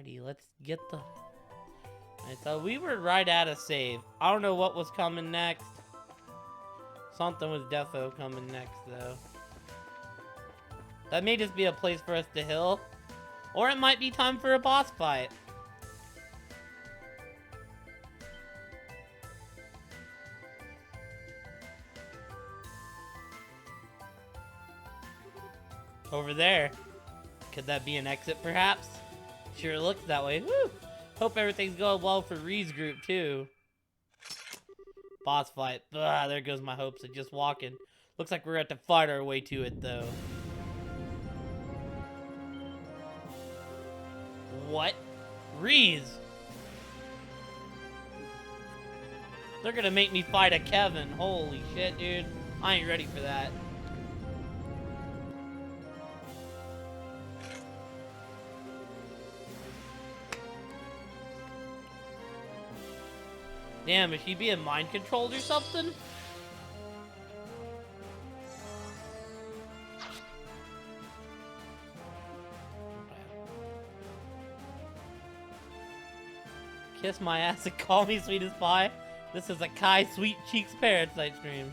Alrighty, let's get the... Alright, so we were right at a save. I don't know what was coming next. Something was defo coming next, though. That may just be a place for us to heal. Or it might be time for a boss fight. Over there. Could that be an exit, perhaps? Sure looks that way. Woo! Hope everything's going well for Reed's group, too. Boss fight. Ugh, there goes my hopes of just walking. Looks like we're going to have to fight our way to it, though. What? Reeds? They're gonna make me fight a Kevin. Holy shit, dude. I ain't ready for that. Damn, is she being mind controlled or something? Kiss my ass and call me sweetest pie. This is a Kai Sweet Cheeks Parasite stream.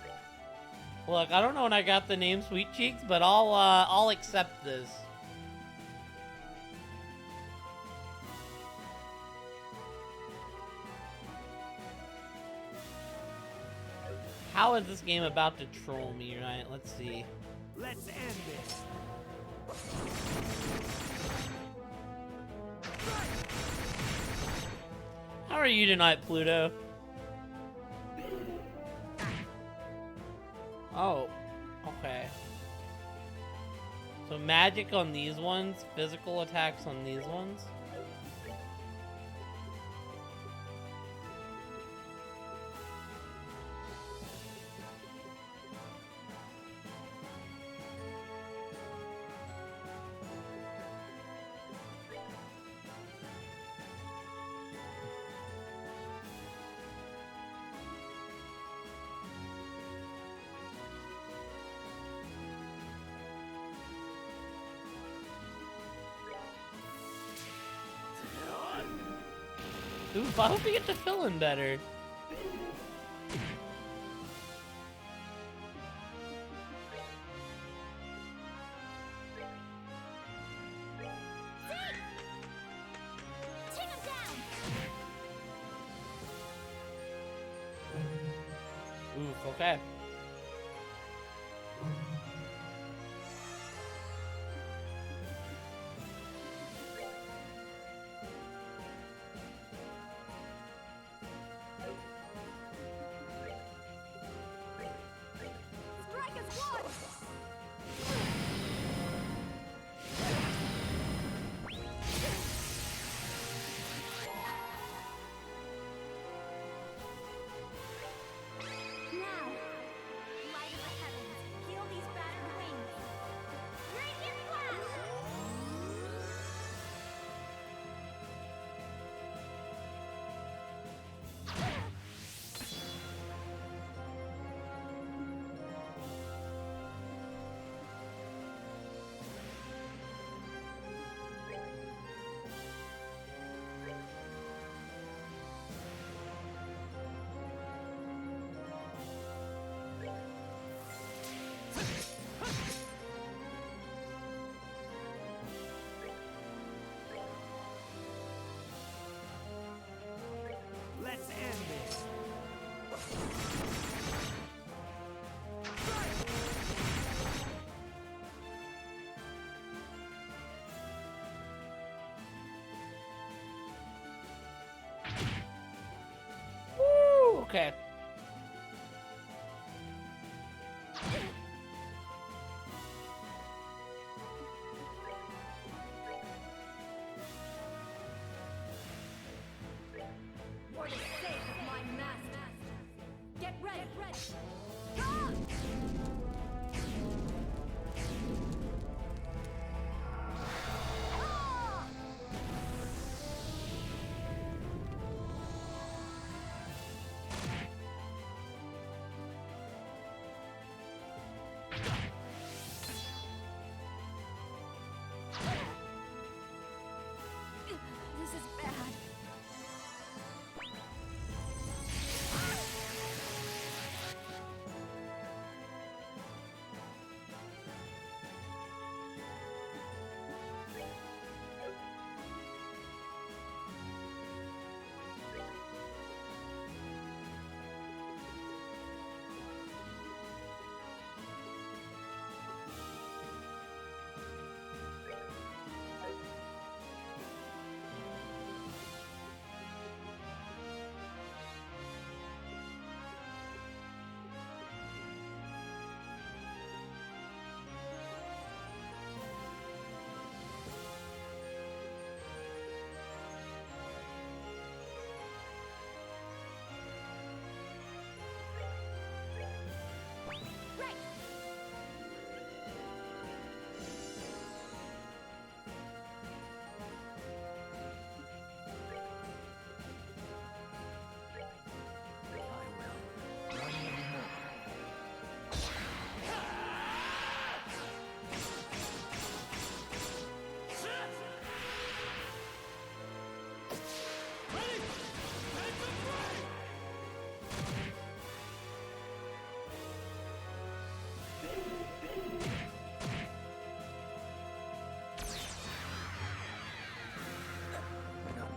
Look, I don't know when I got the name Sweet Cheeks, but I'll accept this. How is this game about to troll me, right? Let's see. Let's end this. How are you tonight, Pluto? Oh, okay. So magic on these ones, physical attacks on these ones. Oof, I hope we get to feeling better. Oof, okay. Let's end this. Woo, okay. For the sake of my master. Get ready.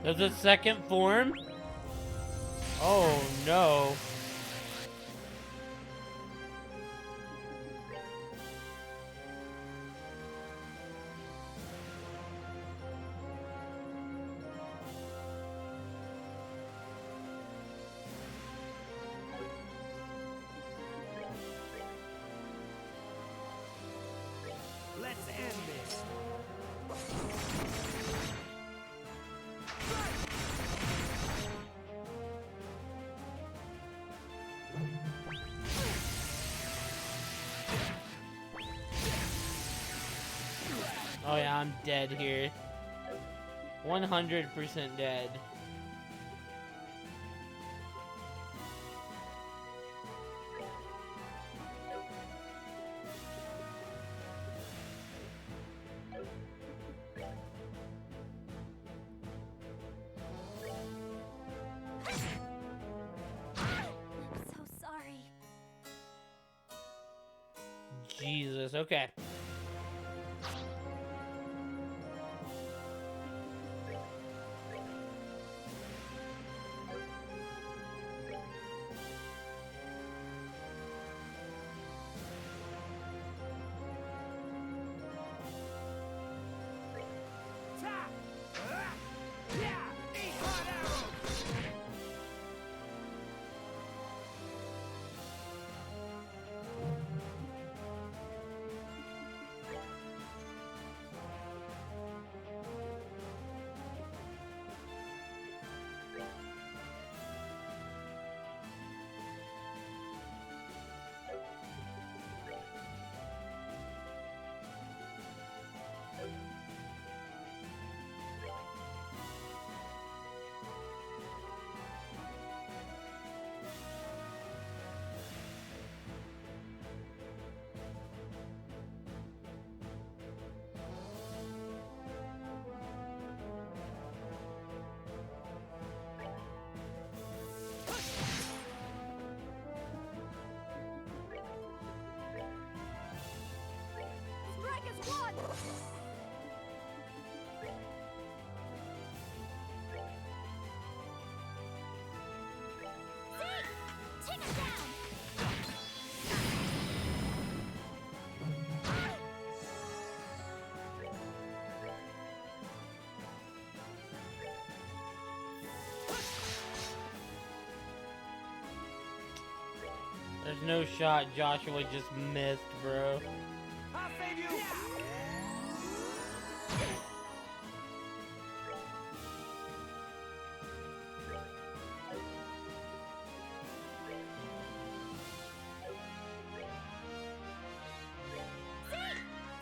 There's a second form? Oh no. Let's end this. Oh yeah, I'm dead here. 100% dead. I'm so sorry. Jesus, okay. Ta! Yeah! Eat hot arrows! Strike as one! See? Take it down! There's no shot Joshua just missed, bro. I'll save you! See?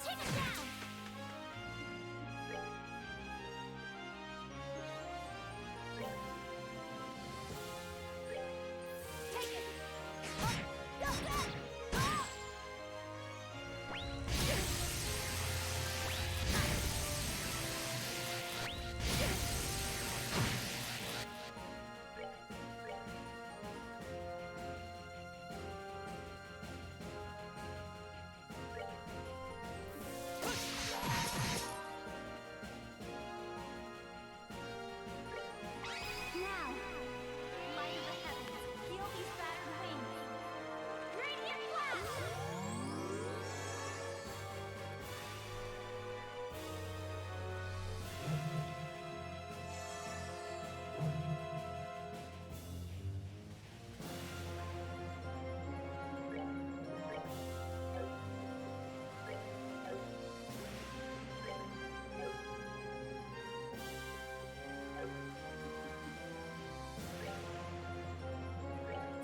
Take it down! Take it! Go, go! Now, light of the heavens, feel these battered wings. Radiant blast!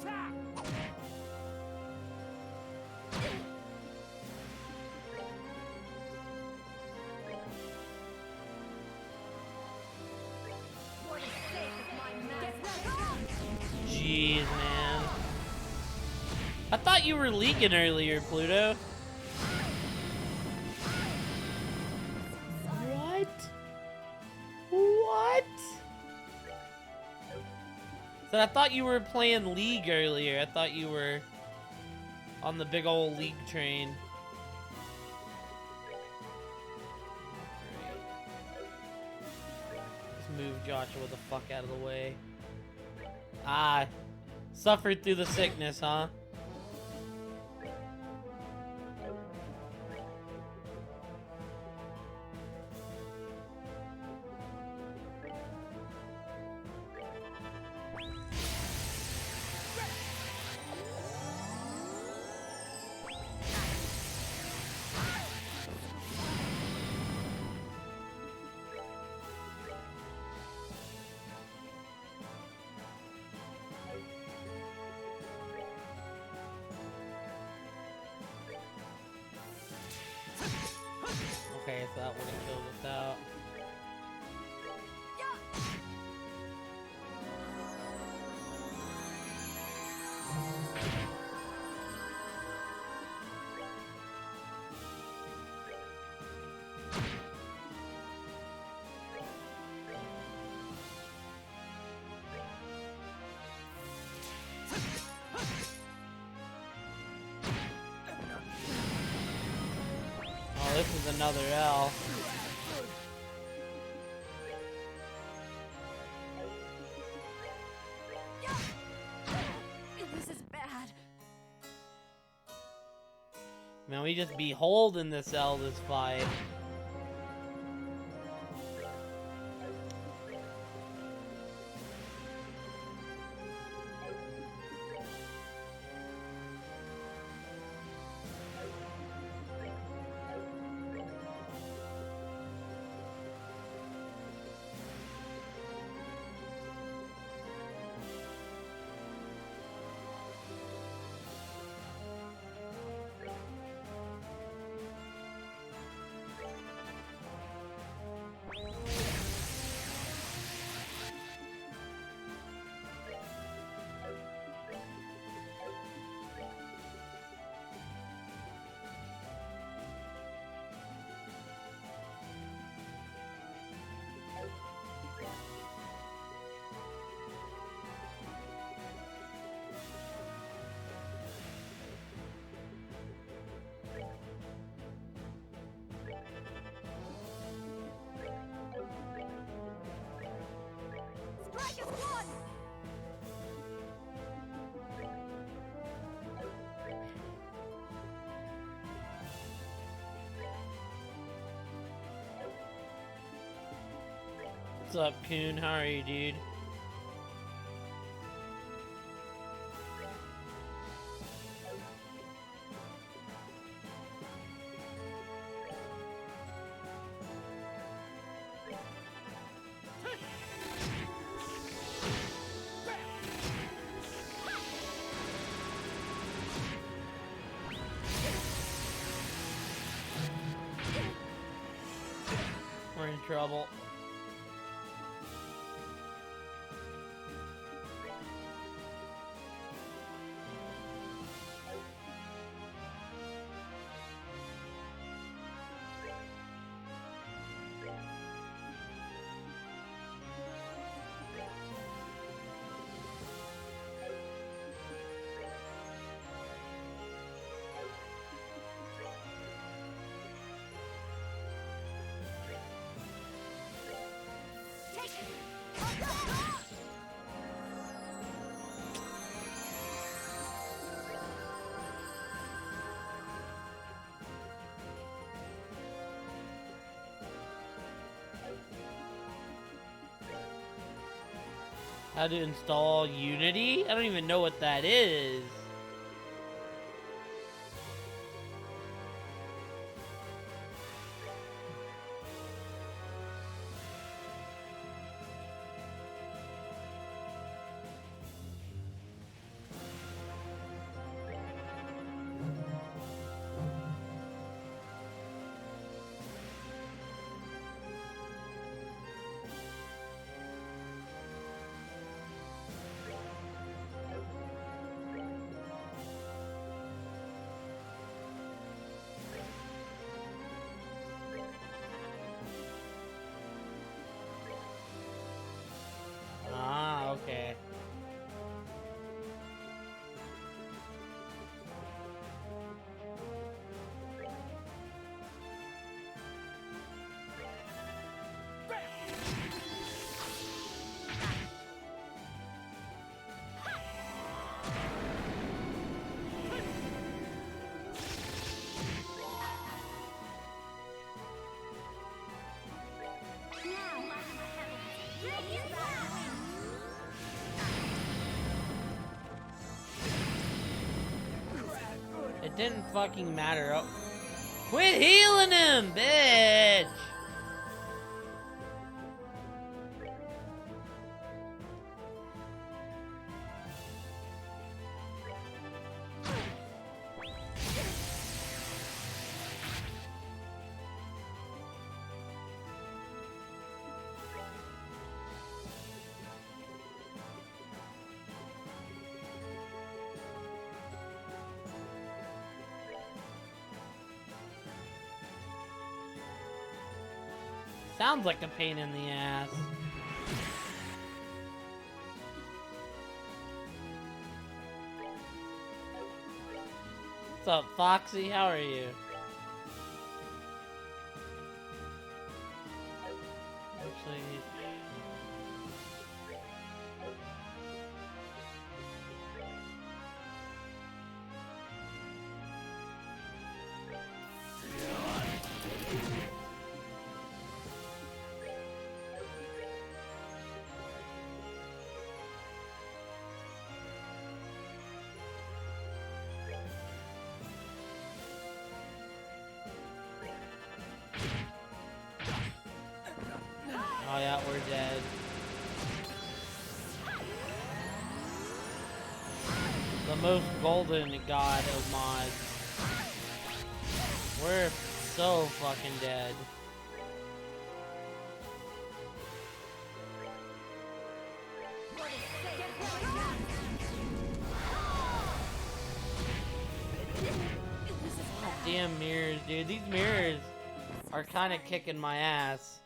Ta! For the sake of my master. Jeez, man. I thought you were leaking earlier, Pluto. What? What? So I thought you were playing League earlier. I thought you were on the big old League train. This move Joshua the fuck out of the way. Ah, suffered through the sickness, huh? Okay, so that would have killed us out. Oh, this is another L. This is bad. Man, we just be holding this L this fight. Strike is one! What's up, Coon? How are you, dude? We're in trouble. Take it! How to install Unity? I don't even know what that is. It didn't fucking matter. Oh. Quit healing him, bitch! Sounds like a pain in the ass. What's up, Foxy? How are you? Actually... Oh yeah, we're dead. The most golden god of mods. We're so fucking dead. Damn mirrors, dude. These mirrors are kind of kicking my ass.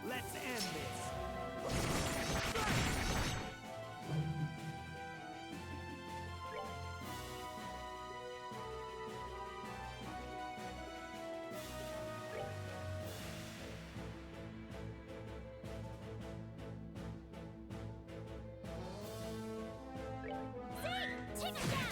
Let's end this. Take it down!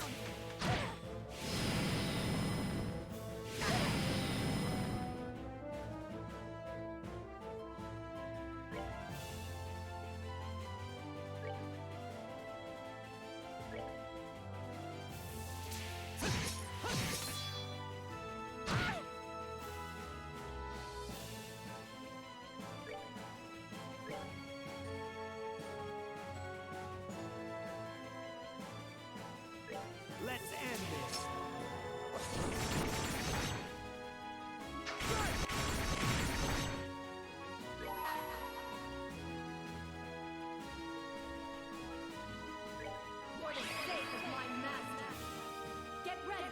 Let's end this. You're the safe of my master. Get ready.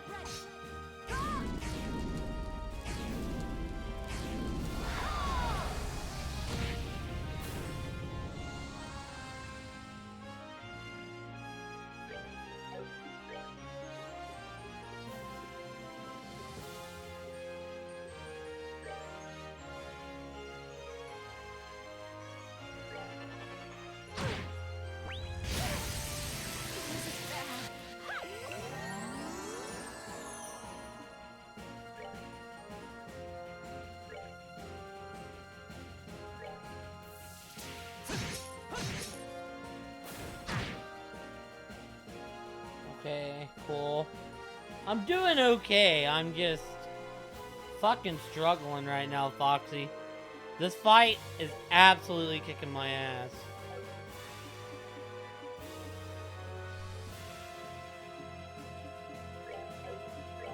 Okay, cool. I'm doing okay. I'm just fucking struggling right now, Foxy. This fight is absolutely kicking my ass.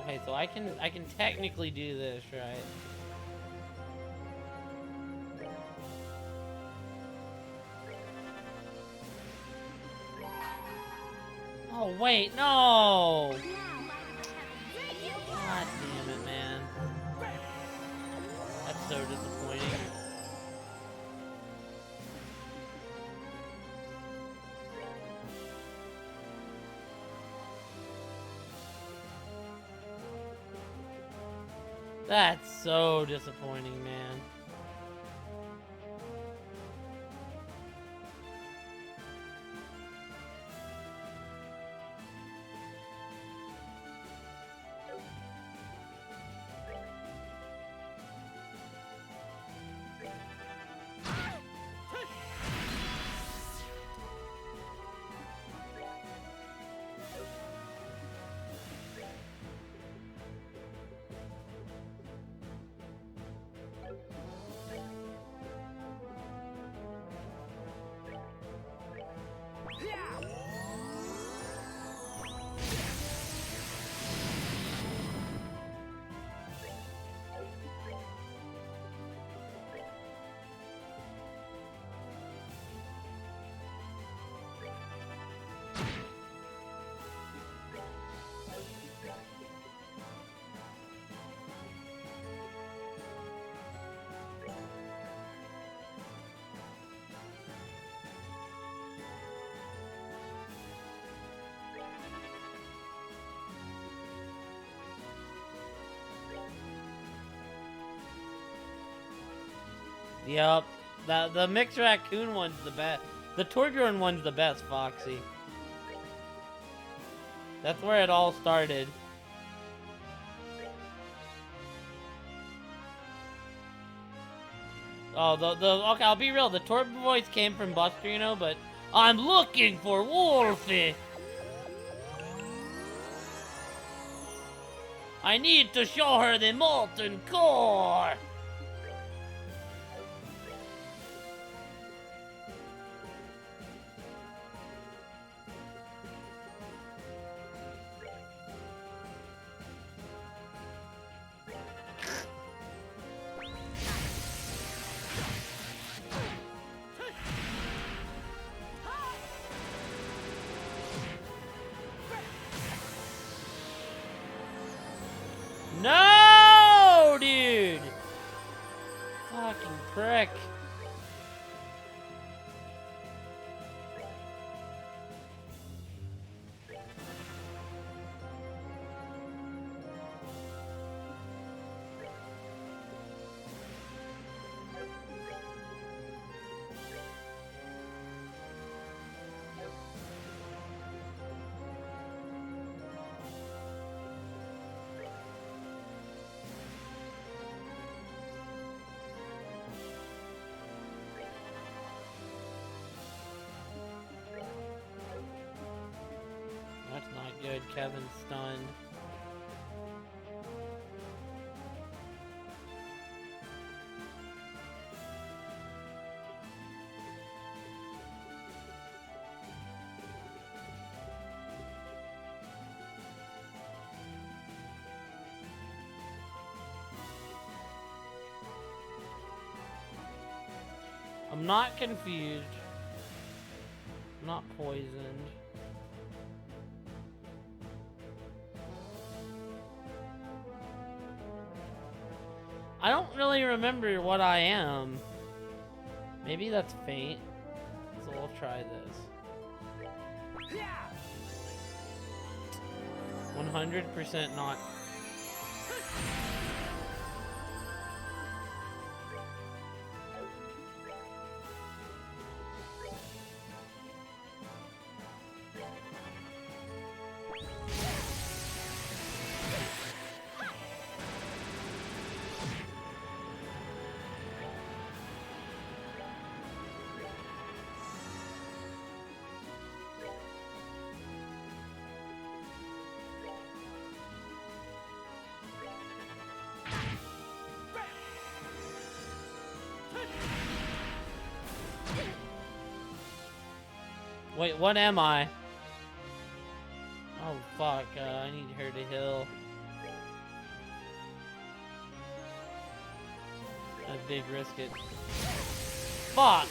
Okay, so I can technically do this, right? Oh, wait, no! Now, light of the heavens, radiant God blast! damn it, man. That's so disappointing. That's so disappointing, man. Yup. The mixed raccoon one's the best. The Torbjorn one's the best, Foxy. That's where it all started. Oh, okay, I'll be real. The Torb voice came from Buster, you know, but I'm looking for Wolfie. I need to show her the molten core. No, dude! Fucking prick. That's not good. Kevin's stunned. I'm not confused. I'm not poisoned. I don't really remember what I am. Maybe that's faint. So we'll try this. 100% not. Wait, what am I? Oh, fuck. I need her to heal. I did risk it. Fuck!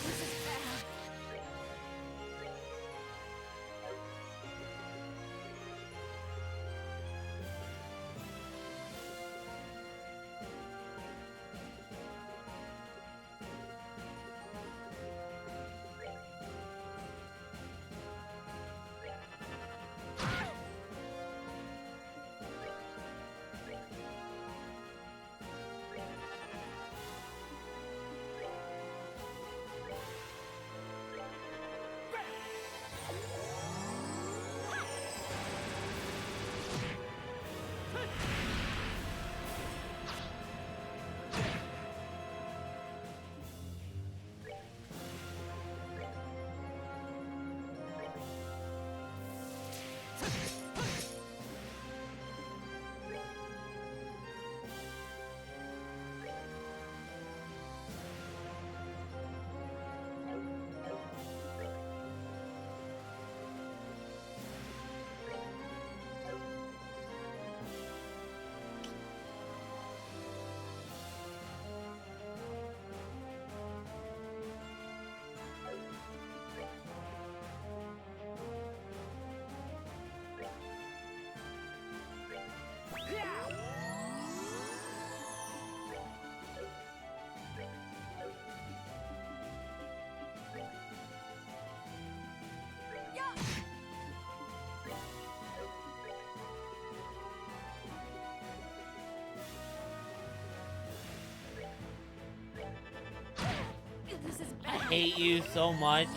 hate you so much.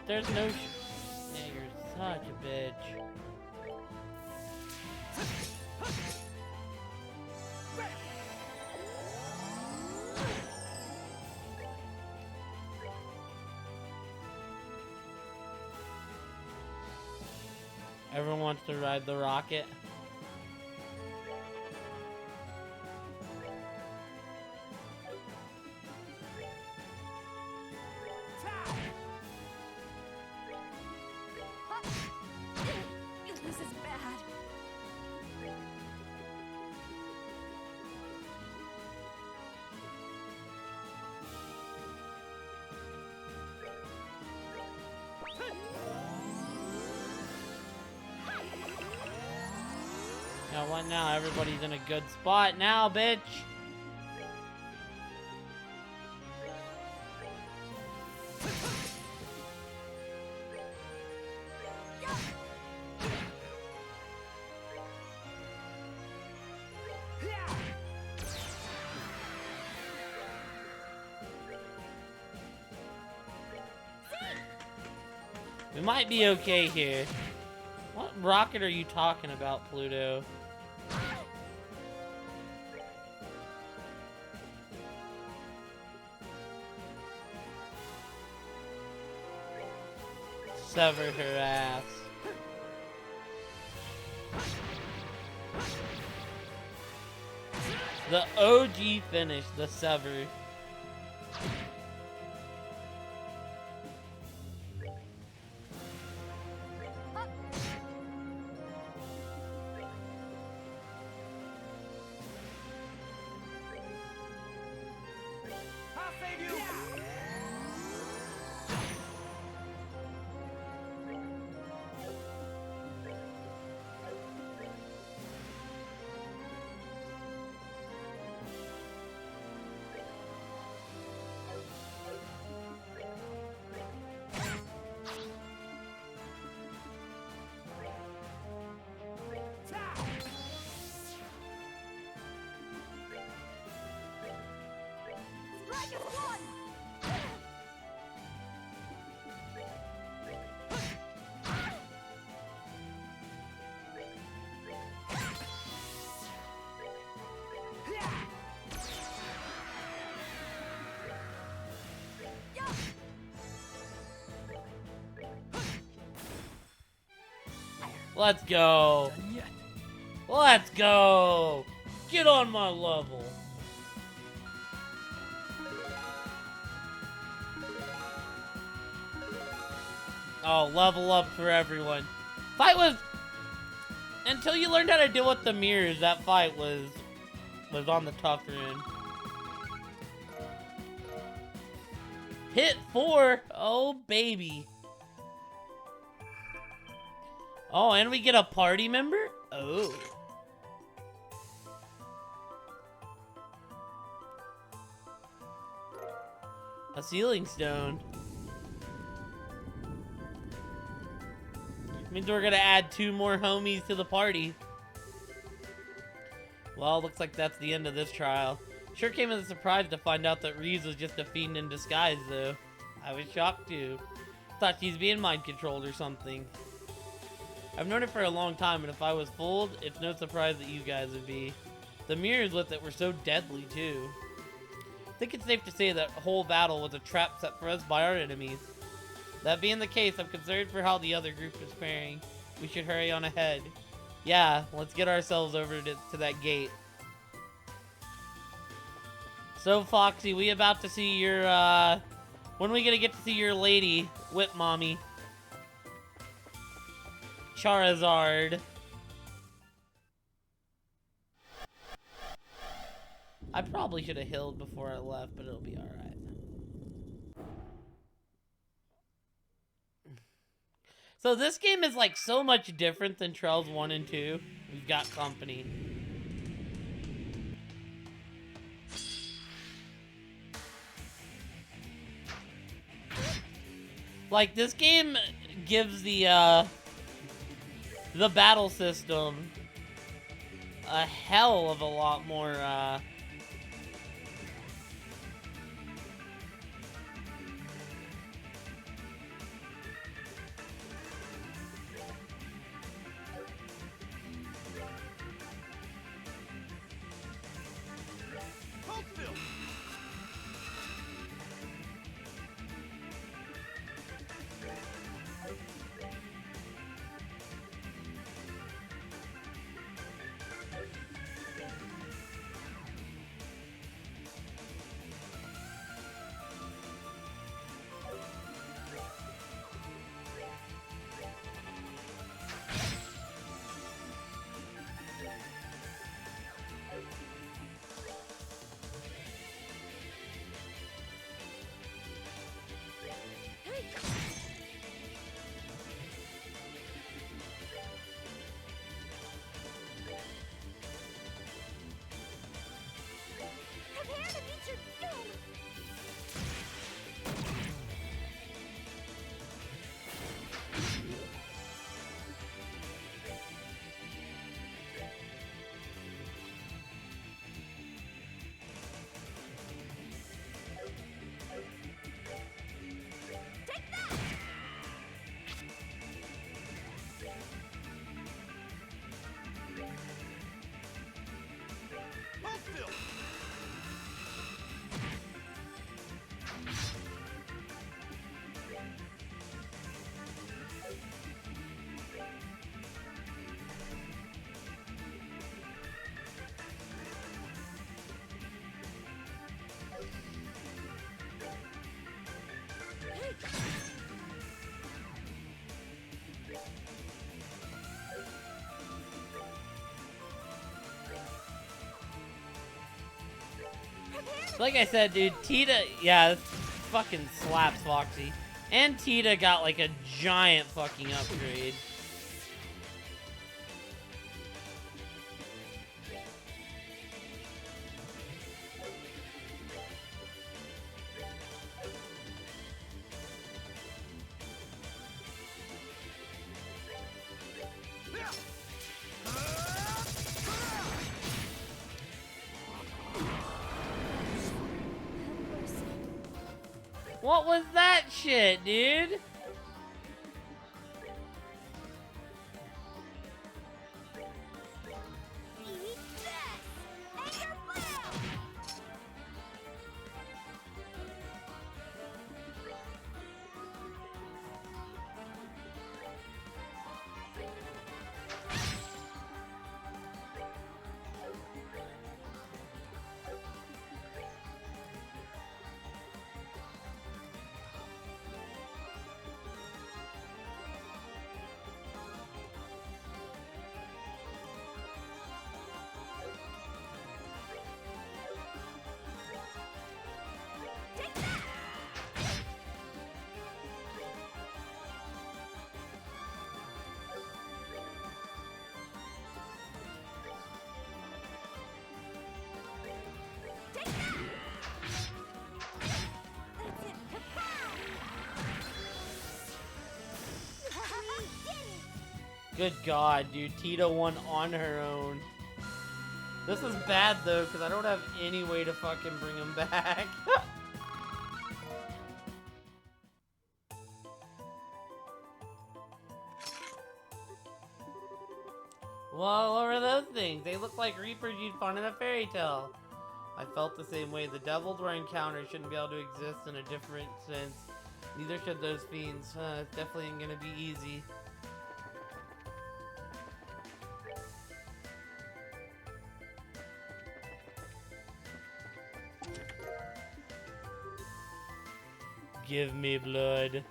There's no yeah, you're such a bitch. Everyone wants to ride the rocket. This is bad. Now what now? Everybody's in a good spot now, bitch. We might be okay here. What rocket are you talking about, Pluto? Sever her ass. The OG finish, the sever. I'll save you. Strike is one. Let's go. Done yet. Let's go. Get on my level. Oh, level up for everyone. Fight was... Until you learned how to deal with the mirrors, that fight was on the tougher end. Hit 4. Oh, baby. Oh, and we get a party member? Oh. A ceiling stone. Means we're gonna add 2 more homies to the party. Well, looks like that's the end of this trial. Sure came as a surprise to find out that Reese was just a fiend in disguise, though. I was shocked too. Thought she's being mind controlled or something. I've known it for a long time, and if I was fooled, it's no surprise that you guys would be. The mirrors with it were so deadly too. I think it's safe to say that whole battle was a trap set for us by our enemies. That being the case, I'm concerned for how the other group is faring. We should hurry on ahead. Yeah, let's get ourselves over to that gate. So, Foxy, we about to see your, when are we gonna get to see your lady, Whip Mommy? Charizard. I probably should have healed before I left, but it'll be alright. So this game is like so much different than Trials 1 and 2. We've got company. Like, this game gives the battle system a hell of a lot more, Hold still. Prepare to meet your doom! Take that! Hold still. like I said, dude, Tita, yeah, this fucking slaps Foxy. And Tita got like a giant fucking upgrade. What was that shit, dude? Eat this! Anger flail! Take that! Take that! That's it! Kapow! We did it! Good god, dude. Tita won on her own. This is bad, though, because I don't have any way to fucking bring him back. Well, what were those things? They look like Reapers you'd find in a fairy tale. I felt the same way. The devils we're encountering shouldn't be able to exist in a different sense. Neither should those fiends. It's definitely ain't gonna be easy. Give me blood.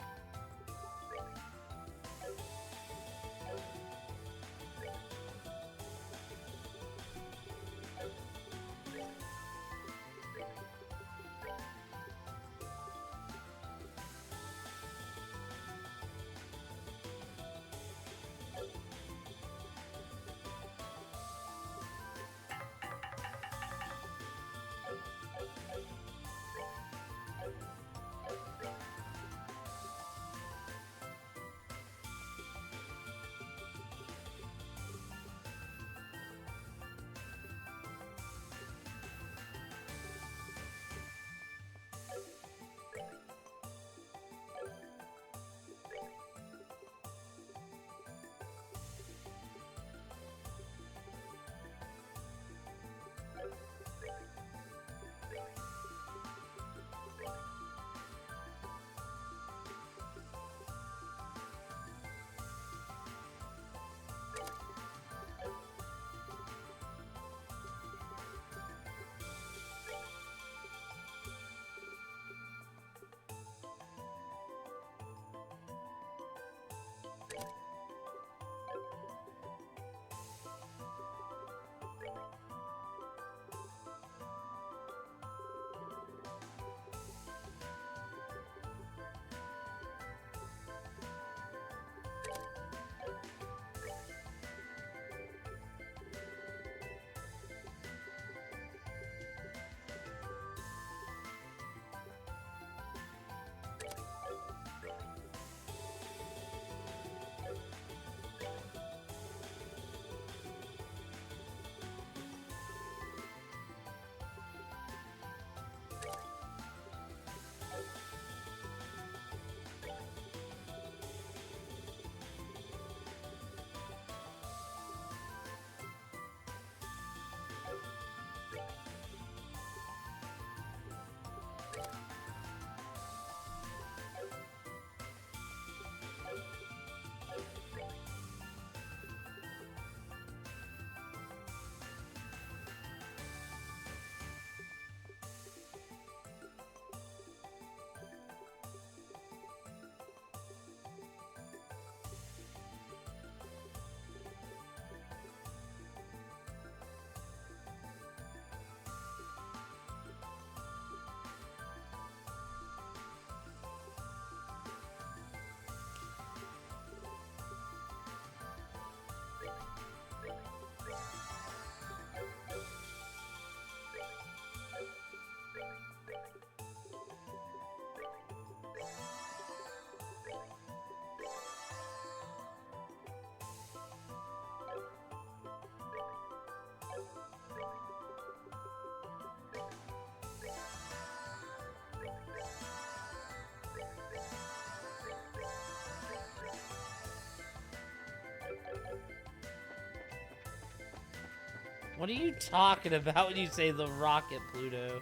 What are you talking about when you say the rocket, Pluto?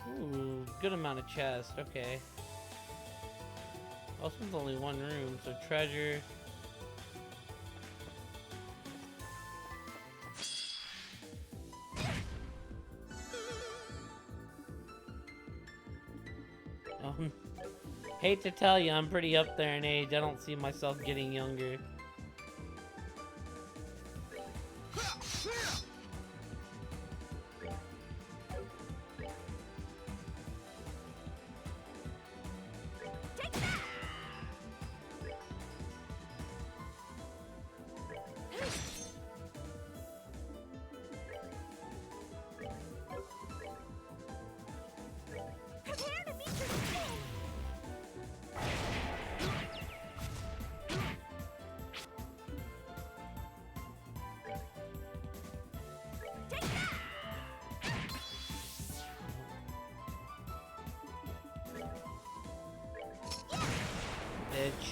Ooh, good amount of chest. Okay. Well, this one's only one room, so treasure. Hate to tell you, I'm pretty up there in age. I don't see myself getting younger. Prepare to meet your king! Take that! Bitch.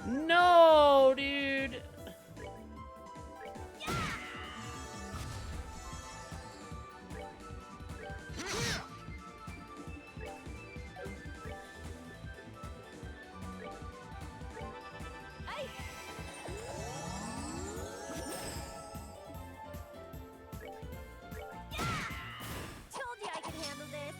No, dude. Ay! Told you I could handle this.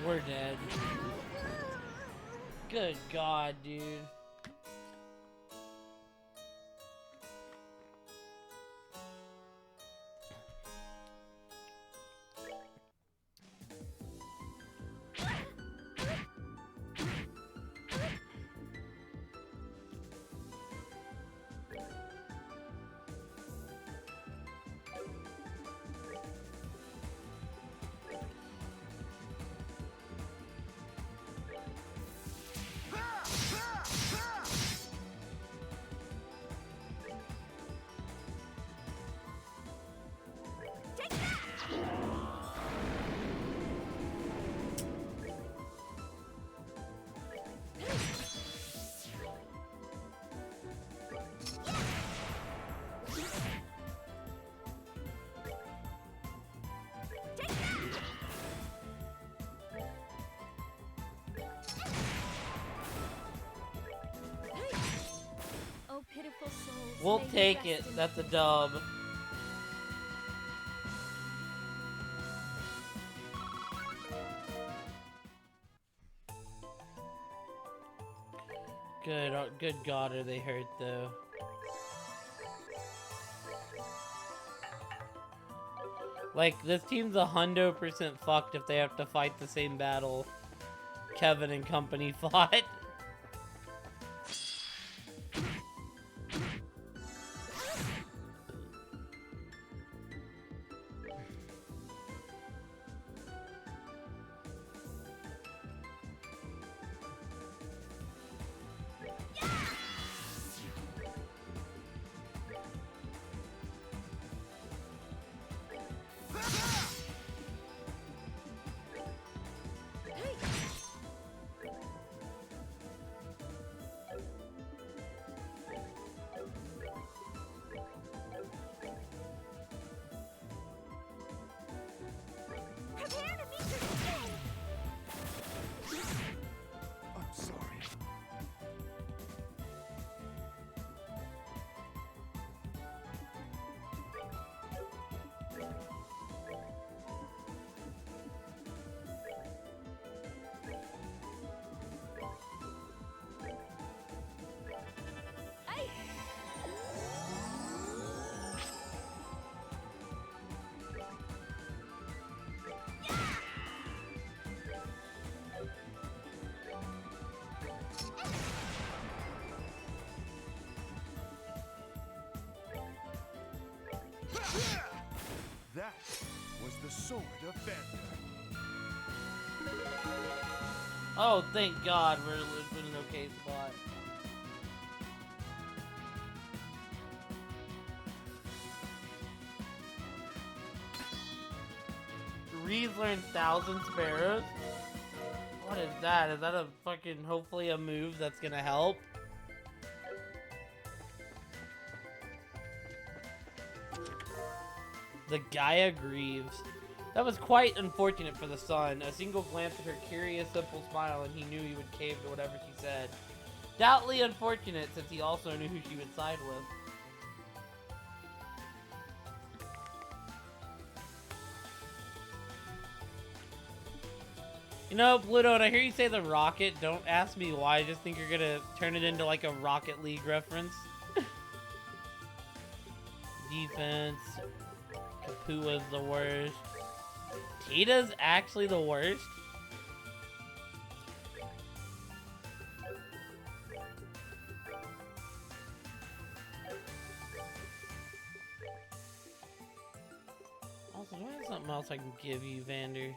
We're dead. Good God, dude. We'll May you take rest it. in That's a peace. dub. Good God, are they hurt though? Like, this team's 100% fucked if they have to fight the same battle Kevin and company fought. Prepare to meet your death. I'm sorry. I... That was the sword of Vander. Oh, thank God, we're in an okay spot. Reese learned 1,000 sparrows? What is that? Is that a fucking, hopefully a move that's gonna help? The Gaia grieves. That was quite unfortunate for the son. A single glance at her curious, simple smile, and he knew he would cave to whatever she said. Doubtly unfortunate, since he also knew who she would side with. You know, Pluto, when I hear you say the rocket, don't ask me why. I just think you're gonna turn it into like a Rocket League reference. Defense. Kapua's the worst. Tita's actually the worst? Also, do I have something else I can give you, Vander?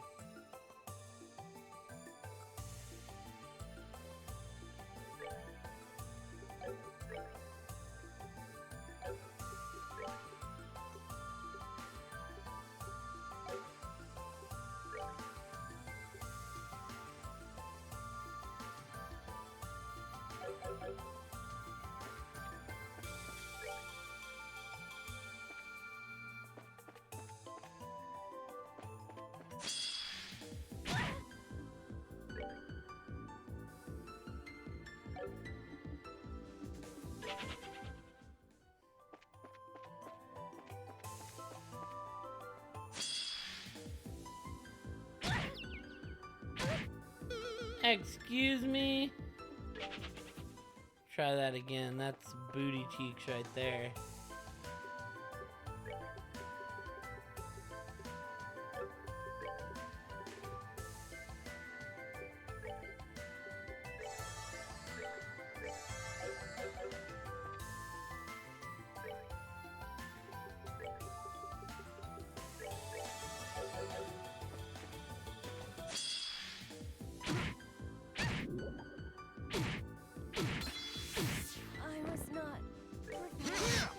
Excuse me? Try that again. That's booty cheeks right there. I was not prepared.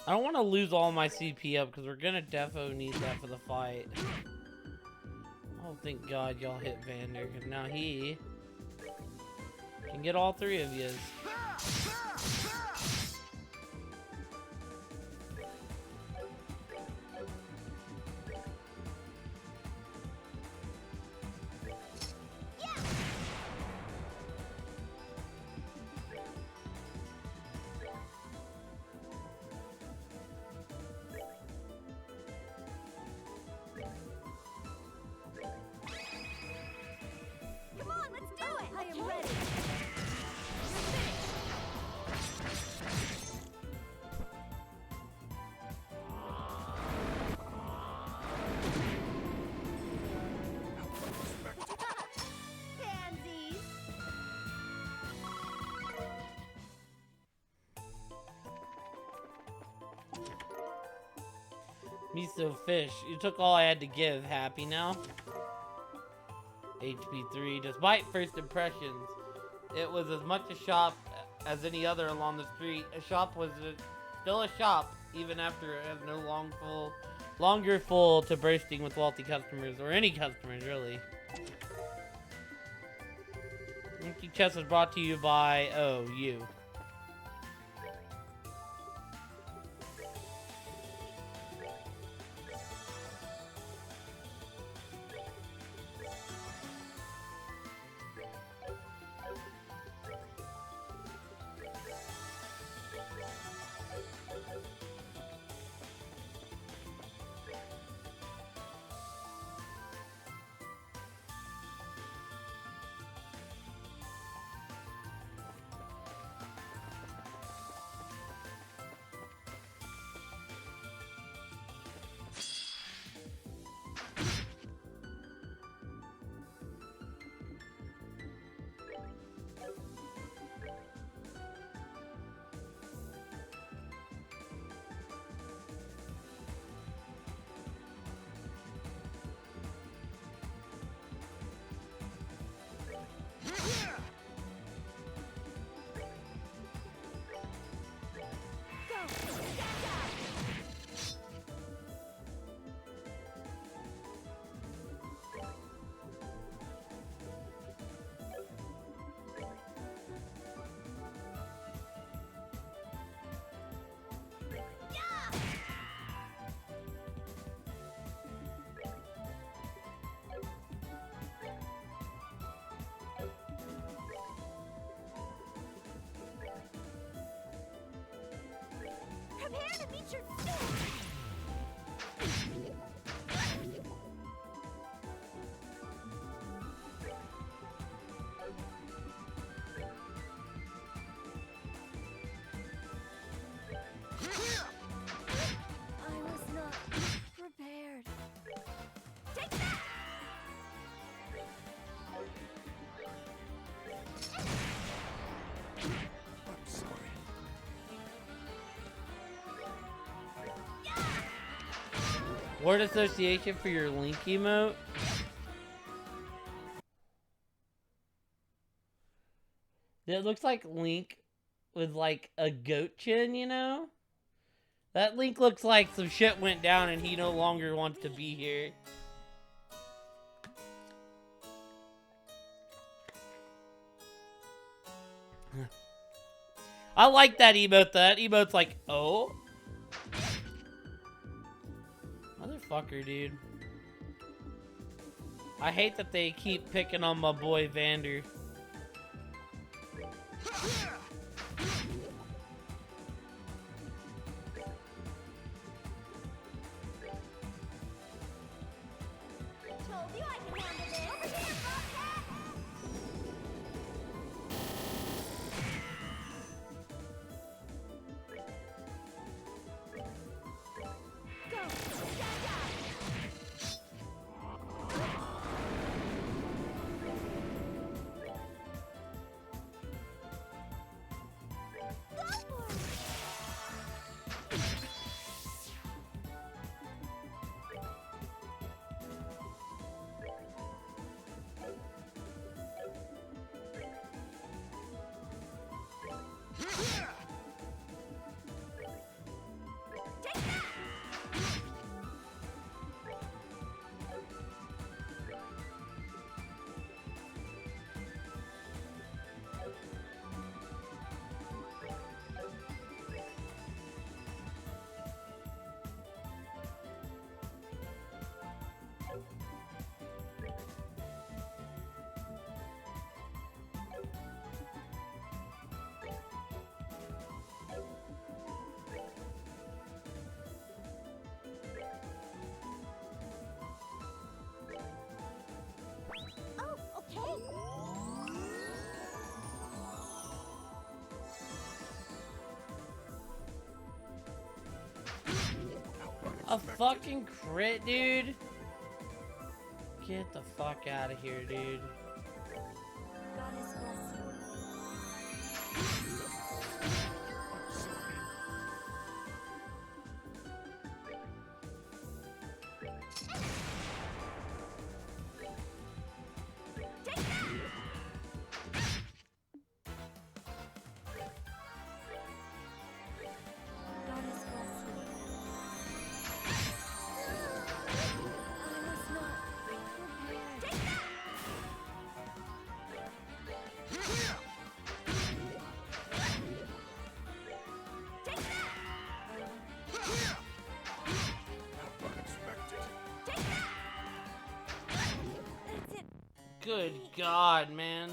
I don't want to lose all my CP up because we're gonna defo need that for the fight. Oh, thank God y'all hit Vander, because now he can get all three of yous. Come on, let's do it! I am ready. Pansies. Miso Fish, you took all I had to give. Happy now? HP 3. Despite first impressions, it was as much a shop as any other along the street. A shop was still a shop, even after it has no longer full to bursting with wealthy customers, or any customers, really. Empty Chest was brought to you by, oh, you. Prepare to meet your doom! I was not prepared. Take that! I'm sorry. Word association for your Link emote? It looks like Link with like a goat chin, you know? That Link looks like some shit went down and he no longer wants to be here. I like that emote though. That emote's like, oh? Motherfucker, dude. I hate that they keep picking on my boy Vander. Told you I can handle this. Over here, Bobcat! Go! Stand up! A fucking crit, dude? Get the fuck out of here, dude. Goddess bless you. Take that! Goddess bless you. I must not. Take that! Take that! Unexpected. Take that! That's it. Good God, man.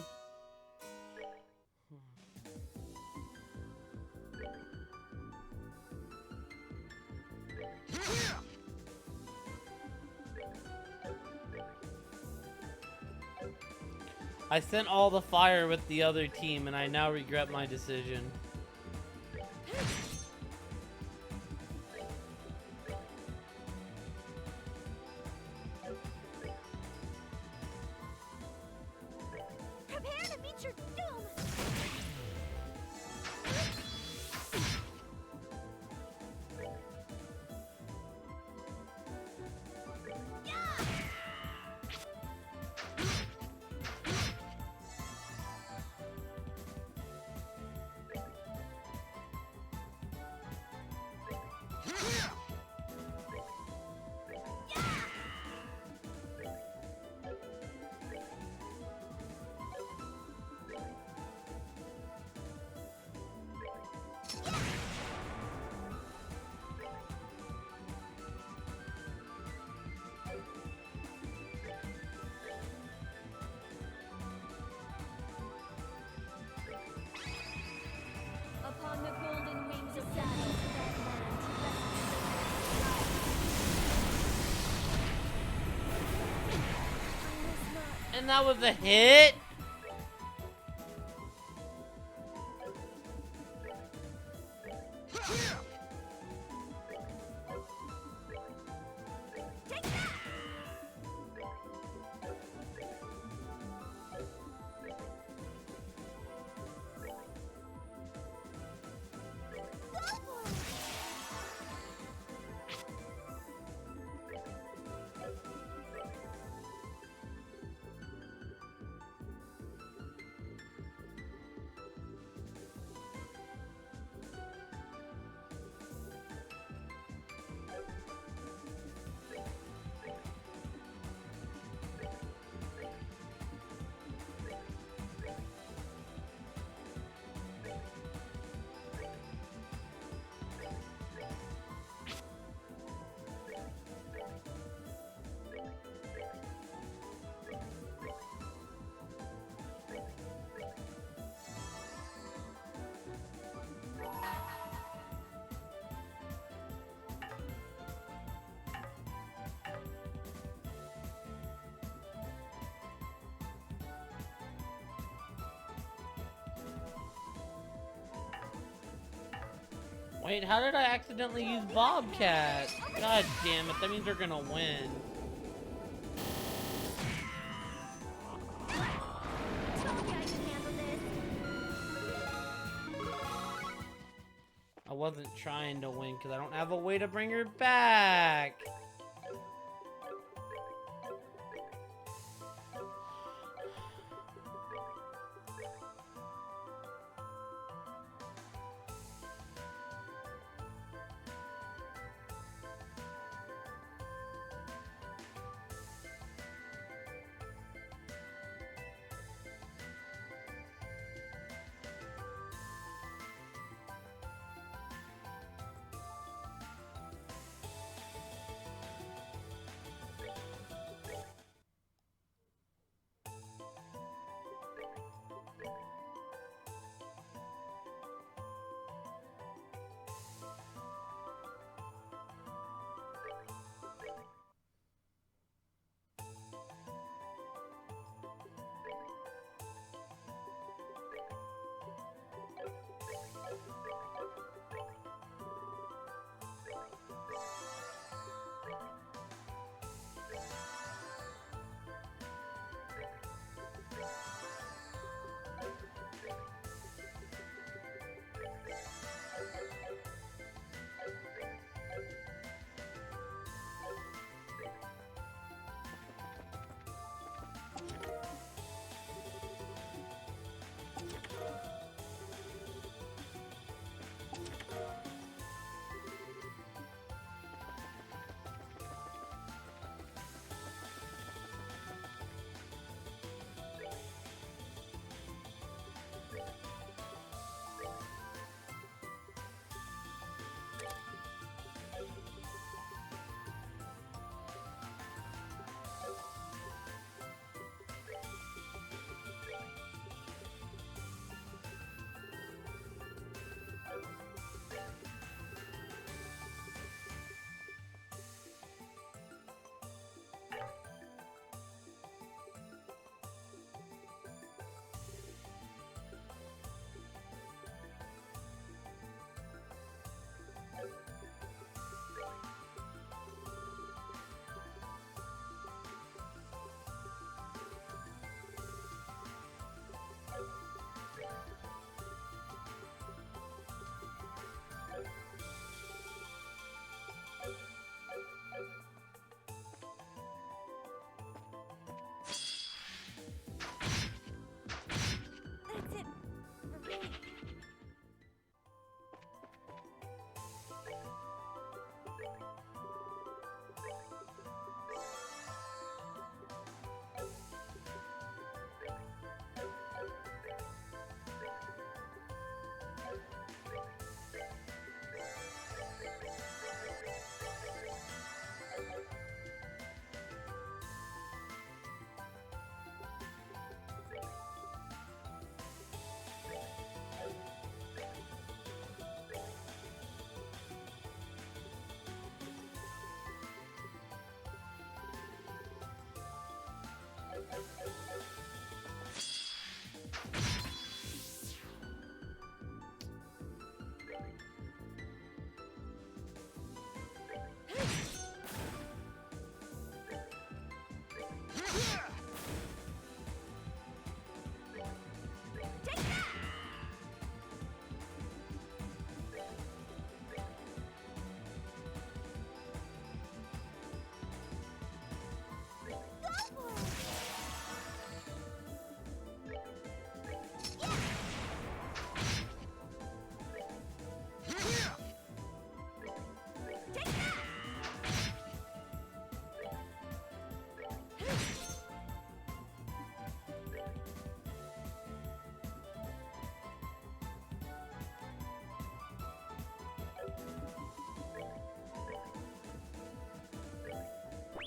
I sent all the fire with the other team, and I now regret my decision. Prepare to meet your doom! Upon the golden wings of Saturn, that land rests. And that was a hit? Take that! Go for it! Wait, how did I accidentally use Bobcat? God damn it, that means they're gonna win. Told you I could handle this. I wasn't trying to win because I don't have a way to bring her back.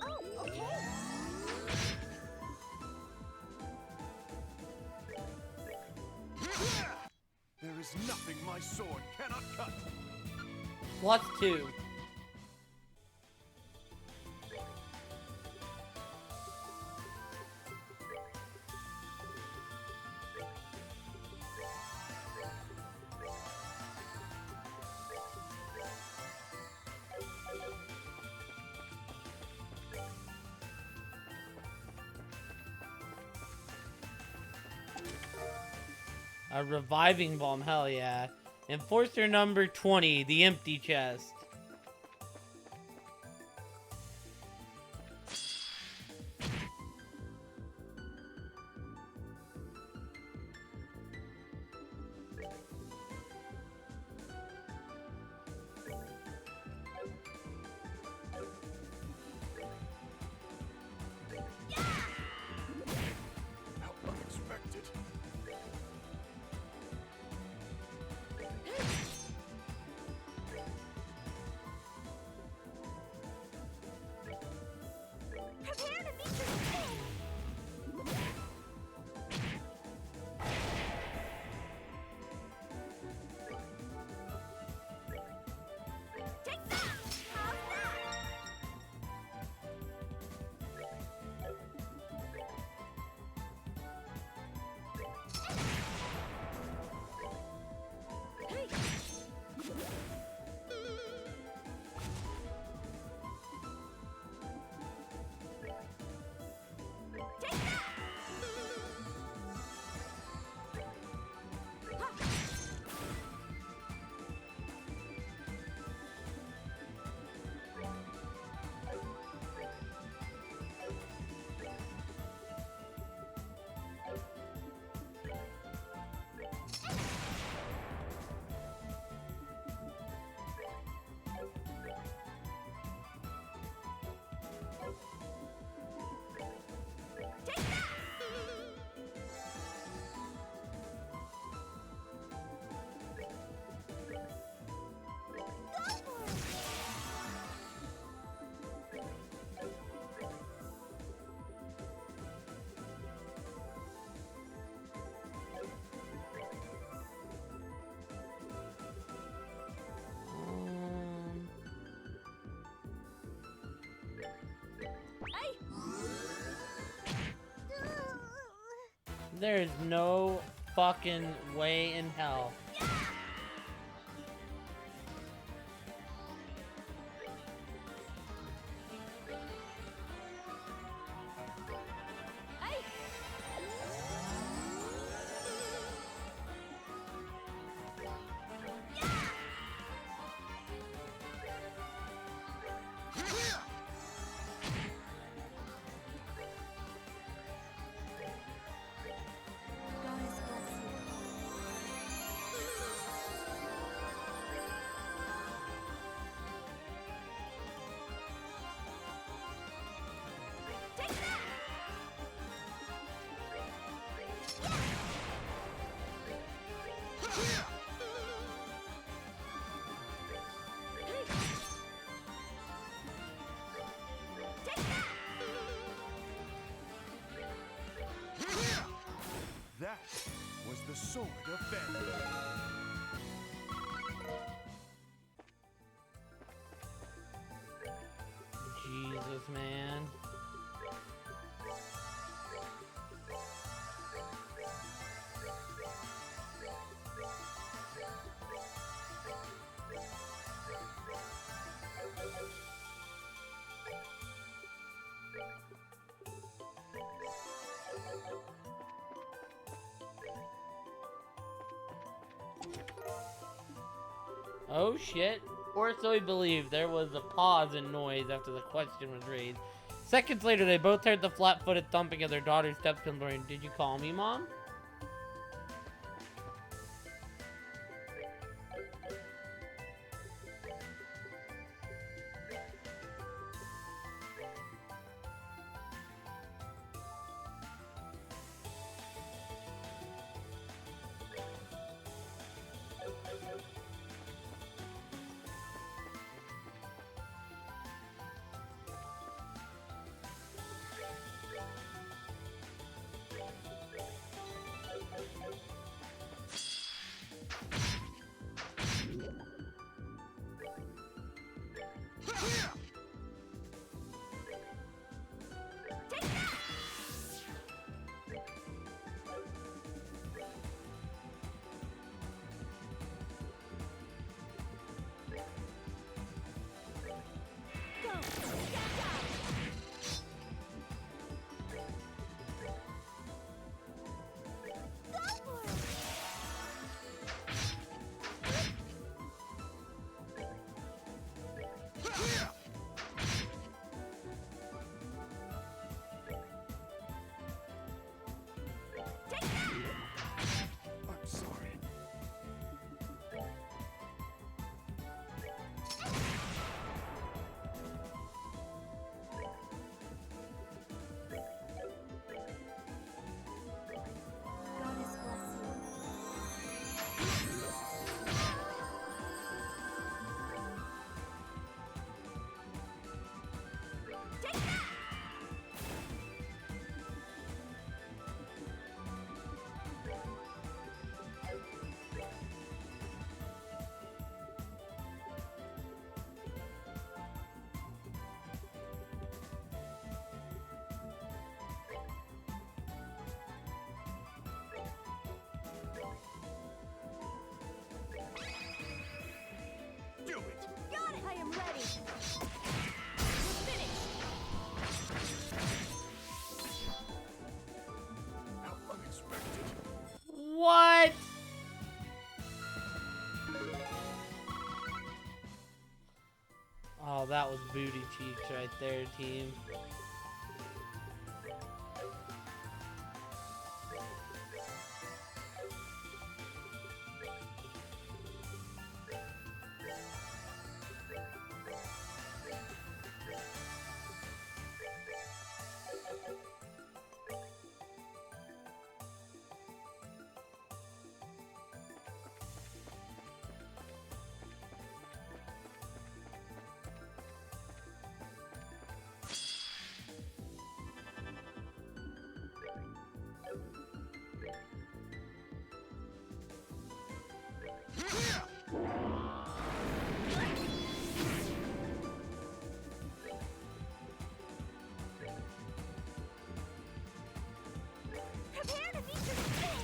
Oh, okay. There is nothing my sword cannot cut. +2. A reviving bomb, hell yeah. Enforcer number 20, the empty chest. How unexpected. Prepare to meet your fate. Take that! How's that? Hey! Take that! Take that! Go for it! Hey! There's no fucking way in hell. Hey! Goddess bless you. Take that! Take that! That was the sword of Bandit. Jesus, man. Oh shit. Or so we believe. There was a pause in noise after the question was raised. Seconds later, they both heard the flat-footed thumping of their daughter's steps coming. Did you call me, Mom? I'm sorry. Goddess bless you. Take that! Do it. Got it! I am ready. Finish. How unexpected. What? Oh, that was booty cheeks right there, team. Prepare to meet your spin.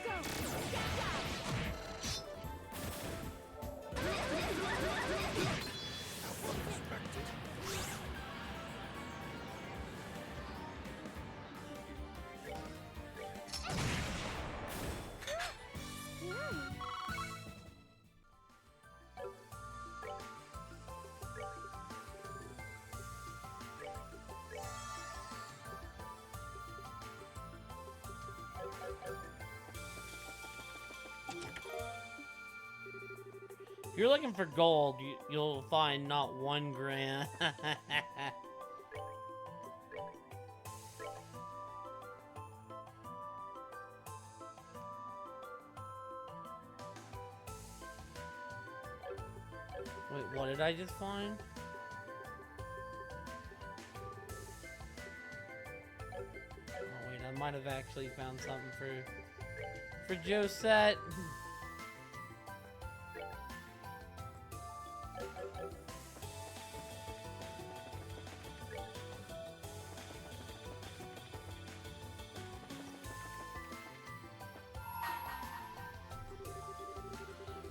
Go. Get down. Unexpected. If you're looking for gold, you'll find not 1 grand. Wait, what did I just find? Oh wait, I might have actually found something for Josette.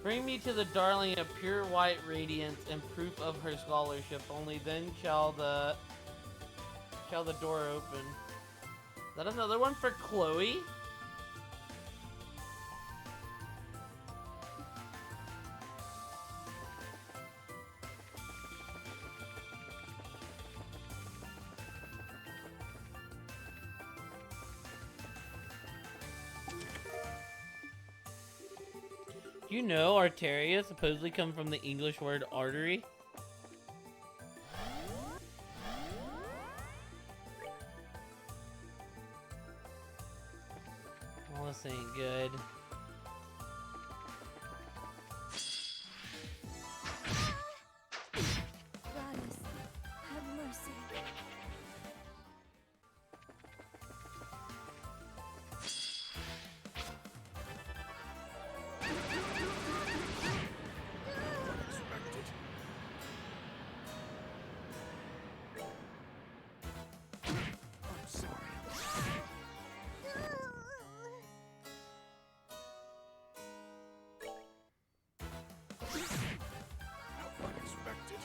Bring me to the darling of pure white radiance and proof of her scholarship. Only then shall the door open. Is that another one for Khloe? Do you know arteria supposedly come from the English word artery? Well, this ain't good. Goddess, have mercy. Unexpected. I'm sorry. How unexpected.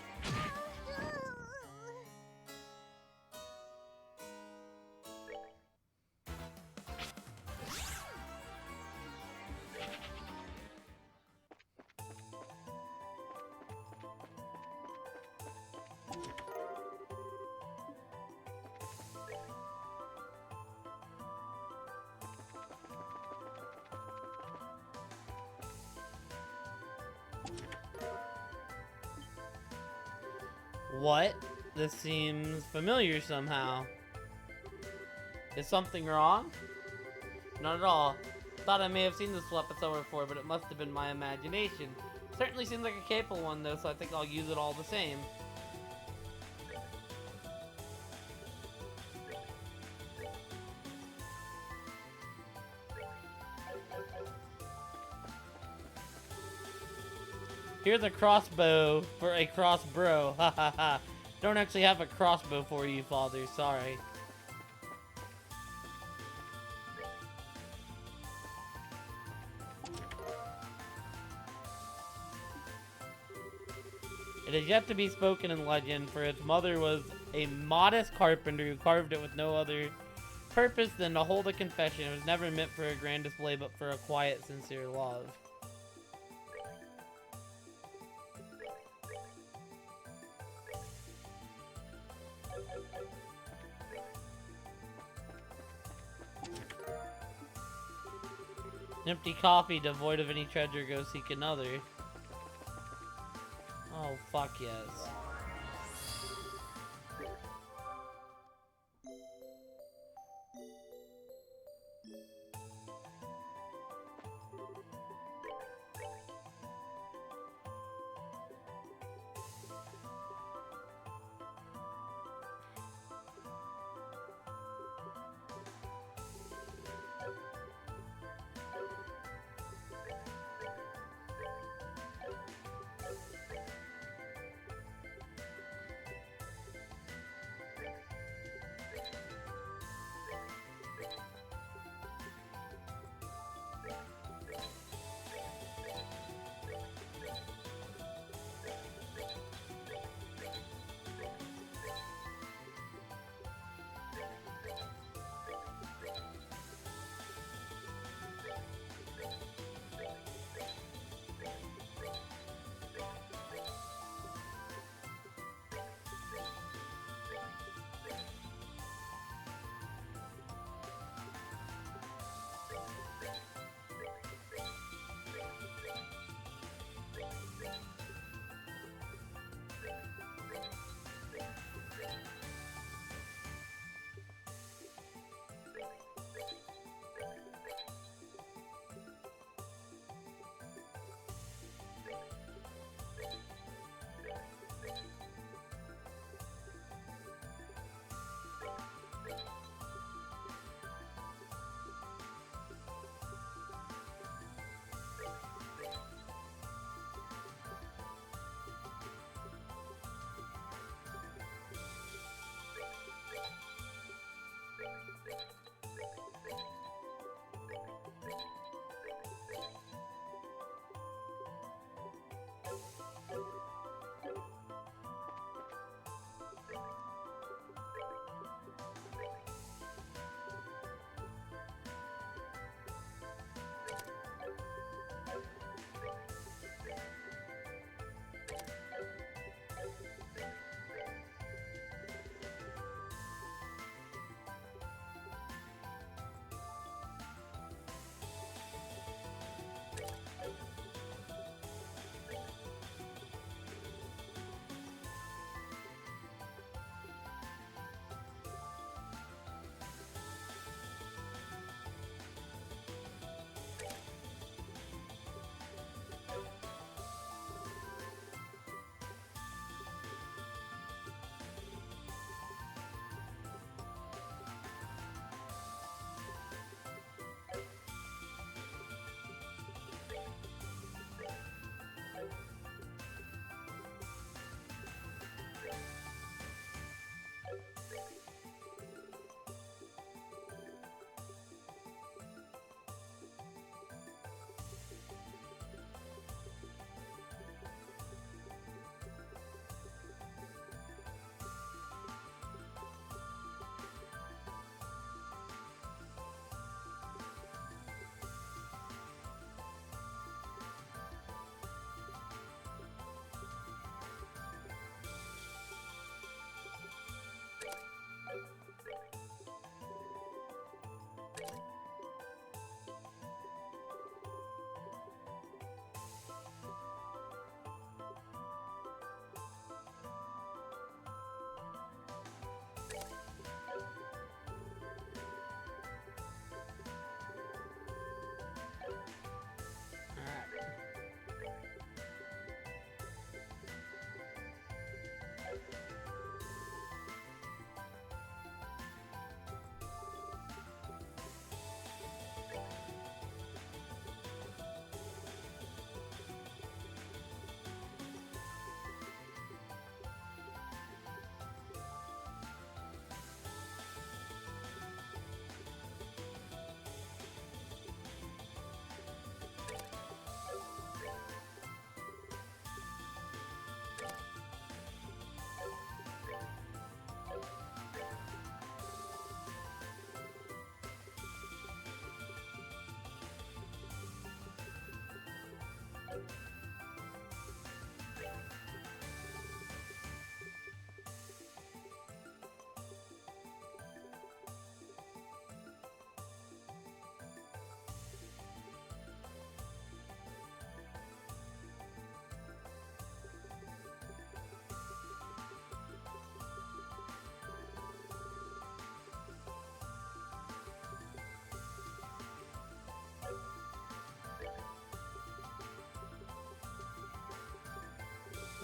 What? This seems familiar somehow. Is something wrong? Not at all. Thought I may have seen this episode before, but it must have been my imagination. Certainly seems like a capable one though, so I think I'll use it all the same. Here's a crossbow for a crossbro. Ha ha ha. Don't actually have a crossbow for you, father. Sorry. It is yet to be spoken in legend, for its mother was a modest carpenter who carved it with no other purpose than to hold a confession. It was never meant for a grand display, but for a quiet, sincere love. Empty coffee, devoid of any treasure, go seek another. Oh, fuck yes.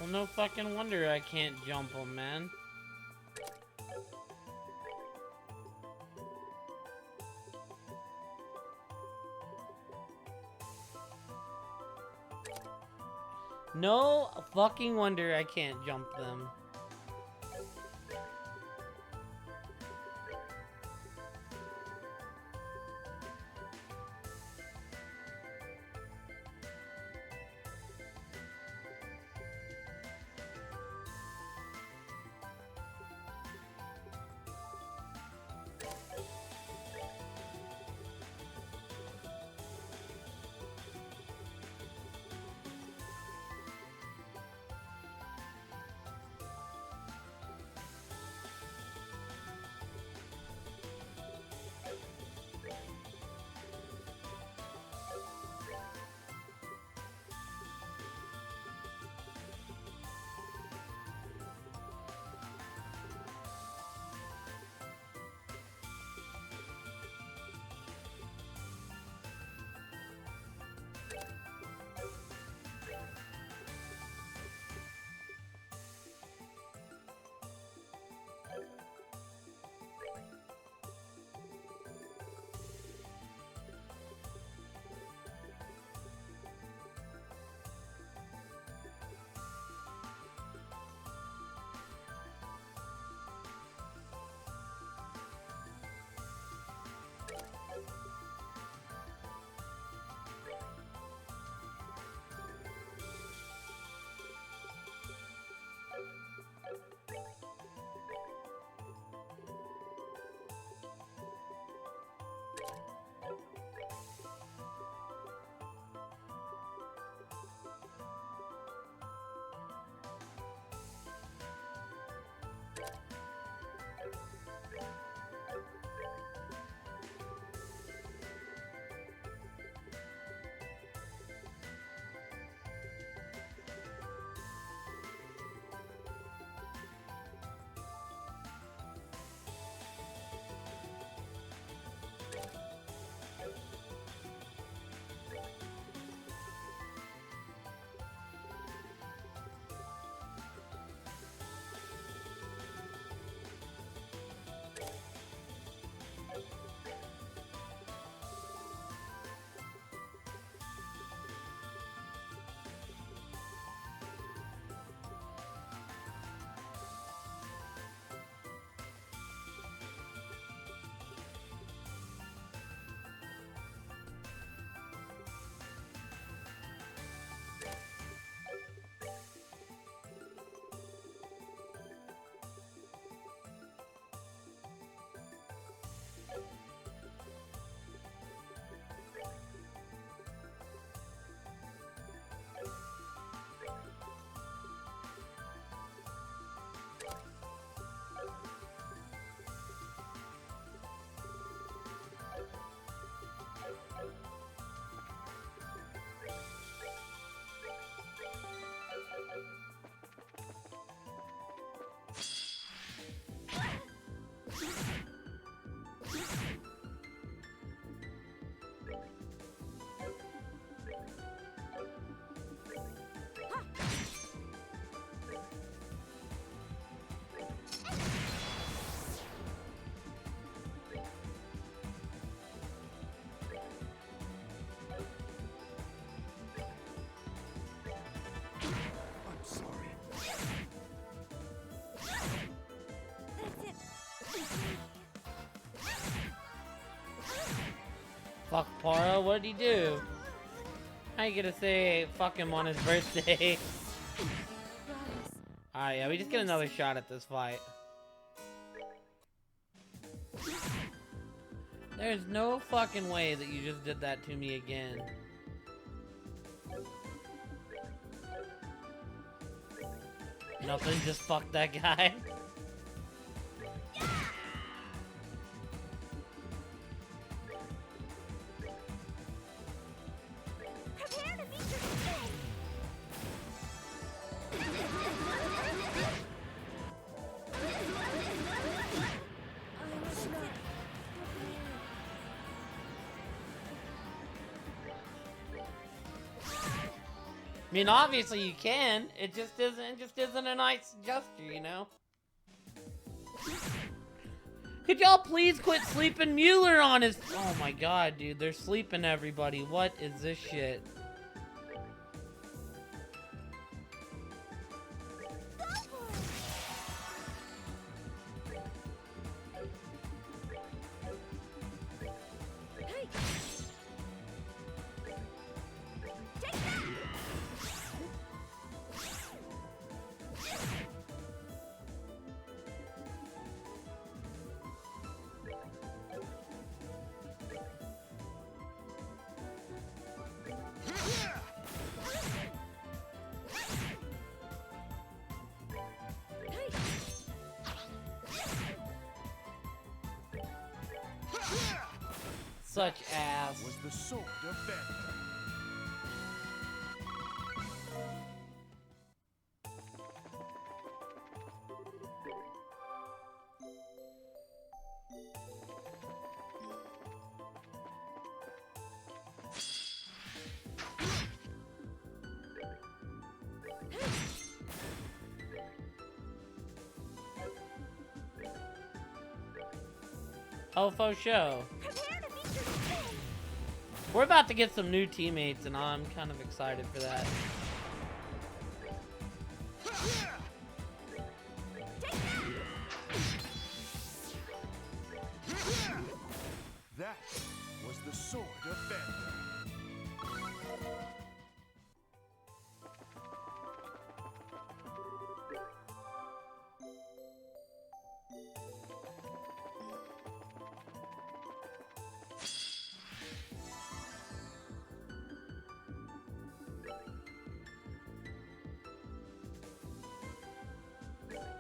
Well, no fucking wonder I can't jump him, man. No fucking wonder I can't jump them. Fuck Paro, what'd he do? How you gonna say fuck him on his birthday? Alright, yeah, we just get another shot at this fight. There's no fucking way that you just did that to me again. Nothing, just fuck that guy. Prepare to meet your fate. I was not prepared. I mean, obviously you can. It just isn't a nice gesture, you know? Could y'all please quit sleeping Mueller on his... Oh my god, dude. They're sleeping everybody. What is this shit? Hey. Take that. Such ass. Was the sword of Phantom. Oh, faux show. Prepare to meet your fate. We're about to get some new teammates, and I'm kind of excited for that. Take that. That was the sword of Phantom.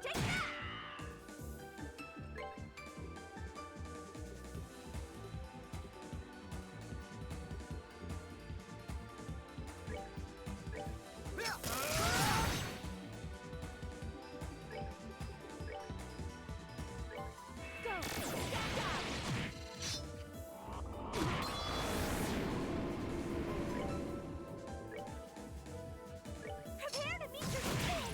Take that. Go. Prepare to meet your fate.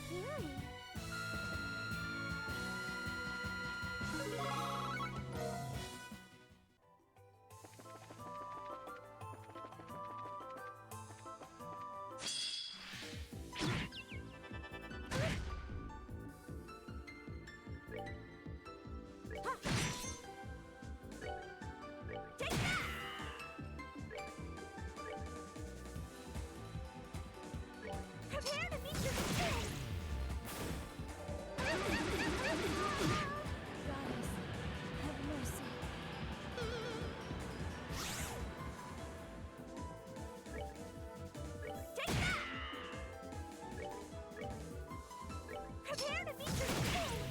Scary. Take that. Prepare to meet your fate. Goddess, have mercy. Take that. Prepare to meet your fate.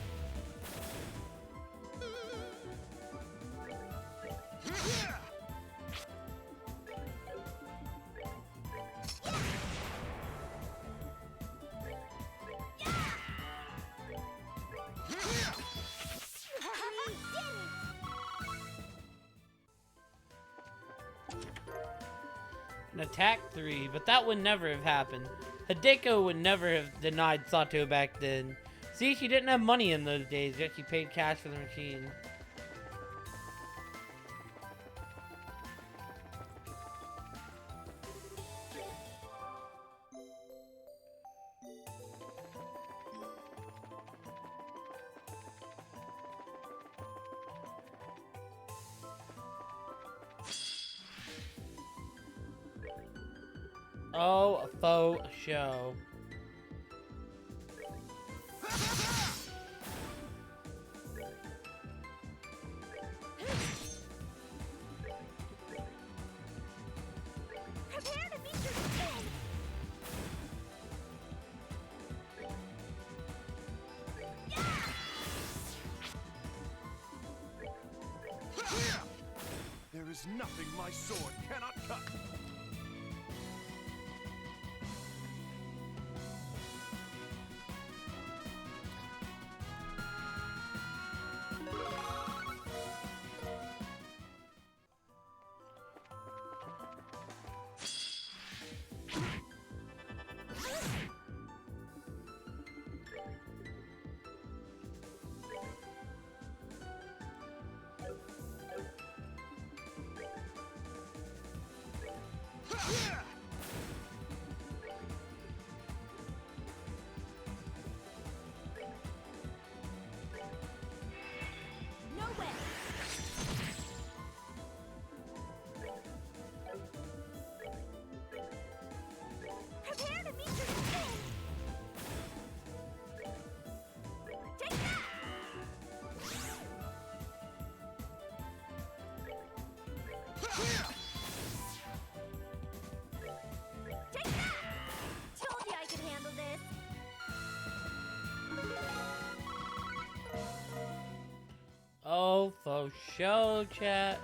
We did An attack 3, but that would never have happened. Hideko would never have denied Sato back then. See, she didn't have money in those days, yet she paid cash for the machine. Oh, a faux show. Prepare to meet your spin! There is nothing my sword cannot cut. No way! Prepare to meet your spin! Take that! Take that! Told you I could handle this! Oh, faux show, chat.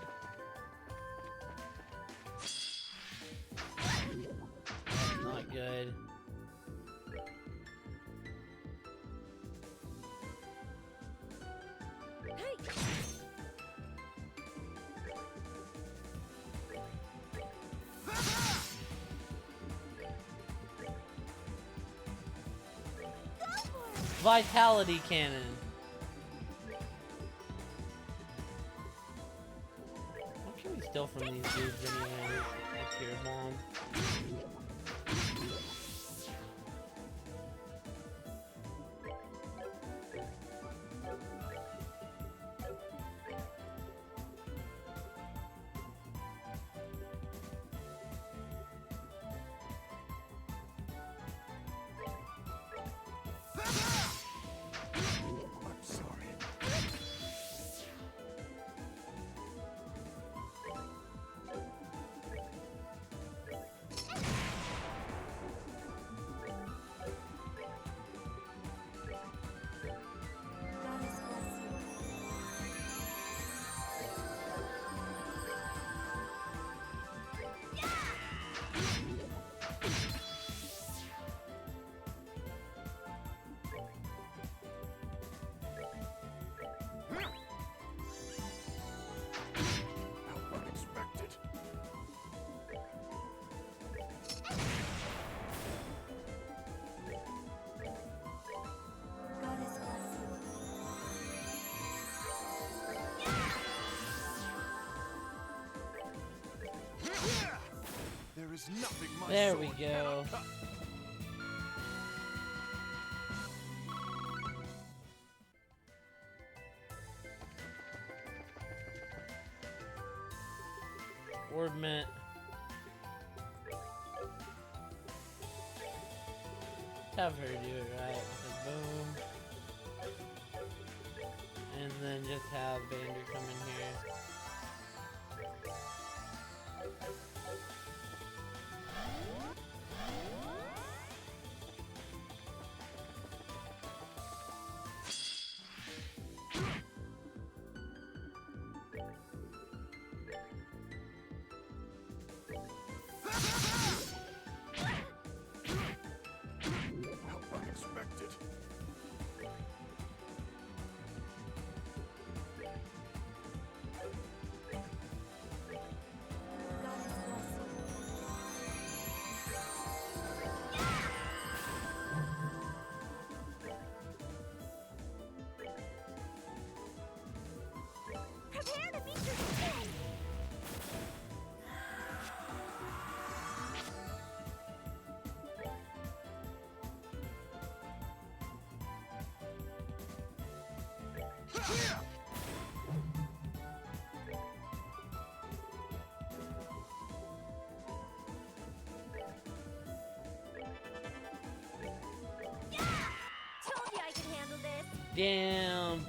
Not good. Hey! Go for it! Vitality cannon. What can we steal from these dudes anyway? That's your bomb. I'm sorry. How unexpected. Goddess bless you. There is nothing my There we sword go. cannot cut. Word mint. Have her do it right. So boom. And then just have Bander come in here. How unexpected. Goddess bless you. Prepare to meet your spin! Damn.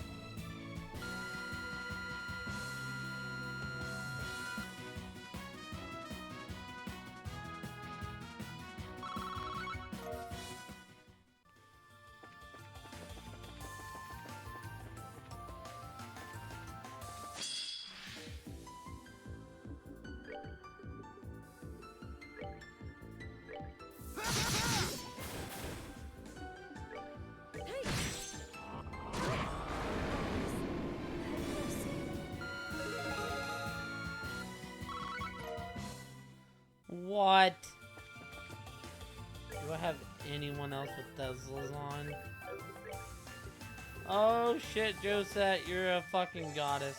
What? Do I have anyone else with Teslas on? Oh shit, Josette, you're a fucking goddess.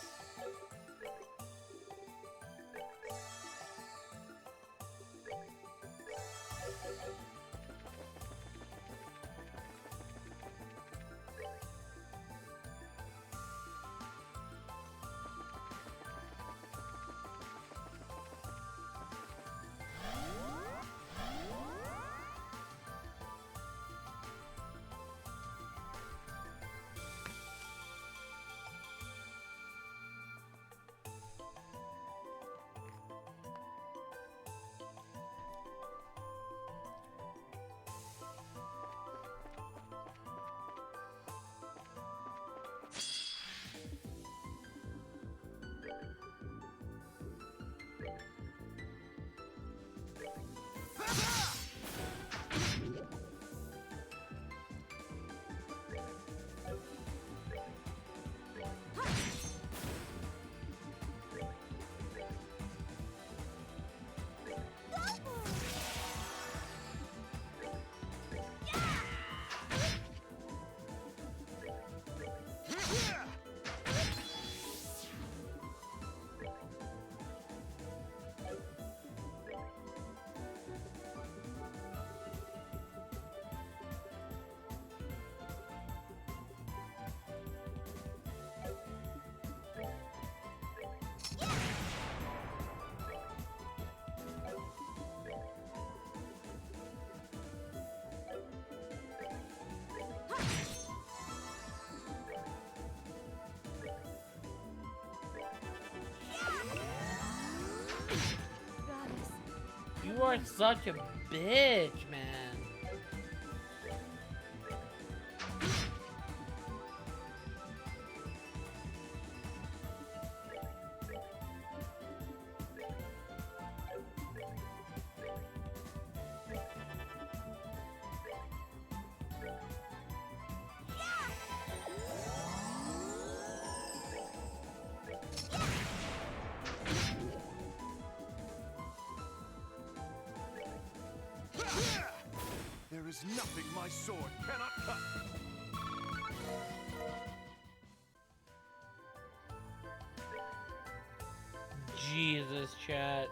You are such a bitch, man. There is nothing my sword cannot cut. Jesus, chat.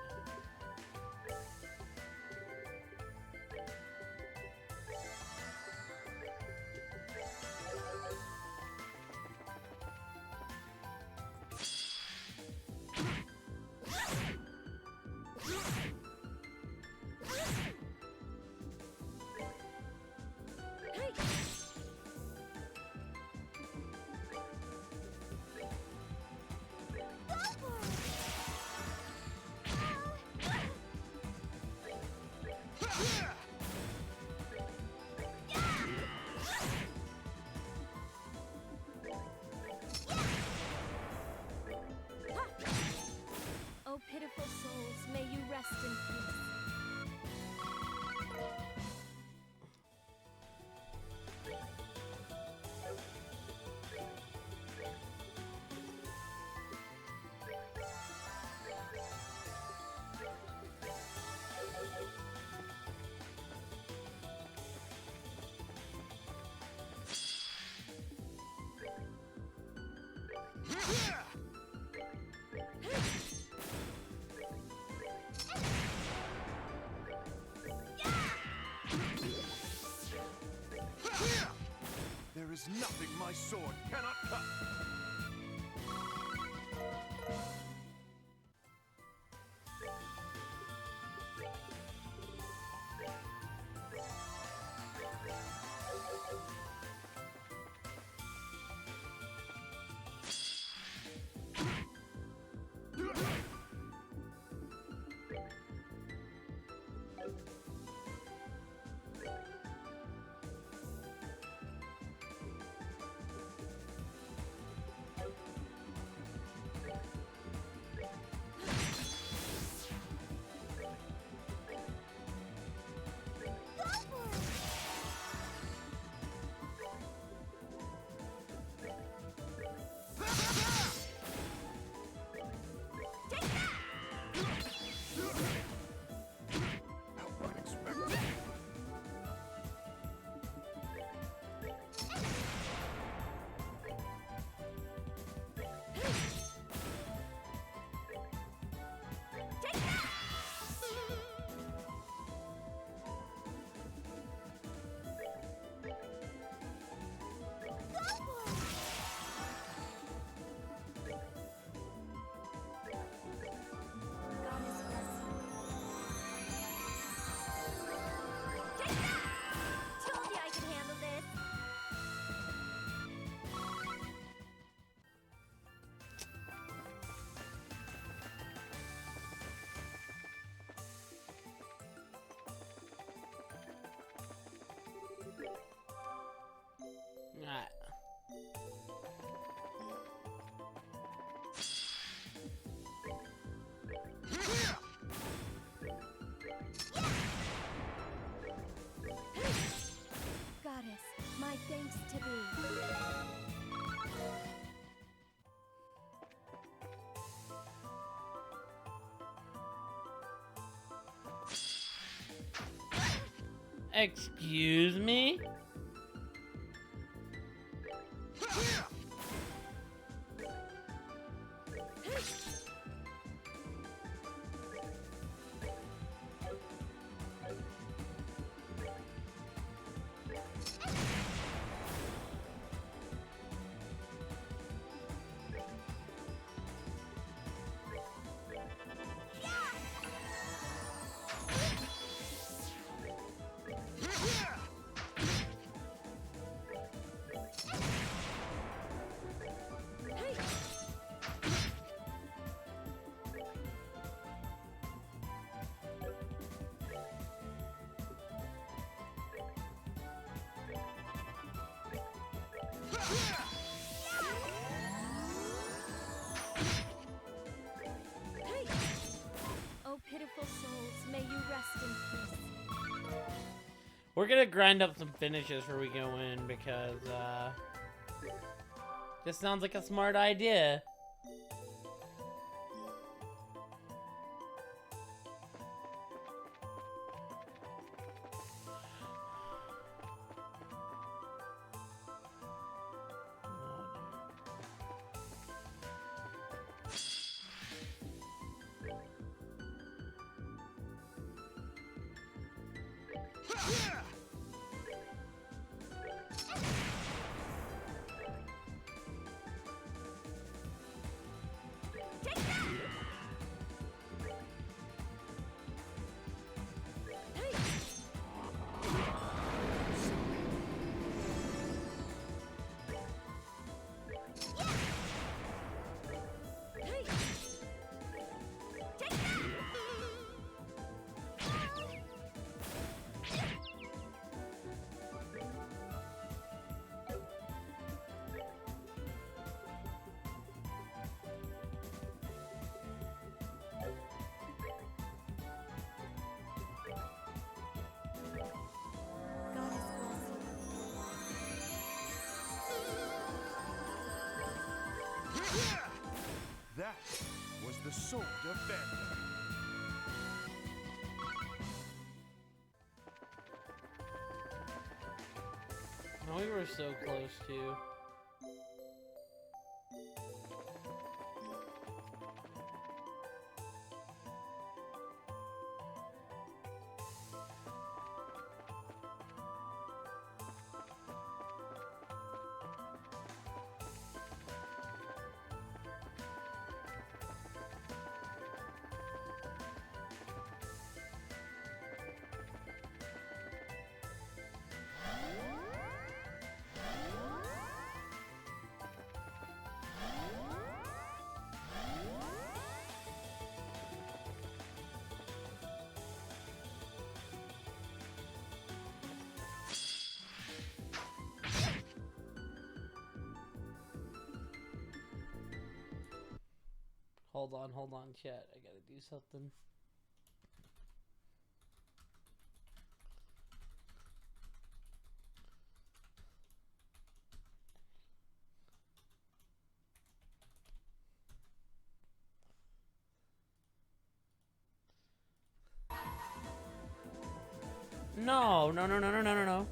Oh, pitiful souls, may you rest in peace. There is nothing my sword cannot cut. thanks to thee. Excuse me? Oh, pitiful souls, may you rest in peace. We're gonna grind up some finishes before we go in because, this sounds like a smart idea. Goddess bless you. That was the sword of Vanda. Oh, we were so close to. Hold on, chat. I gotta do something. No, no, no, no, no, no, no, no.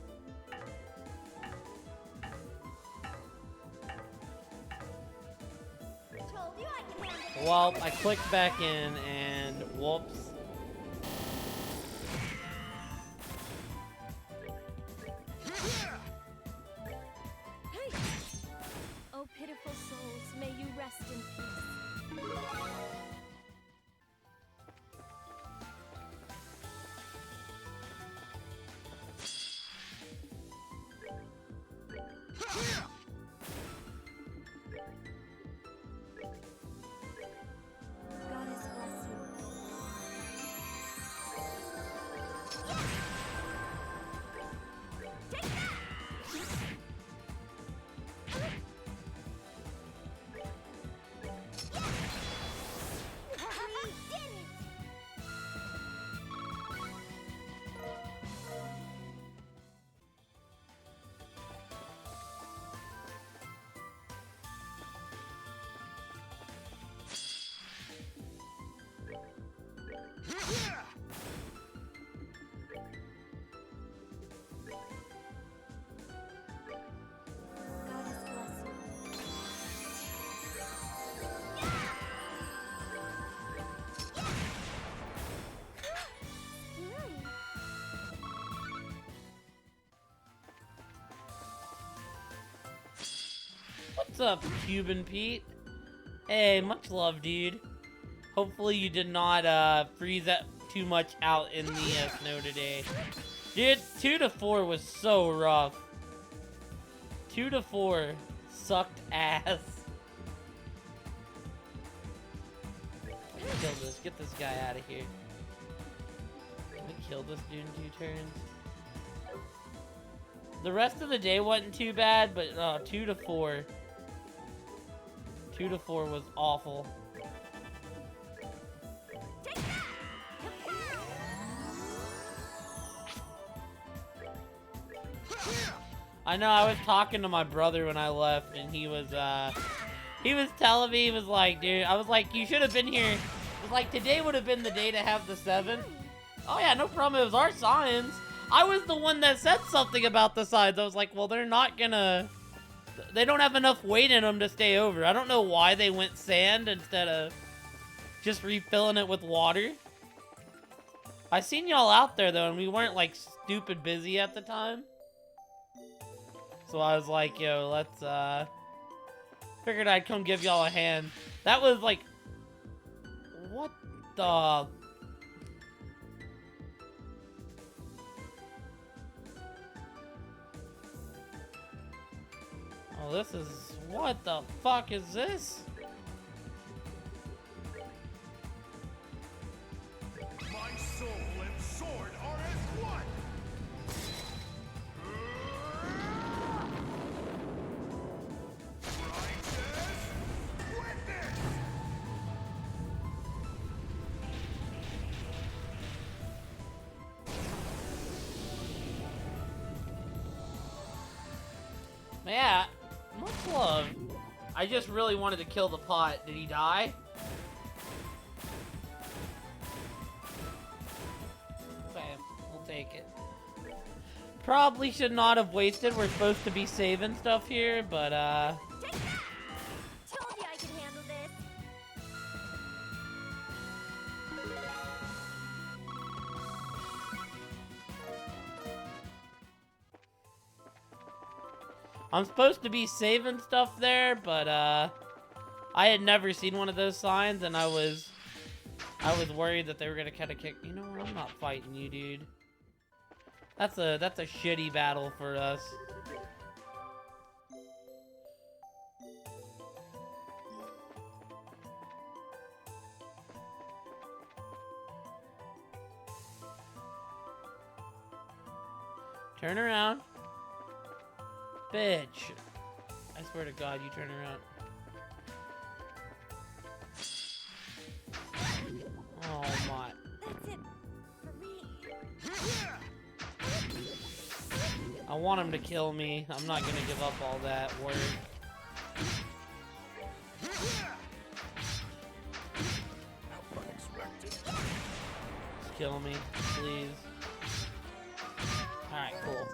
Told you I can handle it. Well, I clicked back in and whoops. Oh, pitiful souls, may you rest in peace. Goddess bless you. Take that! We did it! What's up, Cuban Pete? Hey, much love, dude. Hopefully you did not freeze that too much out in the snow today. Dude, 2 to 4 was so rough. 2 to 4 sucked ass. Kill this. Get this guy out of here. Can we kill this dude in 2 turns? The rest of the day wasn't too bad, but 2 to 4. 2 to 4 was awful. I know, I was talking to my brother when I left, and he was telling me, he was like, dude, I was like, you should have been here. It was like, today would have been the day to have the 7. Oh yeah, no problem, it was our signs. I was the one that said something about the signs. I was like, well, they're not gonna, they don't have enough weight in them to stay over. I don't know why they went sand instead of just refilling it with water. I seen y'all out there though, and we weren't like stupid busy at the time. So I was like, yo, let's, figured I'd come give y'all a hand. That was like, what the? Oh, this is, what the fuck is this? My soul and sword are as one. Yeah, much love. I just really wanted to kill the pot. Did he die? Okay, we'll take it. Probably should not have wasted. We're supposed to be saving stuff here, but Take that! Told you I could handle this. I'm supposed to be saving stuff there, but I had never seen one of those signs, and I was worried that they were gonna kind of kick. You know what? I'm not fighting you, dude. That's a shitty battle for us. Turn around. Bitch. I swear to God, you turn around. Oh my. That's it for me. I want him to kill me. I'm not gonna give up all that work. Just kill me, please. Alright, cool.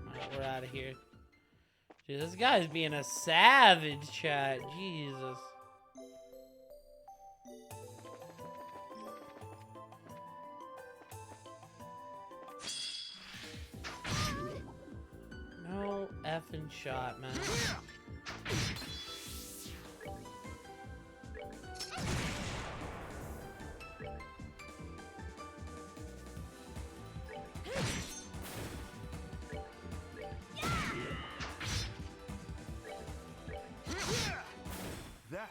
Alright, we're out of here. Dude, this guy's being a savage, chat. Jesus. No effing shot, man. That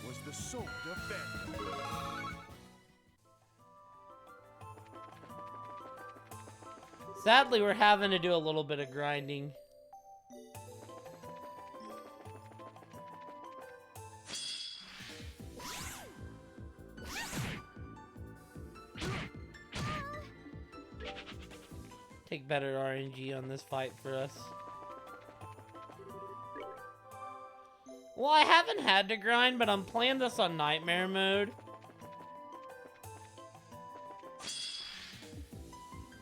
was the sword of Phantom. Sadly, we're having to do a little bit of grinding. Take better RNG on this fight for us. Well, I haven't had to grind, but I'm playing this on Nightmare mode.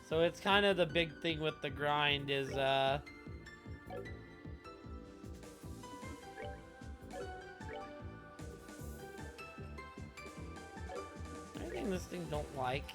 So it's kind of the big thing with the grind is, I think this thing don't like.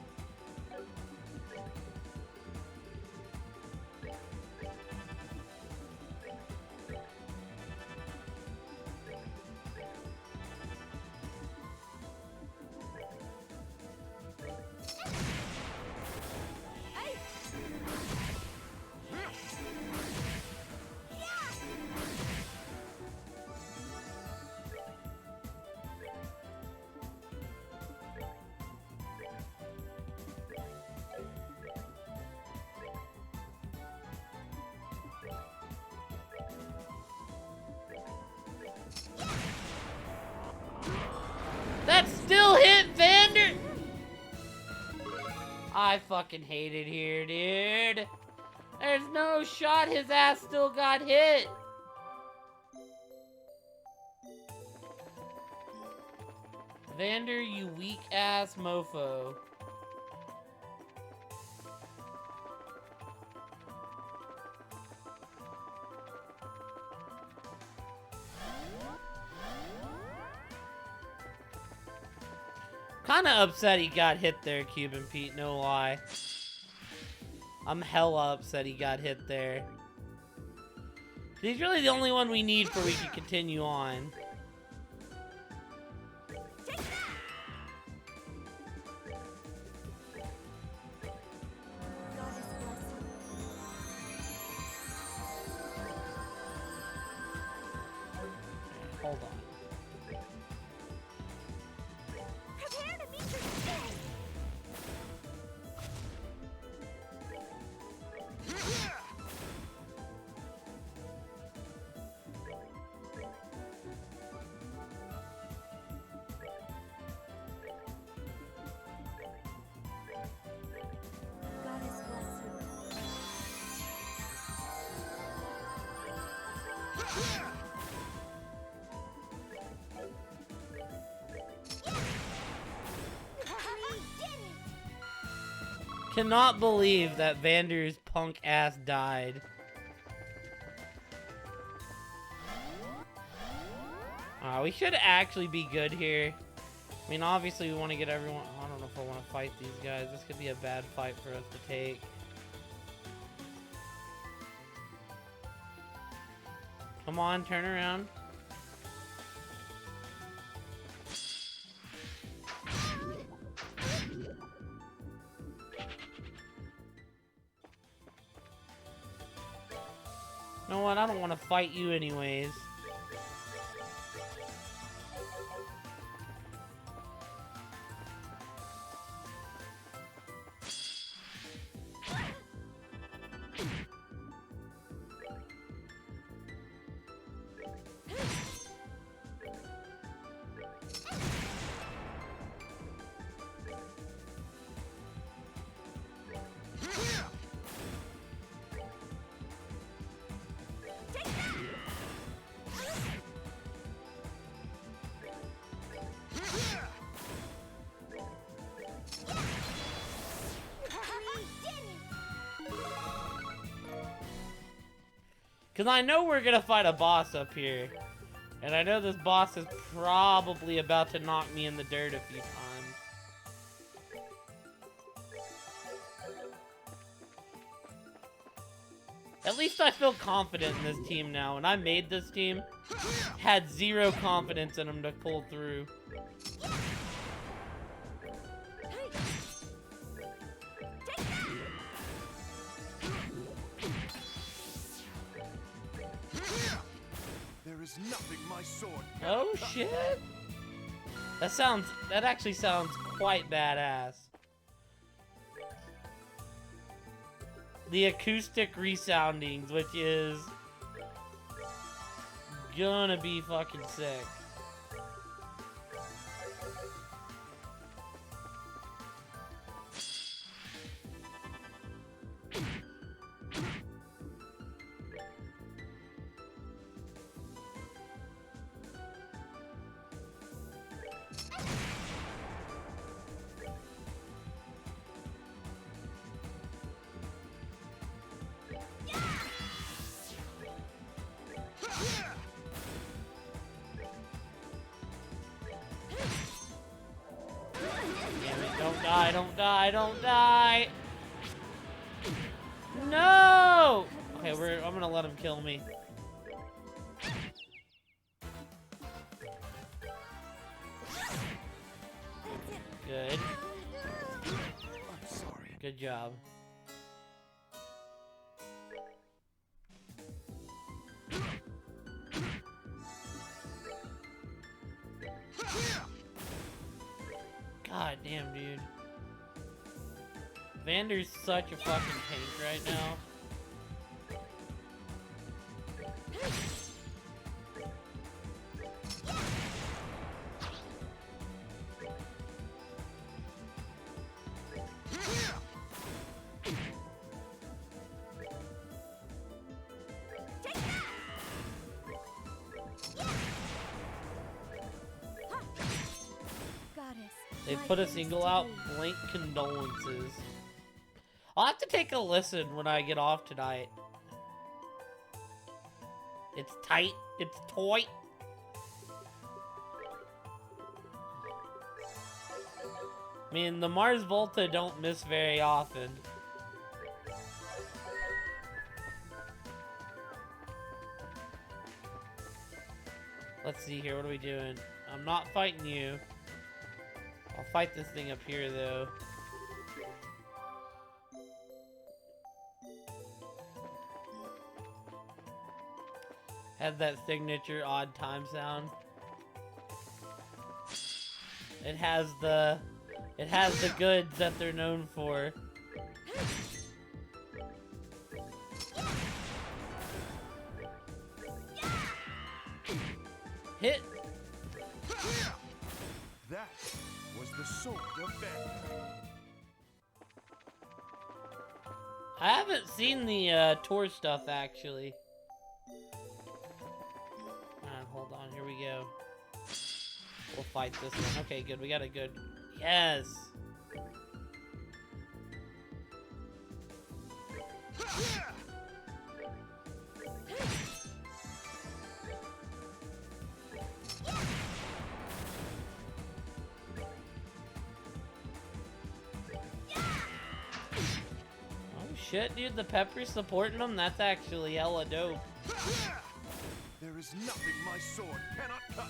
That still hit Vander! I fucking hate it here, dude. There's no shot his ass still got hit. Vander, you weak ass mofo. Kinda upset he got hit there, Cuban Pete, no lie. I'm hella upset he got hit there. He's really the only one we need for we can continue on. Hold on. Prepare to meet your death. Goddess bless you. Cannot believe that Vander's punk ass died. We should actually be good here. I mean, obviously we want to get everyone... I don't know if I want to fight these guys. This could be a bad fight for us to take. Come on, turn around. You know what? I don't want to fight you anyways. Because I know we're going to fight a boss up here. And I know this boss is probably about to knock me in the dirt a few times. At least I feel confident in this team now. When I made this team, had zero confidence in them to pull through. There is nothing my sword. Oh shit! That actually sounds quite badass. The acoustic resoundings, which is gonna be fucking sick. Don't die, don't die, don't die! No! Okay, I'm gonna let him kill me. Good. I'm sorry. Good job. God damn, dude. Vander's such a fucking tank right now. Take that! Goddess. They my put a thanks single to out, thee. blank condolences. I'll have to take a listen when I get off tonight. It's tight. It's tight. I mean, the Mars Volta don't miss very often. Let's see here, what are we doing? I'm not fighting you. I'll fight this thing up here, though. Has that signature odd time sound. It has the goods that they're known for. Hit. That was the sword of Phantom. I haven't seen the tour stuff actually. Alright, hold on, here we go. We'll fight this one. Okay, good, we got a good. Yes! Oh shit, dude, the Pepper's supporting them? That's actually hella dope. There is nothing my sword cannot cut.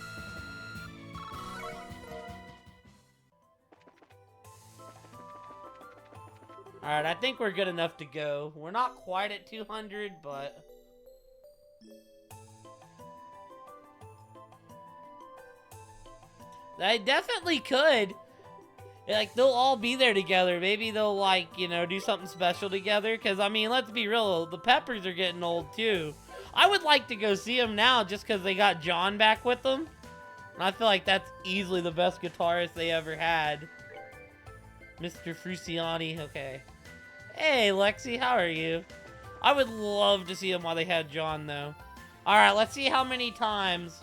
Alright, I think we're good enough to go. We're not quite at 200, but... They definitely could. Like, they'll all be there together. Maybe they'll, like, you know, do something special together. Because, I mean, let's be real. The Peppers are getting old, too. I would like to go see them now just because they got John back with them. And I feel like that's easily the best guitarist they ever had. Mr. Fruciani. Okay. Hey, Lexi. How are you? I would love to see them while they had John, though. Alright, let's see how many times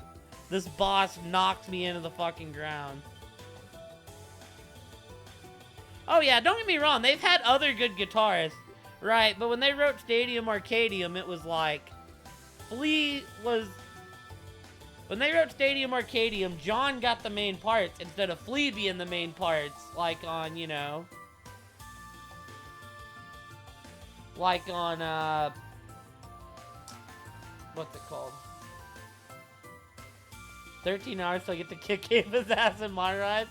this boss knocks me into the fucking ground. Oh yeah, don't get me wrong, they've had other good guitarists, right? But when they wrote Stadium Arcadium, it was like, Flea was... When they wrote Stadium Arcadium, John got the main parts instead of Flea being the main parts, like on, you know... Like on, what's it called? 13 hours till I get to kick Ava's ass in my ride.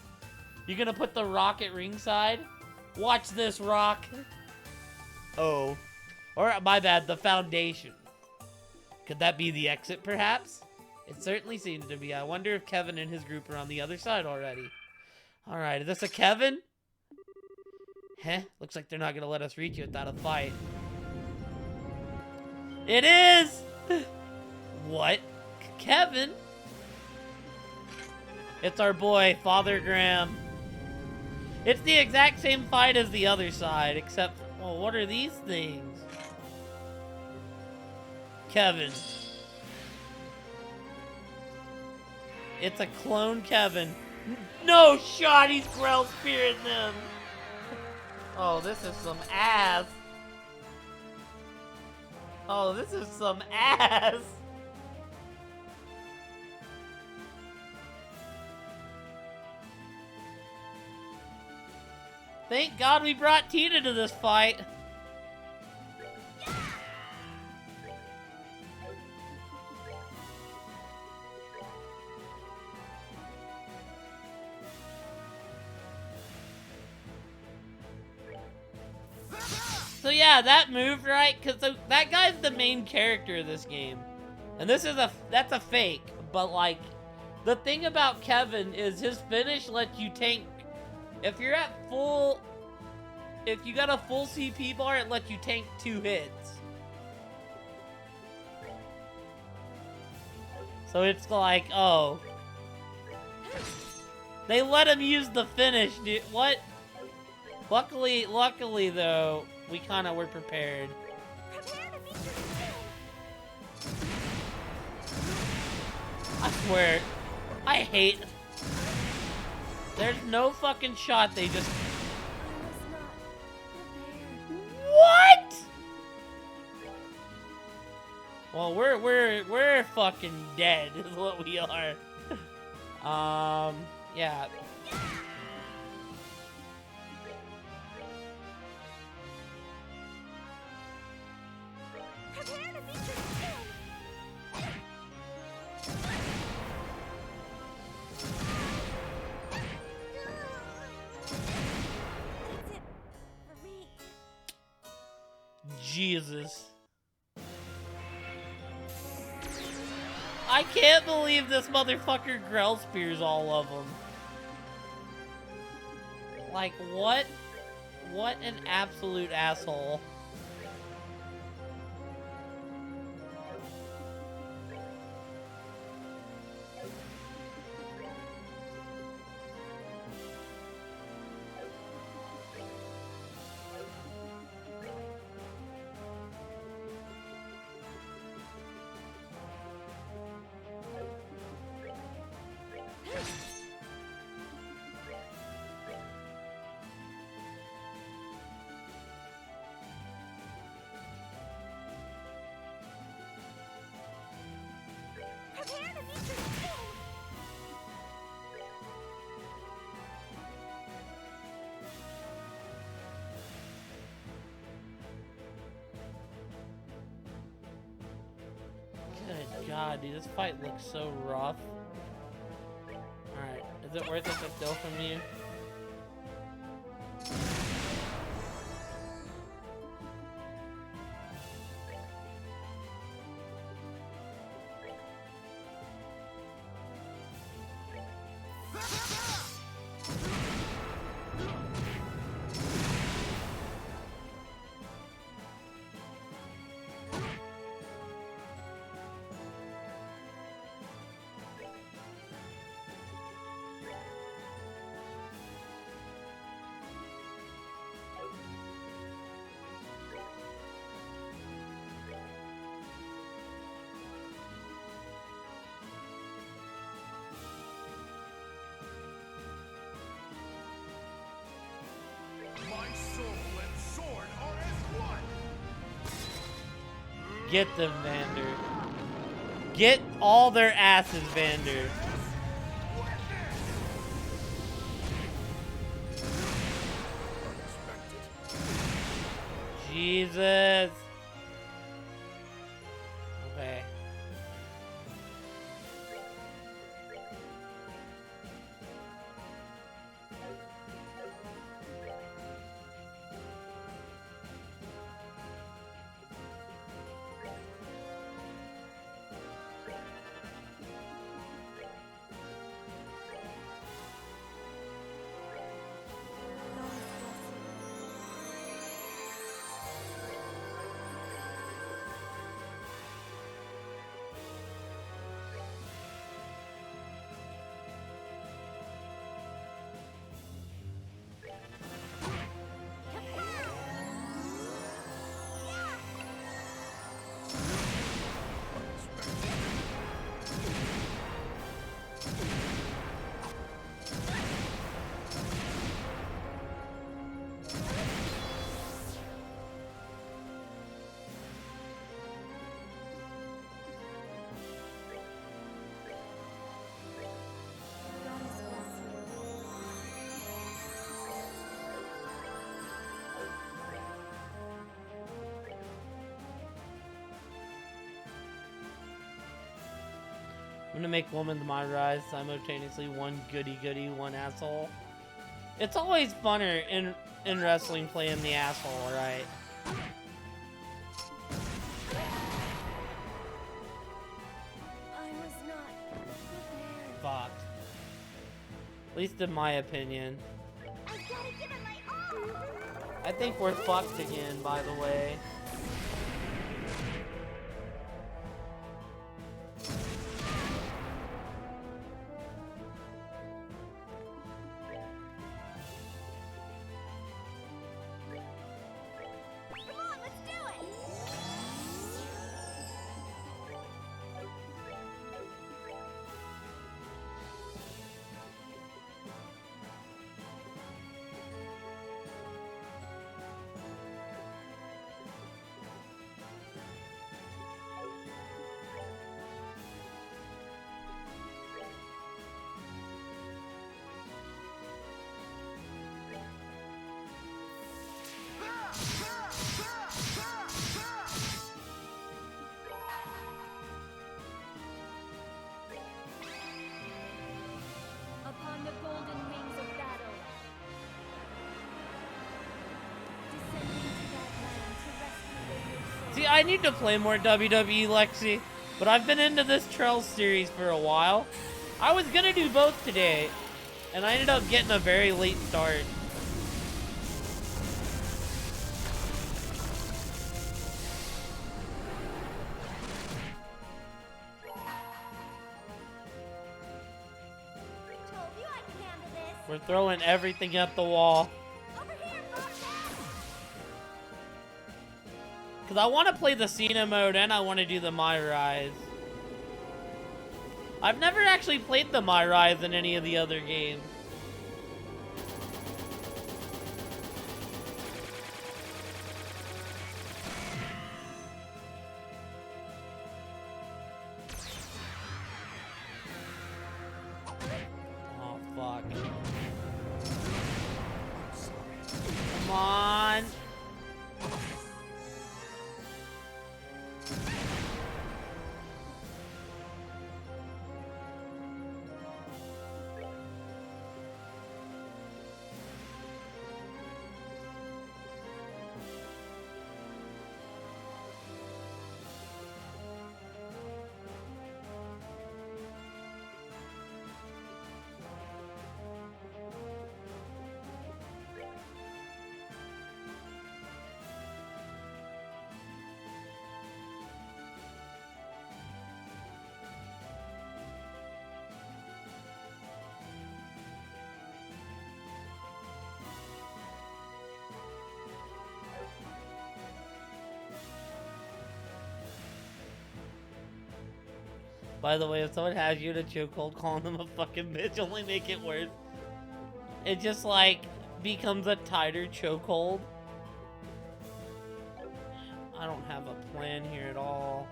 You gonna put the rock at ringside? Watch this, Rock. Oh. Or, my bad, the foundation. Could that be the exit, perhaps? It certainly seems to be. I wonder if Kevin and his group are on the other side already. Alright, is this a Kevin? Heh, looks like they're not gonna let us reach you without a fight. It is! What? Kevin? It's our boy, Father Graham. It's the exact same fight as the other side, except, well, what are these things? Kevin. It's a clone Kevin. No shot, he's Grell Spirit them. Oh, this is some ass. Oh, this is some ass. Thank God we brought Tina to this fight. So yeah, that moved right, because that guy's the main character of this game. And that's a fake, but like, the thing about Kevin is his finish lets you tank. If you're at full, if you got a full CP bar, it lets you tank 2 hits. So it's like, oh. They let him use the finish, dude. What Luckily though, we kind of were prepared. Prepare to meet your doom. I swear, I hate. There's no fucking shot they just. I was not prepared. What? Well, we're fucking dead, is what we are. Yeah. Prepare to meet your doom. That's it for me. Jesus. I can't believe this motherfucker Grell spears all of them. Like, what? What an absolute asshole. Prepare to meet your doom. Good God, dude, this fight looks so rough. Alright, is it worth it to steal from you? My soul and sword are as one. Get them, Vander. Get all their asses, Vander. Jesus. Okay. I'm gonna make woman's my rise simultaneously one goody goody, one asshole. It's always funner in wrestling playing the asshole, right? I was not prepared. Fuck. At least in my opinion. I gotta give it my all. I think we're fucked again, by the way. See, I need to play more WWE, Lexi, but I've been into this Trails series for a while. I was gonna do both today, and I ended up getting a very late start. Told you I could handle this. We're throwing everything at the wall. Over here, Fox. Because I want to play the Cena mode and I want to do the My Rise. I've never actually played the My Rise in any of the other games. Oh, fuck. Come on. By the way, if someone has you in a chokehold, calling them a fucking bitch only make it worse. It just, like, becomes a tighter chokehold. I don't have a plan here at all.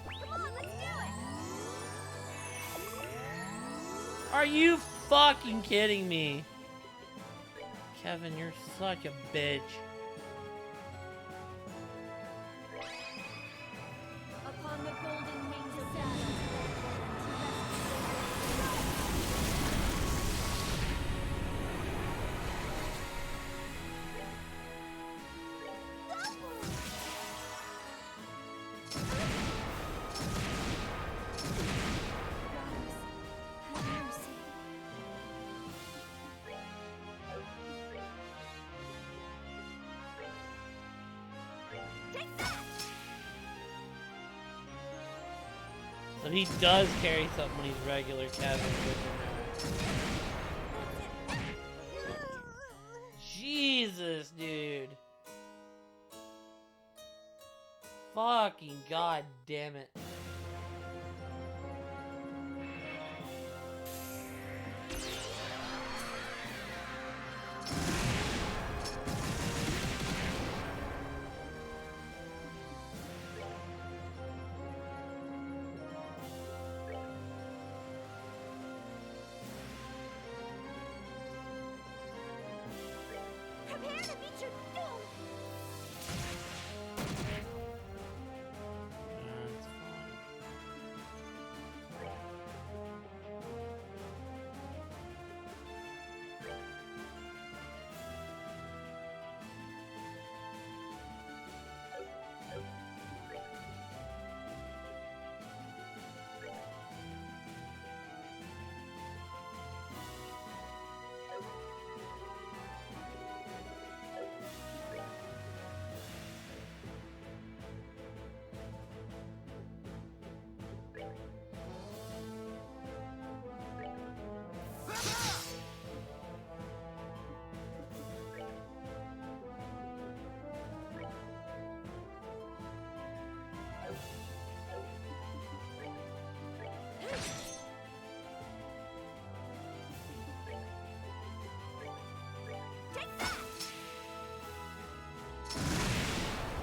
Come on, let's do it. Are you fucking kidding me? Kevin, you're such a bitch. Upon the golden wings of battle. So he does carry something when he's regular Kevin. Jesus, dude. Fucking god damn it. Prepare to meet your doom. That's fine.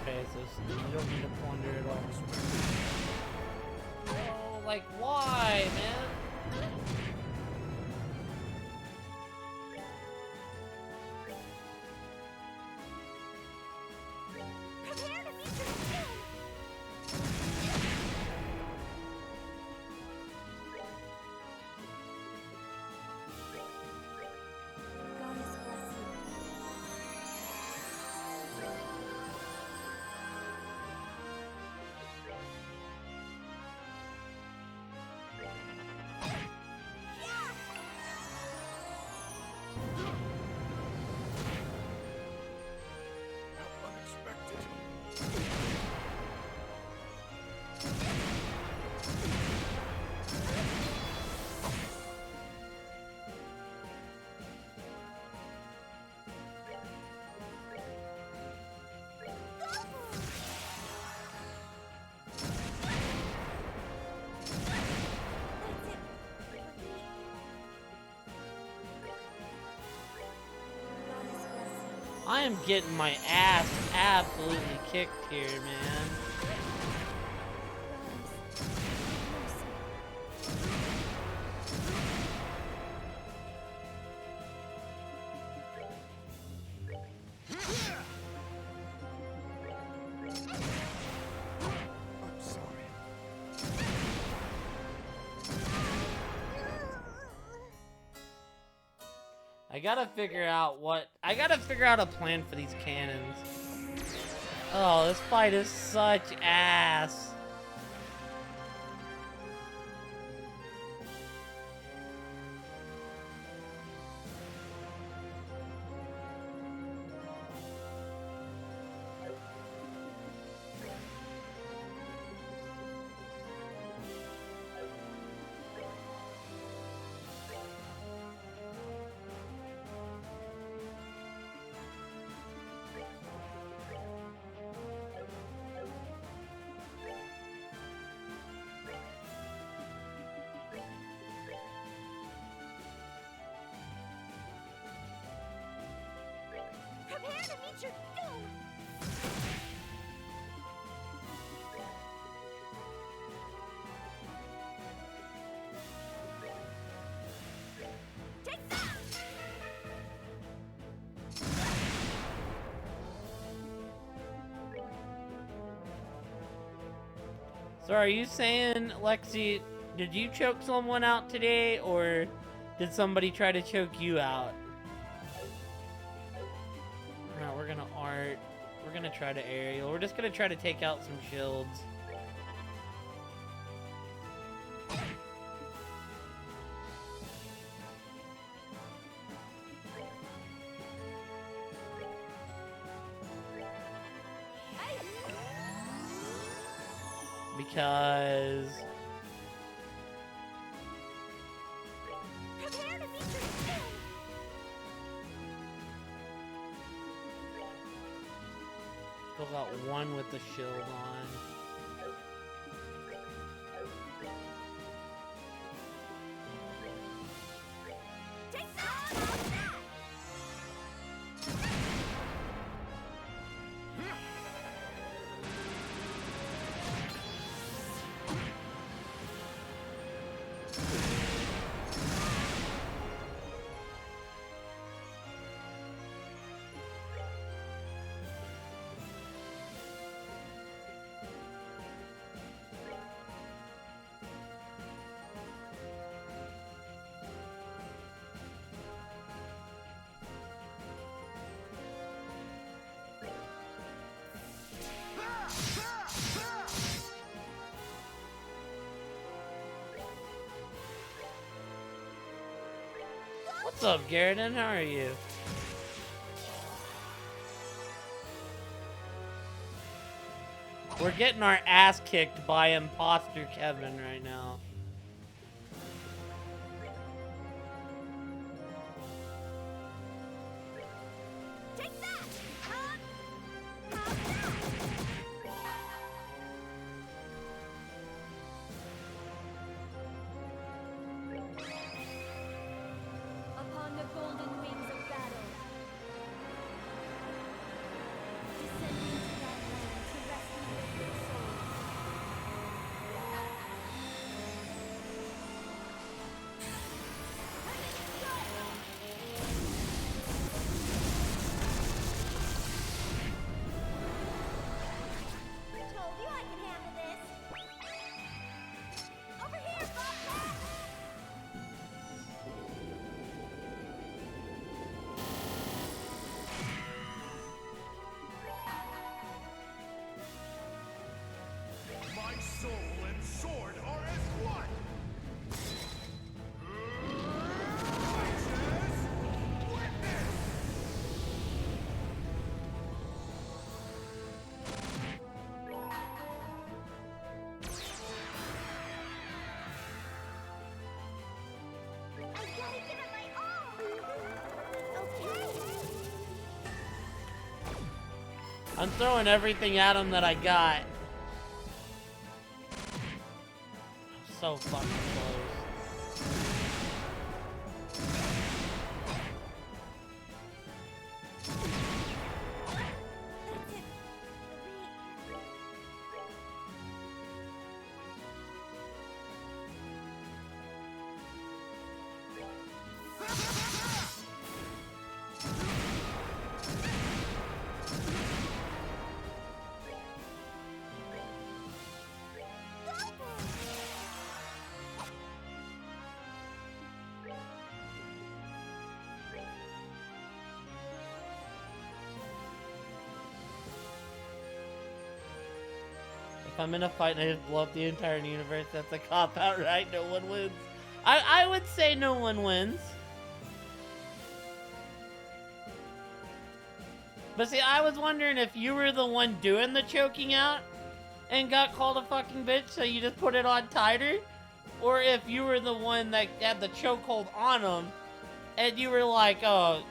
Okay, so you don't need to plunder at all. Oh, like why, man? Prepare to meet your doom. 'Cause I am getting my ass absolutely kicked here, man. I'm sorry. I gotta figure out a plan for these cannons. Oh, this fight is such ass. Prepare to meet your doom! Take that! So are you saying, Lexi, did you choke someone out today, or did somebody try to choke you out? Alright, we're gonna art. We're gonna try to aerial. We're just gonna try to take out some shields. Because Prepare to meet your doom! still got one with the shield on. Take that! What's up, Garrett? How are you? We're getting our ass kicked by imposter Kevin right now. Take that! Upon the golden wings of battle, descending to that land to rescue living souls. Told you I could handle this. Over here, Bobcat! My soul and sword are as one! Righteous witness! I gotta give it my all! Okay. I'm throwing everything at him that I got. I'm so fucking close. If I'm in a fight and I just blow up the entire universe, that's a cop-out, right? No one wins. I would say no one wins. But see, I was wondering if you were the one doing the choking out and got called a fucking bitch, so you just put it on tighter, or if you were the one that had the chokehold on them, and you were like, "Oh,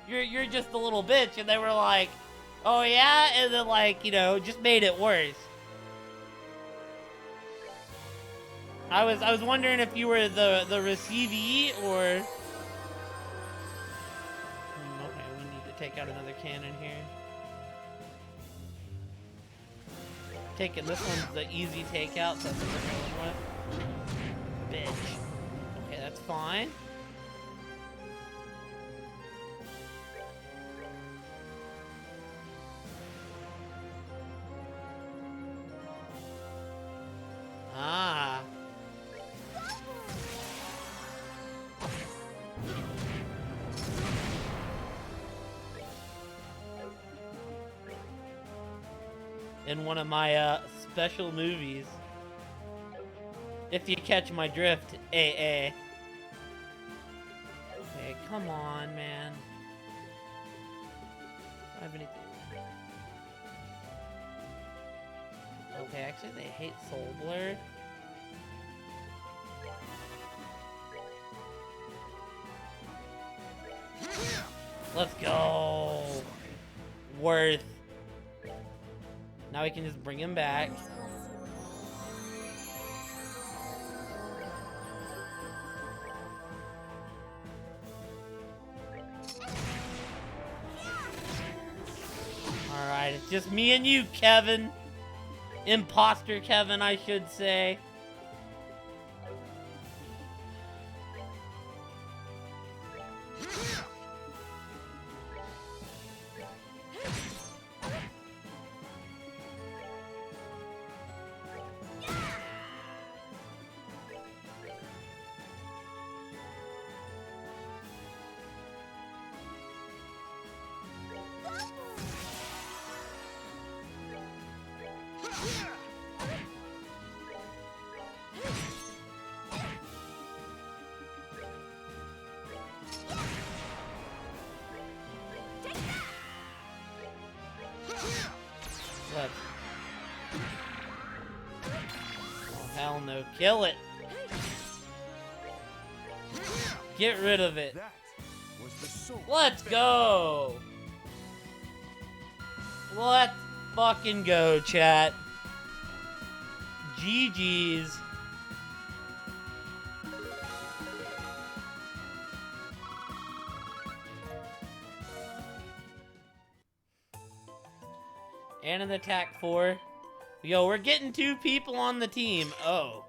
you're just a little bitch," and they were like, "Oh yeah," and then like, you know, just made it worse. I was wondering if you were the receivee or. Okay, we need to take out another cannon here. Taking this one's the easy takeout, so that's what we're going with. Bitch. Okay, that's fine. Ah. In one of my special movies. If you catch my drift, AA. Okay, come on, man. I have anything. Okay, actually they hate Soul Blur. Let's go. Worth. Now we can just bring him back. Alright, it's just me and you, Kevin. Imposter Kevin, I should say. Let's... Oh, hell no. Kill it. Get rid of it. That was the sword. Let's go. Let's fucking go, chat. GG's. And an attack 4. Yo, we're getting 2 people on the team. Oh.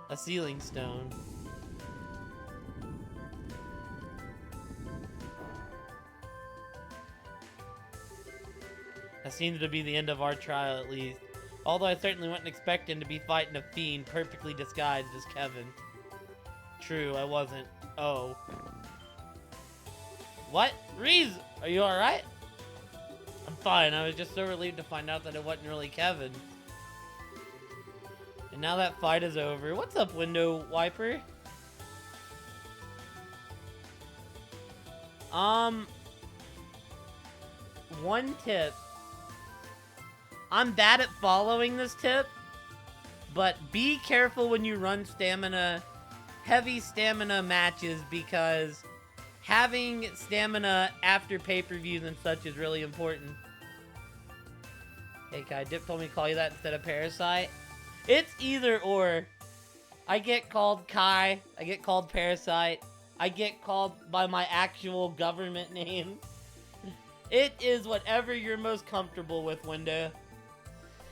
A ceiling stone. That seems to be the end of our trial, at least. Although I certainly wasn't expecting to be fighting a fiend perfectly disguised as Kevin. True, I wasn't. Oh. What? Reese, are you alright? I'm fine. I was just so relieved to find out that it wasn't really Kevin. And now that fight is over. What's up, window wiper? One tip. I'm bad at following this tip, but be careful when you run heavy stamina matches, because having stamina after pay-per-views and such is really important. Hey Kai, Dip told me to call you that instead of Parasite. It's either or. I get called Kai, I get called Parasite, I get called by my actual government name. It is whatever you're most comfortable with, Window.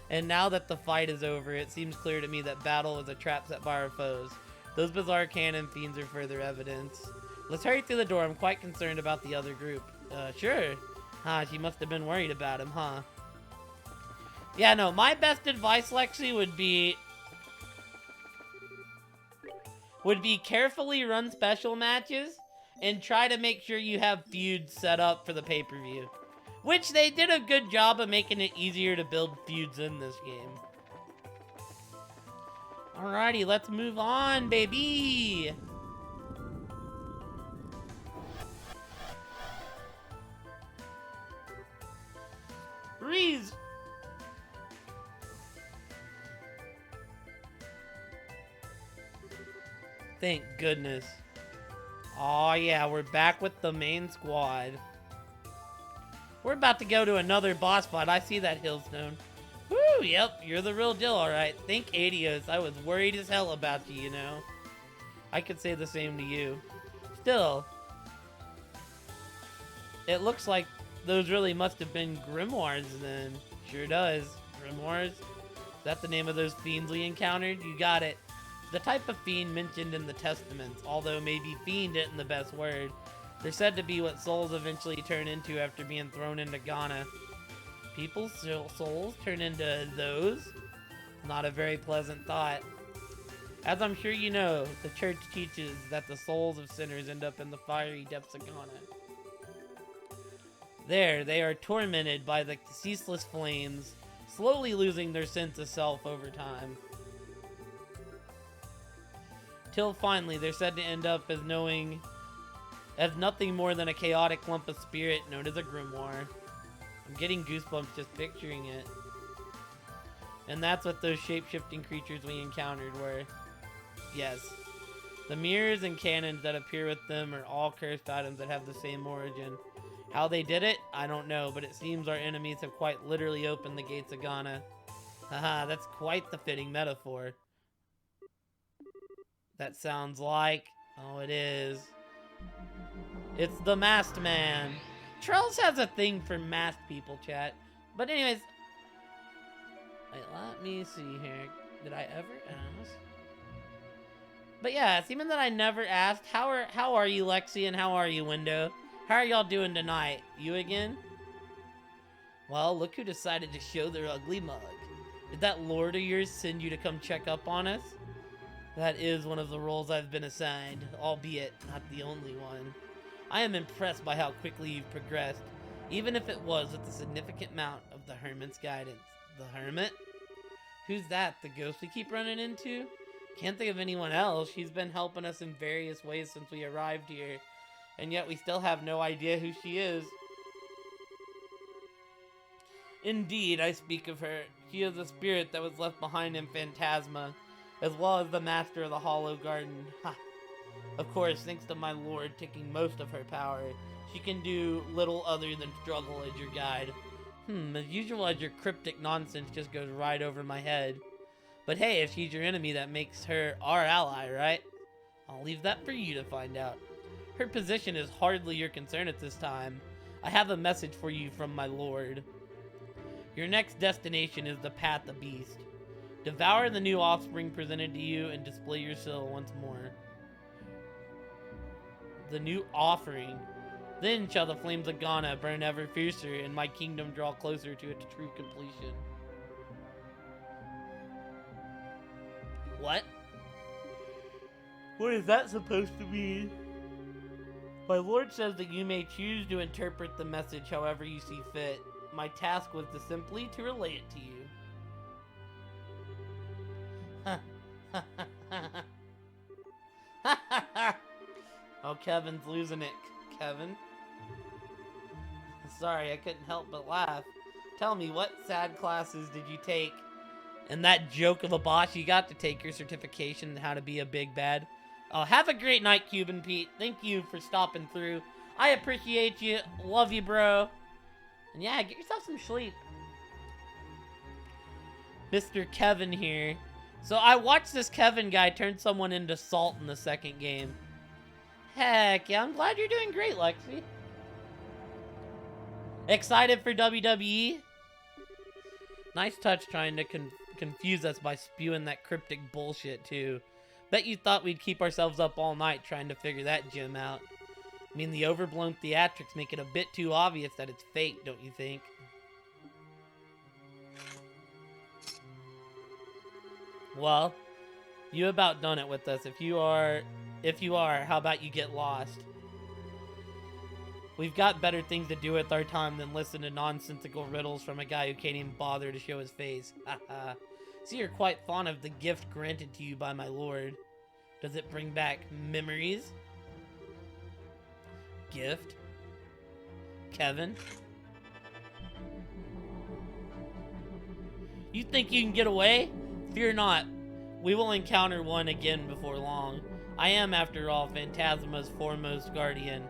And now that the fight is over, it seems clear to me that battle was a trap set by our foes. Those bizarre cannon fiends are further evidence. Let's hurry through the door. I'm quite concerned about the other group. Sure. Huh, she must have been worried about him, huh? Yeah, no, my best advice, Lexi, would be carefully run special matches and try to make sure you have feuds set up for the pay-per-view. Which they did a good job of making it easier to build feuds in this game. Alrighty, let's move on, baby! Reese! Thank goodness. Aw, yeah, we're back with the main squad. We're about to go to another boss fight. I see that Hillstone. Woo, yep, you're the real deal, alright. Think Adios. I was worried as hell about you, you know. I could say the same to you. Still, it looks like those really must have been grimoires then. Sure does. Grimoires? Is that the name of those fiends we encountered? You got it. The type of fiend mentioned in the Testaments, although maybe fiend isn't the best word. They're said to be what souls eventually turn into after being thrown into Ghana. People's souls turn into those? Not a very pleasant thought. As I'm sure you know, the church teaches that the souls of sinners end up in the fiery depths of Ghana. There, they are tormented by the ceaseless flames, slowly losing their sense of self over time. Till finally, they're said to end up as nothing more than a chaotic lump of spirit known as a grimoire. I'm getting goosebumps just picturing it. And that's what those shape-shifting creatures we encountered were. Yes. The mirrors and cannons that appear with them are all cursed items that have the same origin. How they did it, I don't know, but it seems our enemies have quite literally opened the gates of Ghana. Haha, that's quite the fitting metaphor. That sounds like... Oh, it is. It's the masked man. Trells has a thing for masked people, chat. But anyways... Wait, let me see here. Did I ever ask? But yeah, it's even that I never asked. How are you, Lexi, and how are you, Window? How are y'all doing tonight? You again? Well, look who decided to show their ugly mug. Did that lord of yours send you to come check up on us? That is one of the roles I've been assigned, albeit not the only one. I am impressed by how quickly you've progressed, even if it was with a significant amount of the Hermit's guidance. The Hermit? Who's that? The ghost we keep running into? Can't think of anyone else. She's been helping us in various ways since we arrived here, and yet we still have no idea who she is. Indeed, I speak of her. She is a spirit that was left behind in Phantasma, as well as the master of the Hollow Garden. Ha! Of course, thanks to my lord taking most of her power, she can do little other than struggle as your guide. As usual as your cryptic nonsense just goes right over my head. But hey, if she's your enemy, that makes her our ally, right? I'll leave that for you to find out. Her position is hardly your concern at this time. I have a message for you from my lord. Your next destination is the Path of Beast. Devour the new offspring presented to you and display your soul once more. The new offering. Then shall the flames of Ghana burn ever fiercer and my kingdom draw closer to its true completion. What? What is that supposed to mean? My lord says that you may choose to interpret the message however you see fit. My task was to simply relay it to you. Oh, Kevin's losing it. Kevin? Sorry, I couldn't help but laugh. Tell me, what sad classes did you take? And that joke of a boss, you got to take your certification in how to be a big bad. Oh, have a great night, Cuban Pete. Thank you for stopping through. I appreciate you. Love you, bro. And yeah, get yourself some sleep. Mr. Kevin here. So I watched this Kevin guy turn someone into salt in the second game. Heck yeah, I'm glad you're doing great, Lexi. Excited for WWE? Nice touch trying to confuse us by spewing that cryptic bullshit, too. Bet you thought we'd keep ourselves up all night trying to figure that gem out. I mean, the overblown theatrics make it a bit too obvious that it's fake, don't you think? Well, you about done it with us. If you are, how about you get lost? We've got better things to do with our time than listen to nonsensical riddles from a guy who can't even bother to show his face. Haha. See, you're quite fond of the gift granted to you by my lord. Does it bring back memories? Gift? Kevin? You think you can get away? Fear not. We will encounter one again before long. I am, after all, Phantasma's foremost guardian.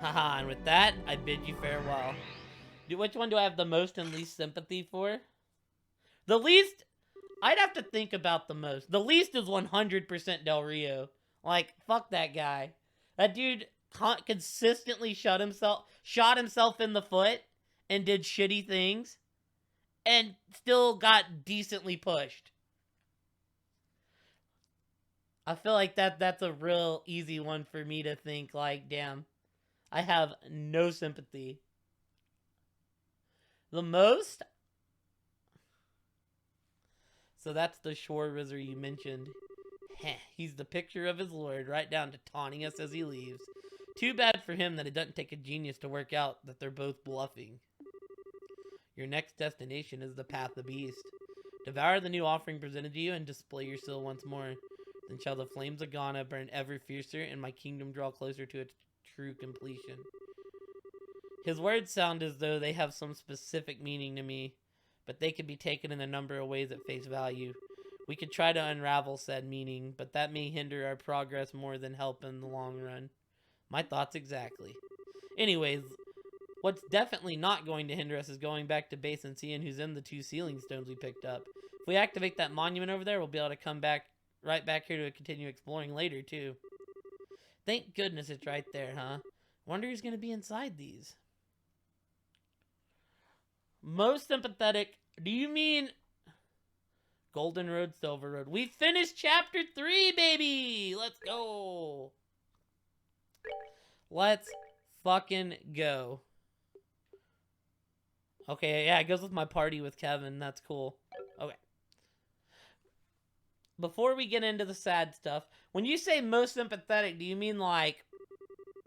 Haha, and with that, I bid you farewell. Which one do I have the most and least sympathy for? The least? I'd have to think about the most. The least is 100% Del Rio. Like, fuck that guy. That dude consistently shot himself in the foot and did shitty things and still got decently pushed. I feel like that's a real easy one for me to think, like, damn, I have no sympathy. The most? So that's the Shore Rizzer you mentioned. Heh, he's the picture of his lord, right down to taunting us as he leaves. Too bad for him that it doesn't take a genius to work out that they're both bluffing. Your next destination is the Path of Beast. Devour the new offering presented to you and display your seal once more. Then shall the flames of Ghana burn ever fiercer and my kingdom draw closer to its true completion. His words sound as though they have some specific meaning to me, but they could be taken in a number of ways at face value. We could try to unravel said meaning, but that may hinder our progress more than help in the long run. My thoughts exactly. Anyways, what's definitely not going to hinder us is going back to base and seeing who's in the 2 sealing stones we picked up. If we activate that monument over there, we'll be able to come back right back here to continue exploring later, too. Thank goodness it's right there, huh? Wonder who's going to be inside these. Most sympathetic. Do you mean Golden Road, Silver Road? We finished chapter 3, baby! Let's go! Let's fucking go. Okay, yeah, it goes with my party with Kevin. That's cool. Okay. Before we get into the sad stuff, when you say most sympathetic, do you mean like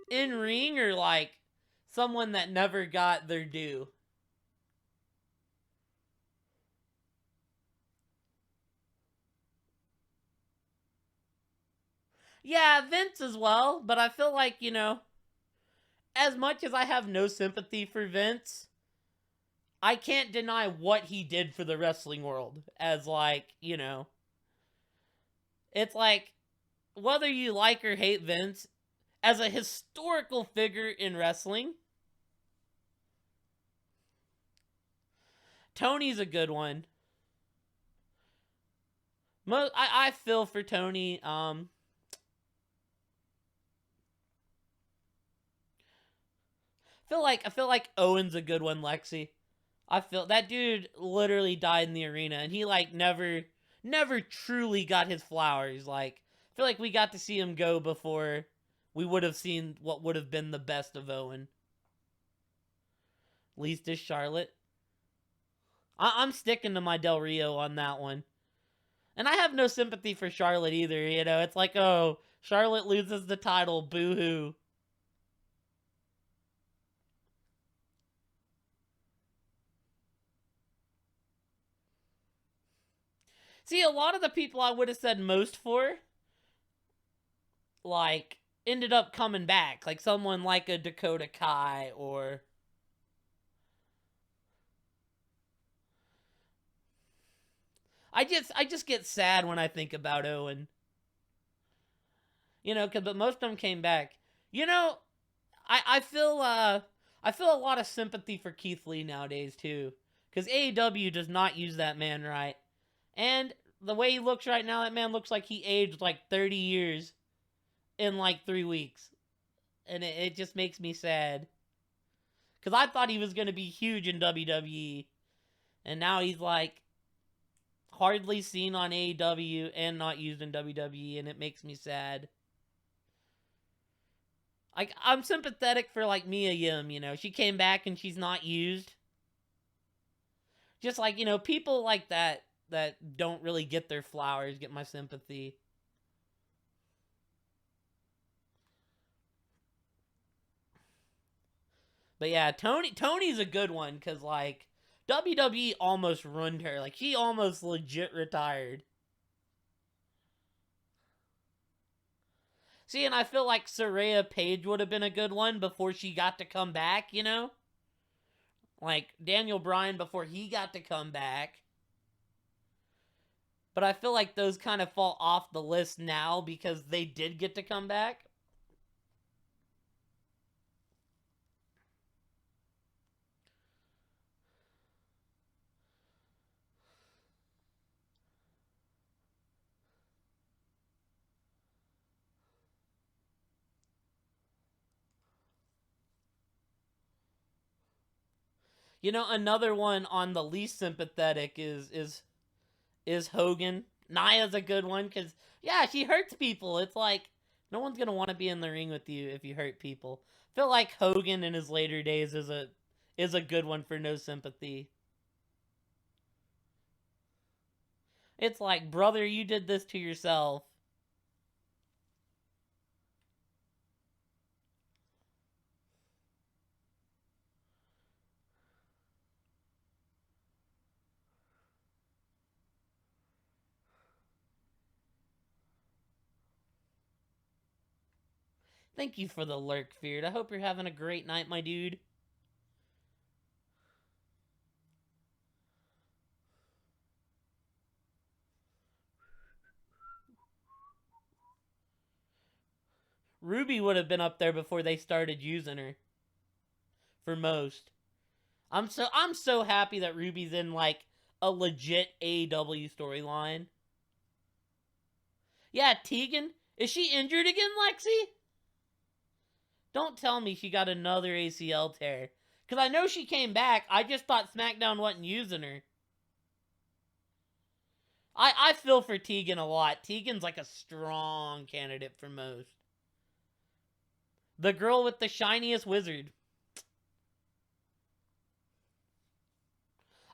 in ring or like someone that never got their due? Yeah, Vince as well, but I feel like, you know, as much as I have no sympathy for Vince, I can't deny what he did for the wrestling world as, like, you know, it's like, whether you like or hate Vince, as a historical figure in wrestling, Tony's a good one. I feel for Tony. I feel like Owen's a good one, Lexi. I feel that dude literally died in the arena, and he like never truly got his flowers. Like, I feel like we got to see him go before we would have seen what would have been the best of Owen. Least is Charlotte. I'm sticking to my Del Rio on that one. And I have no sympathy for Charlotte either, you know. It's like, oh, Charlotte loses the title, boo-hoo. See, a lot of the people I would have said most for, like, ended up coming back. Like someone like a Dakota Kai or... I just get sad when I think about Owen. You know, but most of them came back. You know, I feel a lot of sympathy for Keith Lee nowadays too, because AEW does not use that man right, and the way he looks right now, that man looks like he aged like 30 years in like 3 weeks, and it just makes me sad, because I thought he was gonna be huge in WWE, and now he's like hardly seen on AEW and not used in WWE, and it makes me sad. Like, I'm sympathetic for, like, Mia Yim, you know. She came back and she's not used. Just like, you know, people like that don't really get their flowers get my sympathy. But yeah, Tony's a good one because like WWE almost ruined her. Like she almost legit retired. See, and I feel like Saraya Page would have been a good one before she got to come back, you know? Like Daniel Bryan before he got to come back. But I feel like those kind of fall off the list now because they did get to come back. You know, another one on the least sympathetic is Hogan. Naya's a good one because yeah, she hurts people. It's like no one's gonna want to be in the ring with you if you hurt people. I feel like Hogan in his later days is a good one for no sympathy. It's like, brother, you did this to yourself. Thank you for the lurk, Feared. I hope you're having a great night, my dude. Ruby would have been up there before they started using her. For most. I'm so happy that Ruby's in like a legit AEW storyline. Yeah, Tegan, is she injured again, Lexi? Don't tell me she got another ACL tear. Because I know she came back. I just thought SmackDown wasn't using her. I feel for Tegan a lot. Tegan's like a strong candidate for most. The girl with the shiniest wizard.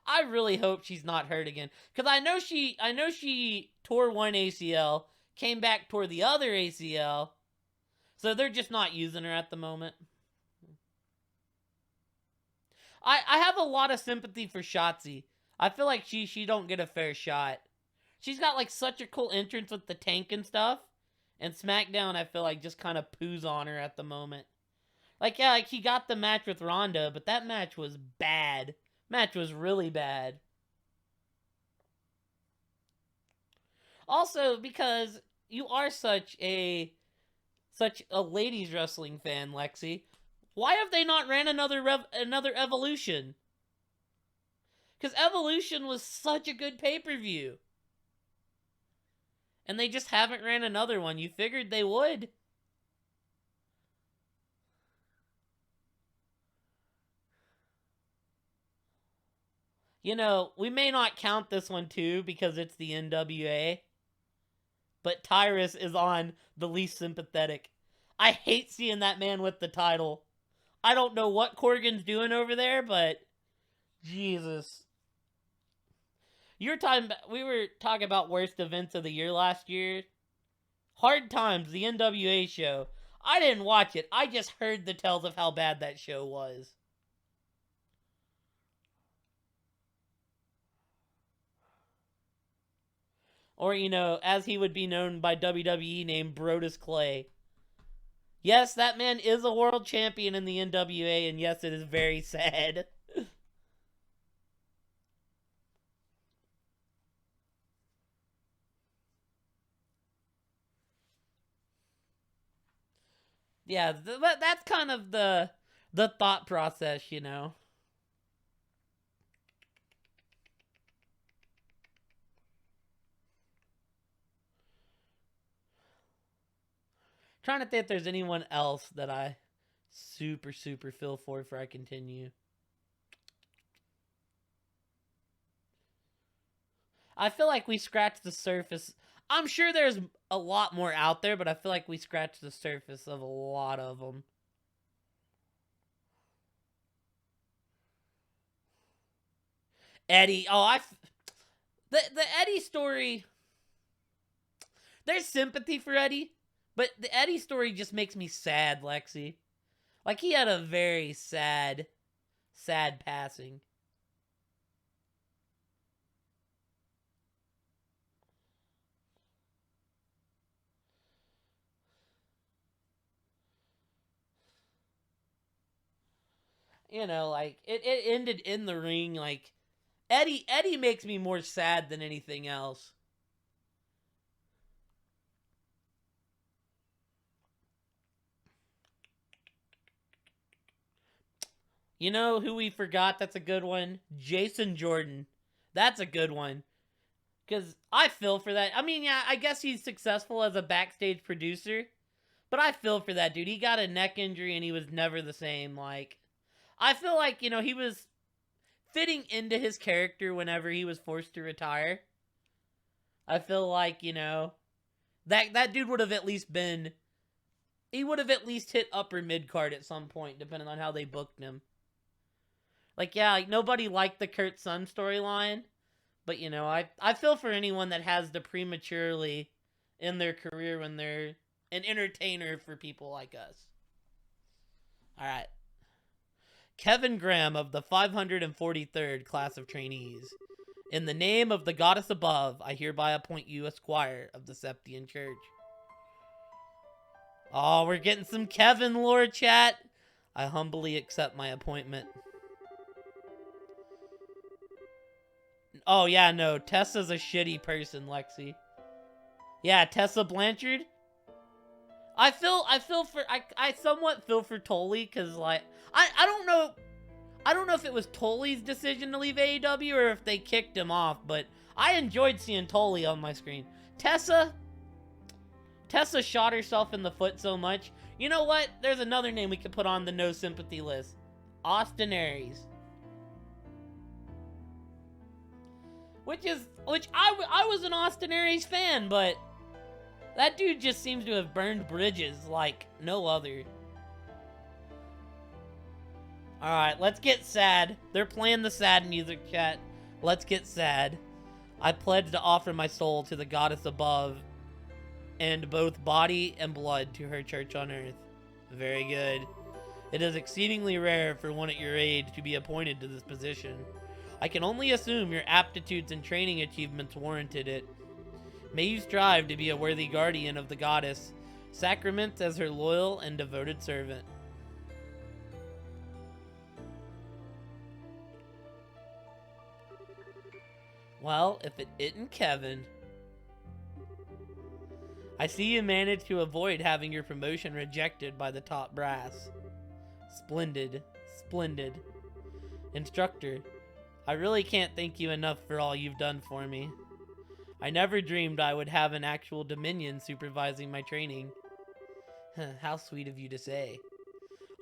I really hope she's not hurt again. Because I know she tore one ACL, came back, tore the other ACL. So they're just not using her at the moment. I have a lot of sympathy for Shotzi. I feel like she don't get a fair shot. She's got like such a cool entrance with the tank and stuff. And SmackDown, I feel like, just kind of poos on her at the moment. Like, yeah, like he got the match with Ronda, but that match was bad. Match was really bad. Also, because you are such a ladies wrestling fan, Lexi, why have they not ran another Evolution? Because Evolution was such a good pay-per-view. And they just haven't ran another one. You figured they would. You know, we may not count this one too because it's the NWA. But Tyrus is on the least sympathetic. I hate seeing that man with the title. I don't know what Corgan's doing over there, but Jesus. We were talking about worst events of the year last year. Hard Times, the NWA show. I didn't watch it. I just heard the tales of how bad that show was. Or, you know, as he would be known by WWE, named Brodus Clay. Yes, that man is a world champion in the NWA, and yes, it is very sad. Yeah, that's kind of the thought process, you know. Trying to think if there's anyone else that I super feel for before I continue. I feel like we scratched the surface. I'm sure there's a lot more out there, but I feel like we scratched the surface of a lot of them. Eddie, the Eddie story. There's sympathy for Eddie, but the Eddie story just makes me sad, Lexi. Like, he had a very sad passing. You know, like, it ended in the ring. Like, Eddie makes me more sad than anything else. You know who we forgot that's a good one? Jason Jordan. That's a good one. Because I feel for that. I mean, yeah, I guess he's successful as a backstage producer. But I feel for that dude. He got a neck injury and he was never the same. Like, I feel like, you know, he was fitting into his character whenever he was forced to retire. I feel like, you know, that dude would have at least been... He would have at least hit upper mid-card at some point, depending on how they booked him. Like, yeah, like, nobody liked the Kurt Sun storyline. But, you know, I feel for anyone that has to prematurely in their career when they're an entertainer for people like us. Alright. Kevin Graham of the 543rd class of trainees. In the name of the goddess above, I hereby appoint you a squire of the Septian Church. Oh, we're getting some Kevin lore, chat. I humbly accept my appointment. Oh, yeah, no. Tessa's a shitty person, Lexi. Yeah, Tessa Blanchard. I somewhat feel for Tully, because, like, I don't know. I don't know if it was Tully's decision to leave AEW or if they kicked him off, but I enjoyed seeing Tully on my screen. Tessa shot herself in the foot so much. You know what? There's another name we could put on the no sympathy list. Austin Aries. Which I was an Austin Aries fan, but that dude just seems to have burned bridges like no other. Alright, let's get sad. They're playing the sad music, chat. Let's get sad. I pledge to offer my soul to the goddess above, and both body and blood to her church on earth. Very good. It is exceedingly rare for one at your age to be appointed to this position. I can only assume your aptitudes and training achievements warranted it. May you strive to be a worthy guardian of the goddess, sacraments as her loyal and devoted servant. Well, if it isn't Kevin. I see you managed to avoid having your promotion rejected by the top brass. Splendid. Splendid. Instructor, I really can't thank you enough for all you've done for me. I never dreamed I would have an actual Dominion supervising my training. How sweet of you to say.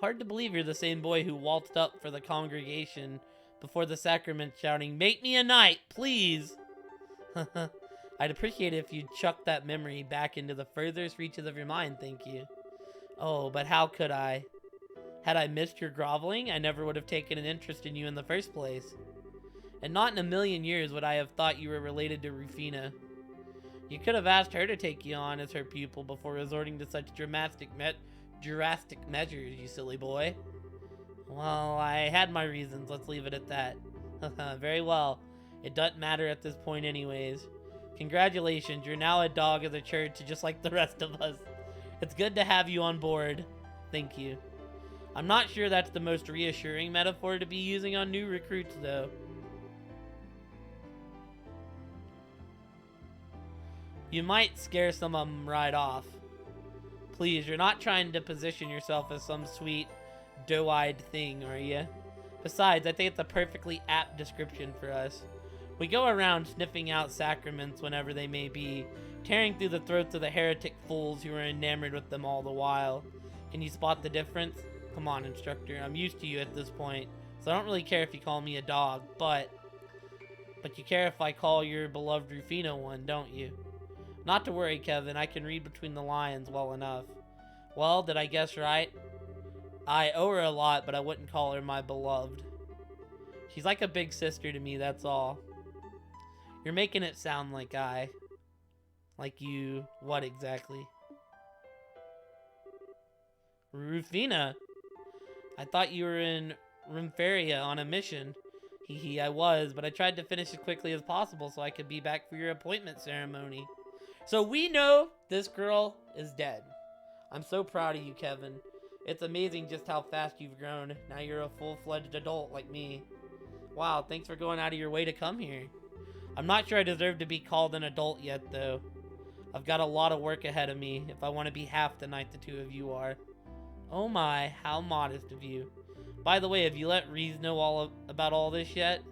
Hard to believe you're the same boy who waltzed up for the congregation before the sacrament shouting, "Make me a knight, please!" I'd appreciate it if you'd chuck that memory back into the furthest reaches of your mind, thank you. Oh, but how could I? Had I missed your groveling, I never would have taken an interest in you in the first place. And not in a million years would I have thought you were related to Rufina. You could have asked her to take you on as her pupil before resorting to such drastic measures, you silly boy. Well, I had my reasons, let's leave it at that. Very well. It doesn't matter at this point anyways. Congratulations, you're now a dog of the church just like the rest of us. It's good to have you on board. Thank you. I'm not sure that's the most reassuring metaphor to be using on new recruits, though. You might scare some of them right off. Please, you're not trying to position yourself as some sweet, doe-eyed thing, are you? Besides, I think it's a perfectly apt description for us. We go around sniffing out sacraments whenever they may be, tearing through the throats of the heretic fools who are enamored with them all the while. Can you spot the difference? Come on, instructor, I'm used to you at this point, so I don't really care if you call me a dog, but you care if I call your beloved Rufina one, don't you? Not to worry, Kevin, I can read between the lines well enough. Well, did I guess right? I owe her a lot, but I wouldn't call her my beloved. She's like a big sister to me, that's all. You're making it sound like like you, what exactly? Rufina? I thought you were in Rimferia on a mission. Hee hee, I was, but I tried to finish as quickly as possible so I could be back for your appointment ceremony. So we know this girl is dead. I'm so proud of you, Kevin. It's amazing just how fast you've grown. Now you're a full-fledged adult like me. Wow, thanks for going out of your way to come here. I'm not sure I deserve to be called an adult yet, though. I've got a lot of work ahead of me if I want to be half the knight the two of you are. Oh my, how modest of you. By the way, have you let Reese know about all this yet?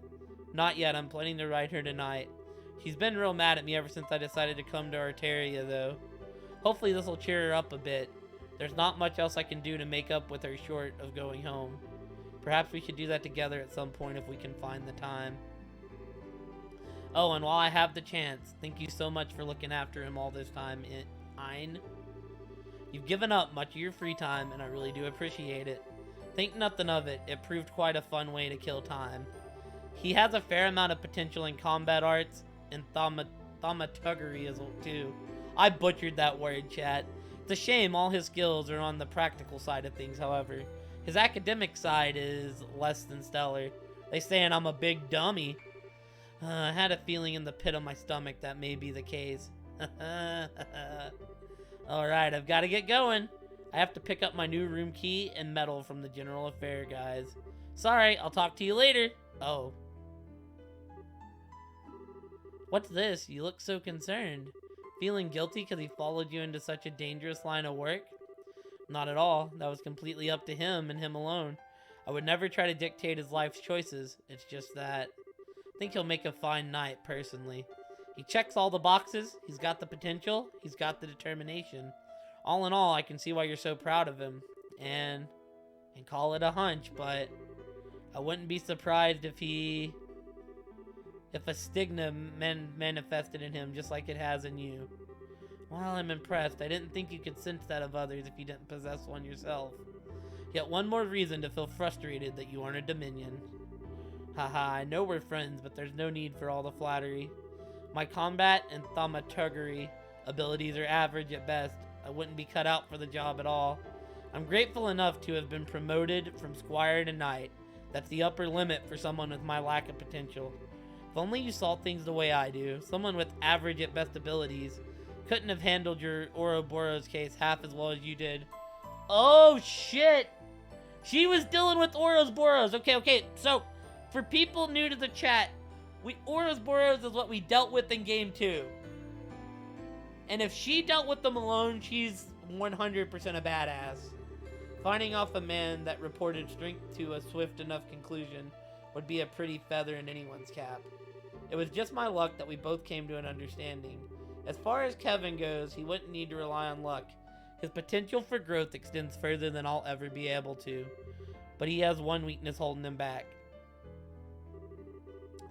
Not yet, I'm planning to write her tonight. She's been real mad at me ever since I decided to come to Arteria, though. Hopefully this will cheer her up a bit. There's not much else I can do to make up with her short of going home. Perhaps we should do that together at some point if we can find the time. Oh, and while I have the chance, thank you so much for looking after him all this time, Ein. You've given up much of your free time, and I really do appreciate it. Think nothing of it. It proved quite a fun way to kill time. He has a fair amount of potential in combat arts and thaumaturgy as well, too. I butchered that word, chat. It's a shame all his skills are on the practical side of things, however. His academic side is less than stellar. They saying I'm a big dummy. I had a feeling in the pit of my stomach that may be the case. Alright, I've got to get going. I have to pick up my new room key and medal from the general affair guys. Sorry, I'll talk to you later. Oh. What's this? You look so concerned. Feeling guilty because he followed you into such a dangerous line of work? Not at all. That was completely up to him and him alone. I would never try to dictate his life's choices. It's just that. I think he'll make a fine knight, personally. He checks all the boxes. He's got the potential. He's got the determination. All in all, I can see why you're so proud of him. And call it a hunch, but I wouldn't be surprised if a stigma manifested in him just like it has in you. Well, I'm impressed. I didn't think you could sense that of others if you didn't possess one yourself. Yet one more reason to feel frustrated that you aren't a Dominion. Haha, I know we're friends, but there's no need for all the flattery. My combat and thaumaturgy abilities are average at best. I wouldn't be cut out for the job at all. I'm grateful enough to have been promoted from squire to knight. That's the upper limit for someone with my lack of potential. If only you saw things the way I do. Someone with average at best abilities couldn't have handled your Ouroboros case half as well as you did. Oh shit! She was dealing with Ouroboros. Okay, so for people new to the chat, Ouroboros is what we dealt with in game 2. And if she dealt with them alone, she's 100% a badass. Finding off a man that reported strength to a swift enough conclusion would be a pretty feather in anyone's cap. It was just my luck that we both came to an understanding. As far as Kevin goes, he wouldn't need to rely on luck. His potential for growth extends further than I'll ever be able to. But he has one weakness holding him back.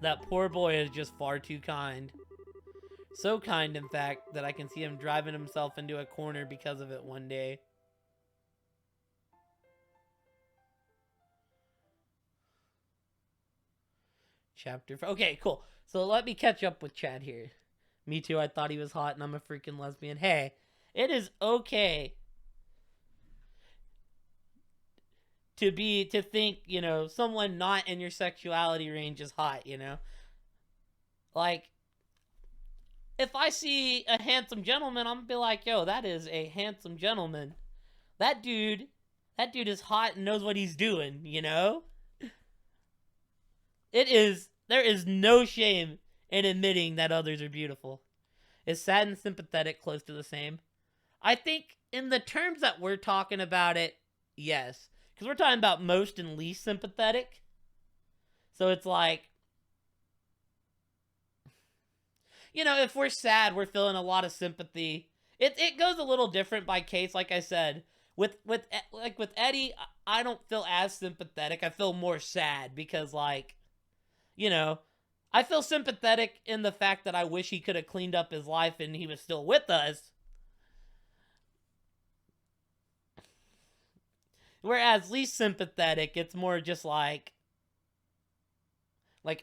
That poor boy is just far too kind. So kind, in fact, that I can see him driving himself into a corner because of it one day. Chapter 4. Okay, cool. So let me catch up with Chad here. Me too, I thought he was hot and I'm a freaking lesbian. Hey, it is okay to think, you know, someone not in your sexuality range is hot, you know? Like, if I see a handsome gentleman, I'm gonna be like, yo, that is a handsome gentleman. That dude is hot and knows what he's doing, you know? There is no shame in admitting that others are beautiful. Is sad and sympathetic close to the same? I think in the terms that we're talking about it, yes. Because we're talking about most and least sympathetic. So it's like, you know, if we're sad, we're feeling a lot of sympathy. It goes a little different by case, like I said. With Eddie, I don't feel as sympathetic. I feel more sad because, like, you know, I feel sympathetic in the fact that I wish he could have cleaned up his life and he was still with us. Whereas least sympathetic, it's more just like,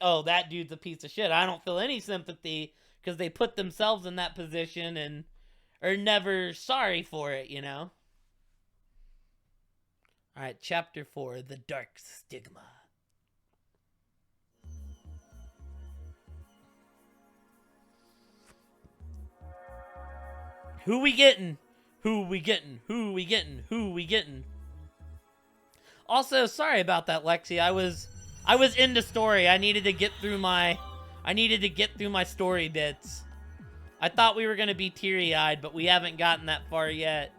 oh, that dude's a piece of shit. I don't feel any sympathy because they put themselves in that position and are never sorry for it, you know? Alright, chapter 4, The Dark Stigma. Who we getting? Who we getting? Who we getting? Who we getting? Also, sorry about that, Lexi. I was into story. I needed to get through my story bits. I thought we were gonna be teary-eyed, but we haven't gotten that far yet.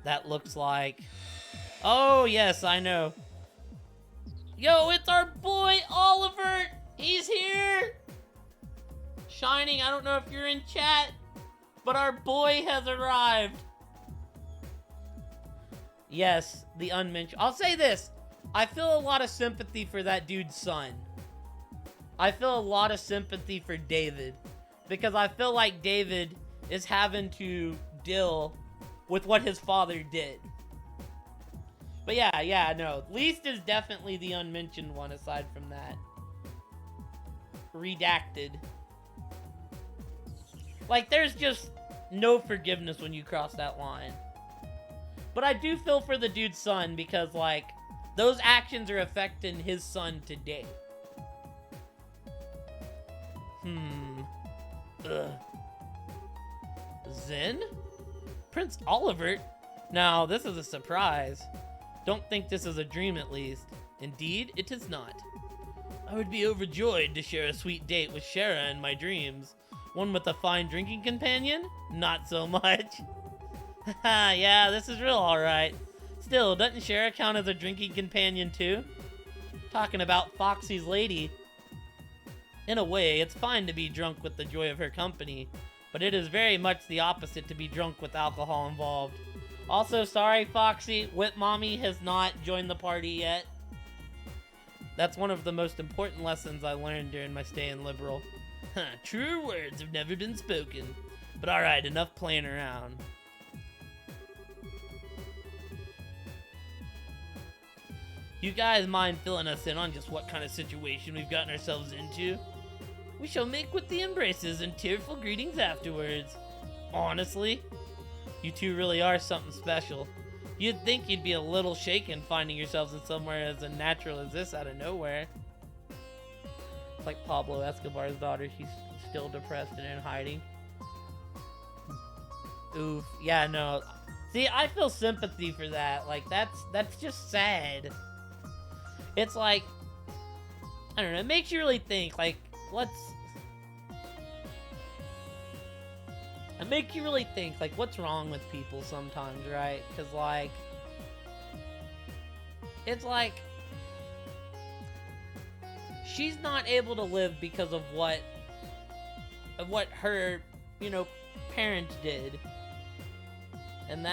That looks like... Oh, yes, I know. Yo, it's our boy, Oliver! He's here! Shining, I don't know if you're in chat, but our boy has arrived. Yes, the unmentioned. I'll say this. I feel a lot of sympathy for that dude's son. I feel a lot of sympathy for David. Because I feel like David is having to deal with what his father did. But yeah, no. Least is definitely the unmentioned one aside from that. Redacted. Like, there's just no forgiveness when you cross that line. But I do feel for the dude's son because, like, those actions are affecting his son today. Ugh. Zen? Prince Oliver? Now, this is a surprise. Don't think this is a dream, at least. Indeed, it is not. I would be overjoyed to share a sweet date with Shara in my dreams. One with a fine drinking companion? Not so much. Haha, yeah, this is real alright. Still, doesn't Shara count as a drinking companion too? Talking about Foxy's lady. In a way, it's fine to be drunk with the joy of her company, but it is very much the opposite to be drunk with alcohol involved. Also, sorry, Foxy, Whip Mommy has not joined the party yet. That's one of the most important lessons I learned during my stay in Liberal. Truer words have never been spoken. But alright, enough playing around. You guys mind filling us in on just what kind of situation we've gotten ourselves into? We shall make with the embraces and tearful greetings afterwards. Honestly, you two really are something special. You'd think you'd be a little shaken finding yourselves in somewhere as unnatural as this out of nowhere. It's like Pablo Escobar's daughter, she's still depressed and in hiding. Oof, yeah, no. See, I feel sympathy for that. Like, that's just sad. It's like, I don't know, it makes you really think, like, it makes you really think, like, what's wrong with people sometimes, right? Because, like, it's like, she's not able to live because of what her, you know, parents did. And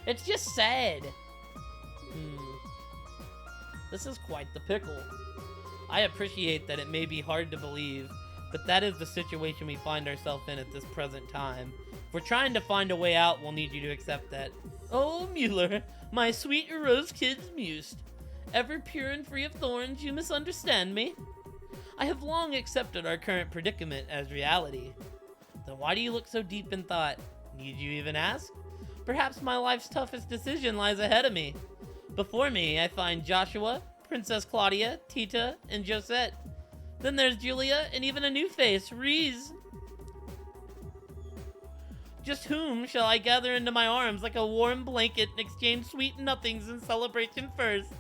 it's just sad. This is quite the pickle. I appreciate that it may be hard to believe, but that is the situation we find ourselves in at this present time. If we're trying to find a way out, we'll need you to accept that. Oh, Mueller, my sweet rose kid's mused. Ever pure and free of thorns, you misunderstand me. I have long accepted our current predicament as reality. Then why do you look so deep in thought? Need you even ask? Perhaps my life's toughest decision lies ahead of me. Before me, I find Joshua, Princess Claudia, Tita, and Josette. Then there's Julia, and even a new face, Reese. Just whom shall I gather into my arms like a warm blanket and exchange sweet nothings in celebration first?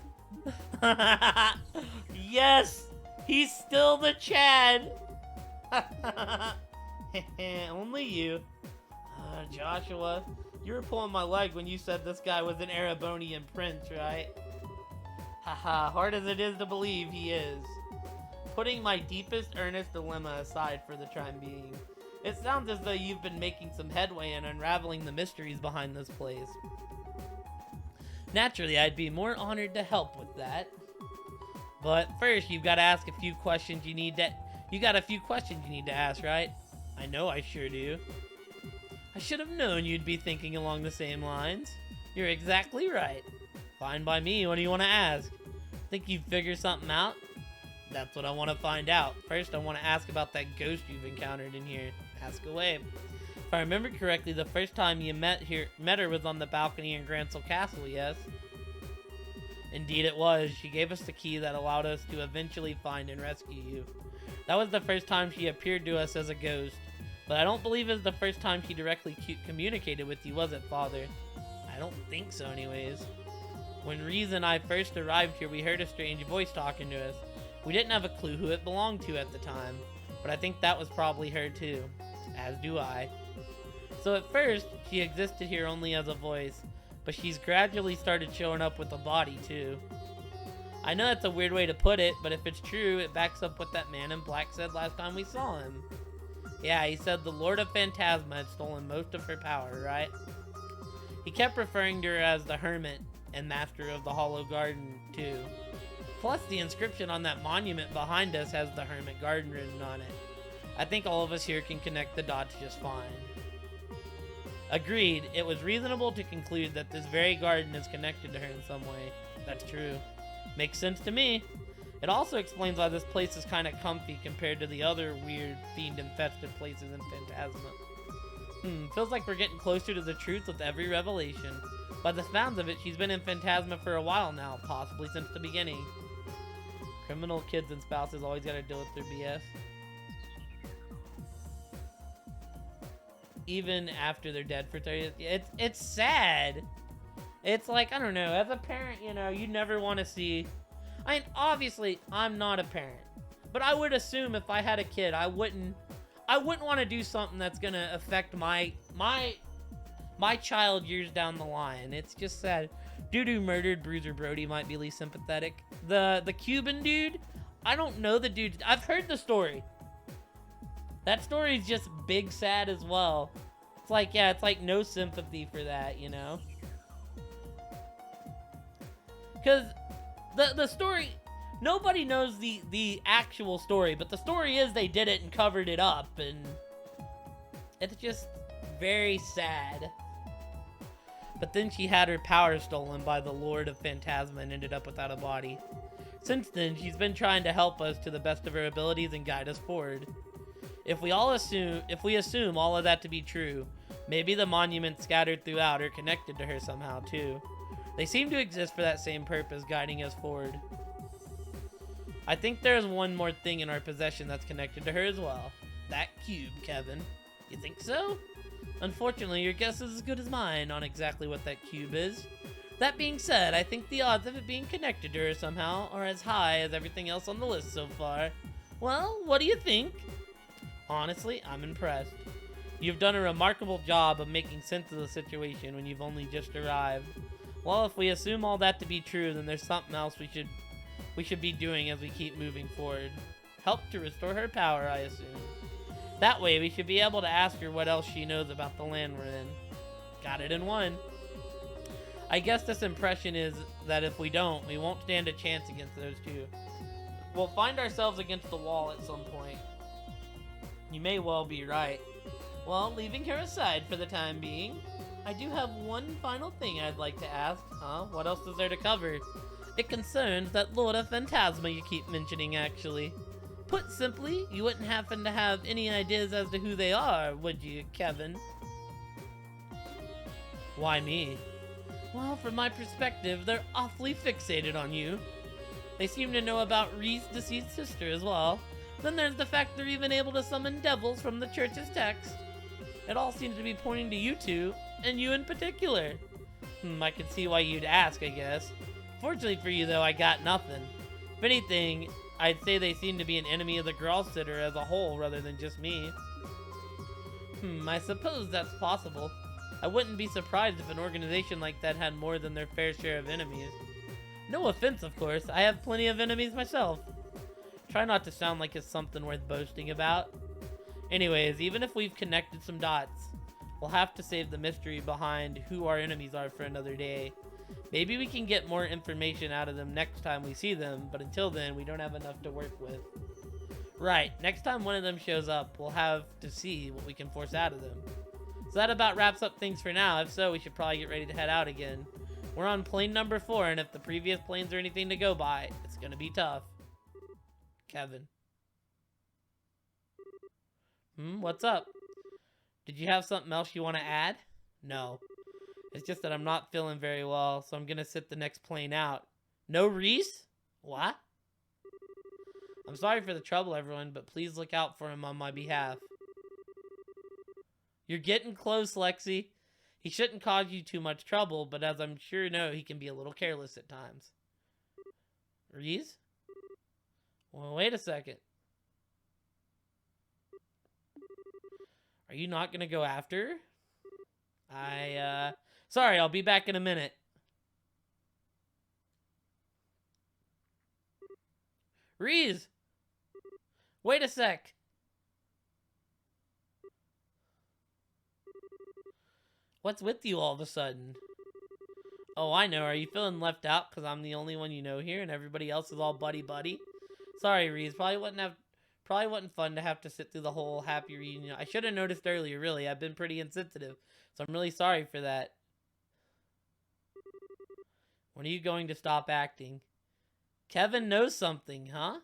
Yes! He's still the Chad! Only you. Joshua, you were pulling my leg when you said this guy was an Erebonian prince, right? Haha, hard as it is to believe, he is. Putting my deepest, earnest dilemma aside for the time being, it sounds as though you've been making some headway in unraveling the mysteries behind this place. Naturally, I'd be more honored to help with that. But first, you've got to ask a few questions you need to ask, right? I know I sure do. I should have known you'd be thinking along the same lines. You're exactly right. Fine by me, what do you want to ask? Think you've figured something out? That's what I want to find out. First, I want to ask about that ghost you've encountered in here. Ask away. If I remember correctly, the first time you met her was on the balcony in Grancel Castle, yes? Indeed it was. She gave us the key that allowed us to eventually find and rescue you. That was the first time she appeared to us as a ghost. But I don't believe it was the first time she directly communicated with you, was it, Father? I don't think so, anyways. When Reese and I first arrived here, we heard a strange voice talking to us. We didn't have a clue who it belonged to at the time, but I think that was probably her too. As do I. So at first, she existed here only as a voice, but she's gradually started showing up with a body too. I know that's a weird way to put it, but if it's true, it backs up what that man in black said last time we saw him. Yeah, he said the Lord of Phantasma had stolen most of her power, right? He kept referring to her as the Hermit and Master of the Hollow Garden, too. Plus, the inscription on that monument behind us has the Hermit Garden written on it. I think all of us here can connect the dots just fine. Agreed, it was reasonable to conclude that this very garden is connected to her in some way. That's true. Makes sense to me. It also explains why this place is kind of comfy compared to the other weird, fiend-infested places in Phantasma. Feels like we're getting closer to the truth with every revelation. By the sounds of it, she's been in Phantasma for a while now, possibly since the beginning. Criminal kids and spouses always gotta deal with their BS. Even after they're dead for 30 years. It's sad. It's like, I don't know, as a parent, you know, you never want to see... I mean, obviously, I'm not a parent. But I would assume if I had a kid, I wouldn't want to do something that's gonna affect my child years down the line. It's just sad. Dude who murdered Bruiser Brody might be least sympathetic. The Cuban dude, I don't know the dude. I've heard the story. That story's just big sad as well. It's like, yeah, it's like no sympathy for that, you know? Because the story, nobody knows the actual story, but the story is they did it and covered it up, and it's just very sad. But then she had her power stolen by the Lord of Phantasma and ended up without a body. Since then, she's been trying to help us to the best of her abilities and guide us forward. If we assume all of that to be true, maybe the monuments scattered throughout are connected to her somehow too. They seem to exist for that same purpose, guiding us forward. I think there's one more thing in our possession that's connected to her as well. That cube, Kevin. You think so? Unfortunately, your guess is as good as mine on exactly what that cube is. That being said, I think the odds of it being connected to her somehow are as high as everything else on the list so far. Well, what do you think? Honestly, I'm impressed. You've done a remarkable job of making sense of the situation when you've only just arrived. Well, if we assume all that to be true, then there's something else we should be doing as we keep moving forward. Help to restore her power, I assume. That way, we should be able to ask her what else she knows about the land we're in. Got it in one. I guess this impression is that if we don't, we won't stand a chance against those two. We'll find ourselves against the wall at some point. You may well be right. Well, leaving her aside for the time being, I do have one final thing I'd like to ask. What else is there to cover? It concerns that Lord of Phantasma you keep mentioning, actually. Put simply, you wouldn't happen to have any ideas as to who they are, would you, Kevin? Why me? Well, from my perspective, they're awfully fixated on you. They seem to know about Reese's deceased sister as well. Then there's the fact they're even able to summon devils from the church's text. It all seems to be pointing to you two, and you in particular. I can see why you'd ask, I guess. Fortunately for you, though, I got nothing. If anything, I'd say they seem to be an enemy of the girl sitter as a whole rather than just me. I suppose that's possible. I wouldn't be surprised if an organization like that had more than their fair share of enemies. No offense, of course. I have plenty of enemies myself. Try not to sound like it's something worth boasting about. Anyways, even if we've connected some dots, we'll have to save the mystery behind who our enemies are for another day. Maybe we can get more information out of them next time we see them, but until then, we don't have enough to work with. Right, next time one of them shows up, we'll have to see what we can force out of them. So that about wraps up things for now. If so, we should probably get ready to head out again. We're on plane number 4, and if the previous planes are anything to go by, it's gonna be tough. Kevin. What's up? Did you have something else you want to add? No. It's just that I'm not feeling very well, so I'm gonna sit the next plane out. No Reese? What? I'm sorry for the trouble, everyone, but please look out for him on my behalf. You're getting close, Lexi. He shouldn't cause you too much trouble, but as I'm sure you know, he can be a little careless at times. Reese? Well, wait a second. Are you not gonna go after her? Sorry, I'll be back in a minute. Reese! Wait a sec. What's with you all of a sudden? Oh, I know. Are you feeling left out because I'm the only one you know here and everybody else is all buddy-buddy? Sorry, Reese. Probably wasn't fun to have to sit through the whole happy reunion. I should have noticed earlier, really. I've been pretty insensitive, so I'm really sorry for that. When are you going to stop acting? Kevin knows something, huh?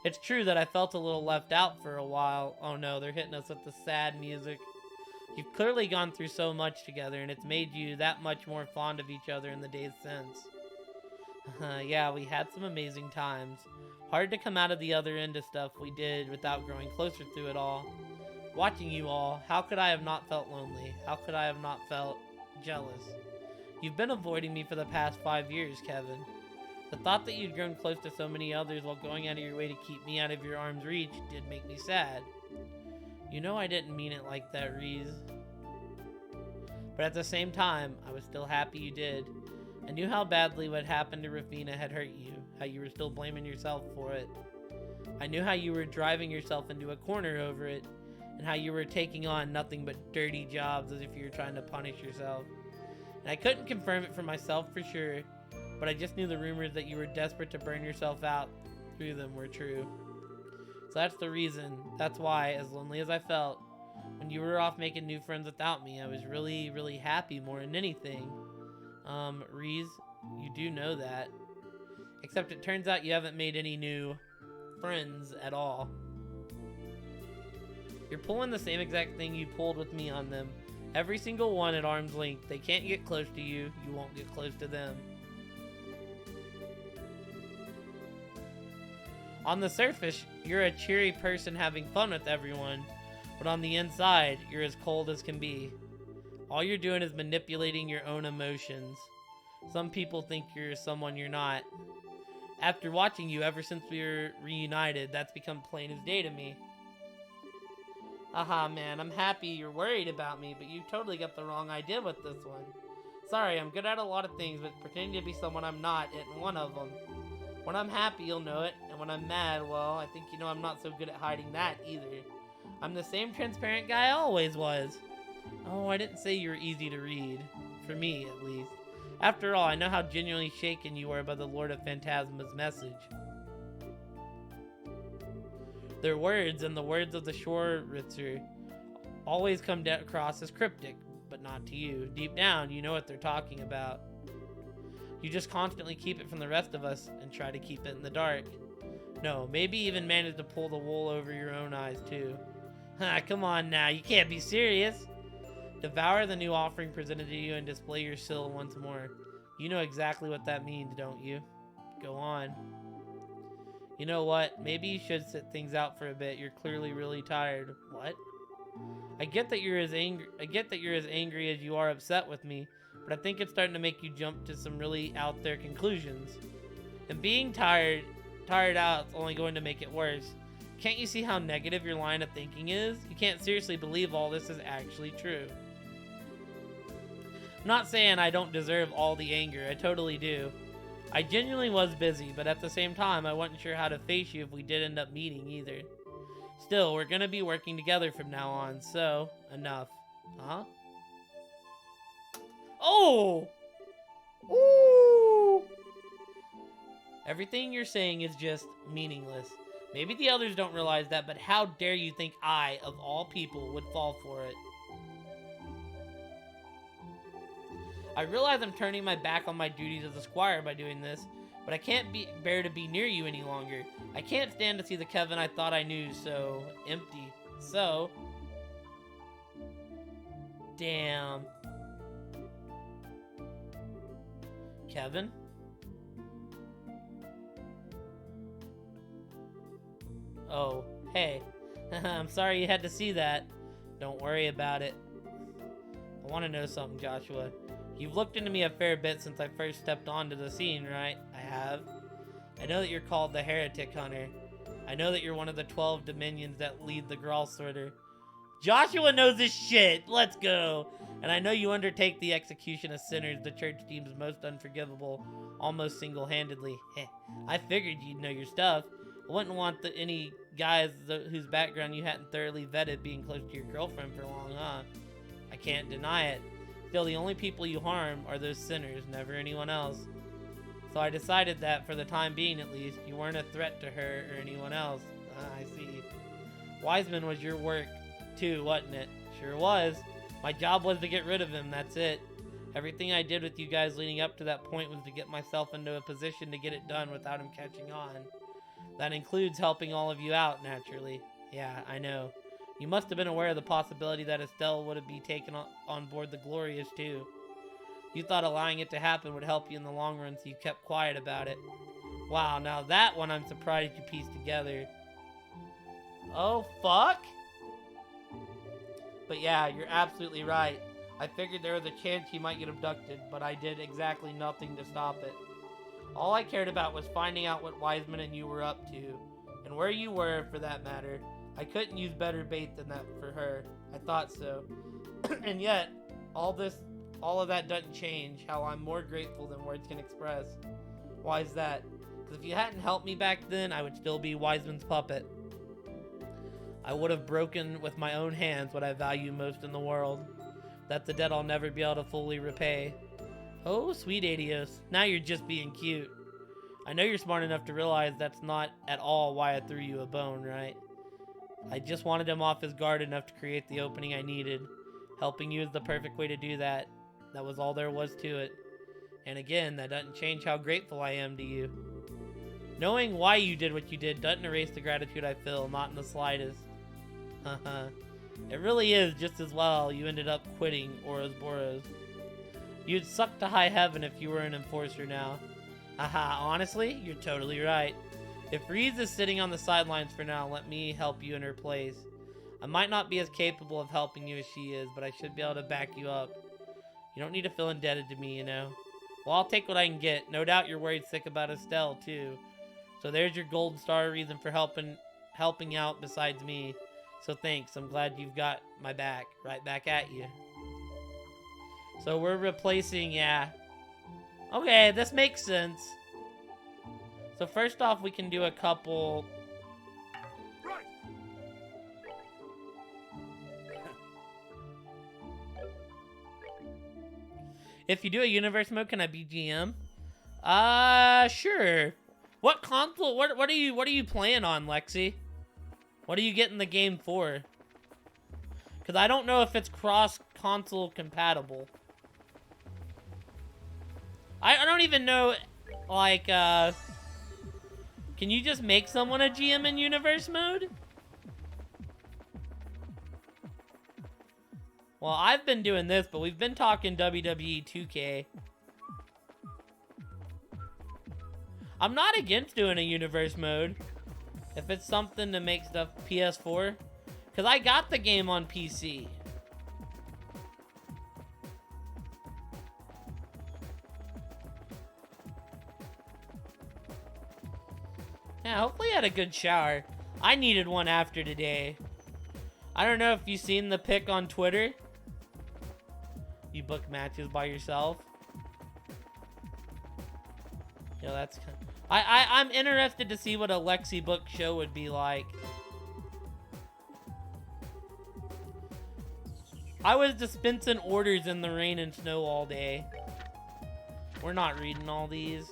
It's true that I felt a little left out for a while. Oh no, they're hitting us with the sad music. You've clearly gone through so much together, and it's made you that much more fond of each other in the days since. Yeah, we had some amazing times. Hard to come out of the other end of stuff we did without growing closer through it all. Watching you all, how could I have not felt lonely? How could I have not felt jealous? You've been avoiding me for the past 5 years, Kevin. The thought that you'd grown close to so many others while going out of your way to keep me out of your arm's reach did make me sad. You know I didn't mean it like that, Reese. But at the same time, I was still happy you did. I knew how badly what happened to Rafina had hurt you, how you were still blaming yourself for it. I knew how you were driving yourself into a corner over it, and how you were taking on nothing but dirty jobs as if you were trying to punish yourself. And I couldn't confirm it for myself for sure, but I just knew the rumors that you were desperate to burn yourself out through them were true. So that's the reason. That's why, as lonely as I felt, when you were off making new friends without me, I was really, really happy more than anything. Reese, you do know that. Except it turns out you haven't made any new friends at all. You're pulling the same exact thing you pulled with me on them. Every single one at arm's length. They can't get close to you. You won't get close to them. On the surface, you're a cheery person having fun with everyone, but on the inside, you're as cold as can be. All you're doing is manipulating your own emotions. Some people think you're someone you're not. After watching you ever since we were reunited, that's become plain as day to me. Aha, man, I'm happy you're worried about me, but you totally got the wrong idea with this one. Sorry, I'm good at a lot of things, but pretending to be someone I'm not isn't one of them. When I'm happy, you'll know it, and when I'm mad, well, I think you know I'm not so good at hiding that either. I'm the same transparent guy I always was. Oh, I didn't say you were easy to read. For me, at least. After all, I know how genuinely shaken you were by the Lord of Phantasma's message. Their words and the words of the Shoritzer always come across as cryptic, but not to you. Deep down, you know what they're talking about. You just constantly keep it from the rest of us and try to keep it in the dark. No, maybe even manage to pull the wool over your own eyes too. Come on now, you can't be serious. Devour the new offering presented to you and display your sill once more. You know exactly what that means, don't you? Go on. You know what? Maybe you should sit things out for a bit. You're clearly really tired. What? I get that you're as angry as you are upset with me, but I think it's starting to make you jump to some really out there conclusions. And being tired out is only going to make it worse. Can't you see how negative your line of thinking is? You can't seriously believe all this is actually true. I'm not saying I don't deserve all the anger. I totally do. I genuinely was busy, but at the same time, I wasn't sure how to face you if we did end up meeting either. Still, we're gonna be working together from now on, so enough. Huh? Oh! Ooh! Everything you're saying is just meaningless. Maybe the others don't realize that, but how dare you think I, of all people, would fall for it? I realize I'm turning my back on my duties as a squire by doing this, but I can't bear to be near you any longer. I can't stand to see the Kevin I thought I knew so empty. So, Damn. Kevin? Oh, hey. I'm sorry you had to see that. Don't worry about it. I want to know something, Joshua. You've looked into me a fair bit since I first stepped onto the scene, right? I have. I know that you're called the Heretic Hunter. I know that you're one of the 12 dominions that lead the Grawl Sorter. Joshua knows his shit! Let's go! And I know you undertake the execution of sinners the church deems most unforgivable, almost single-handedly. Heh, I figured you'd know your stuff. I wouldn't want any guys whose background you hadn't thoroughly vetted being close to your girlfriend for long, huh? I can't deny it. Still, the only people you harm are those sinners, never anyone else. So I decided that, for the time being at least, you weren't a threat to her or anyone else. I see. Wiseman was your work, too, wasn't it? Sure was. My job was to get rid of him, that's it. Everything I did with you guys leading up to that point was to get myself into a position to get it done without him catching on. That includes helping all of you out, naturally. Yeah, I know. You must have been aware of the possibility that Estelle would be taken on board the Glorious, too. You thought allowing it to happen would help you in the long run, so you kept quiet about it. Wow, now that one I'm surprised you pieced together. Oh, fuck? But yeah, you're absolutely right. I figured there was a chance he might get abducted, but I did exactly nothing to stop it. All I cared about was finding out what Wiseman and you were up to, and where you were, for that matter. I couldn't use better bait than that for her. I thought so. And yet, all of that doesn't change how I'm more grateful than words can express. Why is that? Because if you hadn't helped me back then, I would still be Wiseman's puppet. I would have broken with my own hands what I value most in the world. That's a debt I'll never be able to fully repay. Oh, sweet Adios. Now you're just being cute. I know you're smart enough to realize that's not at all why I threw you a bone, right? I just wanted him off his guard enough to create the opening I needed. Helping you is the perfect way to do that. That was all there was to it. And again, that doesn't change how grateful I am to you. Knowing why you did what you did doesn't erase the gratitude I feel, not in the slightest. Haha. It really is just as well you ended up quitting Ouroboros. You'd suck to high heaven if you were an enforcer now. Haha, honestly, you're totally right. If Reese is sitting on the sidelines for now, let me help you in her place. I might not be as capable of helping you as she is, but I should be able to back you up. You don't need to feel indebted to me, you know. Well, I'll take what I can get. No doubt you're worried sick about Estelle, too. So there's your gold star reason for helping out besides me. So thanks. I'm glad you've got my back. Right back at you. So we're replacing, yeah. Okay, this makes sense. So first off, we can do a couple... Right. If you do a universe mode, can I be GM? Sure. What console? What are you playing on, Lexi? What are you getting the game for? Because I don't know if it's cross-console compatible. I don't even know, like, can you just make someone a GM in universe mode? Well, I've been doing this, but we've been talking WWE 2K. I'm not against doing a universe mode. If it's something to make stuff PS4. Because I got the game on PC. Yeah, hopefully I had a good shower. I needed one after today. I don't know if you've seen the pic on Twitter. You book matches by yourself. You know, that's kind of... I'm interested to see what a Lexi book show would be like. I was dispensing orders in the rain and snow all day. We're not reading all these.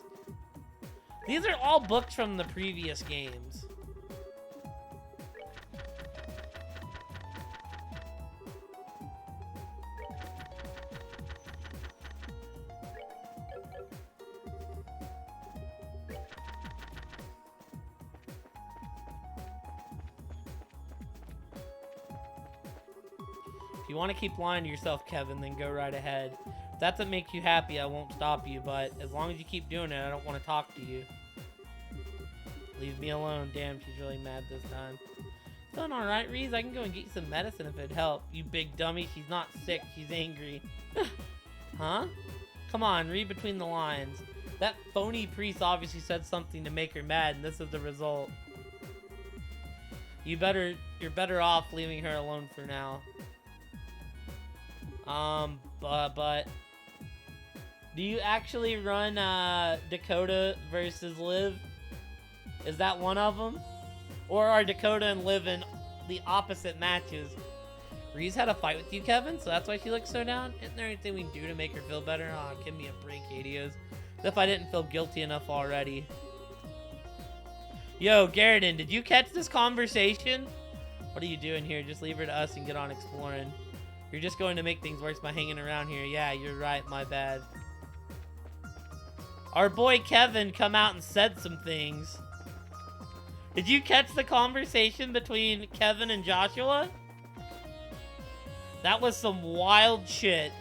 These are all books from the previous games. If you want to keep lying to yourself, Kevin, then go right ahead. If that's what makes you happy, I won't stop you, but as long as you keep doing it, I don't want to talk to you. Leave me alone. Damn, she's really mad this time. Feeling alright, Reese? I can go and get you some medicine if it'd help. You big dummy. She's not sick. She's angry. Huh? Come on, read between the lines. That phony priest obviously said something to make her mad, and this is the result. You're better off leaving her alone for now. But do you actually run Dakota versus Liv? Is that one of them? Or are Dakota and Liv in the opposite matches? Reese had a fight with you, Kevin, so that's why she looks so down? Isn't there anything we can do to make her feel better? Aw, give me a break, Adios. As if I didn't feel guilty enough already. Yo, Garrison, did you catch this conversation? What are you doing here? Just leave her to us and get on exploring. You're just going to make things worse by hanging around here. Yeah, you're right, my bad. Our boy Kevin come out and said some things. Did you catch the conversation between Kevin and Joshua? That was some wild shit.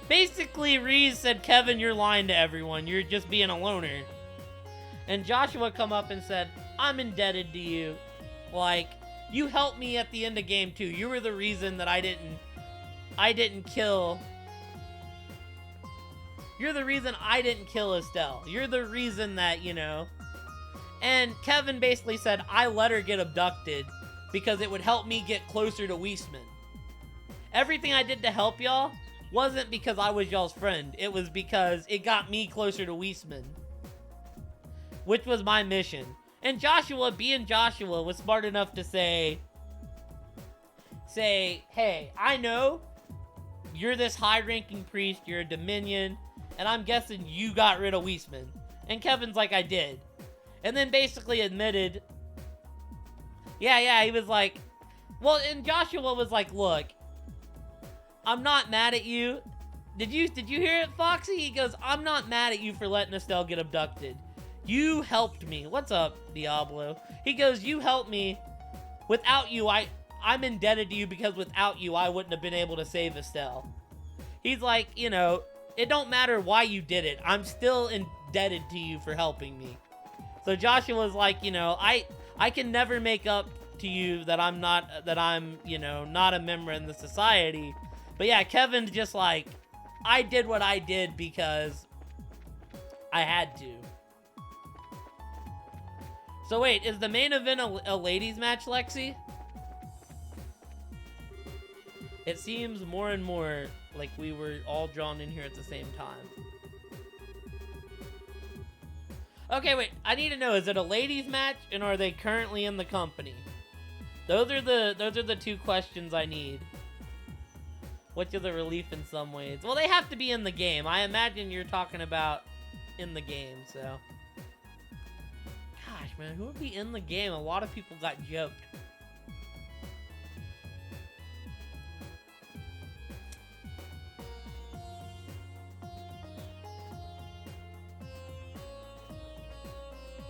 Basically, Reese said, Kevin, you're lying to everyone. You're just being a loner. And Joshua come up and said, I'm indebted to you. Like, you helped me at the end of game 2. You were the reason that I didn't kill. You're the reason I didn't kill Estelle. You're the reason that, you know. And Kevin basically said, I let her get abducted because it would help me get closer to Weisman. Everything I did to help y'all wasn't because I was y'all's friend. It was because it got me closer to Weisman, which was my mission. And Joshua, being Joshua, was smart enough to say, hey, I know you're this high-ranking priest, you're a Dominion, and I'm guessing you got rid of Weisman. And Kevin's like, I did. And then basically admitted, yeah, he was like, well, and Joshua was like, look, I'm not mad at you. Did you hear it, Foxy? He goes, I'm not mad at you for letting Estelle get abducted. You helped me. What's up, Diablo? He goes, you helped me. Without you, I'm indebted to you because without you, I wouldn't have been able to save Estelle. He's like, you know, it don't matter why you did it. I'm still indebted to you for helping me. So Joshua's like, you know, I can never make up to you that I'm, you know, not a member in the society. But yeah, Kevin's just like, I did what I did because I had to. So wait, is the main event a ladies match, Lexi? It seems more and more like we were all drawn in here at the same time. Okay, wait, I need to know, is it a ladies match and are they currently in the company? Those are the two questions I need. Which are the relief in some ways? Well, they have to be in the game. I imagine you're talking about in the game, so. Gosh, man, who would be in the game? A lot of people got joked.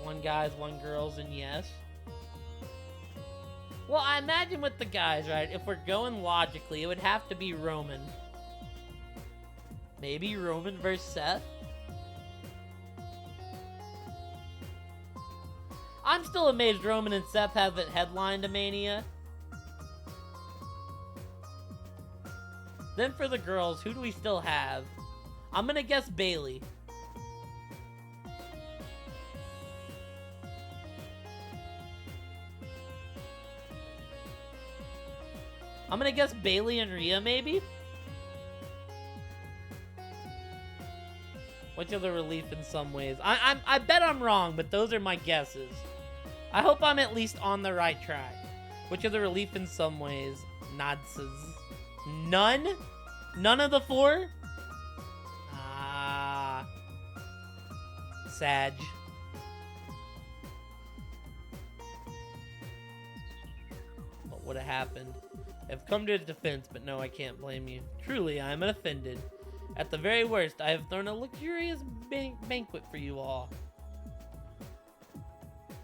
One guys, one girls, and yes. Well, I imagine with the guys, right? If we're going logically, it would have to be Roman. Maybe Roman versus Seth? I'm still amazed Roman and Seth haven't headlined a Mania. Then for the girls, who do we still have? I'm gonna guess Bailey. I'm gonna guess Bailey and Rhea, maybe? Which are the relief in some ways? I bet I'm wrong, but those are my guesses. I hope I'm at least on the right track. Which are the relief in some ways? Nadsas. None? None of the four? Ah. Sag. What would have happened? I've come to defense, but no, I can't blame you. Truly, I am offended. At the very worst, I have thrown a luxurious banquet for you all.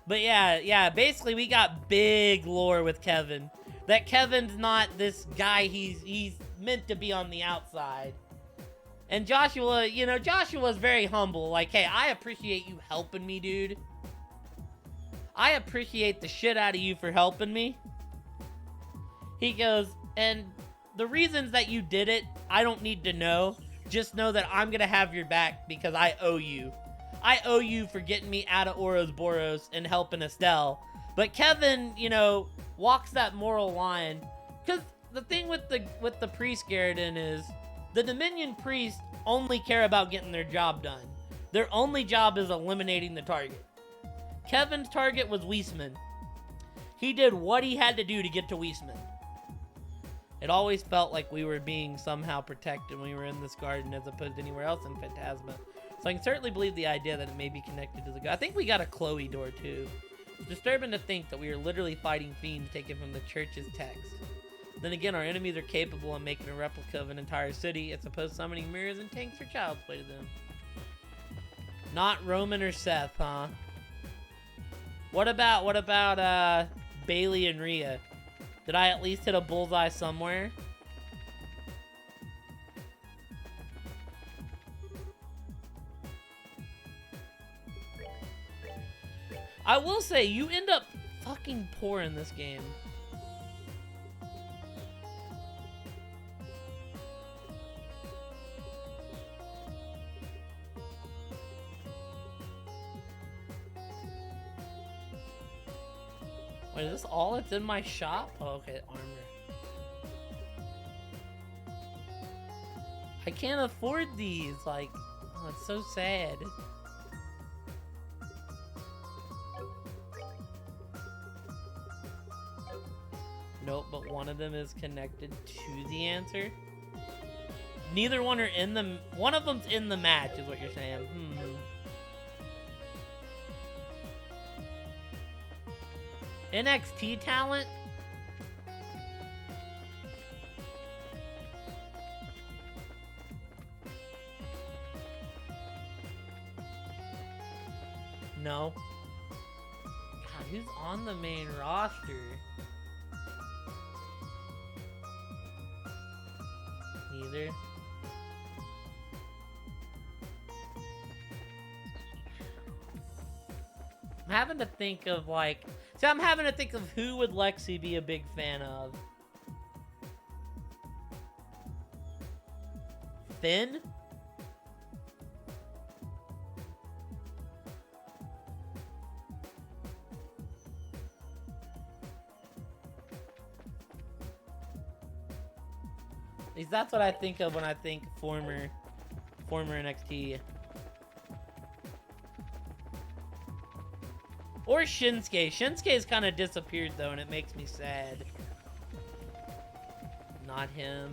But yeah, basically we got big lore with Kevin. that Kevin's not this guy he's meant to be on the outside. And Joshua, you know, Joshua's very humble. Like, hey, I appreciate you helping me, dude. I appreciate the shit out of you for helping me. He goes, and the reasons that you did it, I don't need to know. Just know that I'm gonna have your back because I owe you. I owe you for getting me out of Ouroboros and helping Estelle. But Kevin, you know, walks that moral line. Because the thing with the priest Garrison is, the Dominion priests only care about getting their job done. Their only job is eliminating the target. Kevin's target was Weisman. He did what he had to do to get to Weisman. It always felt like we were being somehow protected when we were in this garden as opposed to anywhere else in Phantasma. So I can certainly believe the idea that it may be connected to the god. I think we got a Khloe door too. It's disturbing to think that we are literally fighting fiends taken from the church's text. Then again, our enemies are capable of making a replica of an entire city as opposed to summoning mirrors and tanks for child's play to them. Not Roman or Seth, huh? What about Bailey and Rhea? Did I at least hit a bullseye somewhere? I will say, you end up fucking poor in this game. Wait, is this all that's in my shop? Oh, okay, armor. I can't afford these, like, oh, it's so sad. Nope, but one of them is connected to the answer. Neither one are in the... One of them's in the match, is what you're saying. NXT talent? No. God, who's on the main roster? Neither. I'm having to think of, like... See, I'm having to think of who would Lexi be a big fan of. Finn? At least that's what I think of when I think former NXT. Or Shinsuke. Shinsuke's kind of disappeared, though, and it makes me sad. Not him.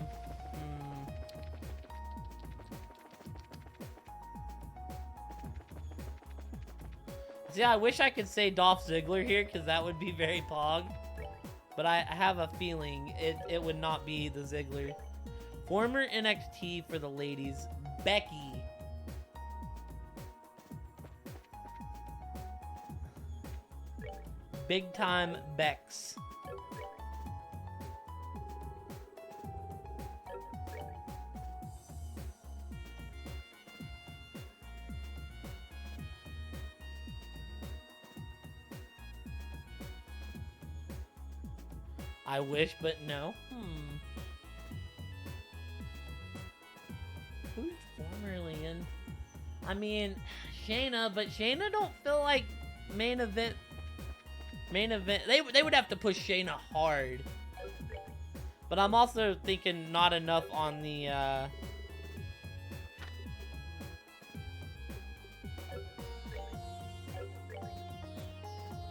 See, I wish I could say Dolph Ziggler here, because that would be very pog. But I have a feeling it would not be the Ziggler. Former NXT for the ladies, Becky. Big time Bex. I wish, but no. Who's formerly in? I mean, Shayna, but Shayna don't feel like main event. They would have to push Shayna hard. But I'm also thinking not enough on the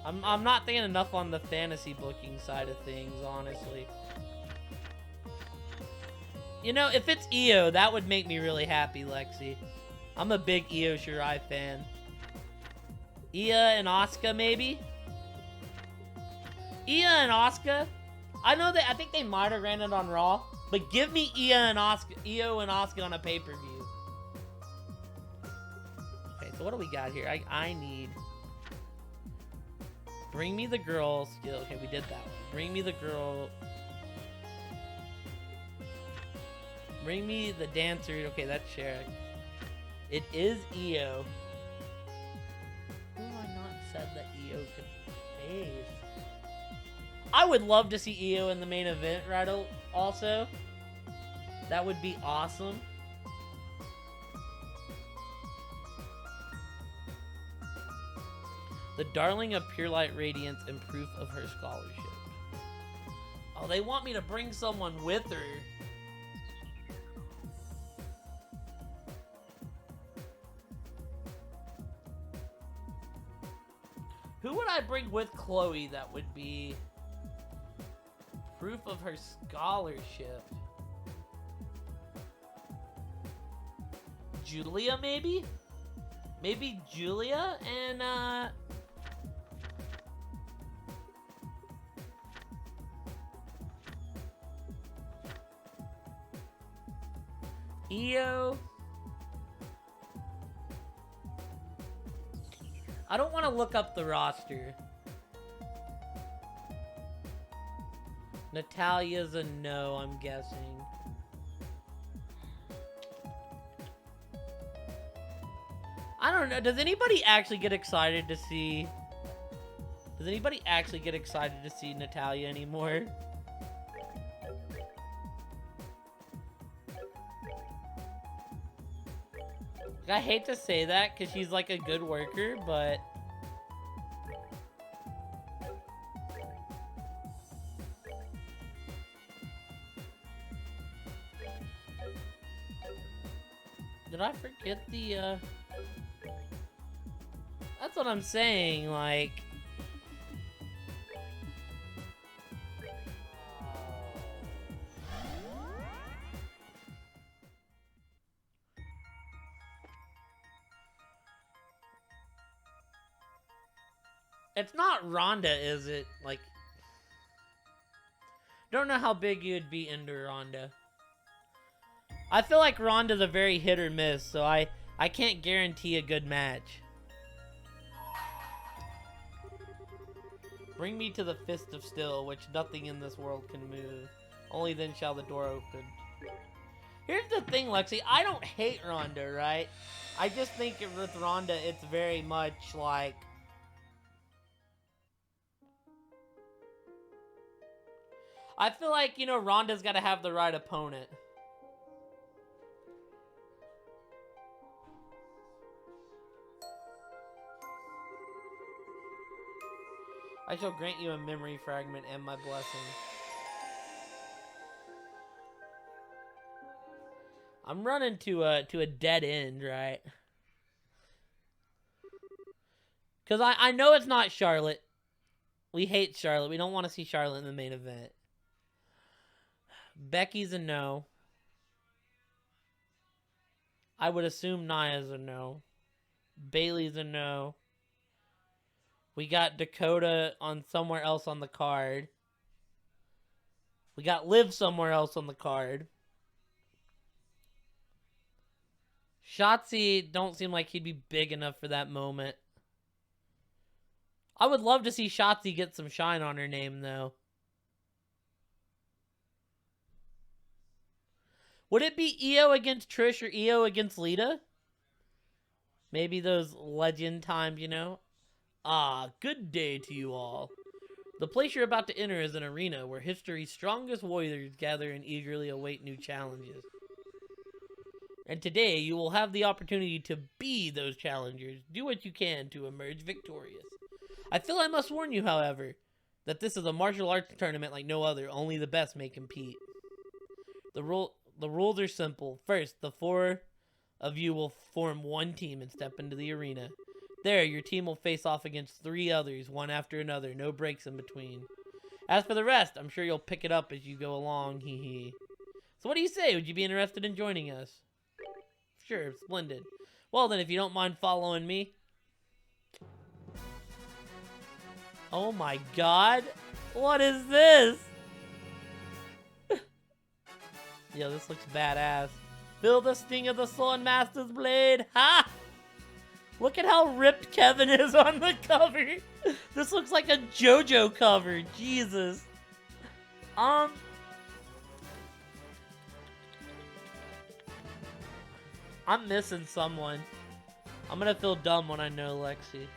I'm not thinking enough on the fantasy booking side of things, honestly. You know, if it's Io, that would make me really happy, Lexi. I'm a big Io Shirai fan. Io and Asuka, maybe? Io and Asuka, I think they might have ran it on Raw, but give me Io and Asuka on a pay-per-view. Okay, so what do we got here? I need... Bring me the girl skill. Okay, we did that one. Bring me the girl Bring me the dancer. Okay, that's Sherrick. It is EO. Who have I not said that EO could face? I would love to see EO in the main event, right? Also, that would be awesome. The darling of pure light radiance and proof of her scholarship. Oh, they want me to bring someone with her. Who would I bring with Khloe that would be proof of her scholarship? Julia, maybe? Maybe Julia and, EO. I don't want to look up the roster. Natalia's a no, I'm guessing. I don't know. Does anybody actually get excited to see... Does anybody actually get excited to see Natalia anymore? I hate to say that because she's like a good worker, but... Did I forget the, That's what I'm saying, like... It's not Rhonda, is it? Like... Don't know how big you'd be into Rhonda. I feel like Rhonda's a very hit or miss, so I can't guarantee a good match. Bring me to the Fist of Steel, which nothing in this world can move. Only then shall the door open. Here's the thing, Lexi. I don't hate Rhonda, right? I just think with Rhonda, it's very much like... I feel like, you know, Rhonda's got to have the right opponent. I shall grant you a memory fragment and my blessing. I'm running to a dead end, right? Because I know it's not Charlotte. We hate Charlotte. We don't want to see Charlotte in the main event. Becky's a no. I would assume Nia's a no. Bailey's a no. We got Dakota on somewhere else on the card. We got Liv somewhere else on the card. Shotzi don't seem like he'd be big enough for that moment. I would love to see Shotzi get some shine on her name, though. Would it be Io against Trish or Io against Lita? Maybe those legend times, you know? Ah, good day to you all. The place you're about to enter is an arena where history's strongest warriors gather and eagerly await new challenges. And today, you will have the opportunity to be those challengers. Do what you can to emerge victorious. I feel I must warn you, however, that this is a martial arts tournament like no other. Only the best may compete. The rules are simple. First, the 4 of you will form one team and step into the arena. There, your team will face off against 3 others, one after another, no breaks in between. As for the rest, I'm sure you'll pick it up as you go along, hee hee. So what do you say? Would you be interested in joining us? Sure, splendid. Well then, if you don't mind following me. Oh my god. What is this? Yo, this looks badass. Feel the sting of the Sword Master's blade. Ha! Look at how ripped Kevin is on the cover. This looks like a JoJo cover. Jesus. I'm missing someone. I'm gonna feel dumb when I know Lexi.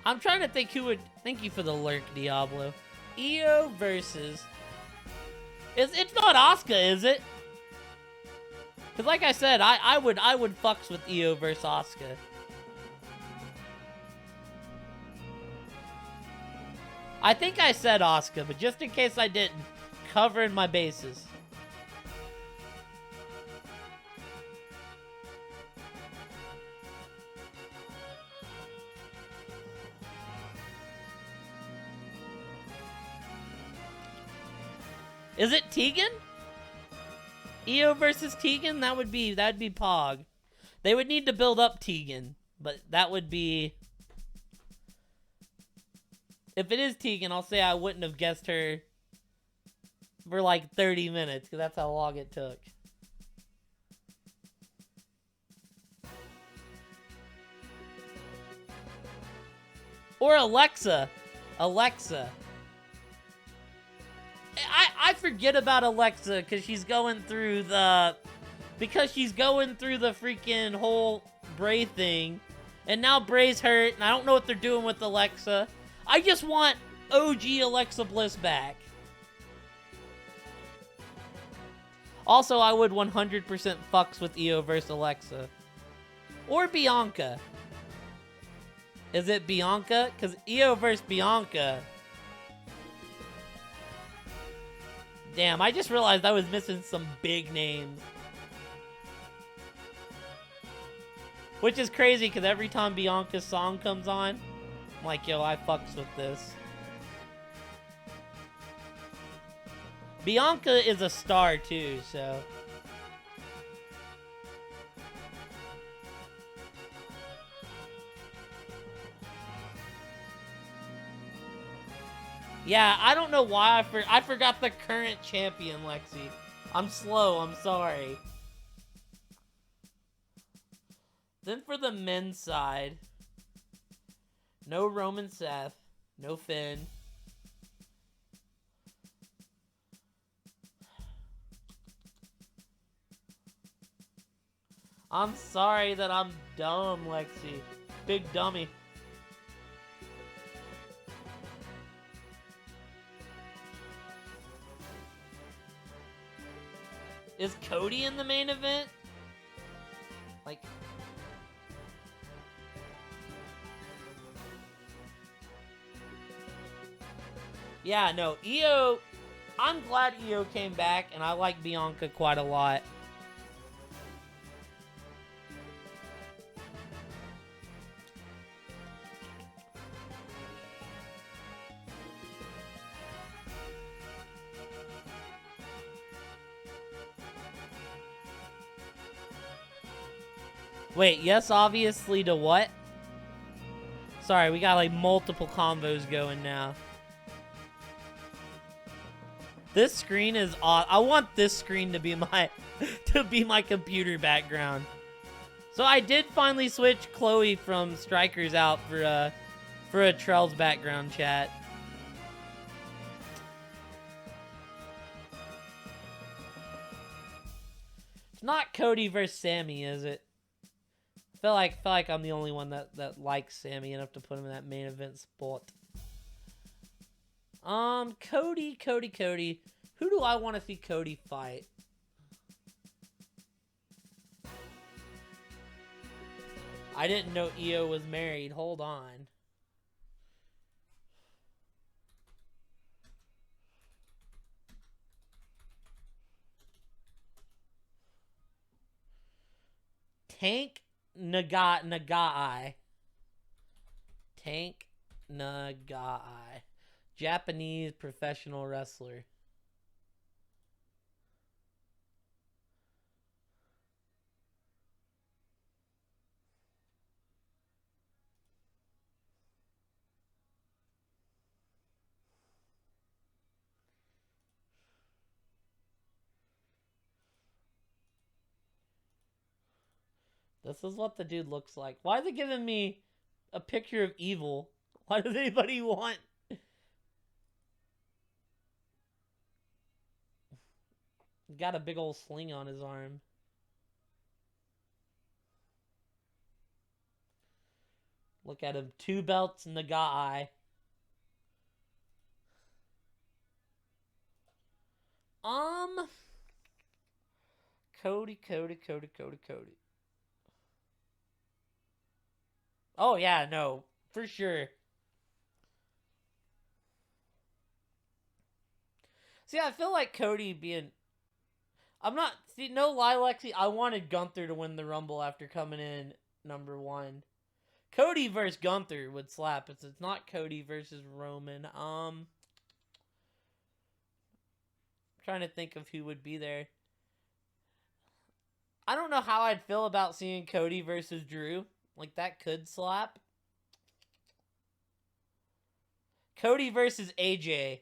I'm trying to think who would... Thank you for the lurk, Diablo. Io versus... It's not Asuka, is it? Because like I said, I would fucks with Io versus Asuka. I think I said Asuka, but just in case I didn't, covering my bases. Is it Tegan? Io versus Tegan? That'd be Pog. They would need to build up Tegan, but that would be... If it is Tegan, I'll say I wouldn't have guessed her for like 30 minutes, because that's how long it took. Or Alexa. Alexa. I forget about Alexa because she's going through the... Because she's going through the freaking whole Bray thing. And now Bray's hurt, and I don't know what they're doing with Alexa. I just want OG Alexa Bliss back. Also, I would 100% fucks with Io versus Alexa. Or Bianca. Is it Bianca? Because Io versus Bianca... Damn, I just realized I was missing some big names. Which is crazy, because every time Bianca's song comes on, I'm like, yo, I fucks with this. Bianca is a star, too, so... Yeah, I don't know why I forgot the current champion, Lexi. I'm slow, I'm sorry. Then for the men's side, no Roman Seth, no Finn. I'm sorry that I'm dumb, Lexi. Big dummy. Is Cody in the main event? Like... Yeah, no, Io... I'm glad Io came back, and I like Bianca quite a lot. Wait, yes, obviously to what? Sorry, we got like multiple combos going now. This screen is odd. I want this screen to be my computer background. So I did finally switch Khloe from Strikers out for a Trell's background chat. It's not Cody versus Sammy, is it? Feel like I'm the only one that likes Sammy enough to put him in that main event spot. Cody. Who do I want to see Cody fight? I didn't know Io was married. Hold on. Tank Nagai. Tank Nagai. Japanese professional wrestler. This is what the dude looks like. Why is it giving me a picture of evil? Why does anybody want... He's got a big old sling on his arm. Look at him. 2 belts in the guy. Cody. Oh, yeah, no. For sure. See, I feel like Cody being... I'm not... See, no lie, Lexi. I wanted Gunther to win the Rumble after coming in #1. Cody versus Gunther would slap. It's not Cody versus Roman. Trying to think of who would be there. I don't know how I'd feel about seeing Cody versus Drew. Like, that could slap. Cody versus AJ.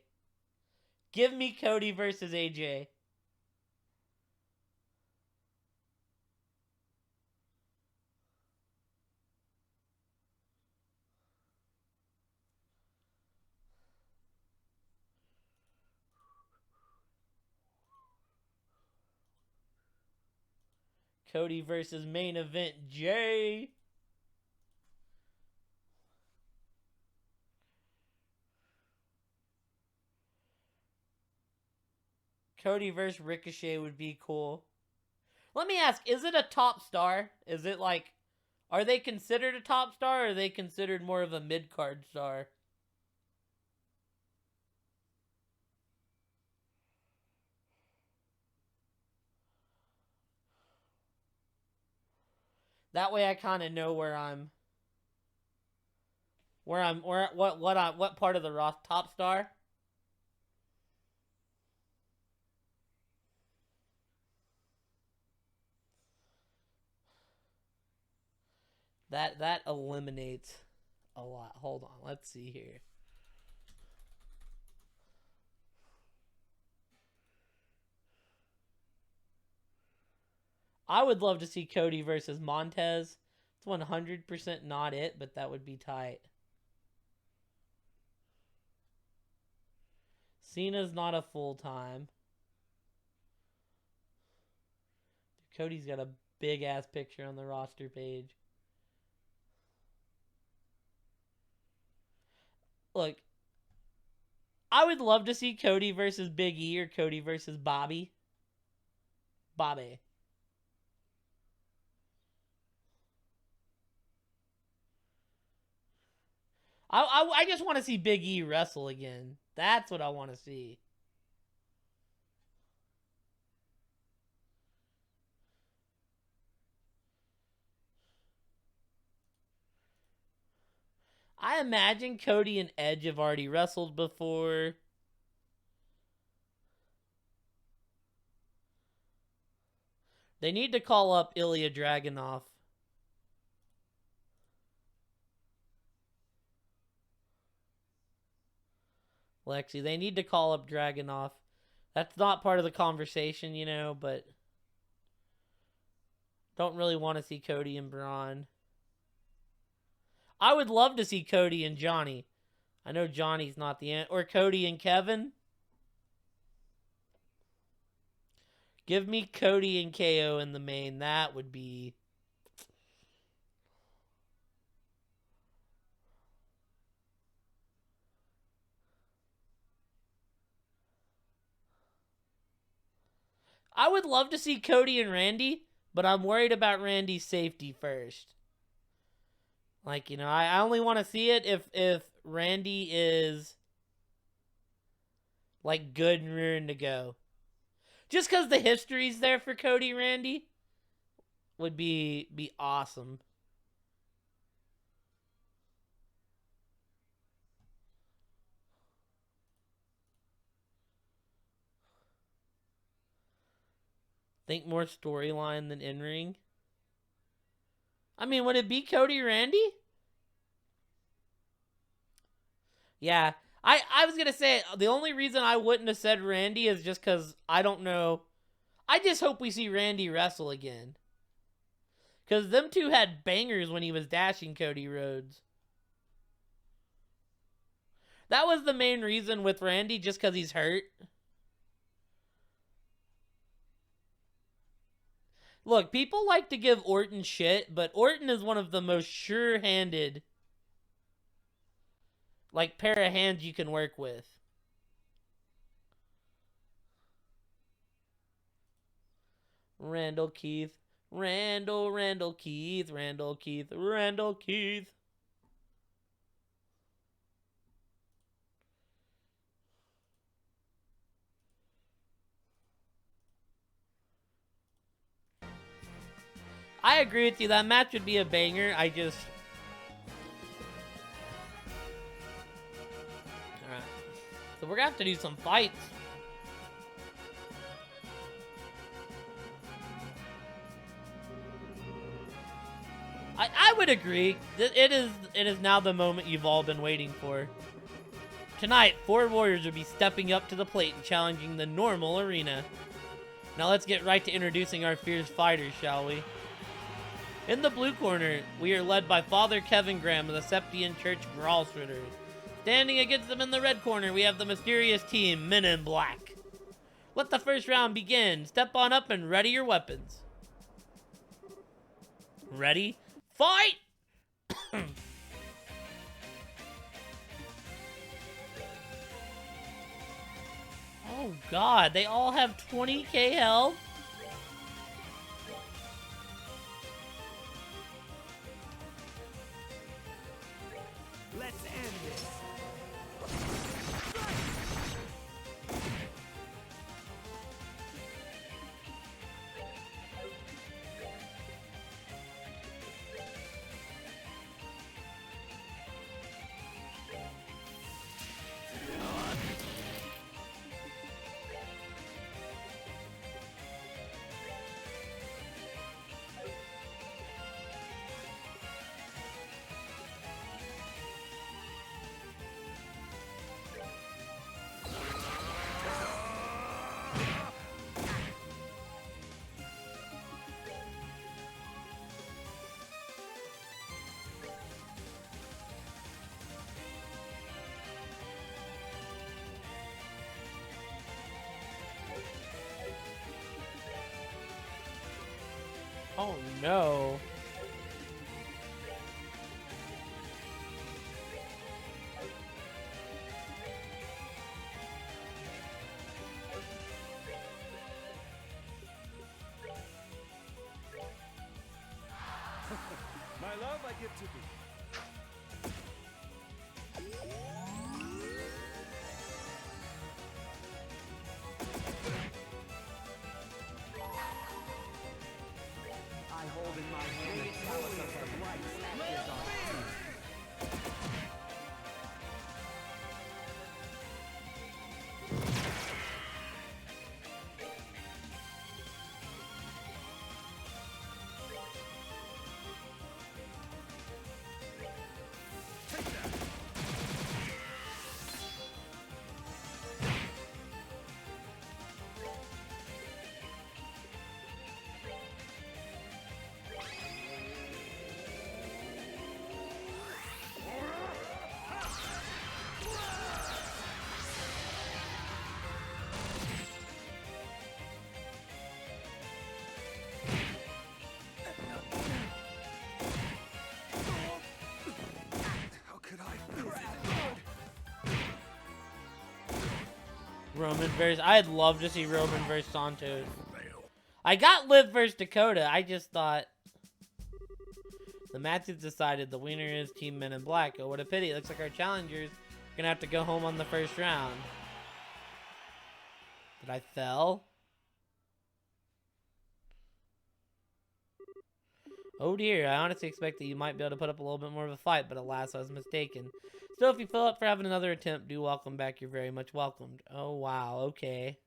Give me Cody versus AJ. Cody versus main event Jay. Cody versus Ricochet would be cool. Let me ask, is it a top star? Is it like, are they considered a top star, or are they considered more of a mid-card star? That way I kind of know what part of the Roth top star. That eliminates a lot. Hold on, let's see here. I would love to see Cody versus Montez. It's 100% not it, but that would be tight. Cena's not a full-time. Cody's got a big-ass picture on the roster page. Look, I would love to see Cody versus Big E or Cody versus Bobby. I just want to see Big E wrestle again. That's what I want to see. I imagine Cody and Edge have already wrestled before. They need to call up Ilya Dragunov. Lexi, they need to call up Dragunov. That's not part of the conversation, you know, but don't really want to see Cody and Braun. I would love to see Cody and Johnny. I know Johnny's not the end. Or Cody and Kevin. Give me Cody and KO in the main. That would be... I would love to see Cody and Randy, but I'm worried about Randy's safety first. Like, you know, I only want to see it if Randy is, like, good and rearing to go. Just because the history's there for Cody Randy would be awesome. Think more storyline than in-ring. I mean, would it be Cody Randy? Yeah. I was going to say, the only reason I wouldn't have said Randy is just because I don't know. I just hope we see Randy wrestle again. Because them two had bangers when he was dashing Cody Rhodes. That was the main reason with Randy, just because he's hurt. Look, people like to give Orton shit, but Orton is one of the most sure-handed, like, pair of hands you can work with. Randall Keith. Randall Keith. Randall Keith. I agree with you. That match would be a banger. Alright. So we're gonna have to do some fights. I would agree. It is now the moment you've all been waiting for. Tonight, 4 warriors will be stepping up to the plate and challenging the normal arena. Now let's get right to introducing our fierce fighters, shall we? In the blue corner, we are led by Father Kevin Graham of the Septian Church Gralsritters. Standing against them in the red corner, we have the mysterious team, Men in Black. Let the first round begin. Step on up and ready your weapons. Ready? Fight! Oh god, they all have 20k health? Let's end this. Oh no. My love I give to thee. I hold in my hand the chalice of her rights and his honor. How could I crap? Roman versus... I'd love to see Roman versus Santos. I got Liv versus Dakota. I just thought... The match is decided. The winner is Team Men in Black. Oh, what a pity. It looks like our challengers are going to have to go home on the first round. Did I fell? Oh dear, I honestly expect that you might be able to put up a little bit more of a fight, but alas, I was mistaken. Still, if you feel up for having another attempt, do welcome back. You're very much welcomed. Oh wow, okay.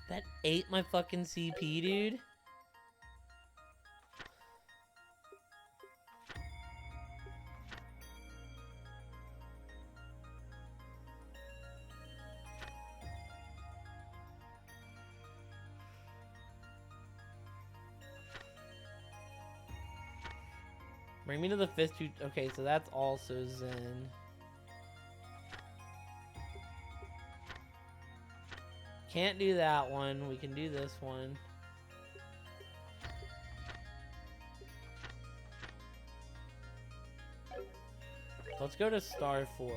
That ate my fucking CP, dude. Bring me to the fifth two. Okay, so that's also Zen. Can't do that one. We can do this one. Let's go to Star 4.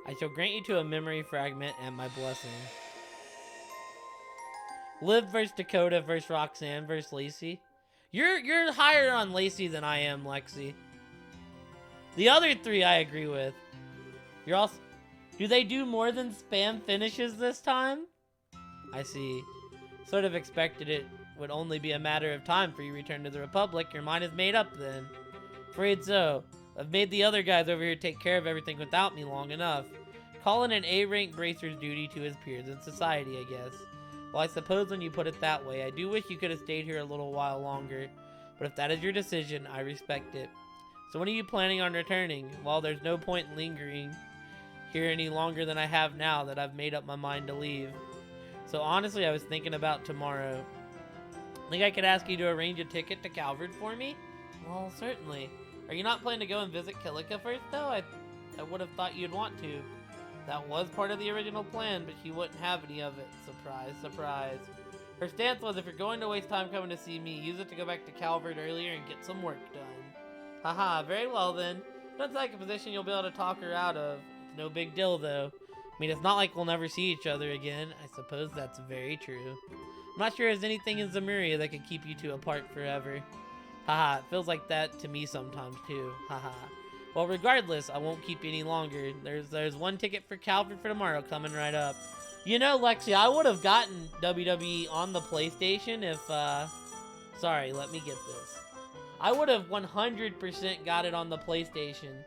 I shall grant you to a memory fragment and my blessing. Liv versus Dakota versus Roxanne versus Lacey. You're higher on Lacey than I am, Lexi. The other three I agree with. You're also... Do they do more than spam finishes this time? I see. Sort of expected it would only be a matter of time for you to return to the Republic. Your mind is made up then. Afraid so. I've made the other guys over here take care of everything without me long enough. Calling an A-rank bracer's duty to his peers in society, I guess. Well, I suppose when you put it that way, I do wish you could have stayed here a little while longer. But if that is your decision, I respect it. So when are you planning on returning? Well, there's no point in lingering here any longer than I have now that I've made up my mind to leave. So honestly, I was thinking about tomorrow. Think I could ask you to arrange a ticket to Calvert for me? Well, certainly. Are you not planning to go and visit Kilika first, though? I would have thought you'd want to. That was part of the original plan, but she wouldn't have any of it. Surprise, surprise. Her stance was, if you're going to waste time coming to see me, use it to go back to Calvert earlier and get some work done. Haha, very well then. Sounds like a position you'll be able to talk her out of. It's no big deal, though. I mean, it's not like we'll never see each other again. I suppose that's very true. I'm not sure there's anything in Zemuria that could keep you two apart forever. Haha, it feels like that to me sometimes, too. Haha. Well, regardless, I won't keep you any longer. There's one ticket for Calvert for tomorrow coming right up. You know, Lexi, I would have gotten WWE on the PlayStation if, sorry, let me get this. I would have 100% got it on the PlayStation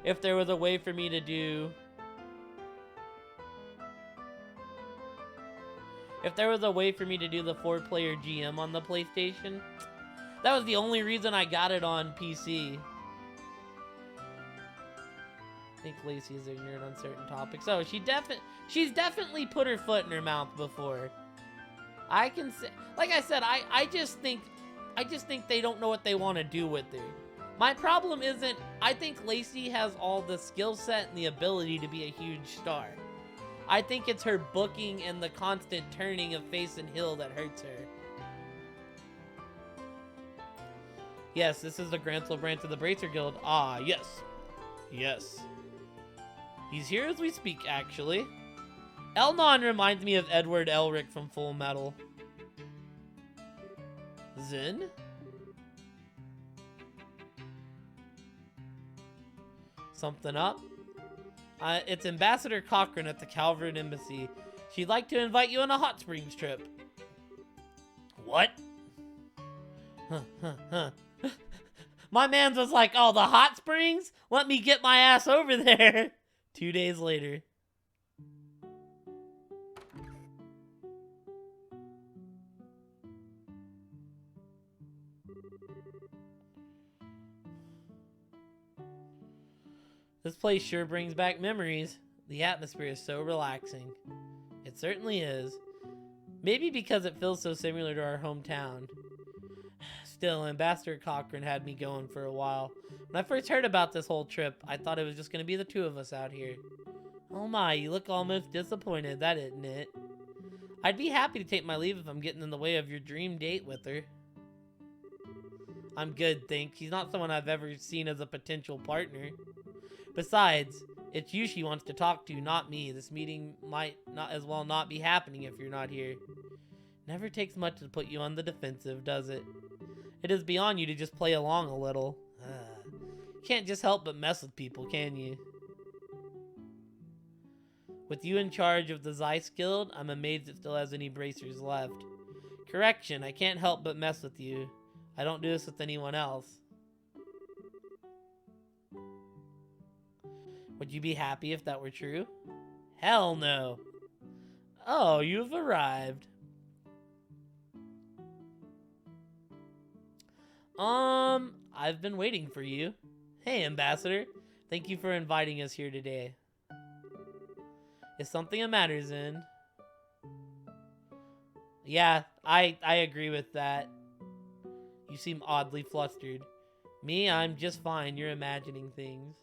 if there was a way for me to do... If there was a way for me to do the 4-player GM on the PlayStation. That was the only reason I got it on PC. I think Lacey is ignorant on certain topics. Oh, she's definitely put her foot in her mouth before. I can say, like I said, I just think they don't know what they want to do with her. My problem isn't, I think Lacey has all the skill set and the ability to be a huge star. I think it's her booking and the constant turning of face and heel that hurts her. Yes, this is the Grantsville branch of the Bracer Guild. Ah, yes. Yes. He's here as we speak, actually. Elnon reminds me of Edward Elric from Full Metal. Zen? Something up? It's Ambassador Cochran at the Calvert Embassy. She'd like to invite you on a hot springs trip. What? My man's was like, oh, the hot springs? Let me get my ass over there. 2 days later. This place sure brings back memories. The atmosphere is so relaxing. It certainly is. Maybe because it feels so similar to our hometown. Still, Ambassador Cochran had me going for a while. When I first heard about this whole trip, I thought it was just going to be the two of us out here. Oh my, you look almost disappointed, that isn't it? I'd be happy to take my leave if I'm getting in the way of your dream date with her. I'm good, thanks. She's not someone I've ever seen as a potential partner. Besides, it's you she wants to talk to, not me. This meeting might not as well not be happening if you're not here. Never takes much to put you on the defensive, does it? It is beyond you to just play along a little. Can't just help but mess with people, can you? With you in charge of the Zeiss Guild, I'm amazed it still has any bracers left. Correction, I can't help but mess with you. I don't do this with anyone else. Would you be happy if that were true? Hell no. Oh, you've arrived. I've been waiting for you. Hey, Ambassador. Thank you for inviting us here today. Is something that matters in? Yeah, I agree with that. You seem oddly flustered. Me, I'm just fine. You're imagining things.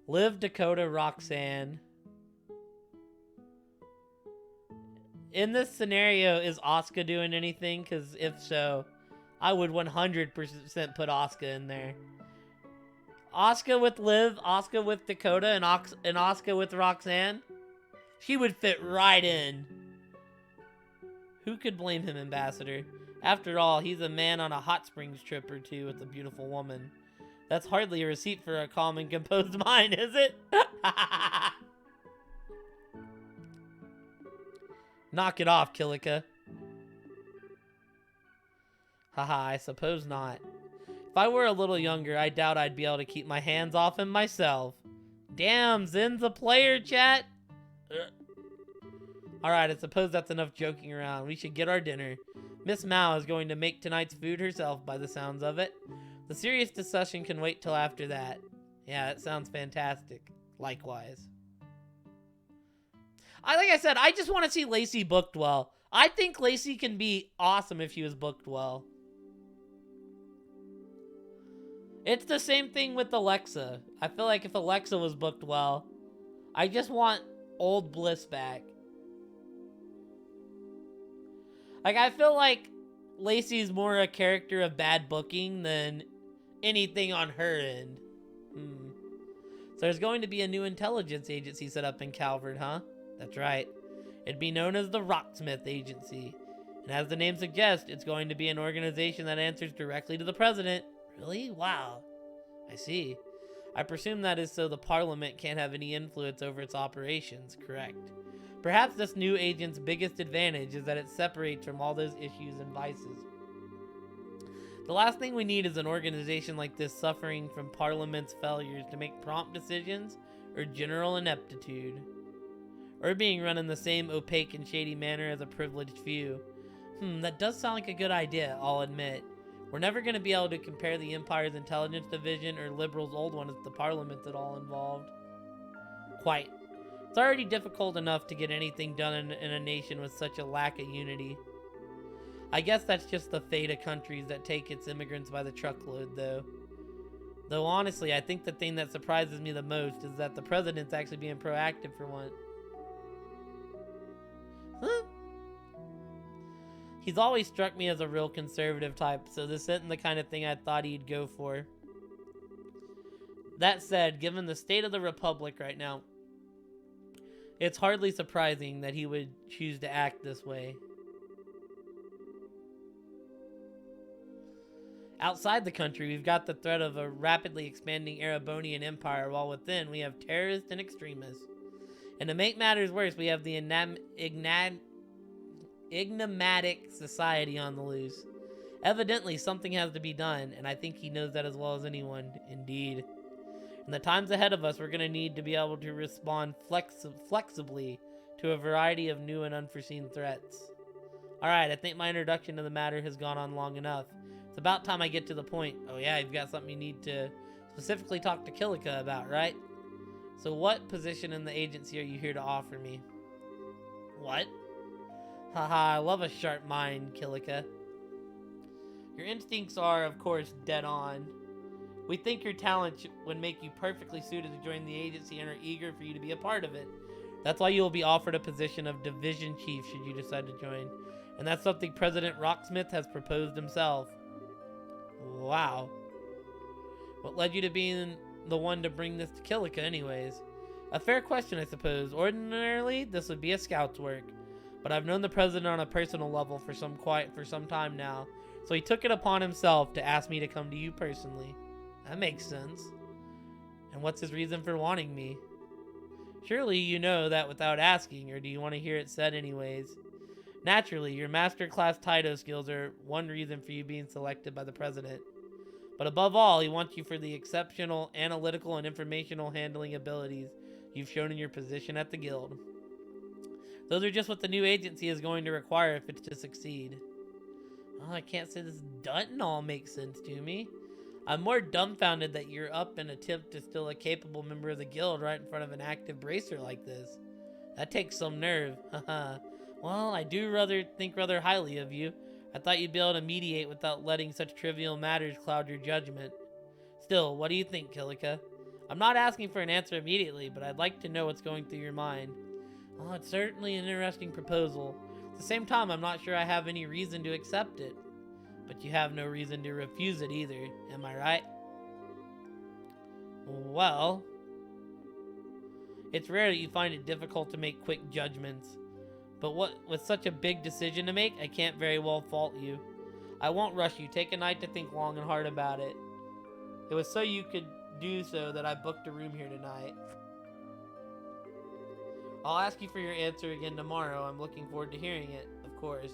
Liv, Dakota, Roxanne. In this scenario, is Asuka doing anything? Because if so, I would 100% put Asuka in there. Asuka with Liv, Asuka with Dakota, and Asuka with Roxanne. She would fit right in. Who could blame him, Ambassador? After all, he's a man on a hot springs trip or two with a beautiful woman. That's hardly a receipt for a calm and composed mind, is it? Knock it off, Kilika. Haha, I suppose not. If I were a little younger, I doubt I'd be able to keep my hands off him myself. Damn, Zin's a player, chat. Alright, I suppose that's enough joking around. We should get our dinner. Miss Mao is going to make tonight's food herself by the sounds of it. The serious discussion can wait till after that. Yeah, that sounds fantastic. Likewise. Like I said, I just want to see Lacey booked well. I think Lacey can be awesome if she was booked well. It's the same thing with Alexa. I feel like if Alexa was booked well, I just want old Bliss back. Like, I feel like Lacey's more a character of bad booking than anything on her end. So there's going to be a new intelligence agency set up in Calvert, huh? That's right. It'd be known as the Rocksmith Agency. And as the name suggests, it's going to be an organization that answers directly to the president. Really? Wow. I see. I presume that is so the Parliament can't have any influence over its operations, correct? Perhaps this new agent's biggest advantage is that it separates from all those issues and vices. The last thing we need is an organization like this suffering from Parliament's failures to make prompt decisions or general ineptitude. Or being run in the same opaque and shady manner as a privileged few. That does sound like a good idea, I'll admit. We're never going to be able to compare the Empire's intelligence division or Liberal's old one if the Parliament's at all involved. Quite. It's already difficult enough to get anything done in a nation with such a lack of unity. I guess that's just the fate of countries that take its immigrants by the truckload, though. Though honestly, I think the thing that surprises me the most is that the president's actually being proactive for once. Huh? He's always struck me as a real conservative type, so this isn't the kind of thing I thought he'd go for. That said, given the state of the Republic right now, it's hardly surprising that he would choose to act this way. Outside the country, we've got the threat of a rapidly expanding Erebonian empire, while within we have terrorists and extremists. And to make matters worse, we have the enigmatic society on the loose. Evidently, something has to be done, and I think he knows that as well as anyone. Indeed. In the times ahead of us, we're going to need to be able to respond flexibly to a variety of new and unforeseen threats. Alright, I think my introduction to the matter has gone on long enough. It's about time I get to the point. Oh yeah, you've got something you need to specifically talk to Kilika about, right? So what position in the agency are you here to offer me? What? Haha, I love a sharp mind, Kilika. Your instincts are, of course, dead on. We think your talent would make you perfectly suited to join the agency and are eager for you to be a part of it. That's why you will be offered a position of division chief should you decide to join. And that's something President Rocksmith has proposed himself. Wow. What led you to being the one to bring this to Kilika anyways? A fair question, I suppose. Ordinarily, this would be a scout's work. But I've known the president on a personal level for some time now, So he took it upon himself to ask me to come to you personally. That makes sense. And what's his reason for wanting me? Surely you know that without asking, or do you want to hear it said anyways? Naturally, your masterclass Taito skills are one reason for you being selected by the president. But above all, he wants you for the exceptional analytical and informational handling abilities you've shown in your position at the guild. Those are just what the new agency is going to require if it's to succeed. Oh, I can't say this doesn't all make sense to me. I'm more dumbfounded that you're up in an attempt to steal a capable member of the guild right in front of an active bracer like this. That takes some nerve. Haha. Well, I do think rather highly of you. I thought you'd be able to mediate without letting such trivial matters cloud your judgment. Still, what do you think, Kilika? I'm not asking for an answer immediately, but I'd like to know what's going through your mind. Well, it's certainly an interesting proposal. At the same time, I'm not sure I have any reason to accept it. But you have no reason to refuse it either, am I right? Well, it's rare that you find it difficult to make quick judgments. But with such a big decision to make, I can't very well fault you. I won't rush you. Take a night to think long and hard about it. It was so you could do so that I booked a room here tonight. I'll ask you for your answer again tomorrow. I'm looking forward to hearing it, of course.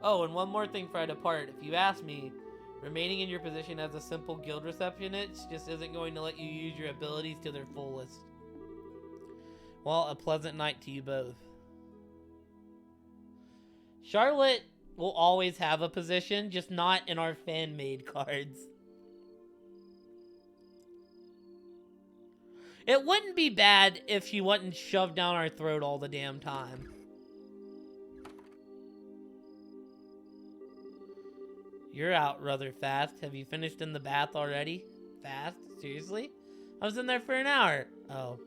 Oh, and one more thing before I depart. If you ask me, remaining in your position as a simple guild receptionist just isn't going to let you use your abilities to their fullest. Well, a pleasant night to you both. Charlotte will always have a position, just not in our fan-made cards. It wouldn't be bad if she wasn't shoved down our throat all the damn time. You're out rather fast. Have you finished in the bath already? Fast? Seriously? I was in there for an hour. Oh.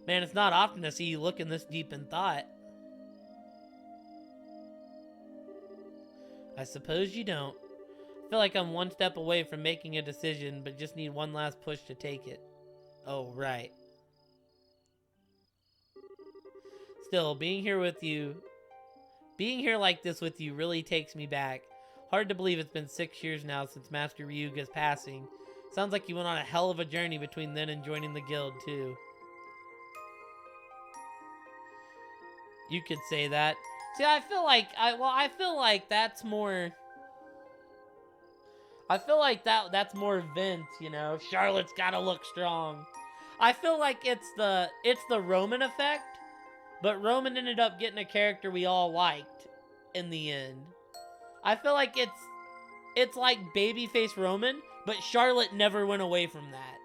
Man, it's not often to see you looking this deep in thought. I suppose you don't. I feel like I'm one step away from making a decision, but just need one last push to take it. Oh, right. Still, being here like this with you really takes me back. Hard to believe it's been 6 years now since Master Ryuga's passing. Sounds like you went on a hell of a journey between then and joining the guild, too. You could say that. See, I feel like that's more... I feel like that's more Vince, you know? Charlotte's gotta look strong. I feel like it's the Roman effect, but Roman ended up getting a character we all liked in the end. I feel like it's like babyface Roman, but Charlotte never went away from that.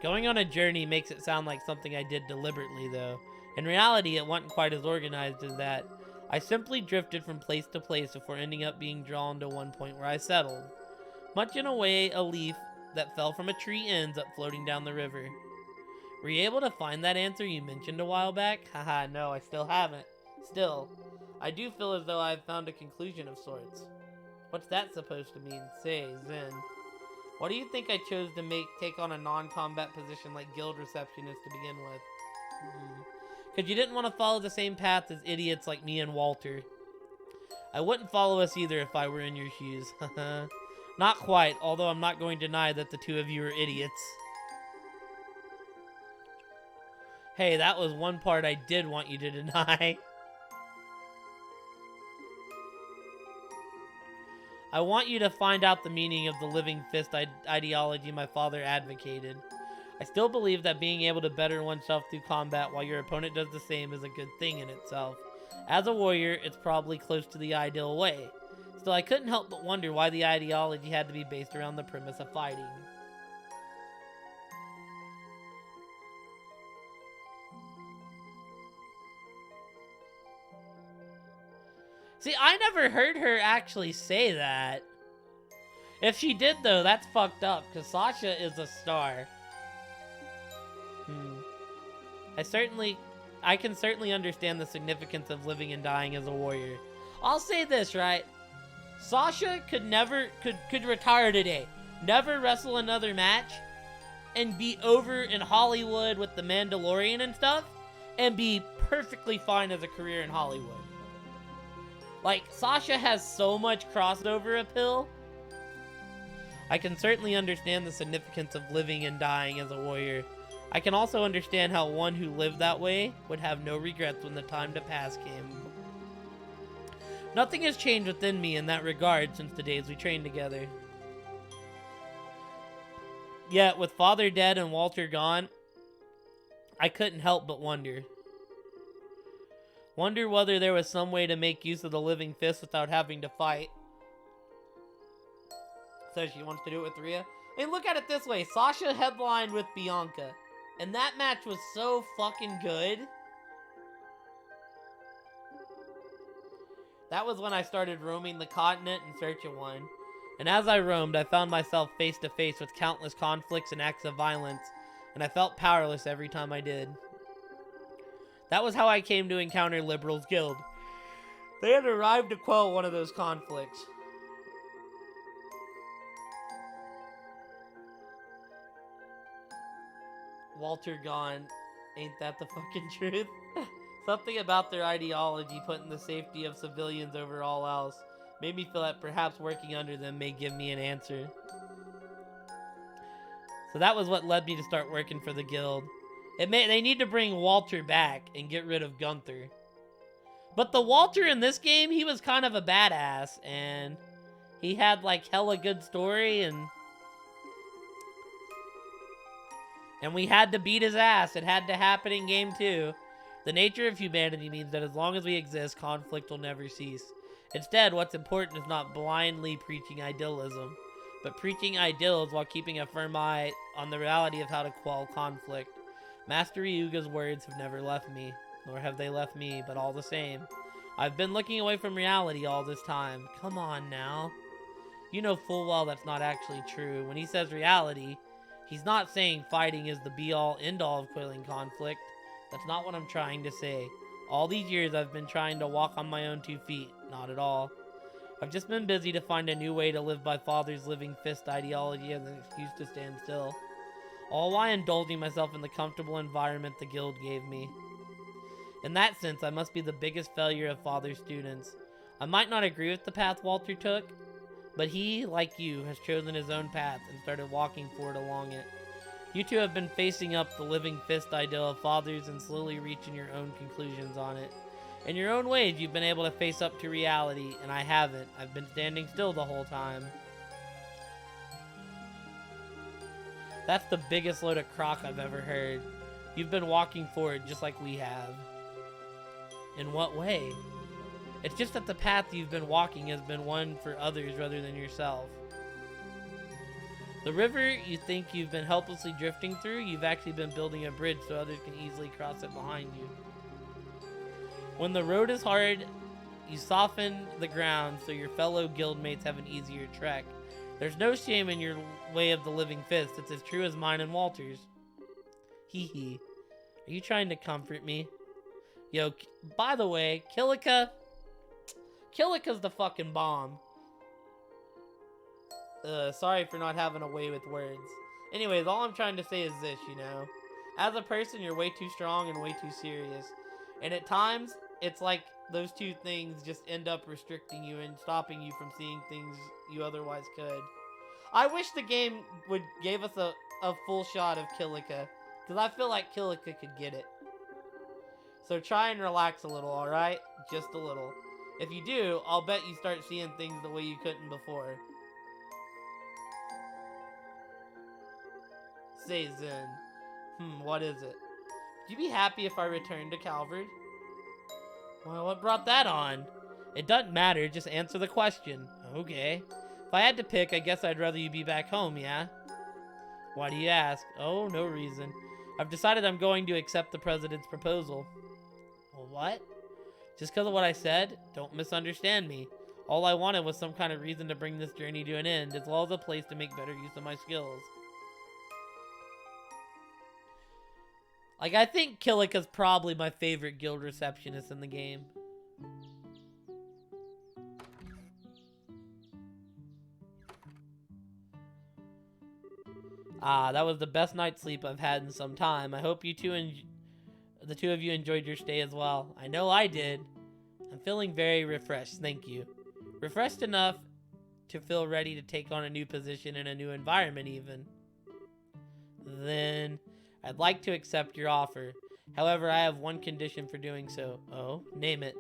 Going on a journey makes it sound like something I did deliberately, though. In reality, it wasn't quite as organized as that. I simply drifted from place to place before ending up being drawn to one point where I settled. Much in a way, a leaf that fell from a tree ends up floating down the river. Were you able to find that answer you mentioned a while back? Haha, no, I still haven't. Still, I do feel as though I've found a conclusion of sorts. What's that supposed to mean? Say, Zen. Why do you think I chose to take on a non-combat position like guild receptionist to begin with? Because you didn't want to follow the same path as idiots like me and Walter. I wouldn't follow us either if I were in your shoes. Not quite, although I'm not going to deny that the two of you are idiots. Hey, that was one part I did want you to deny. I want you to find out the meaning of the living fist ideology my father advocated. I still believe that being able to better oneself through combat while your opponent does the same is a good thing in itself. As a warrior, it's probably close to the ideal way. Still, I couldn't help but wonder why the ideology had to be based around the premise of fighting. See, I never heard her actually say that. If she did, though, that's fucked up, because Sasha is a star. I can certainly understand the significance of living and dying as a warrior. I'll say this, right? Sasha could retire today, never wrestle another match, and be over in Hollywood with The Mandalorian and stuff, and be perfectly fine as a career in Hollywood. Like, Sasha has so much crossover appeal. I can certainly understand the significance of living and dying as a warrior. I can also understand how one who lived that way would have no regrets when the time to pass came. Nothing has changed within me in that regard since the days we trained together. Yet, with Father dead and Walter gone, I couldn't help but wonder. Wonder whether there was some way to make use of the living fist without having to fight. Says she wants to do it with Rhea. I mean, look at it this way. Sasha headlined with Bianca. And that match was so fucking good. That was when I started roaming the continent in search of one. And as I roamed, I found myself face to face with countless conflicts and acts of violence. And I felt powerless every time I did. That was how I came to encounter Liberal's Guild. They had arrived to quell one of those conflicts. Walter gone. Ain't that the fucking truth? Something about their ideology, putting the safety of civilians over all else, made me feel that perhaps working under them may give me an answer. So that was what led me to start working for the guild. They need to bring Walter back and get rid of Gunther. But the Walter in this game, he was kind of a badass, and he had like hella good story, and we had to beat his ass. It had to happen in game 2. The nature of humanity means that as long as we exist, conflict will never cease. Instead, what's important is not blindly preaching idealism, but preaching ideals while keeping a firm eye on the reality of how to quell conflict. Master Ryuga's words have never left me, nor have they left me, but all the same, I've been looking away from reality all this time. Come on now. You know full well that's not actually true. When he says reality, he's not saying fighting is the be-all, end-all of quelling conflict. That's not what I'm trying to say. All these years I've been trying to walk on my own 2 feet. Not at all. I've just been busy to find a new way to live by Father's living fist ideology as an excuse to stand still. All while indulging myself in the comfortable environment the guild gave me. In that sense, I must be the biggest failure of Father's students. I might not agree with the path Walter took, but he, like you, has chosen his own path and started walking forward along it. You two have been facing up the living fist ideal of Father's and slowly reaching your own conclusions on it. In your own ways, you've been able to face up to reality, and I haven't. I've been standing still the whole time. That's the biggest load of crock I've ever heard. You've been walking forward just like we have. In what way? It's just that the path you've been walking has been one for others rather than yourself. The river you think you've been helplessly drifting through, you've actually been building a bridge so others can easily cross it behind you. When the road is hard, you soften the ground so your fellow guildmates have an easier trek. There's no shame in your way of the living fist. It's as true as mine and Walter's. Hee hee. Are you trying to comfort me? Yo, by the way, Kilika... Kilika's the fucking bomb. Sorry for not having a way with words. Anyways, all I'm trying to say is this, you know. As a person, you're way too strong and way too serious. And at times, it's like those two things just end up restricting you and stopping you from seeing things you otherwise could. I wish the game gave us a full shot of Kilika, because I feel like Kilika could get it. So try and relax a little, alright? Just a little. If you do, I'll bet you start seeing things the way you couldn't before. Say Zen. What is it? Would you be happy if I returned to Calvard? Well, what brought that on? It doesn't matter, just answer the question. Okay. If I had to pick, I guess I'd rather you be back home, yeah? Why do you ask? Oh, no reason. I've decided I'm going to accept the president's proposal. Well, what? Just because of what I said? Don't misunderstand me. All I wanted was some kind of reason to bring this journey to an end, as well as a place to make better use of my skills. Like, I think Kilika's probably my favorite guild receptionist in the game. Ah, that was the best night's sleep I've had in some time. I hope you two the two of you enjoyed your stay as well. I know I did. I'm feeling very refreshed, thank you. Refreshed enough to feel ready to take on a new position in a new environment even. Then, I'd like to accept your offer. However, I have one condition for doing so. Oh, name it.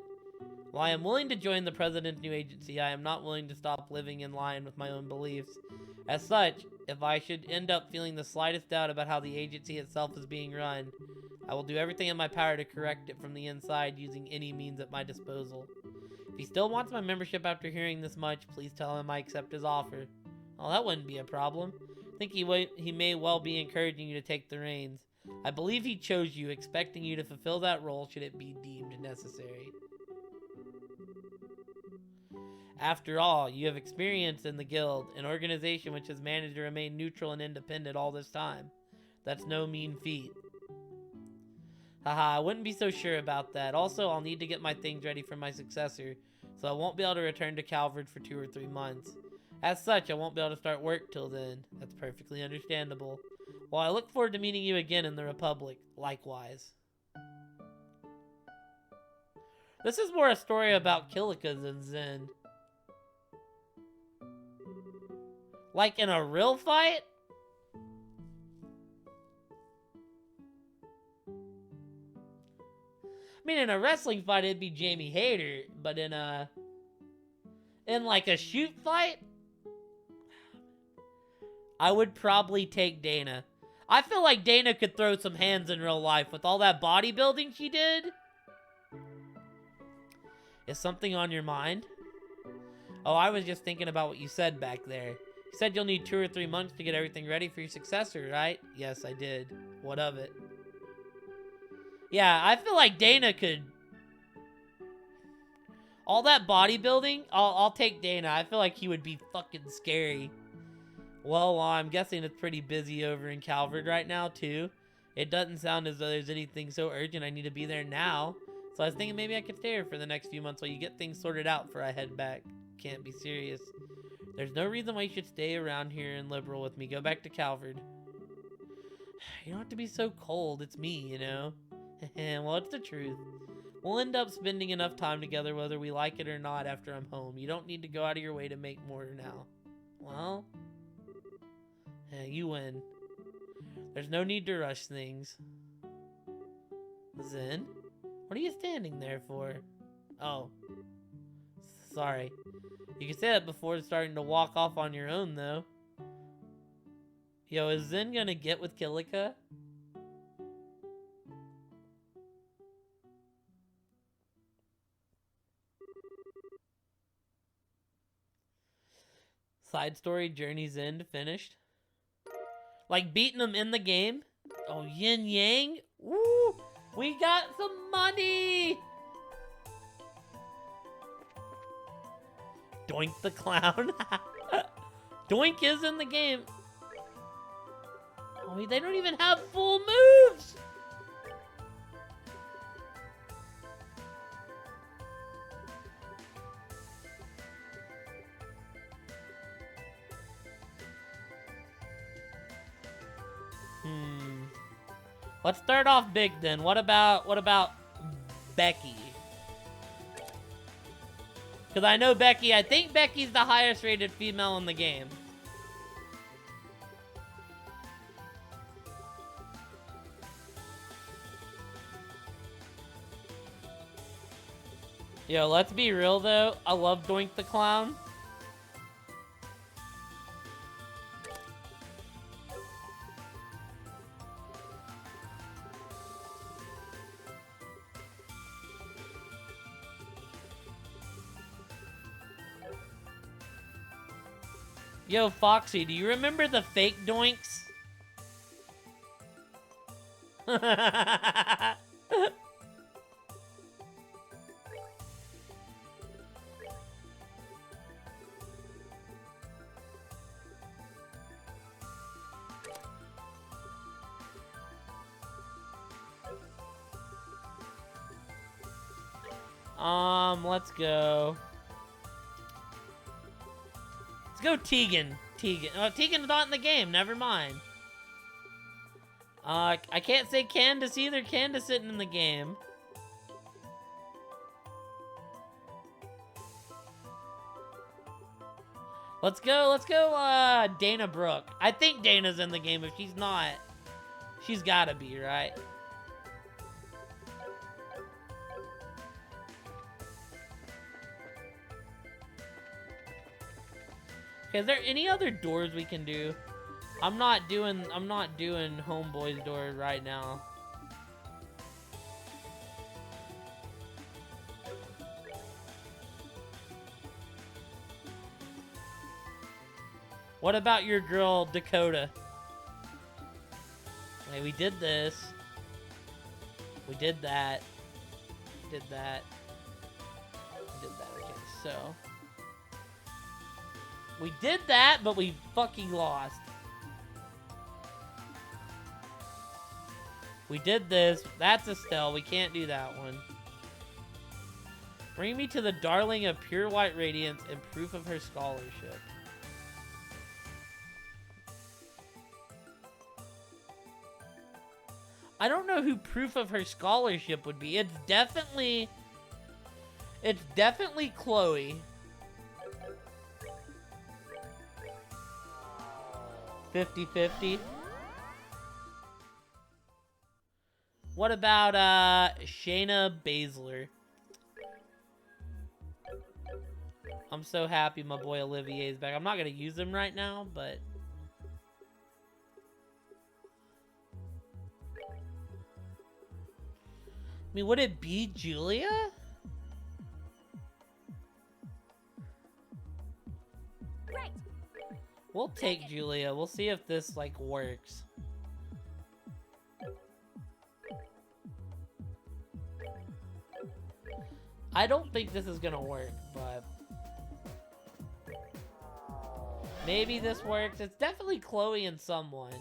While I am willing to join the President's new agency, I am not willing to stop living in line with my own beliefs. As such, if I should end up feeling the slightest doubt about how the agency itself is being run, I will do everything in my power to correct it from the inside using any means at my disposal. If he still wants my membership after hearing this much, please tell him I accept his offer. Oh, that wouldn't be a problem. I think he may well be encouraging you to take the reins. I believe he chose you, expecting you to fulfill that role should it be deemed necessary. After all, you have experience in the Guild, an organization which has managed to remain neutral and independent all this time. That's no mean feat. Haha, I wouldn't be so sure about that. Also, I'll need to get my things ready for my successor, so I won't be able to return to Calvard for 2 or 3 months. As such, I won't be able to start work till then. That's perfectly understandable. Well, I look forward to meeting you again in the Republic. Likewise. This is more a story about Kilika than Zen. Like in a real fight? I mean, in a wrestling fight, it'd be Jamie Hayter, but in like a shoot fight, I would probably take Dana. I feel like Dana could throw some hands in real life with all that bodybuilding she did. Is something on your mind? Oh, I was just thinking about what you said back there. You said you'll need 2 or 3 months to get everything ready for your successor, right? Yes, I did. What of it? Yeah, I feel like Dana could... All that bodybuilding, I'll take Dana. I feel like he would be fucking scary. Well, I'm guessing it's pretty busy over in Calvard right now, too. It doesn't sound as though there's anything so urgent I need to be there now. So I was thinking maybe I could stay here for the next few months while you get things sorted out before I head back. Can't be serious. There's no reason why you should stay around here in Liberal with me. Go back to Calvard. You don't have to be so cold. It's me, you know? Well, it's the truth. We'll end up spending enough time together whether we like it or not after I'm home. You don't need to go out of your way to make more now. Well... you win. There's no need to rush things. Zen? What are you standing there for? Oh. Sorry. You can say that before starting to walk off on your own, though. Yo, is Zen gonna get with Kilika? Side story, Journey's End finished. Like beating him in the game. Oh, Yin Yang. Woo! We got some money! Doink the Clown. Doink is in the game. Oh, they don't even have full moves! Let's start off big then. What about Becky? Because I know Becky, I think Becky's the highest rated female in the game. Yo, let's be real though. I love Doink the Clown. Yo, Foxy, do you remember the fake doinks? Let's go. Let's go Tegan. Tegan. Oh, Tegan's not in the game. Never mind. I can't say Candace either. Candace isn't in the game. Let's go, Dana Brooke. I think Dana's in the game. If she's not, she's gotta be, right? Okay, is there any other doors we can do? I'm not doing Homeboy's door right now. What about your girl, Dakota? Hey, we did this. We did that. We did that. We did that. Okay, so. We did that, but we fucking lost. We did this. That's Estelle. We can't do that one. Bring me to the darling of pure white radiance and proof of her scholarship. I don't know who proof of her scholarship would be. It's definitely Khloe. 50-50. What about Shayna Baszler? I'm so happy my boy Olivier is back. I'm not gonna use him right now, but I mean, would it be Julia? Right. We'll take Julia. We'll see if this, like, works. I don't think this is gonna work, but maybe this works. It's definitely Khloe and someone.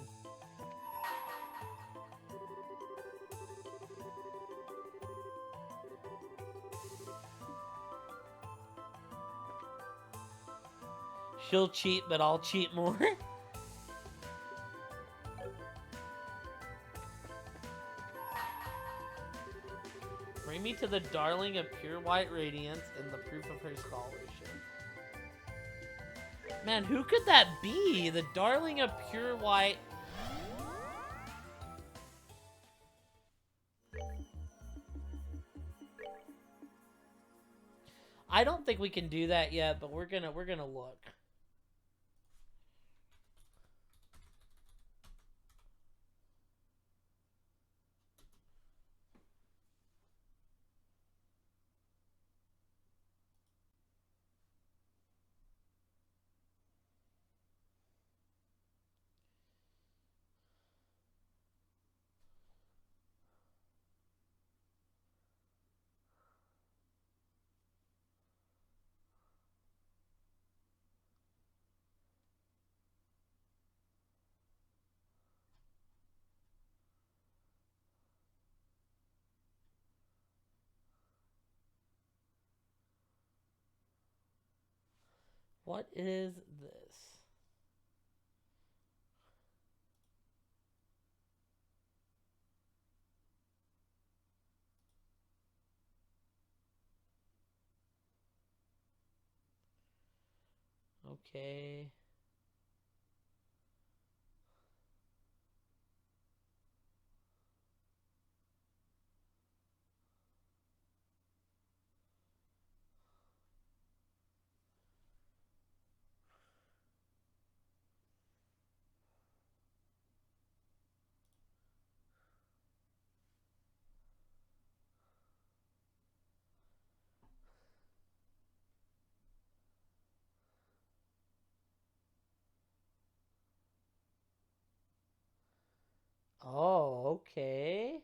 She'll cheat, but I'll cheat more. Bring me to the darling of pure white radiance and the proof of her scholarship. Man, who could that be? The darling of pure white. I don't think we can do that yet, but we're gonna look. What is this? Okay. Oh, okay.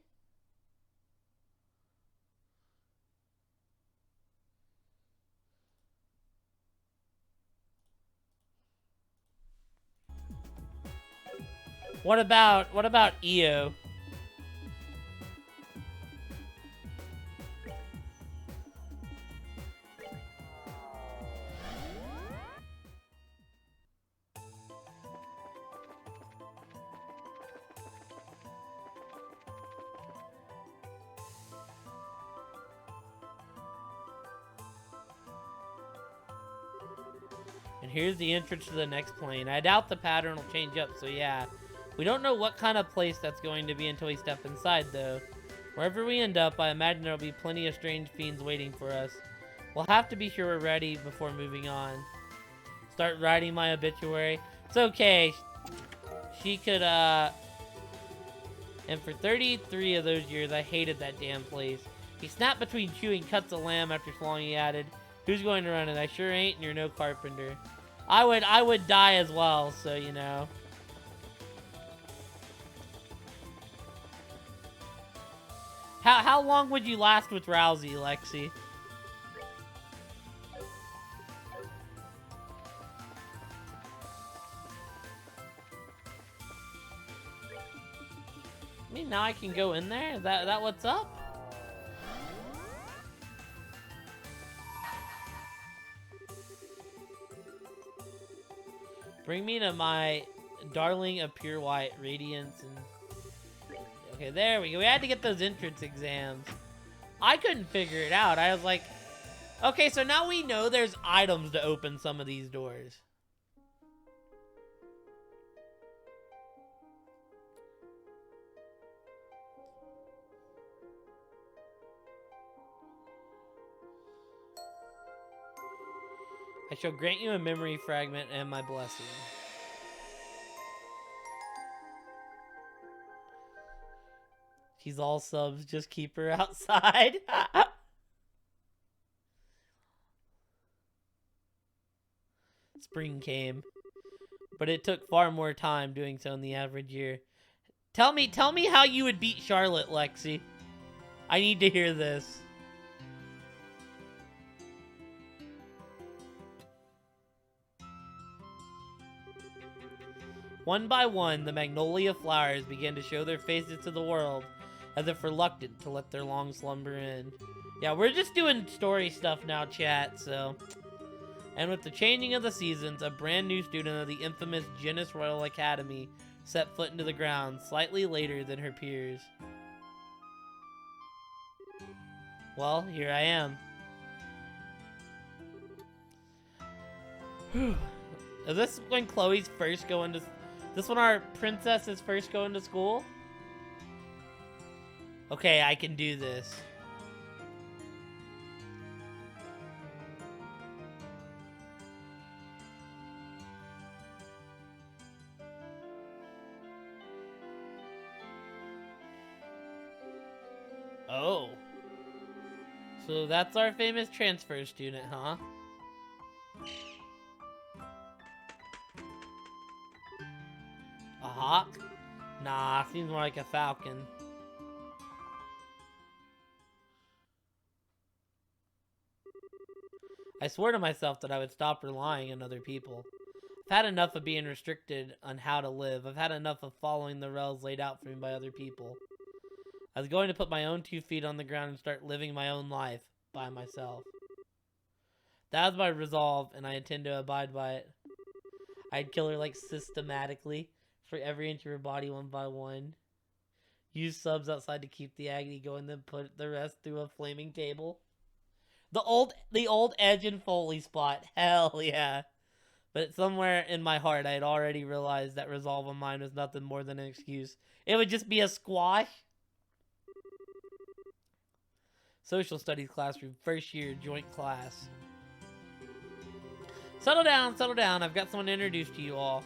What about EO? here's the entrance to the next plane. I doubt the pattern will change up, so yeah. We don't know what kind of place that's going to be until we step inside, though. Wherever we end up, I imagine there'll be plenty of strange fiends waiting for us. We'll have to be sure we're ready before moving on. Start writing my obituary. It's okay. She could, And for 33 of those years, I hated that damn place. He snapped between chewing cuts of lamb after swallowing. He added, "Who's going to run it? I sure ain't, and you're no carpenter." I would die as well, so you know. How long would you last with Rousey, Lexi? I mean, now I can go in there? Is that what's up? Bring me to my darling of pure white, radiance, and... Okay, there we go. We had to get those entrance exams. I couldn't figure it out. I was like... Okay, so now we know there's items to open some of these doors. I shall grant you a memory fragment and my blessing. She's all subs, just keep her outside. Spring came, but it took far more time doing so in the average year. Tell me how you would beat Charlotte, Lexi. I need to hear this. One by one, the magnolia flowers began to show their faces to the world, as if reluctant to let their long slumber in. Yeah, we're just doing story stuff now, chat, so... And with the changing of the seasons, a brand new student of the infamous Genus Royal Academy set foot into the ground slightly later than her peers. Well, here I am. Is this when Khloe's first going to... This when our princess is first going to school? Okay, I can do this. Oh. So that's our famous transfer student, huh? A hawk? Nah, seems more like a falcon. I swore to myself that I would stop relying on other people. I've had enough of being restricted on how to live. I've had enough of following the rails laid out for me by other people. I was going to put my own 2 feet on the ground and start living my own life by myself. That was my resolve, and I intend to abide by it. I'd kill her, like, systematically, for every inch of her body, one by one. Use subs outside to keep the agony going, then put the rest through a flaming table. The old Edge and Foley spot. Hell yeah. But somewhere in my heart, I had already realized that resolve of mine was nothing more than an excuse. It would just be a squash. Social studies classroom, first year, joint class. Settle down, settle down. I've got someone to introduce to you all.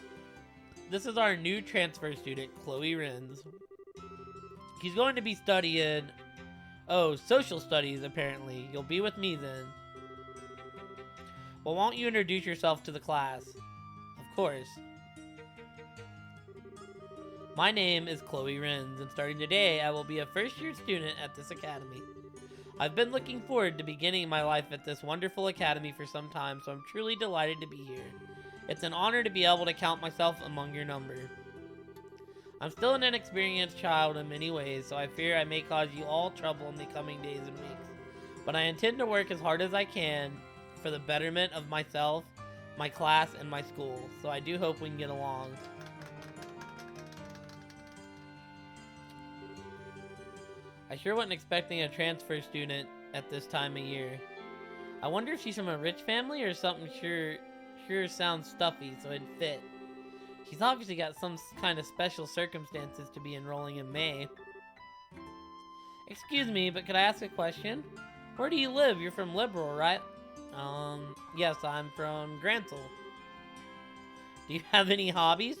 This is our new transfer student, Khloe Renz. He's going to be studying... Oh, social studies, apparently. You'll be with me then. Well, won't you introduce yourself to the class? Of course. My name is Khloe Renz, and starting today, I will be a first-year student at this academy. I've been looking forward to beginning my life at this wonderful academy for some time, so I'm truly delighted to be here. It's an honor to be able to count myself among your number. I'm still an inexperienced child in many ways, so I fear I may cause you all trouble in the coming days and weeks. But I intend to work as hard as I can for the betterment of myself, my class, and my school, so I do hope we can get along. I sure wasn't expecting a transfer student at this time of year. I wonder if she's from a rich family or something sure sounds stuffy, so it'd fit. She's obviously got some kind of special circumstances to be enrolling in May. Excuse me, but could I ask a question? Where do you live? You're from Liberal, right? Yes, I'm from Grantle. Do you have any hobbies?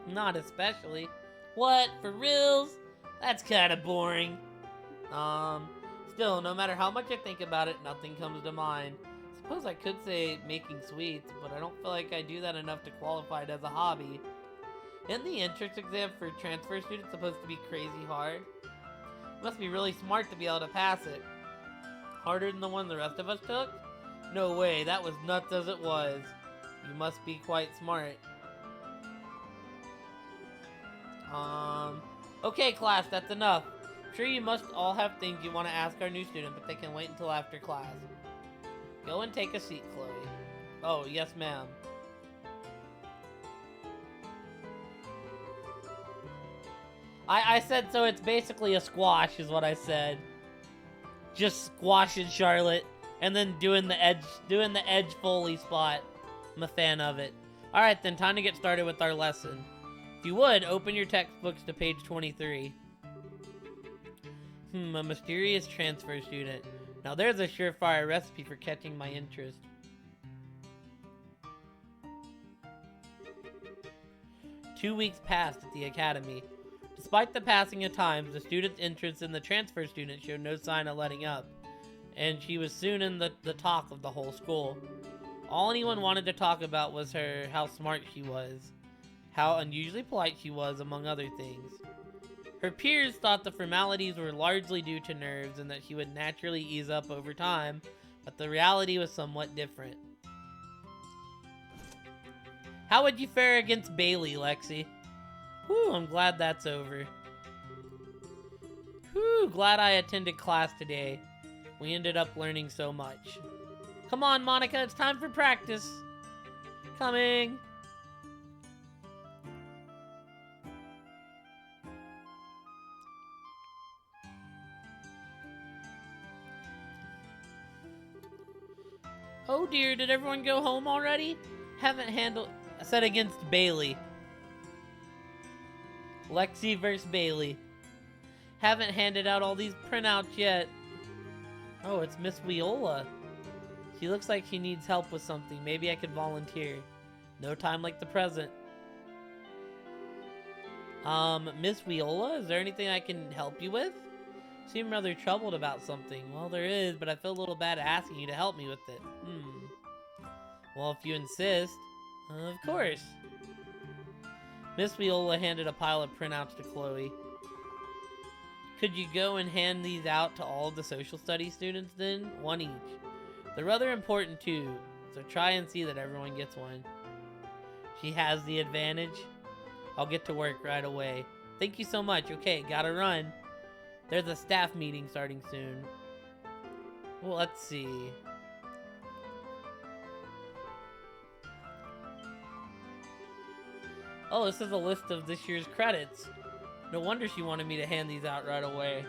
Not especially. What? For reals? That's kinda boring. Still, no matter how much I think about it, nothing comes to mind. Suppose I could say making sweets, but I don't feel like I do that enough to qualify it as a hobby. Isn't the entrance exam for transfer students supposed to be crazy hard? You must be really smart to be able to pass it. Harder than the one the rest of us took? No way, that was nuts as it was. You must be quite smart. Okay class, that's enough. I'm sure you must all have things you want to ask our new student, but they can wait until after class. Go and take a seat, Khloe. Oh, yes ma'am. I said so it's basically a squash is what I said. Just squashing Charlotte and then doing the edge Foley spot. I'm a fan of it. Alright then, time to get started with our lesson. If you would, open your textbooks to page 23. A mysterious transfer student. Now there's a surefire recipe for catching my interest. Two weeks passed at the academy. Despite the passing of time, the student's interest in the transfer student showed no sign of letting up, and she was soon in the talk of the whole school. All anyone wanted to talk about was how smart she was, how unusually polite she was, among other things. Her peers thought the formalities were largely due to nerves and that she would naturally ease up over time, but the reality was somewhat different. How would you fare against Bailey, Lexi? Whew, I'm glad that's over. Whew, glad I attended class today. We ended up learning so much. Come on, Monica, it's time for practice. Coming. Oh dear, did everyone go home already? Haven't handled... I said against Bailey. Lexi versus Bailey. Haven't handed out all these printouts yet. Oh, it's Miss Viola. She looks like she needs help with something. Maybe I could volunteer. No time like the present. Miss Viola, is there anything I can help you with? Seem rather troubled about something. Well, there is, but I feel a little bad asking you to help me with it. Well, if you insist. Of course. Miss Viola handed a pile of printouts to Khloe. Could you go and hand these out to all of the social studies students then? One each. They're rather important too, so try and see that everyone gets one. She has the advantage. I'll get to work right away. Thank you so much. Okay, gotta run. There's a staff meeting starting soon. Well, let's see. Oh, this is a list of this year's credits. No wonder she wanted me to hand these out right away.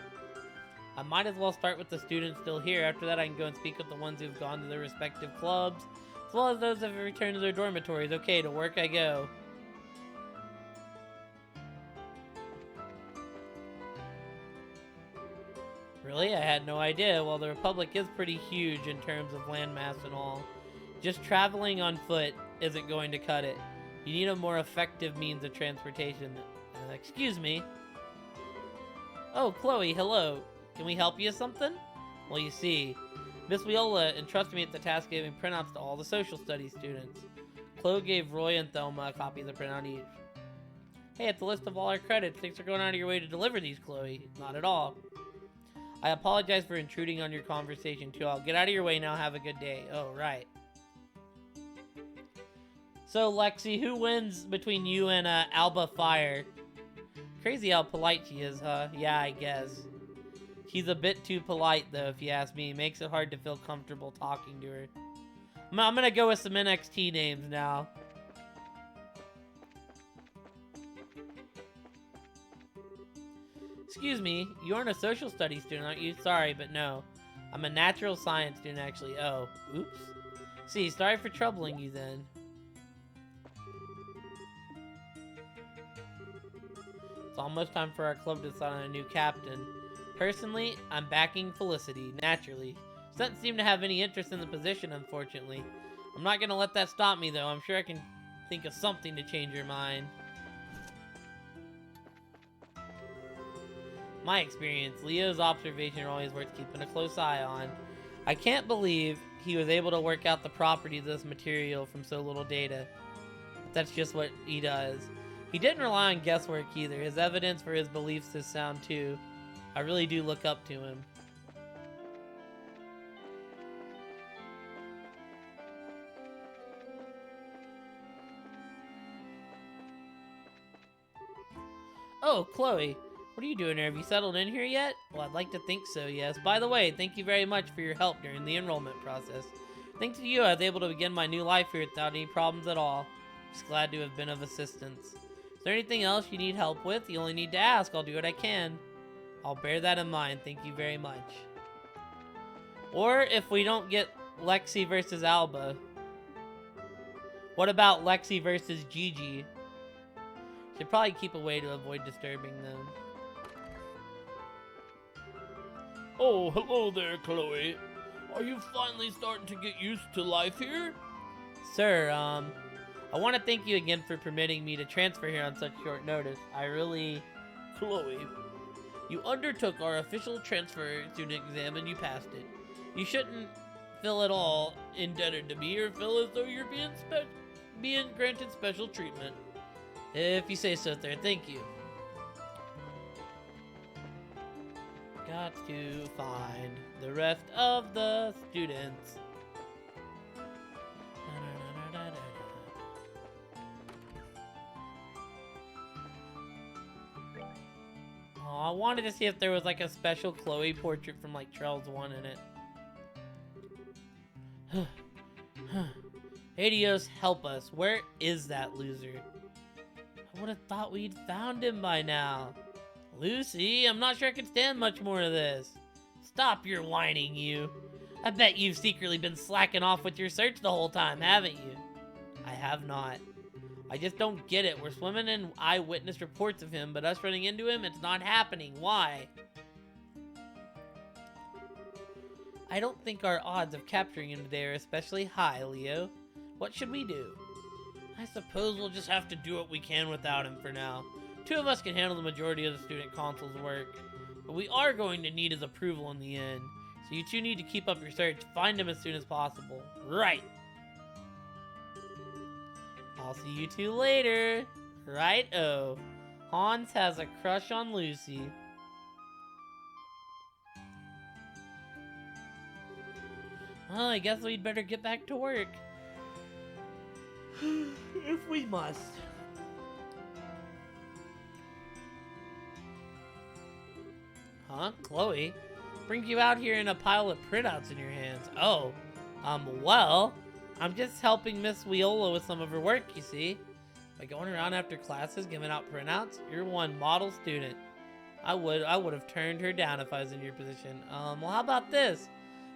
I might as well start with the students still here. After that, I can go and speak with the ones who've gone to their respective clubs, as well as those that have returned to their dormitories. Okay, to work I go. Really? I had no idea. Well, the Republic is pretty huge in terms of landmass and all. Just traveling on foot isn't going to cut it. You need a more effective means of transportation. Excuse me. Oh, Khloe, hello. Can we help you with something? Well, you see, Miss Viola entrusted me with the task of giving printouts to all the social studies students. Khloe gave Roy and Thelma a copy of the printout each. Hey, it's a list of all our credits. Thanks for going out of your way to deliver these, Khloe. Not at all. I apologize for intruding on your conversation, too. I'll get out of your way now. Have a good day. Oh, right. So, Lexi, who wins between you and Alba Fire? Crazy how polite she is, huh? Yeah, I guess. She's a bit too polite, though, if you ask me. It makes it hard to feel comfortable talking to her. I'm gonna go with some NXT names now. Excuse me, you aren't a social studies student, aren't you? Sorry, but no. I'm a natural science student, actually. Oh, oops. See, sorry for troubling you then. It's almost time for our club to decide on a new captain. Personally, I'm backing Felicity, naturally. She doesn't seem to have any interest in the position, unfortunately. I'm not gonna let that stop me, though. I'm sure I can think of something to change her mind. My experience, Leo's observation are always worth keeping a close eye on. I can't believe he was able to work out the properties of this material from so little data. But that's just what he does. He didn't rely on guesswork either. His evidence for his beliefs is sound too. I really do look up to him. Oh, Chloe. What are you doing here? Have you settled in here yet? Well, I'd like to think so, yes. By the way, thank you very much for your help during the enrollment process. Thanks to you, I was able to begin my new life here without any problems at all. Just glad to have been of assistance. Is there anything else you need help with? You only need to ask. I'll do what I can. I'll bear that in mind. Thank you very much. Or if we don't get Lexi versus Alba, what about Lexi versus Gigi? Should probably keep away to avoid disturbing them. Oh, hello there, Chloe. Are you finally starting to get used to life here? Sir, I want to thank you again for permitting me to transfer here on such short notice. I really... Chloe, you undertook our official transfer student exam and you passed it. You shouldn't feel at all indebted to me or feel as though you're being granted special treatment. If you say so, sir, thank you. Got to find the rest of the students. Oh, I wanted to see if there was like a special Chloe portrait from like Charles 1 in it. Adios, help us. Where is that loser? I would have thought we'd found him by now. Lucy, I'm not sure I can stand much more of this. Stop your whining, you. I bet you've secretly been slacking off with your search the whole time, haven't you? I have not. I just don't get it. We're swimming in eyewitness reports of him, but us running into him, it's not happening. Why? I don't think our odds of capturing him today are especially high, Leo. What should we do? I suppose we'll just have to do what we can without him for now. Two of us can handle the majority of the student consul's work, but we are going to need his approval in the end. So you two need to keep up your search. Find him as soon as possible. Right. I'll see you two later. Right-o. Hans has a crush on Lucy. Well, I guess we'd better get back to work. If we must. Huh? Chloe? Brings you out here in a pile of printouts in your hands. Oh. Well, I'm just helping Miss Viola with some of her work, you see. By going around after classes giving out printouts, you're one model student. I would have turned her down if I was in your position. Well, how about this?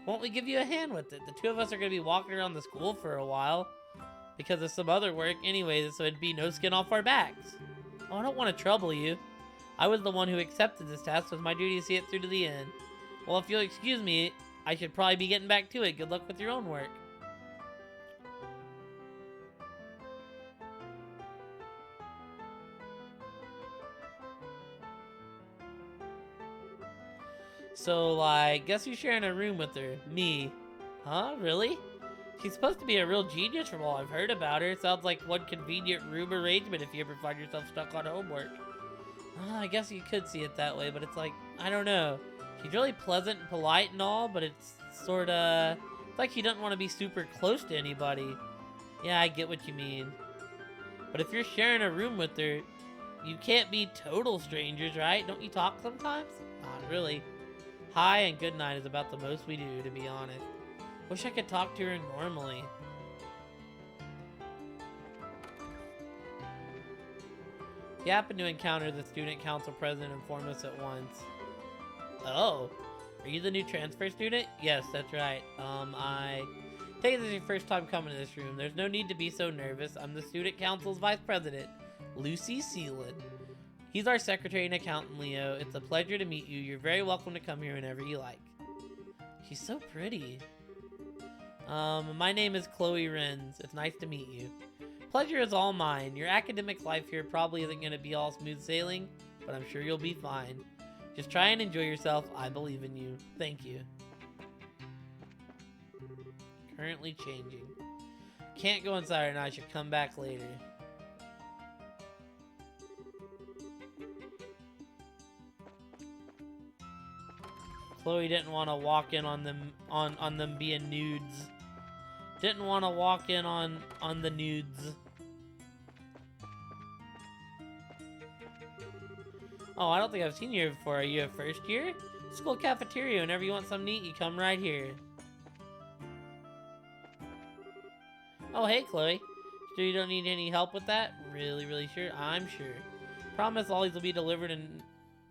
Won't we give you a hand with it? The two of us are going to be walking around the school for a while because of some other work anyway, so it'd be no skin off our backs. Oh, I don't want to trouble you. I was the one who accepted this task, so it's my duty to see it through to the end. Well, if you'll excuse me, I should probably be getting back to it. Good luck with your own work. So, like, guess who's sharing a room with her? Me. Huh? Really? She's supposed to be a real genius from all I've heard about her. Sounds like one convenient room arrangement if you ever find yourself stuck on homework. I guess you could see it that way, but it's like, I don't know. She's really pleasant and polite and all, but it's sorta... It's like she doesn't want to be super close to anybody. Yeah, I get what you mean. But if you're sharing a room with her, you can't be total strangers, right? Don't you talk sometimes? Not really. Hi and good night is about the most we do, to be honest. Wish I could talk to her normally. If you happen to encounter the student council president, inform us at once. Oh, are you the new transfer student? Yes, that's right. Take this as your first time coming to this room. There's no need to be so nervous. I'm the student council's vice president, Lucy Seelan. He's our secretary and accountant, Leo. It's a pleasure to meet you. You're very welcome to come here whenever you like. She's so pretty. My name is Chloe Renz. It's nice to meet you. Pleasure is all mine. Your academic life here probably isn't going to be all smooth sailing, but I'm sure you'll be fine. Just try and enjoy yourself. I believe in you. Thank you. Currently changing. Can't go inside right now. I should come back later. Chloe didn't want to walk in on them on them being nudes. Didn't want to walk in on the nudes. Oh, I don't think I've seen you here before. Are you a first year? School cafeteria. Whenever you want something to eat, you come right here. Oh, hey, Chloe. Sure you don't need any help with that? Really sure? I'm sure. Promise all these will be delivered and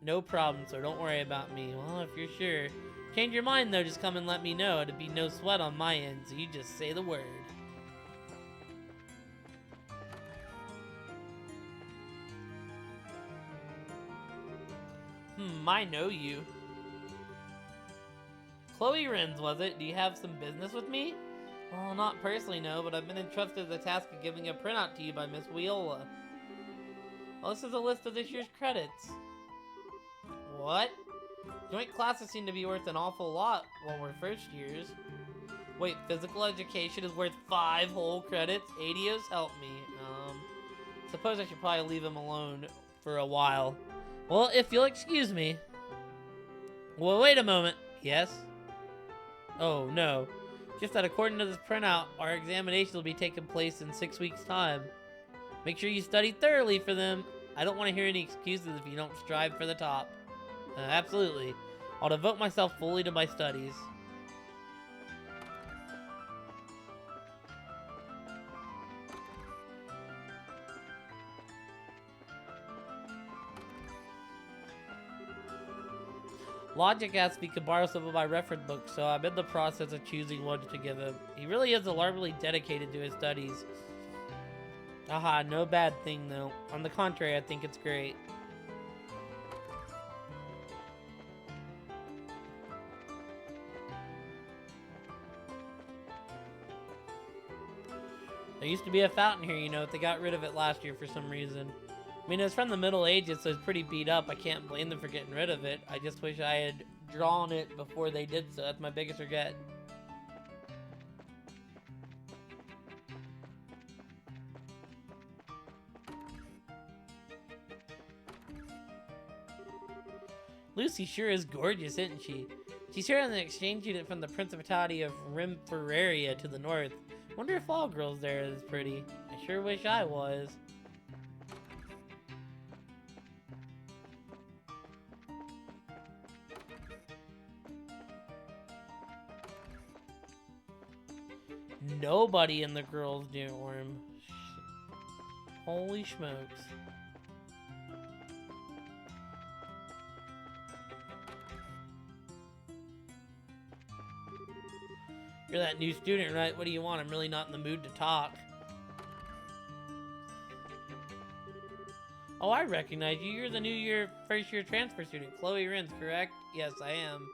no problem, so don't worry about me. Well, if you're sure. Change your mind, though, just come and let me know. It'd be no sweat on my end, so you just say the word. I know you. Chloe Renz, was it? Do you have some business with me? Well, not personally, no, but I've been entrusted the task of giving a printout to you by Miss Viola. Well, this is a list of this year's credits. What? Joint classes seem to be worth an awful lot while we're first years. Wait, physical education is worth 5 whole credits? Adios, help me. Suppose I should probably leave him alone for a while. Well, if you'll excuse me. Well, wait a moment. Yes? Oh, no. Just that according to this printout, our examinations will be taking place in 6 weeks' time. Make sure you study thoroughly for them. I don't want to hear any excuses if you don't strive for the top. Absolutely. I'll devote myself fully to my studies. Logic asked if he could borrow some of my reference books, so I'm in the process of choosing one to give him. He really is alarmingly dedicated to his studies. Aha, no bad thing though. On the contrary, I think it's great. There used to be a fountain here, you know, but they got rid of it last year for some reason. I mean, it's from the Middle Ages, so it's pretty beat up. I can't blame them for getting rid of it. I just wish I had drawn it before they did so. That's my biggest regret. Lucy sure is gorgeous, isn't she? She's here on the exchange unit from the Principality of Rimferraria to the north. Wonder if all girls there are as pretty. I sure wish I was. Nobody in the girls' dorm. Holy smokes. You're that new student, right? What do you want? I'm really not in the mood to talk. Oh, I recognize you. You're the first year transfer student. Chloe Renz, correct? Yes, I am.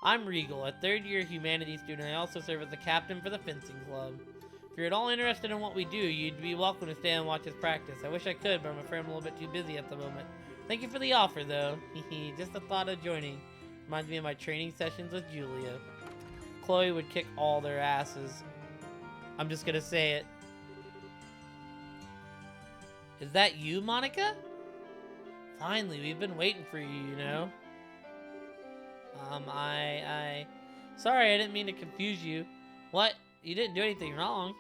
I'm Regal, a third-year humanities student. I also serve as the captain for the fencing club. If you're at all interested in what we do, you'd be welcome to stay and watch us practice. I wish I could, but I'm afraid I'm a little bit too busy at the moment. Thank you for the offer, though. Just the thought of joining reminds me of my training sessions with Julia. Chloe would kick all their asses. I'm just gonna say it. Is that you, Monica? Finally, we've been waiting for you, you know. Sorry, I didn't mean to confuse you. What? You didn't do anything wrong.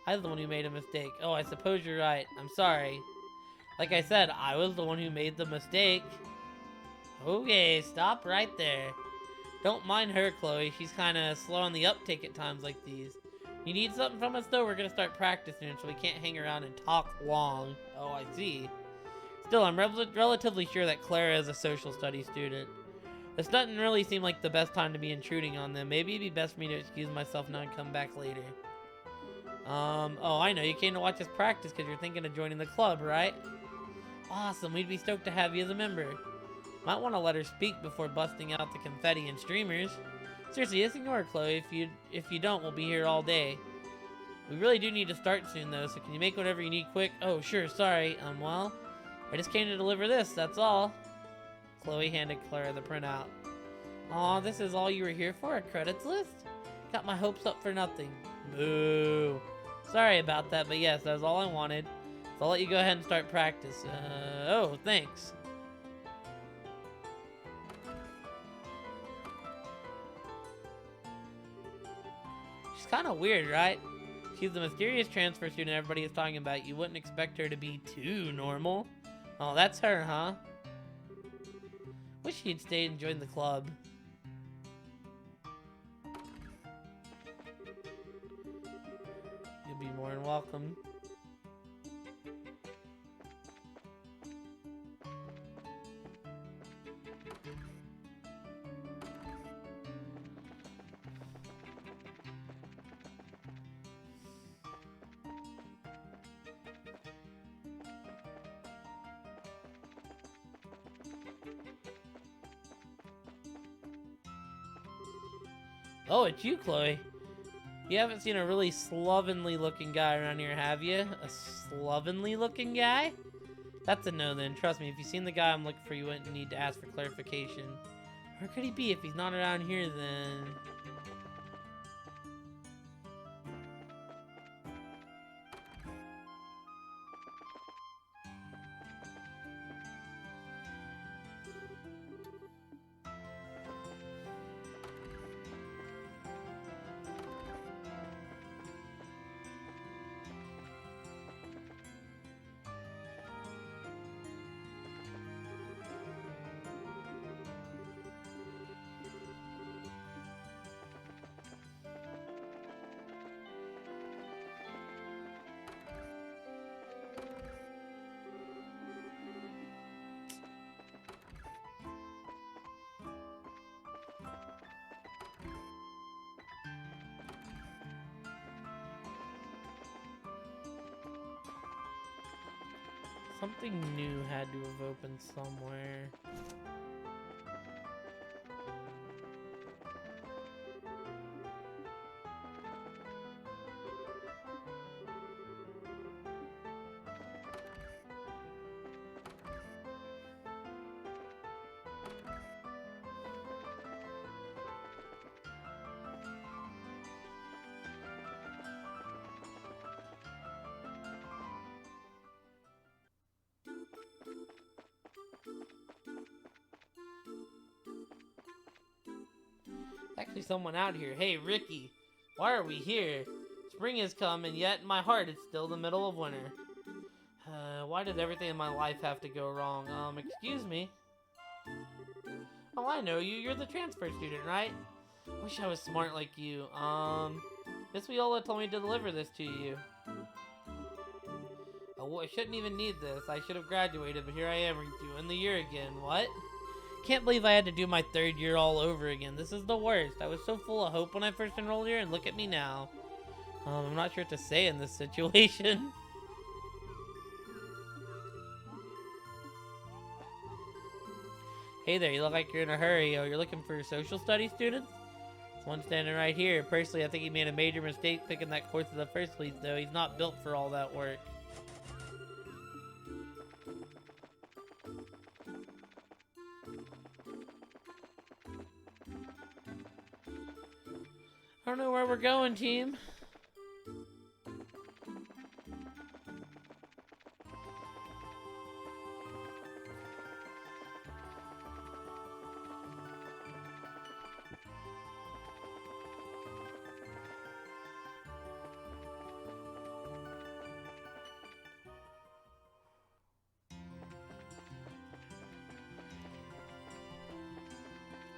I was the one who made a mistake. Oh, I suppose you're right. I'm sorry. Like I said, I was the one who made the mistake. Okay, stop right there. Don't mind her, Chloe. She's kind of slow on the uptake at times like these. You need something from us, though? We're going to start practicing, so we can't hang around and talk long. Oh, I see. Still, I'm relatively sure that Clara is a social studies student. This doesn't really seem like the best time to be intruding on them. Maybe it'd be best for me to excuse myself now and come back later. Oh, I know. You came to watch us practice because you're thinking of joining the club, right? Awesome. We'd be stoked to have you as a member. Might want to let her speak before busting out the confetti and streamers. Seriously, just ignore her, Chloe. If you don't, we'll be here all day. We really do need to start soon, though, so can you make whatever you need quick? Oh, sure, sorry. Well, I just came to deliver this, that's all. Chloe handed Clara the printout. Aw, this is all you were here for, a credits list? Got my hopes up for nothing. Boo. Sorry about that, but yes, that's all I wanted. So I'll let you go ahead and start practice. Oh, thanks. She's kind of weird, right? She's the mysterious transfer student everybody is talking about. You wouldn't expect her to be too normal. Oh, that's her, huh? Wish she'd stayed and joined the club. You'll be more than welcome. Oh, it's you, Chloe. You haven't seen a really slovenly looking guy around here, have you? A slovenly looking guy? That's a no then. Trust me, if you've seen the guy I'm looking for, you wouldn't need to ask for clarification. Where could he be? If he's not around here, then... Something new had to have opened somewhere. Actually, someone out here. Hey, Ricky, why are we here? Spring has come, and yet in my heart it's still the middle of winter. Why does everything in my life have to go wrong? Excuse me? Oh, I know you. You're the transfer student, right? Wish I was smart like you. Miss Viola told me to deliver this to you. Oh, I shouldn't even need this. I should have graduated, but here I am doing the year again. What? Can't believe I had to do my third year all over again. This is the worst. I was so full of hope when I first enrolled here, and look at me now. I'm not sure what to say in this situation. Hey there, you look like you're in a hurry. Oh, you're looking for social studies students? There's one standing right here. Personally, I think he made a major mistake picking that course in the first place, though. He's not built for all that work. I don't know where we're going, team.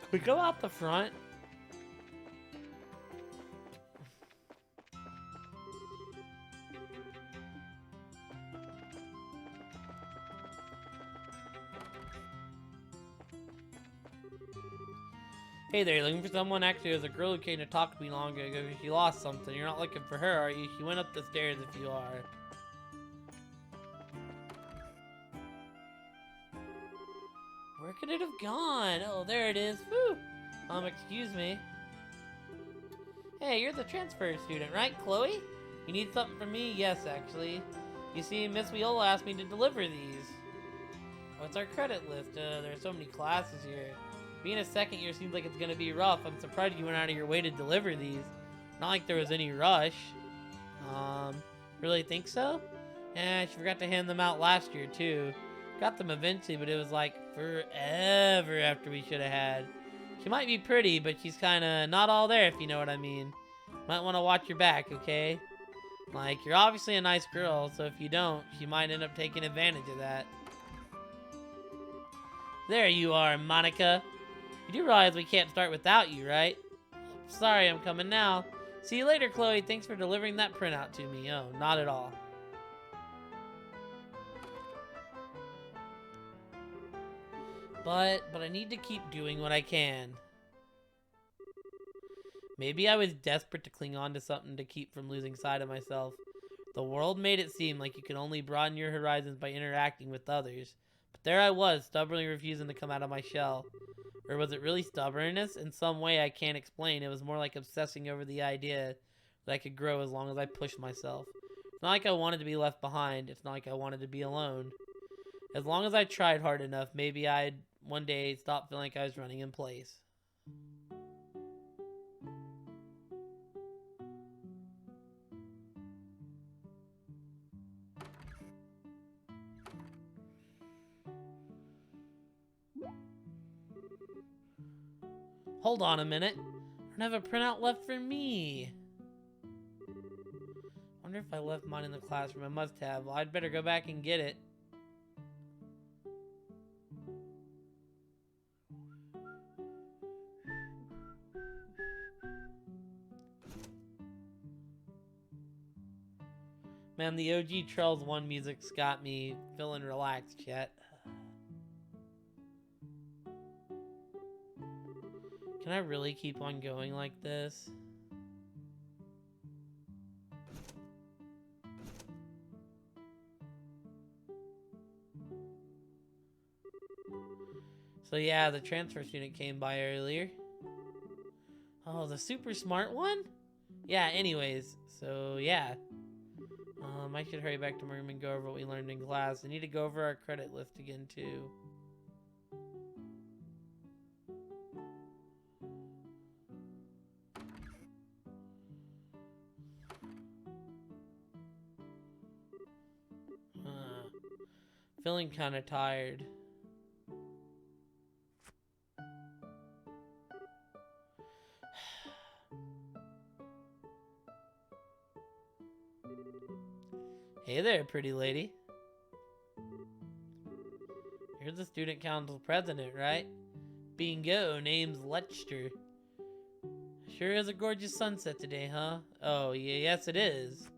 Could we go out the front? Hey there, looking for someone? Actually, there's a girl who came to talk to me long ago. She lost something. You're not looking for her, are you? She went up the stairs if you are. Where could it have gone? Oh, there it is. Whew. Excuse me. Hey, you're the transfer student, right, Chloe? You need something from me? Yes, actually. You see, Miss Viola asked me to deliver these. Oh, it's our credit list. There are so many classes here. Being a second year seems like it's gonna be rough. I'm surprised you went out of your way to deliver these. Not like there was any rush. Really think so? She forgot to hand them out last year, too. Got them eventually, but it was like forever after we should have had. She might be pretty, but she's kinda not all there, if you know what I mean. Might want to watch your back, okay? Like, you're obviously a nice girl, so if you don't, she might end up taking advantage of that. There you are, Monica. You do realize we can't start without you, right? Sorry, I'm coming now. See you later, Chloe. Thanks for delivering that printout to me. Oh, not at all. But I need to keep doing what I can. Maybe I was desperate to cling on to something to keep from losing sight of myself. The world made it seem like you could only broaden your horizons by interacting with others. But there I was, stubbornly refusing to come out of my shell. Or was it really stubbornness? In some way I can't explain. It was more like obsessing over the idea that I could grow as long as I pushed myself. It's not like I wanted to be left behind. It's not like I wanted to be alone. As long as I tried hard enough, maybe I'd one day stop feeling like I was running in place. Hold on a minute. I don't have a printout left for me. Wonder if I left mine in the classroom. I must have. Well, I'd better go back and get it. Man, the OG Trails 1 music's got me feeling relaxed yet. Can I really keep on going like this? So yeah, the transfer student came by earlier. Oh, the super smart one? Yeah, anyways, so yeah. I should hurry back to my room and go over what we learned in class. I need to go over our credit list again, too. Feeling kind of tired. Hey there, pretty lady. You're the student council president, right? Bingo, name's Lechster. Sure is a gorgeous sunset today, huh? Oh, yeah, yes it is.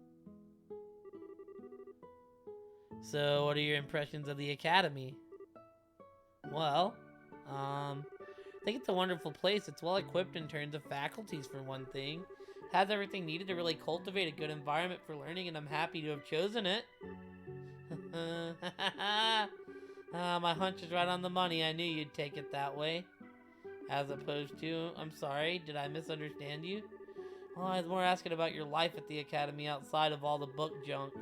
So, what are your impressions of the academy? Well, I think it's a wonderful place. It's well equipped in terms of faculties, for one thing. Has everything needed to really cultivate a good environment for learning, and I'm happy to have chosen it. My hunch is right on the money. I knew you'd take it that way. As opposed to, I'm sorry, did I misunderstand you? Well, I was more asking about your life at the academy outside of all the book junk.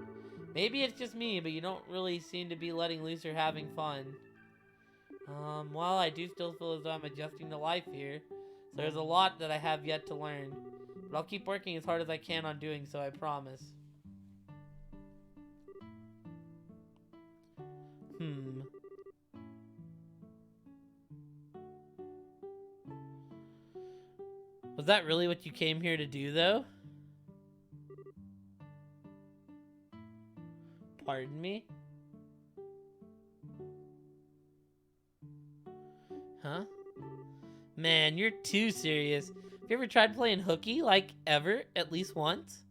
Maybe it's just me, but you don't really seem to be letting loose or having fun. Well, I do still feel as though I'm adjusting to life here. So there's a lot that I have yet to learn. But I'll keep working as hard as I can on doing so, I promise. Was that really what you came here to do, though? Pardon me? Huh? Man, you're too serious. Have you ever tried playing hooky, like, ever? At least once?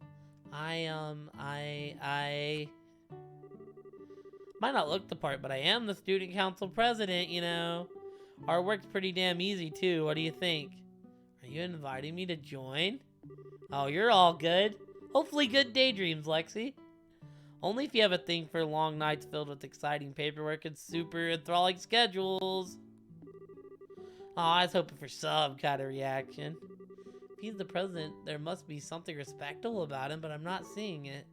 I might not look the part, but I am the student council president, you know. Our work's pretty damn easy, too. What do you think? Are you inviting me to join? Oh, you're all good. Hopefully good daydreams, Lexi. Only if you have a thing for long nights filled with exciting paperwork and super enthralling schedules. Oh, I was hoping for some kind of reaction. If he's the president, there must be something respectable about him, but I'm not seeing it.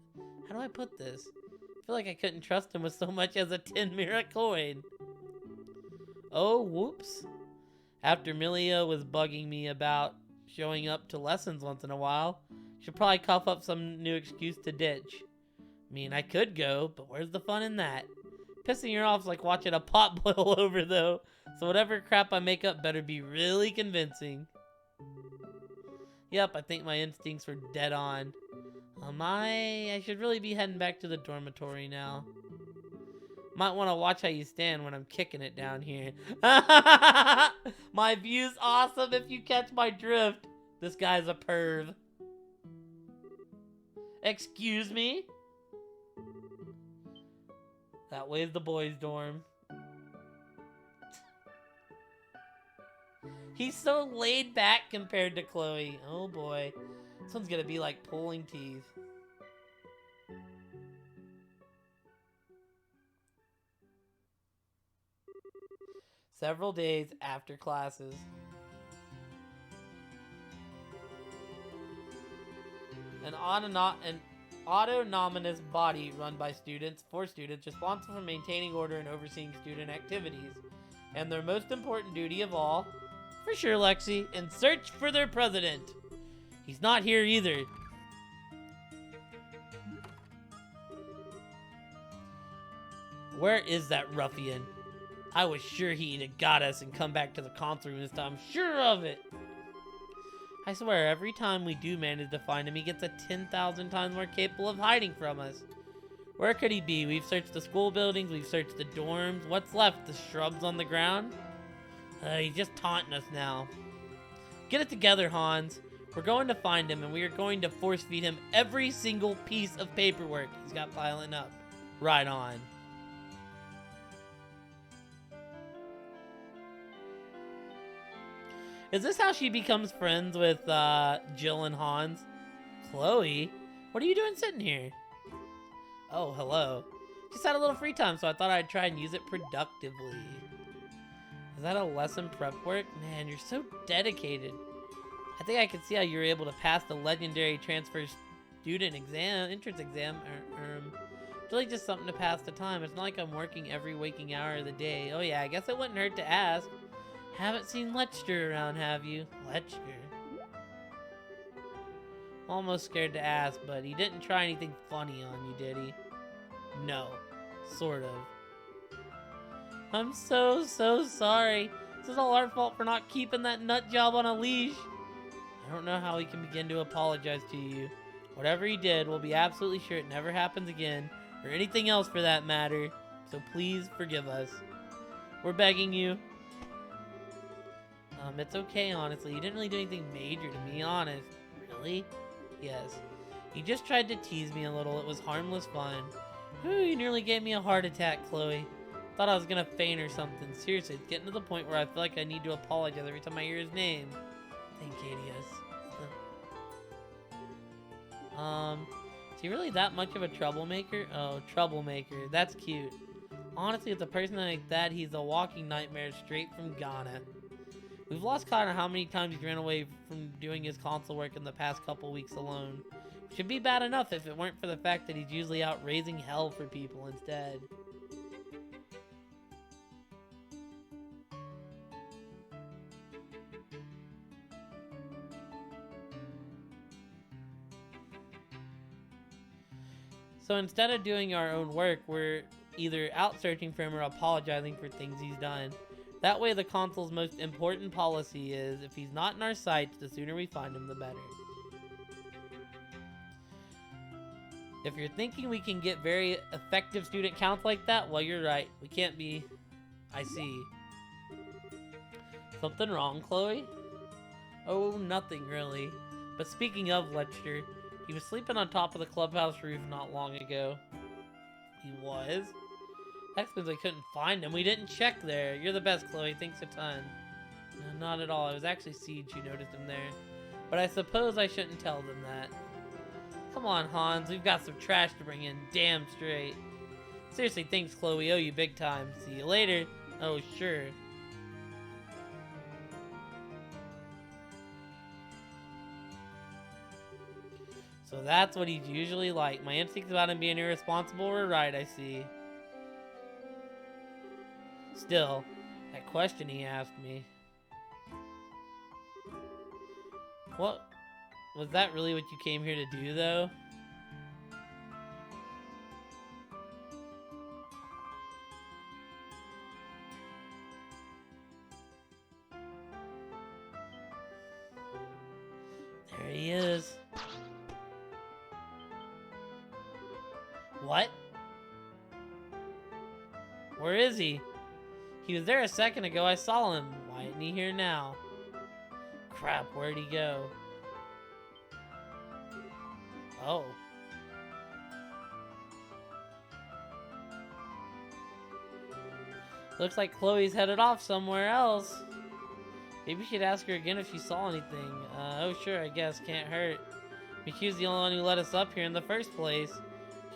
How do I put this? I feel like I couldn't trust him with so much as a 10 mirror coin. Oh, whoops. After Milia was bugging me about showing up to lessons once in a while, should probably cough up some new excuse to ditch. I mean, I could go, but where's the fun in that? Pissing her off is like watching a pot boil over, though, so whatever crap I make up better be really convincing. Yep, I think my instincts were dead on. I should really be heading back to the dormitory now. Might want to watch how you stand when I'm kicking it down here. My view's awesome if you catch my drift. This guy's a perv. Excuse me? That way's the boys' dorm. He's so laid back compared to Khloe. Oh boy. This one's gonna be like pulling teeth. Several days after classes. An autonomous body run by students, for students, responsible for maintaining order and overseeing student activities. And their most important duty of all, for sure, Lexi, in search for their president. He's not here either. Where is that ruffian? I was sure he'd have got us and come back to the console room this time. Sure of it. I swear, every time we do manage to find him, he gets a 10,000 times more capable of hiding from us. Where could he be? We've searched the school buildings, we've searched the dorms. What's left? The shrubs on the ground? He's just taunting us now. Get it together, Hans. We're going to find him, and we are going to force feed him every single piece of paperwork he's got piling up. Right on. Is this how she becomes friends with Jill and Hans? Khloe? What are you doing sitting here? Oh, hello. Just had a little free time, so I thought I'd try and use it productively. Is that a lesson prep work? Man, you're so dedicated. I think I can see how you were able to pass the legendary transfer student exam, entrance exam. It's really just something to pass the time. It's not like I'm working every waking hour of the day. Oh yeah, I guess it wouldn't hurt to ask. Haven't seen Lechster around, have you? Lechster? Almost scared to ask, but he didn't try anything funny on you, did he? No. Sort of. I'm so sorry. This is all our fault for not keeping that nut job on a leash. I don't know how he can begin to apologize to you. Whatever he did, we'll be absolutely sure it never happens again, or anything else for that matter. So please forgive us. We're begging you. It's okay, honestly. You didn't really do anything major to me, honest. Really? Yes. You just tried to tease me a little. It was harmless fun. Whew, you nearly gave me a heart attack, Khloe. Thought I was gonna faint or something. Seriously, it's getting to the point where I feel like I need to apologize every time I hear his name. Thank Adios. Is he really that much of a troublemaker? Oh, troublemaker. That's cute. Honestly, with a person like that, he's a walking nightmare straight from Ghana. We've lost count of how many times he's ran away from doing his console work in the past couple weeks alone. Should be bad enough if it weren't for the fact that he's usually out raising hell for people instead. So instead of doing our own work, we're either out searching for him or apologizing for things he's done. That way the console's most important policy is, if he's not in our sights, the sooner we find him, the better. If you're thinking we can get very effective student counts like that, well, you're right. We can't be... I see. Something wrong, Khloe? Oh, nothing really. But speaking of Lechster, he was sleeping on top of the clubhouse roof not long ago. He was? That explains I couldn't find him. We didn't check there. You're the best, Khloe. Thanks a ton. Not at all. It was actually Siege who noticed him there. But I suppose I shouldn't tell them that. Come on, Hans. We've got some trash to bring in. Damn straight. Seriously, thanks, Khloe. We owe you big time. See you later. Oh, sure. So that's what he's usually like. My instincts about him being irresponsible were right, I see. Still, that question he asked me. What? Was that really what you came here to do, though? There he is. What? Where is he? He was there a second ago. I saw him. Why isn't he here now? Crap, where'd he go? Oh. Looks like Chloe's headed off somewhere else. Maybe we should ask her again if she saw anything. Oh sure, I guess. Can't hurt. McHugh's the only one who let us up here in the first place.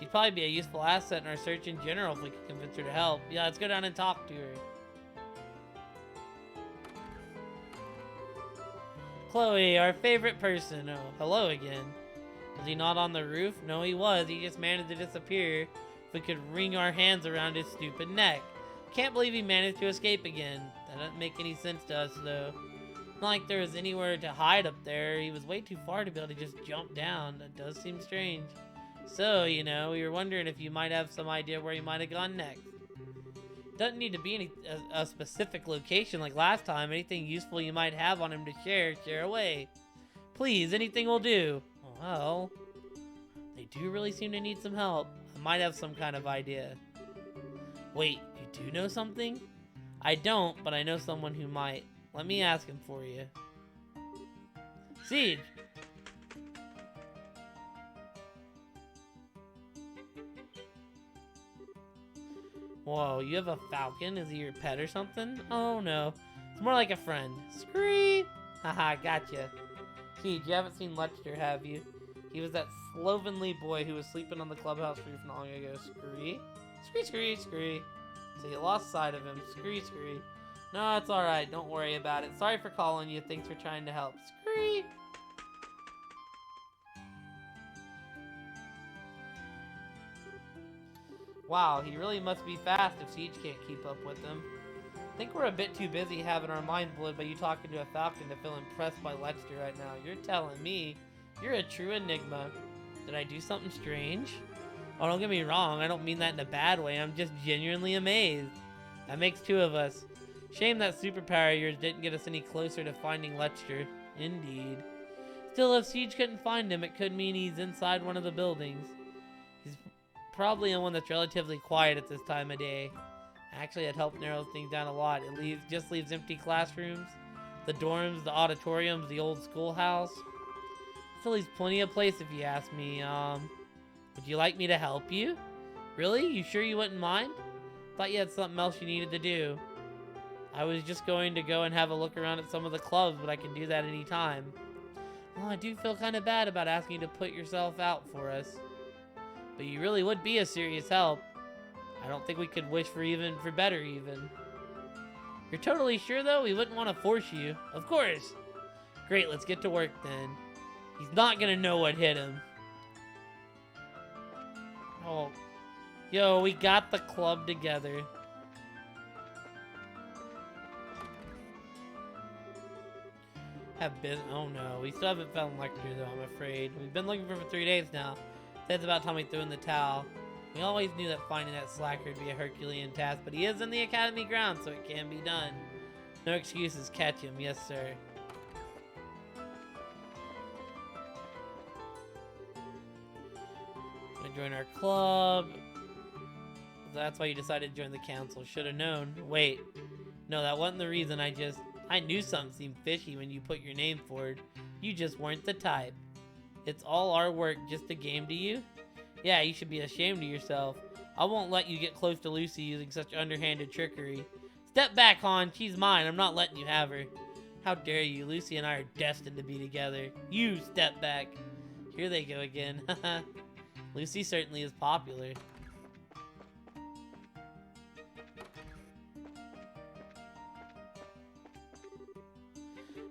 She'd probably be a useful asset in our search in general if we could convince her to help. Yeah, let's go down and talk to her. Khloe, our favorite person. Oh, hello again. Was he not on the roof? No, he was. He just managed to disappear. If we could wring our hands around his stupid neck. Can't believe he managed to escape again. That doesn't make any sense to us, though. Not like there was anywhere to hide up there. He was way too far to be able to just jump down. That does seem strange. So, you know, we were wondering if you might have some idea where he might have gone next. Doesn't need to be a specific location like last time. Anything useful you might have on him to share away. Please, anything will do. Well, they do really seem to need some help. I might have some kind of idea. Wait, you do know something? I don't, but I know someone who might. Let me ask him for you. Siege! Whoa, you have a falcon? Is he your pet or something? Oh no, it's more like a friend. Scream! Haha, gotcha. Siege, you haven't seen Lester, have you? He was that slovenly boy who was sleeping on the clubhouse roof not long ago. Scree? Scree. So you lost sight of him. Scree. No, it's alright. Don't worry about it. Sorry for calling you. Thanks for trying to help. Scree! Wow, he really must be fast if Siege can't keep up with him. I think we're a bit too busy having our minds blown by you talking to a falcon to feel impressed by Lester right now. You're telling me you're a true enigma. Did I do something strange? Oh, don't get me wrong. I don't mean that in a bad way. I'm just genuinely amazed. That makes two of us. Shame that superpower of yours didn't get us any closer to finding Lester. Indeed. Still, if Siege couldn't find him, it could mean he's inside one of the buildings. He's probably in one that's relatively quiet at this time of day. Actually, it helped narrow things down a lot. It just leaves empty classrooms, the dorms, the auditoriums, the old schoolhouse. Still leaves plenty of place if you ask me. Would you like me to help you? Really? You sure you wouldn't mind? Thought you had something else you needed to do. I was just going to go and have a look around at some of the clubs, but I can do that any time. Well, I do feel kind of bad about asking you to put yourself out for us. But you really would be a serious help. I don't think we could wish for better even. You're totally sure though? We wouldn't want to force you. Of course. Great, let's get to work then. He's not gonna know what hit him. Oh. Yo, we got the club together. Oh no, we still haven't found Lecter though, I'm afraid. We've been looking for him for 3 days now. That's about time we threw in the towel. We always knew that finding that slacker would be a Herculean task, but he is in the academy grounds, so it can be done. No excuses, catch him, yes sir. Gonna join our club. That's why you decided to join the council. Should have known. Wait, no, that wasn't the reason. I knew something seemed fishy when you put your name forward. You just weren't the type. It's all our work, just a game to you? Yeah, you should be ashamed of yourself. I won't let you get close to Lucy using such underhanded trickery. Step back, Han. She's mine. I'm not letting you have her. How dare you? Lucy and I are destined to be together. You step back. Here they go again. Lucy certainly is popular.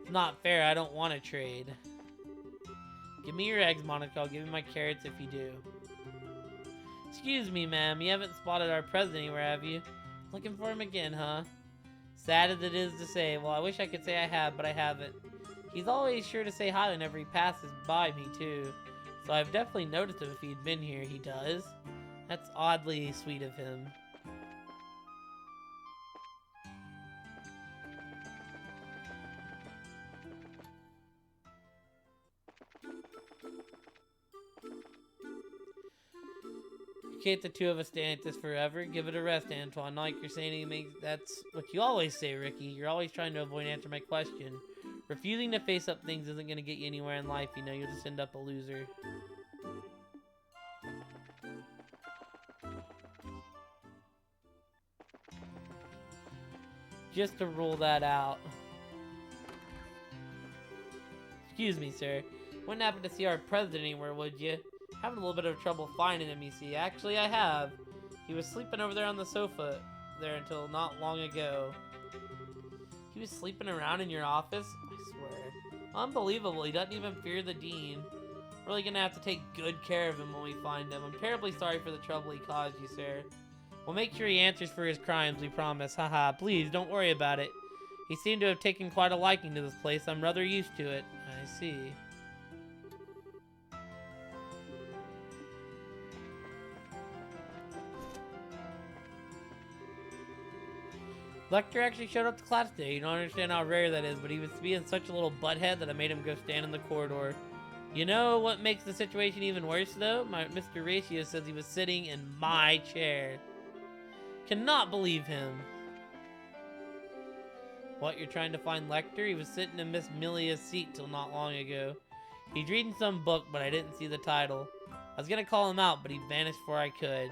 It's not fair. I don't want to trade. Give me your eggs, Monica. I'll give you my carrots if you do. Excuse me, ma'am. You haven't spotted our president anywhere, have you? Looking for him again, huh? Sad as it is to say. Well, I wish I could say I have, but I haven't. He's always sure to say hi whenever he passes by me, too. So I've definitely noticed him if he'd been here. He does. That's oddly sweet of him. Can't the two of us stay at this forever? Give it a rest, Antoine. Not like you're saying anything. That's what you always say, Ricky. You're always trying to avoid answering my question. Refusing to face up things isn't going to get you anywhere in life, you know. You'll just end up a loser. Just to rule that out. Excuse me, sir. Wouldn't happen to see our president anywhere, would you? Having a little bit of trouble finding him, you see. Actually, I have. He was sleeping over there on the sofa there until not long ago. He was sleeping around in your office? I swear. Unbelievable. He doesn't even fear the dean. Really gonna have to take good care of him when we find him. I'm terribly sorry for the trouble he caused you, sir. We'll make sure he answers for his crimes, we promise. Haha, please, don't worry about it. He seemed to have taken quite a liking to this place. I'm rather used to it. I see. Lecter actually showed up to class today. You don't understand how rare that is, but he was being such a little butthead that I made him go stand in the corridor. You know what makes the situation even worse, though? Mr. Ratio says he was sitting in my chair. Cannot believe him. What, you're trying to find Lecter? He was sitting in Miss Milia's seat till not long ago. He's reading some book, but I didn't see the title. I was gonna call him out, but he vanished before I could.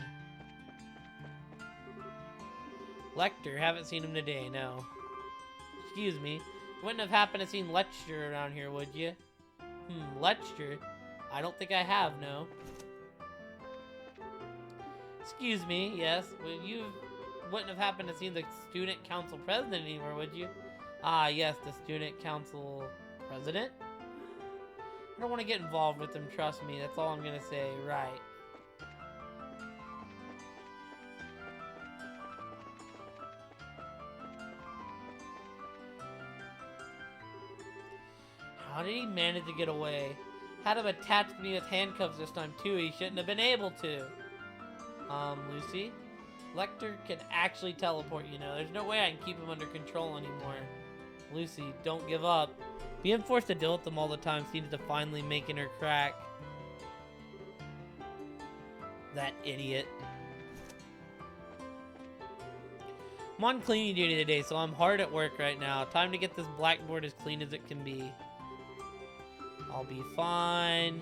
Lecter, haven't seen him today, no. Excuse me. You wouldn't have happened to seen Lecter around here, would you? Lecter? I don't think I have, no. Excuse me, yes. Well, you wouldn't have happened to see the student council president anywhere, would you? Ah, yes, the student council president? I don't want to get involved with him, trust me. That's all I'm gonna say, right. How did he manage to get away? Had him attached to me with handcuffs this time too. He shouldn't have been able to. Lucy? Lecter can actually teleport, you know. There's no way I can keep him under control anymore. Lucy, don't give up. Being forced to deal with them all the time seems to finally making her crack. That idiot. I'm on cleaning duty today, so I'm hard at work right now. Time to get this blackboard as clean as it can be. I'll be fine.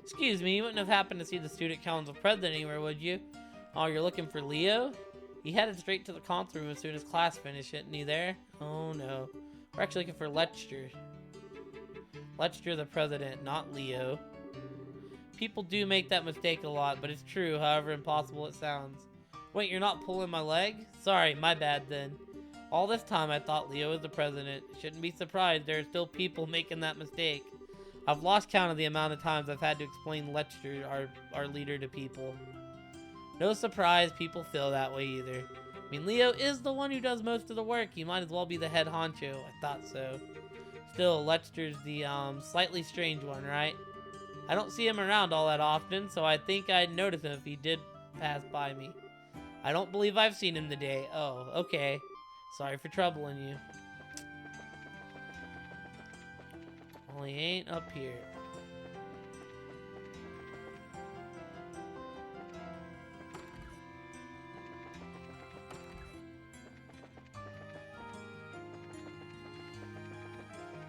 Excuse me, you wouldn't have happened to see the student council president anywhere, would you? Oh, you're looking for Leo? He headed straight to the conference room as soon as class finished, isn't he there? Oh no. We're actually looking for Lecter. Lecter the president, not Leo. People do make that mistake a lot, but it's true, however impossible it sounds. Wait, you're not pulling my leg? Sorry, my bad then. All this time I thought Leo was the president. Shouldn't be surprised there are still people making that mistake. I've lost count of the amount of times I've had to explain Lecter, our leader, to people. No surprise people feel that way either. I mean, Leo is the one who does most of the work. He might as well be the head honcho. I thought so. Still, Lecter's the slightly strange one, right? I don't see him around all that often, so I think I'd notice him if he did pass by me. I don't believe I've seen him today. Oh, okay. Sorry for troubling you. Well, he ain't up here.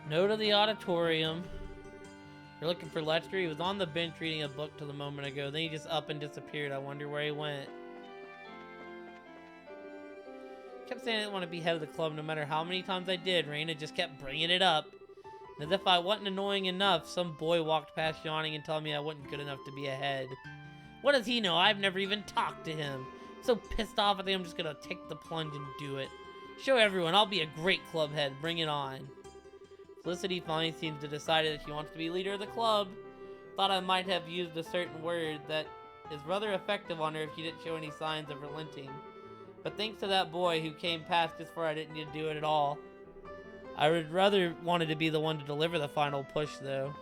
No to the auditorium. You're looking for Lester? He was on the bench reading a book till the moment ago. Then he just up and disappeared. I wonder where he went. Kept saying I didn't want to be head of the club no matter how many times I did. Raina just kept bringing it up. As if I wasn't annoying enough, some boy walked past yawning and told me I wasn't good enough to be a head. What does he know? I've never even talked to him. I'm so pissed off, I think I'm just gonna take the plunge and do it. Show everyone, I'll be a great club head. Bring it on. Felicity finally seems to decide that she wants to be leader of the club. Thought I might have used a certain word that is rather effective on her if she didn't show any signs of relenting. But thanks to that boy who came past just before I didn't need to do it at all. I would rather wanted to be the one to deliver the final push, though.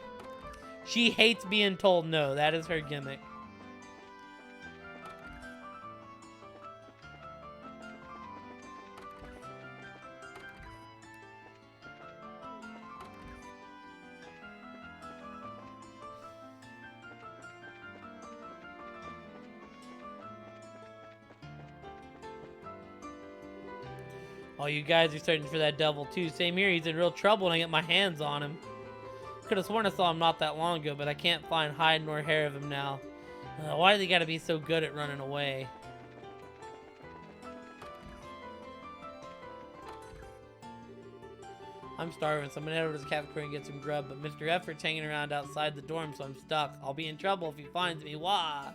She hates being told no. That is her gimmick. Oh, you guys are searching for that devil too. Same here, he's in real trouble when I get my hands on him. Could have sworn I saw him not that long ago, but I can't find hide nor hair of him now. Why do they gotta be so good at running away? I'm starving, so I'm gonna head over to the cafeteria and get some grub, but Mr. Effort's hanging around outside the dorm, so I'm stuck. I'll be in trouble if he finds me. Wah!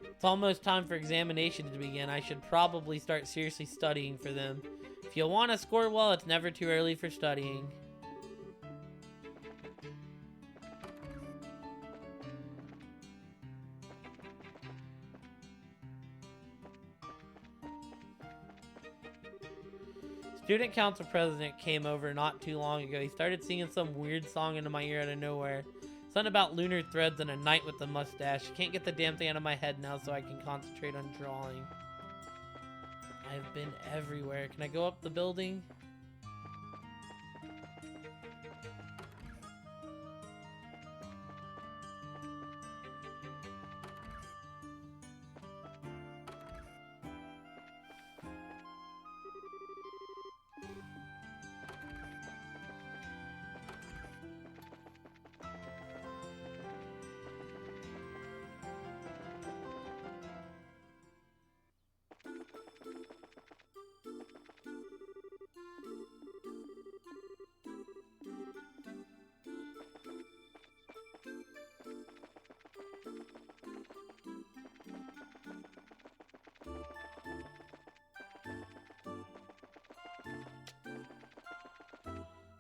It's almost time for examinations to begin. I should probably start seriously studying for them. If you want to score well, it's never too early for studying. Student council president came over not too long ago. He started singing some weird song into my ear out of nowhere. Something about lunar threads and a knight with a mustache. Can't get the damn thing out of my head now, so I can concentrate on drawing. I've been everywhere. Can I go up the building?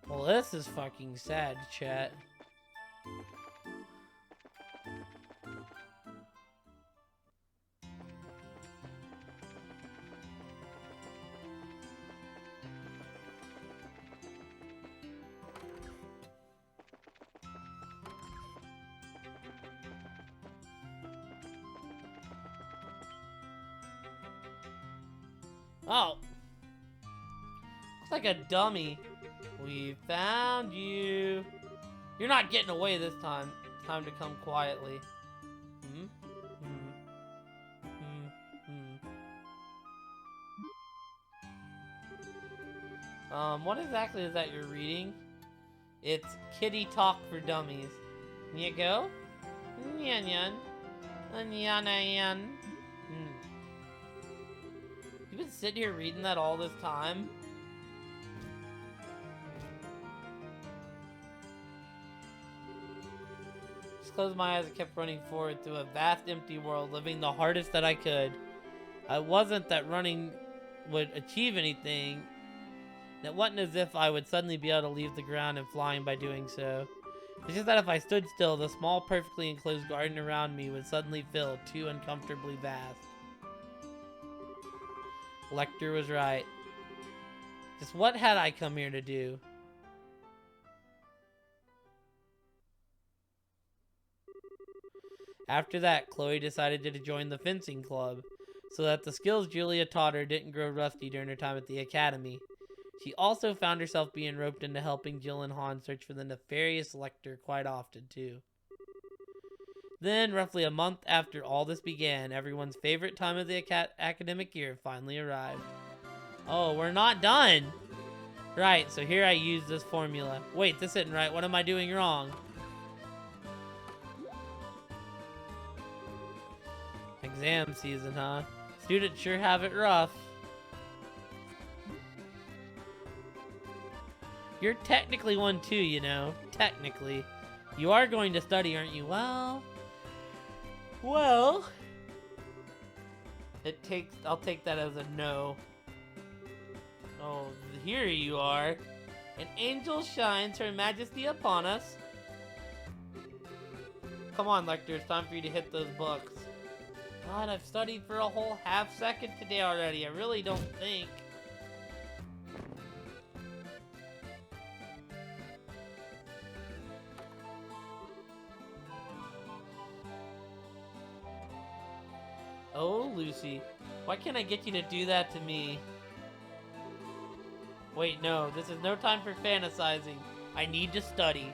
Well, this is fucking sad, chat. Oh. Looks like a dummy. We found you. You're not getting away this time. Time to come quietly. What exactly is that you're reading? It's Kitty Talk for Dummies. You go? Nyan nyan. Nyan. You've been sitting here reading that all this time? Just closed my eyes and kept running forward through a vast empty world, living the hardest that I could. It wasn't that running would achieve anything. It wasn't as if I would suddenly be able to leave the ground and flying by doing so. It's just that if I stood still, the small, perfectly enclosed garden around me would suddenly feel too uncomfortably vast. Lecter was right. Just what had I come here to do? After that, Khloe decided to join the fencing club, so that the skills Julia taught her didn't grow rusty during her time at the academy. She also found herself being roped into helping Jill and Han search for the nefarious Lecter quite often, too. Then, roughly a month after all this began, everyone's favorite time of the academic year finally arrived. Oh, we're not done! Right, so here I use this formula. Wait, this isn't right. What am I doing wrong? Exam season, huh? Students sure have it rough. You're technically one too, you know. Technically. You are going to study, aren't you? Well... I'll take that as a no. Oh, here you are. An angel shines her majesty upon us. Come on, Lecter, it's time for you to hit those books. God, I've studied for a whole half second today already. I really don't think. Oh, Lucy. Why can't I get you to do that to me? Wait, no. This is no time for fantasizing. I need to study.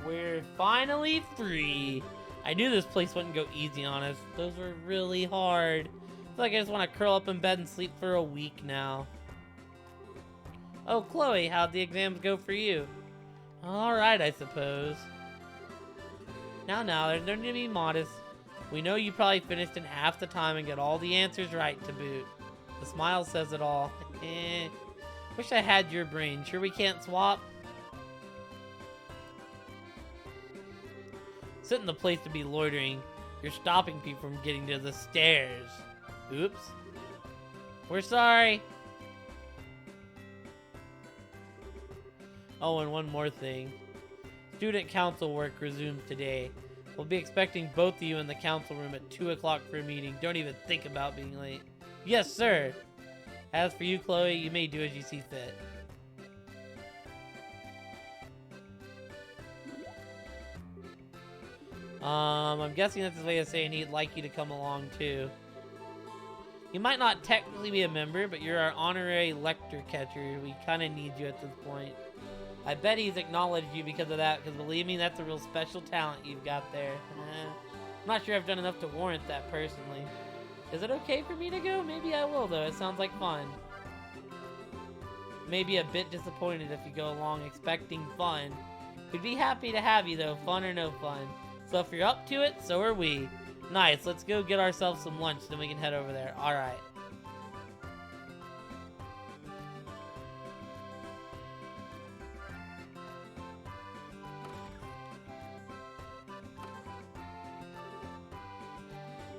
We're finally free. I knew this place wouldn't go easy on us. Those were really hard. I feel like I just want to curl up in bed and sleep for a week now. Oh, Chloe, how'd the exams go for you? Alright, I suppose. Now, there's no need to be modest. We know you probably finished in half the time and got all the answers right to boot. The smile says it all. Wish I had your brain. Sure we can't swap? Sit in the place to be loitering. You're stopping people from getting to the stairs. Oops. We're sorry. Oh, and one more thing. Student council work resumes today. We'll be expecting both of you in the council room at 2 o'clock for a meeting. Don't even think about being late. Yes, sir. As for you, Chloe, you may do as you see fit. I'm guessing that's his way of saying he'd like you to come along too. You might not technically be a member, but you're our honorary lector catcher. We kind of need you at this point. I bet he's acknowledged you because of that, because believe me, that's a real special talent you've got there. I'm not sure I've done enough to warrant that personally. Is it okay for me to go? Maybe I will, though. It sounds like fun. Maybe a bit disappointed if you go along expecting fun. We'd be happy to have you, though, fun or no fun. So if you're up to it, so are we. Nice, let's go get ourselves some lunch, then we can head over there. Alright.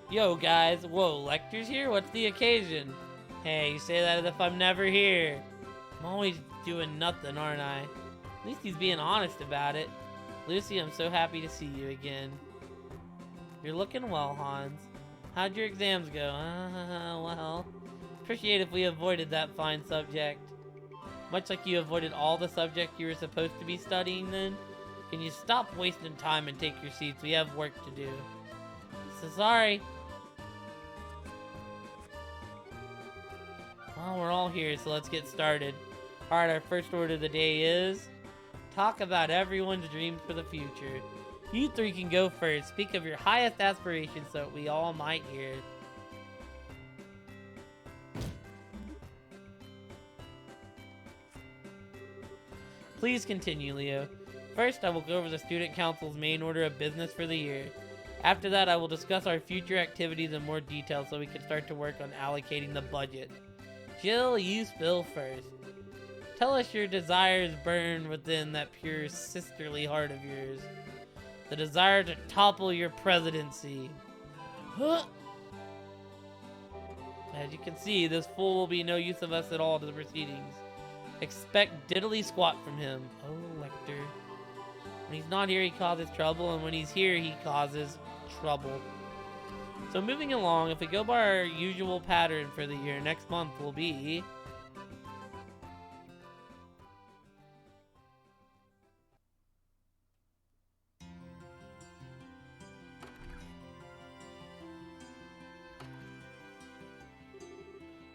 Yo, guys. Whoa, Lecter's here? What's the occasion? Hey, you say that as if I'm never here. I'm always doing nothing, aren't I? At least he's being honest about it. Lucy, I'm so happy to see you again. You're looking well, Hans. How'd your exams go? Well, appreciate if we avoided that fine subject. Much like you avoided all the subjects you were supposed to be studying then? Can you stop wasting time and take your seats? We have work to do. So sorry. Well, we're all here, so let's get started. Alright, our first order of the day is... talk about everyone's dreams for the future. You three can go first. Speak of your highest aspirations so we all might hear. Please continue, Leo. First, I will go over the Student Council's main order of business for the year. After that, I will discuss our future activities in more detail so we can start to work on allocating the budget. Jill, you spill first. Tell us your desires burn within that pure sisterly heart of yours. The desire to topple your presidency. Huh. As you can see, this fool will be no use of us at all to the proceedings. Expect diddly squat from him. Oh, Lecter. When he's not here, he causes trouble, and when he's here, he causes trouble. So moving along, if we go by our usual pattern for the year, next month will be...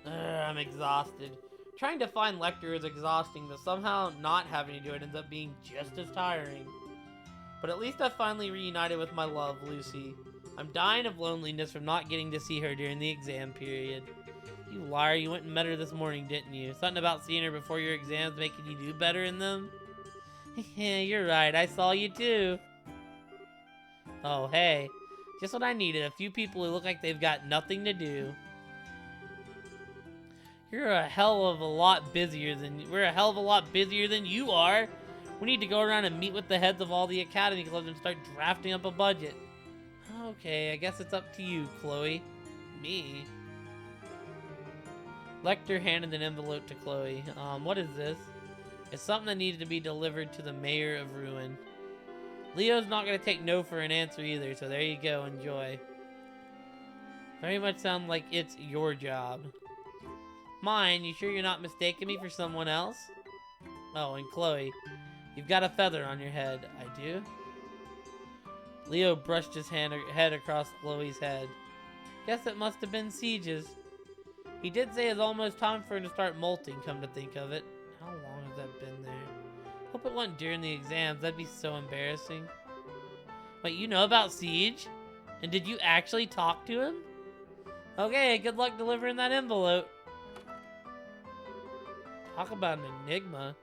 I'm exhausted. Trying to find Lecter is exhausting, but somehow not having to do it ends up being just as tiring. But at least I finally reunited with my love, Lucy. I'm dying of loneliness from not getting to see her during the exam period. You liar, you went and met her this morning, didn't you? Something about seeing her before your exams making you do better in them? Yeah, you're right, I saw you too. Oh, hey. Just what I needed, a few people who look like they've got nothing to do. We're a hell of a lot busier than you are. We need to go around and meet with the heads of all the academy clubs and start drafting up a budget. Okay, I guess it's up to you, Khloe. Me? Lecter handed an envelope to Khloe. What is this? It's something that needed to be delivered to the mayor of Ruin. Leo's not gonna take no for an answer either, so there you go, enjoy. Very much sound like it's your job. Mine? You sure you're not mistaking me for someone else? Oh, and Khloe, you've got a feather on your head. I do? Leo brushed his head across Khloe's head. Guess it must have been Siege's. He did say it's almost time for him to start molting, come to think of it. How long has that been there? Hope it wasn't during the exams. That'd be so embarrassing. Wait, you know about Siege? And did you actually talk to him? Okay, good luck delivering that envelope. Talk about an enigma.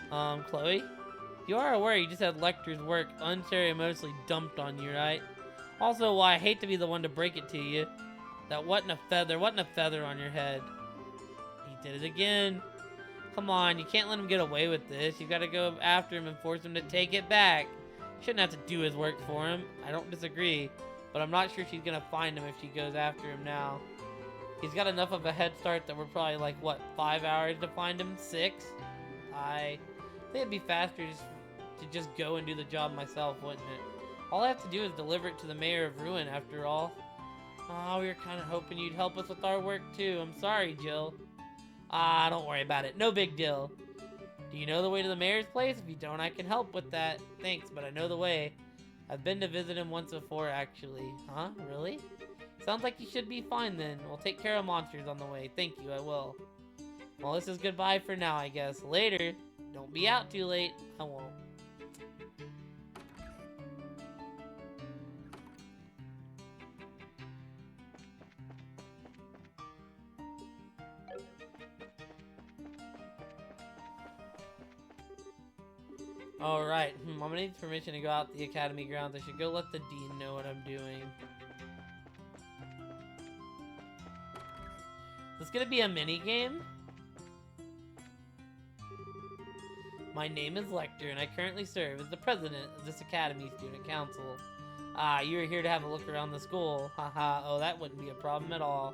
Khloe? You are aware you just had Lecter's work unceremoniously dumped on you, right? Also, why I hate to be the one to break it to you. That wasn't a feather on your head. He did it again. Come on, you can't let him get away with this. You gotta go after him and force him to take it back. Shouldn't have to do his work for him. I don't disagree. But I'm not sure she's gonna find him if she goes after him now. He's got enough of a head start that we're probably like, what, 5 hours to find him? 6? I think it'd be faster to just go and do the job myself, wouldn't it? All I have to do is deliver it to the mayor of Ruin, after all. Oh, we were kind of hoping you'd help us with our work, too. I'm sorry, Jill. Ah, don't worry about it. No big deal. Do you know the way to the mayor's place? If you don't, I can help with that. Thanks, but I know the way. I've been to visit him once before, actually. Huh? Really? Sounds like you should be fine, then. We'll take care of monsters on the way. Thank you, I will. Well, this is goodbye for now, I guess. Later. Don't be out too late. I won't. Alright, I'm gonna need permission to go out the academy grounds. I should go let the dean know what I'm doing. Is this gonna be a mini game? My name is Lecter, and I currently serve as the president of this academy student council. Ah, you are here to have a look around the school. Haha, oh, that wouldn't be a problem at all.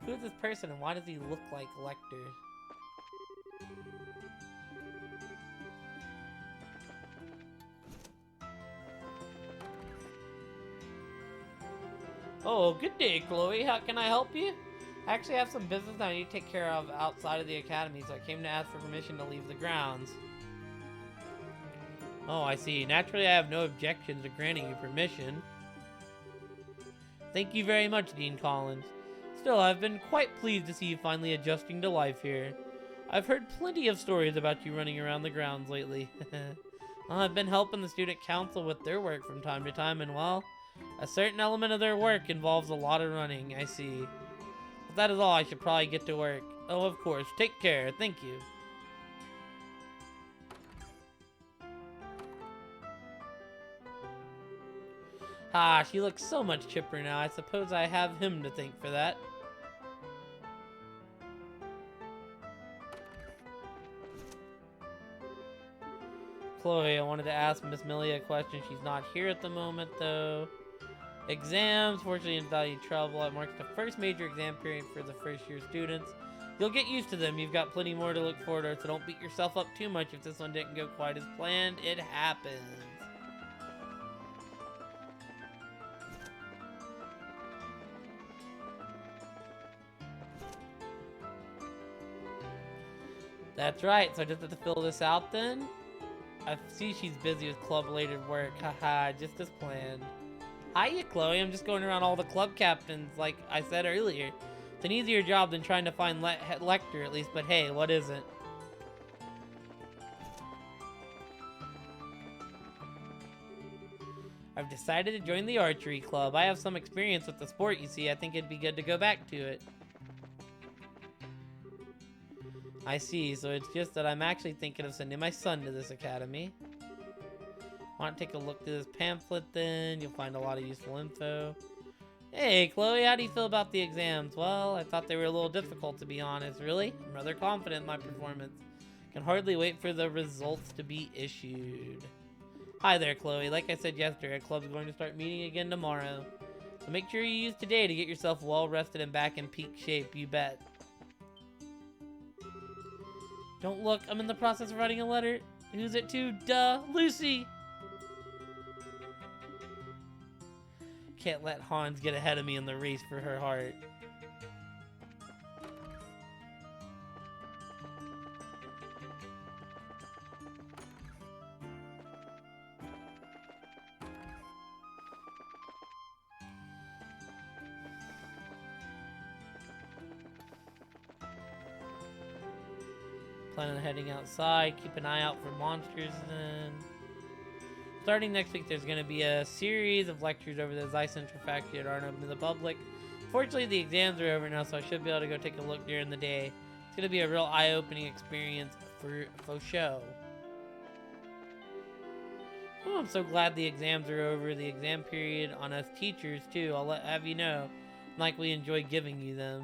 Who is this person, and why does he look like Lecter? Oh, good day, Khloe. How can I help you? I actually have some business that I need to take care of outside of the academy, so I came to ask for permission to leave the grounds. Oh, I see. Naturally, I have no objections to granting you permission. Thank you very much, Dean Collins. Still, I've been quite pleased to see you finally adjusting to life here. I've heard plenty of stories about you running around the grounds lately. I've been helping the student council with their work from time to time, and well, a certain element of their work involves a lot of running, I see. If that is all, I should probably get to work. Oh, of course. Take care. Thank you. Ah, she looks so much chipper now. I suppose I have him to thank for that. Khloe, I wanted to ask Miss Millie a question. She's not here at the moment, though. Exams, fortunately in value trouble. It marks the first major exam period for the first year students. You'll get used to them. You've got plenty more to look forward to, so don't beat yourself up too much if this one didn't go quite as planned. It happens. That's right, so I just have to fill this out then? I see she's busy with club-related work. Haha, just as planned. Hiya, Chloe. I'm just going around all the club captains, like I said earlier. It's an easier job than trying to find Lecter, at least, but hey, what isn't? I've decided to join the archery club. I have some experience with the sport, you see. I think it'd be good to go back to it. I see, so it's just that I'm actually thinking of sending my son to this academy. Want to take a look through this pamphlet then? You'll find a lot of useful info. Hey, Chloe, how do you feel about the exams? Well, I thought they were a little difficult, to be honest. Really? I'm rather confident in my performance. Can hardly wait for the results to be issued. Hi there, Chloe. Like I said yesterday, our club's going to start meeting again tomorrow. So make sure you use today to get yourself well rested and back in peak shape, you bet. Don't look, I'm in the process of writing a letter. Who's it to? Duh, Lucy! Can't let Hans get ahead of me in the race for her heart. Planning on heading outside, keep an eye out for monsters then. Starting next week, there's going to be a series of lectures over the Zeiss Central Factory that aren't open to the public. Fortunately, the exams are over now, so I should be able to go take a look during the day. It's going to be a real eye-opening experience for show. Oh, I'm so glad the exams are over. The exam period on us teachers, too. I'll have you know, like we enjoy giving you them.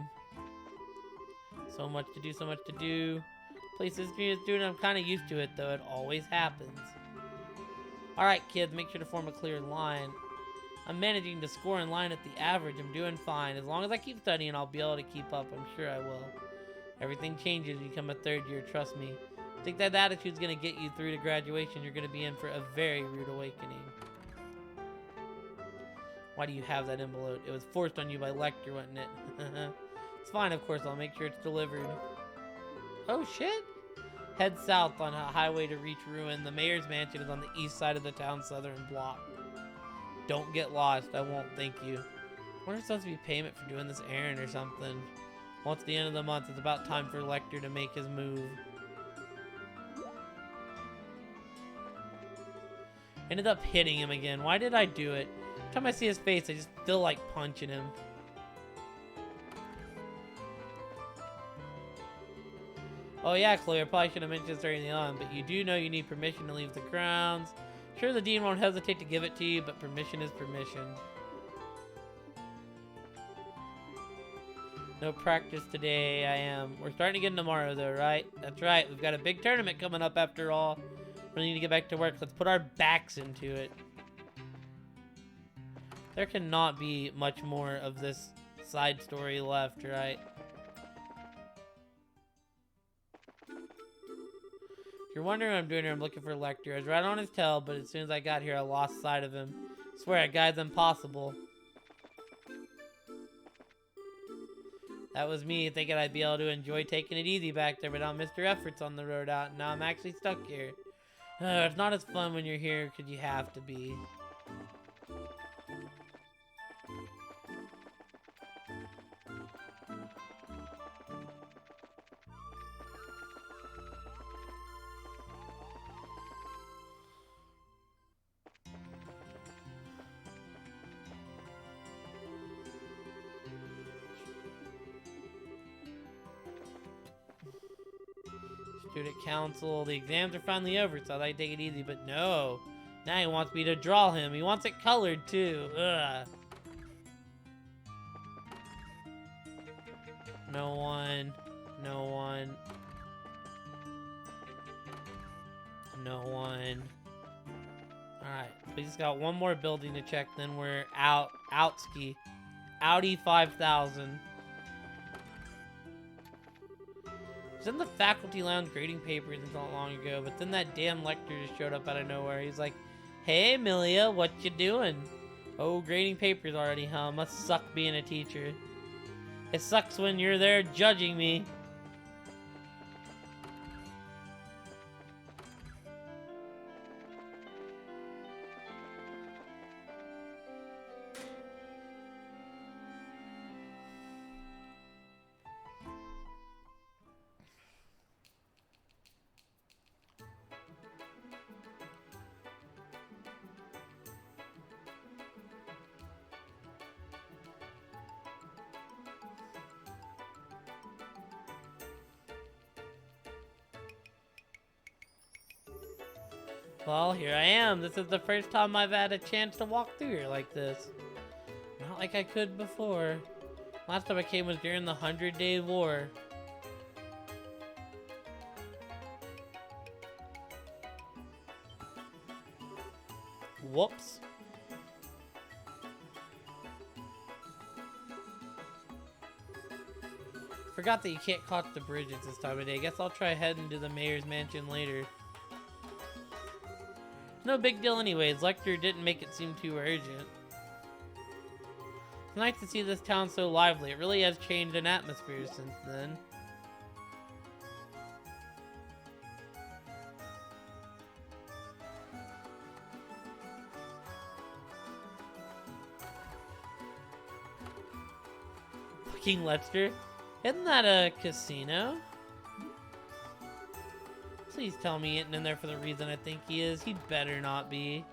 So much to do, so much to do. Place this student, I'm kind of used to it, though. It always happens. Alright, kids, make sure to form a clear line. I'm managing to score in line at the average. I'm doing fine. As long as I keep studying, I'll be able to keep up. I'm sure I will. Everything changes when you become a third year, trust me. I think that attitude's going to get you through to graduation. You're going to be in for a very rude awakening. Why do you have that envelope? It was forced on you by Lecter, wasn't it? It's fine, of course. I'll make sure it's delivered. Oh, shit. Head south on a highway to reach ruin. The mayor's mansion is on the east side of the town's southern block. Don't get lost. I won't thank you. I wonder if it's supposed to be payment for doing this errand or something. Once the end of the month, it's about time for Lecter to make his move. Ended up hitting him again. Why did I do it? Every time I see his face, I just feel like punching him. Oh yeah, Chloe, I probably should have mentioned this early on, but you do know you need permission to leave the grounds. Sure, the dean won't hesitate to give it to you, but permission is permission. No practice today, I am. We're starting again tomorrow though, right? That's right, we've got a big tournament coming up after all. We need to get back to work. Let's put our backs into it. There cannot be much more of this side story left, right? If you're wondering what I'm doing here, I'm looking for Lecter. I was right on his tail, but as soon as I got here, I lost sight of him. I swear, that guy's impossible. That was me thinking I'd be able to enjoy taking it easy back there, but now Mr. Effort's on the road out, and now I'm actually stuck here. It's not as fun when you're here, because you have to be. Student council, the exams are finally over, so I like to take it easy, but no. Now he wants me to draw him. He wants it colored, too. Ugh. No one. No one. No one. Alright, we just got one more building to check, then we're out. Outski. Audi 5000. was in the faculty lounge grading papers not long ago, but then that damn lecturer just showed up out of nowhere. He's like, "Hey, Amelia, what you doing?" "Oh, grading papers already, huh? Must suck being a teacher." "It sucks when you're there judging me." Well, here I am. This is the first time I've had a chance to walk through here like this. Not like I could before. Last time I came was during the 100-Day War. Whoops. Forgot that you can't cross the bridges this time of day. Guess I'll try heading to the mayor's mansion later. No big deal anyways. Lecture didn't make it seem too urgent. It's nice to see this town so lively. It really has changed an atmosphere since then. Fucking Lester. Isn't that a casino? Please tell me he isn't in there for the reason I think he is. He better not be.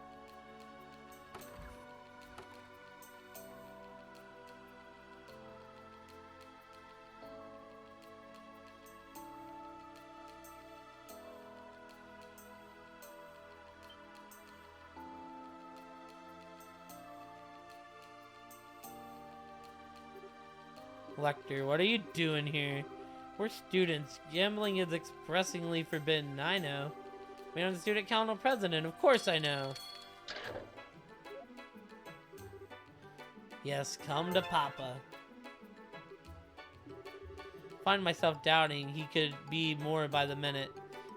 Lecter, what are you doing here? We're students. Gambling is expressingly forbidden. I know. I mean, I'm the student council president. Of course I know. Yes, come to Papa. Find myself doubting he could be more by the minute.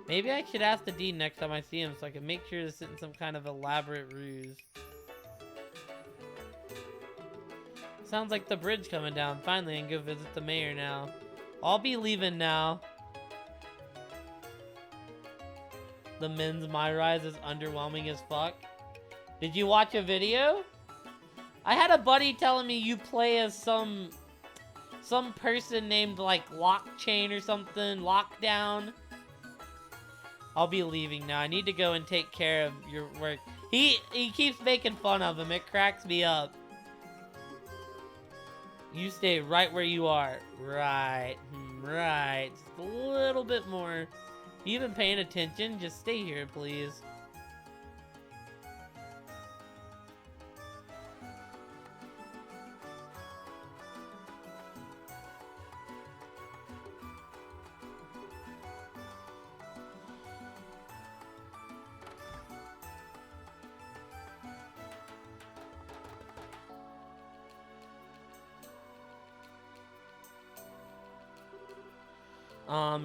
Maybe I should ask the dean next time I see him so I can make sure to sit in some kind of elaborate ruse. Sounds like the bridge coming down. Finally, I can go visit the mayor now. I'll be leaving now. The men's My Rise is underwhelming as fuck. Did you watch a video? I had a buddy telling me you play as some person named like Lockchain or something. Lockdown. I'll be leaving now. I need to go and take care of your work. He keeps making fun of him. It cracks me up. You stay right where you are. Right. Right. Just a little bit more. You even paying attention? Just stay here, please.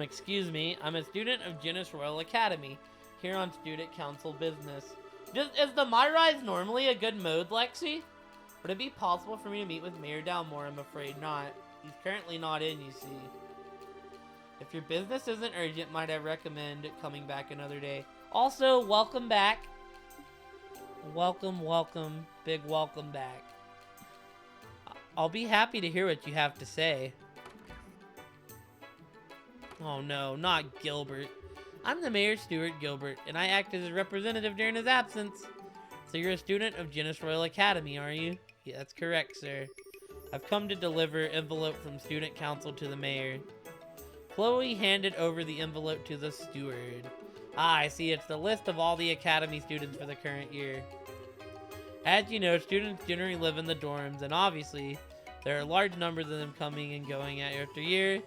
Excuse me, I'm a student of Genis Royal Academy, here on student council business. Is the My Rise normally a good mode, Lexi? Would it be possible for me to meet with Mayor Dalmore? I'm afraid not. He's currently not in, you see. If your business isn't urgent, might I recommend coming back another day. Also, welcome back. Welcome, welcome, big welcome back. I'll be happy to hear what you have to say. Oh no, not Gilbert. I'm the Mayor, Stuart Gilbert, and I act as his representative during his absence. So you're a student of Genis Royal Academy, are you? Yeah, that's correct, sir. I've come to deliver envelope from student council to the mayor. Chloe handed over the envelope to the steward. Ah, I see, it's the list of all the academy students for the current year. As you know, students generally live in the dorms, and obviously, there are large numbers of them coming and going after year.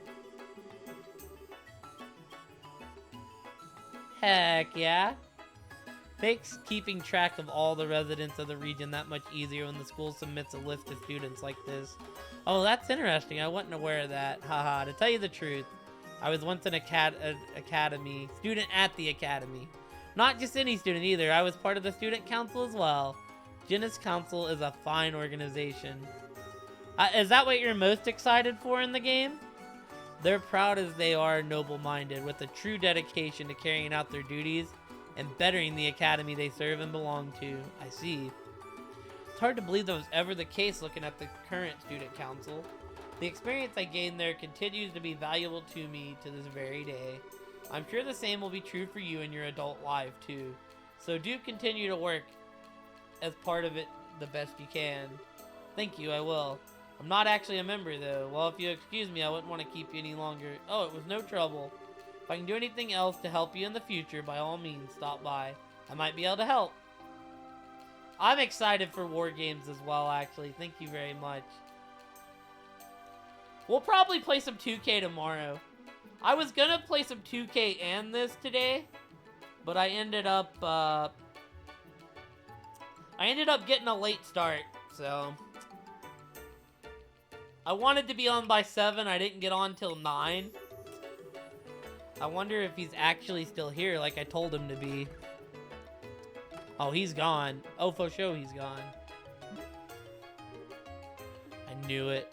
Heck yeah. Makes keeping track of all the residents of the region that much easier when the school submits a list of students like this. Oh, that's interesting. I wasn't aware of that. Haha, to tell you the truth, I was once an academy student at the academy. Not just any student either. I was part of the student council as well. Genis Council is a fine organization. Is that what you're most excited for in the game? They're proud as they are noble-minded, with a true dedication to carrying out their duties and bettering the academy they serve and belong to. I see. It's hard to believe that was ever the case looking at the current student council. The experience I gained there continues to be valuable to me to this very day. I'm sure the same will be true for you in your adult life too. So do continue to work as part of it the best you can. Thank you, I will. I'm not actually a member though. Well, if you excuse me, I wouldn't want to keep you any longer. Oh, it was no trouble. If I can do anything else to help you in the future, by all means, stop by. I might be able to help. I'm excited for War Games as well, actually. Thank you very much. We'll probably play some 2K tomorrow. I was gonna play some 2K and this today, but I ended up getting a late start, so I wanted to be on by 7. I didn't get on till 9. I wonder if he's actually still here like I told him to be. Oh, he's gone. Oh, for sure he's gone. I knew it.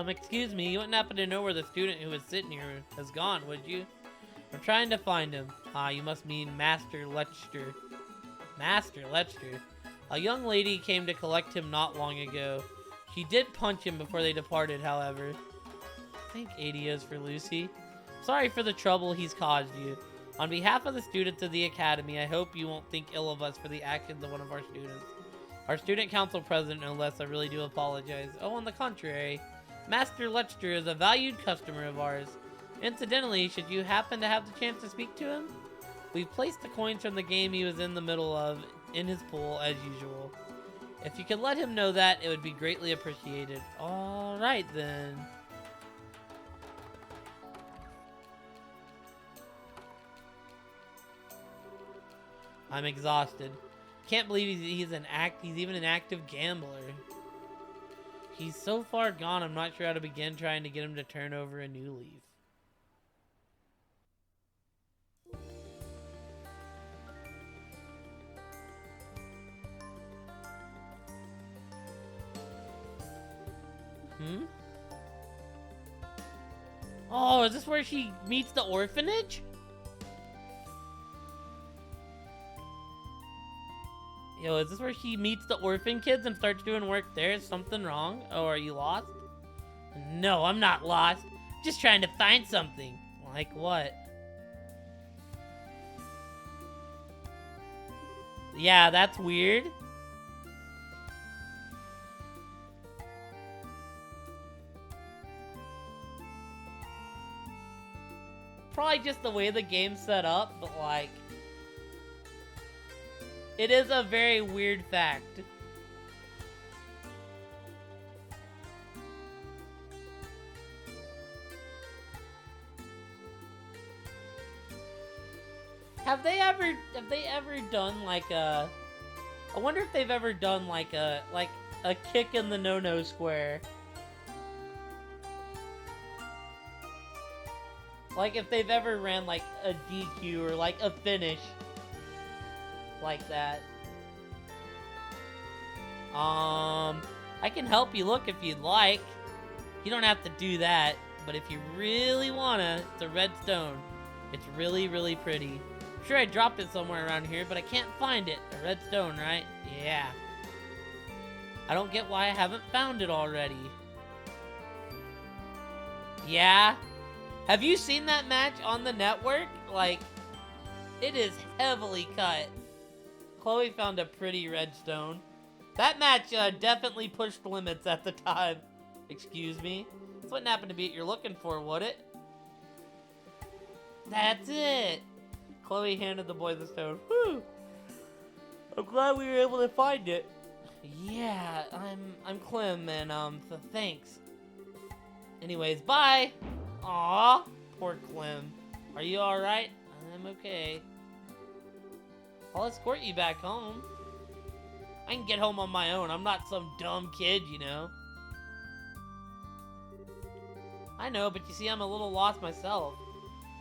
Excuse me, you wouldn't happen to know where the student who was sitting here has gone, would you? I'm trying to find him. Ah, you must mean Master Lechster. Master Lechster. A young lady came to collect him not long ago. She did punch him before they departed, however. Thank Adios for Lucy. Sorry for the trouble he's caused you. On behalf of the students of the Academy, I hope you won't think ill of us for the actions of one of our students. Our student council president, no less, I really do apologize. Oh, on the contrary, Master Lechster is a valued customer of ours. Incidentally, should you happen to have the chance to speak to him, we've placed the coins from the game he was in the middle of in his pool, as usual. If you could let him know that, it would be greatly appreciated. Alright then. I'm exhausted. Can't believe he's even an active gambler. He's so far gone, I'm not sure how to begin trying to get him to turn over a new leaf. Oh, is this where she meets the orphanage? Yo, is this where she meets the orphan kids and starts doing work there? Is something wrong? Oh, are you lost? No, I'm not lost. Just trying to find something. Like what? Yeah, that's weird. Probably just the way the game's set up, but like, it is a very weird fact. Have they ever done like a, I wonder if they've ever done like a kick in the no-no square. Like if they've ever ran like a DQ or like a finish like that. I can help you look if you'd like. You don't have to do that, but if you really wanna, it's a red stone. It's really, really pretty. I'm sure I dropped it somewhere around here, but I can't find it. A red stone, right? Yeah. I don't get why I haven't found it already. Yeah? Have you seen that match on the network? Like, it is heavily cut. Khloe found a pretty red stone. That match definitely pushed limits at the time. Excuse me? This wouldn't happen to be what you're looking for, would it? That's it! Khloe handed the boy the stone. Whew! I'm glad we were able to find it. Yeah, I'm Clem, and thanks. Anyways, bye! Aw, poor Clem. Are you alright? I'm okay. I'll escort you back home. I can get home on my own. I'm not some dumb kid, you know. I know, but you see, I'm a little lost myself.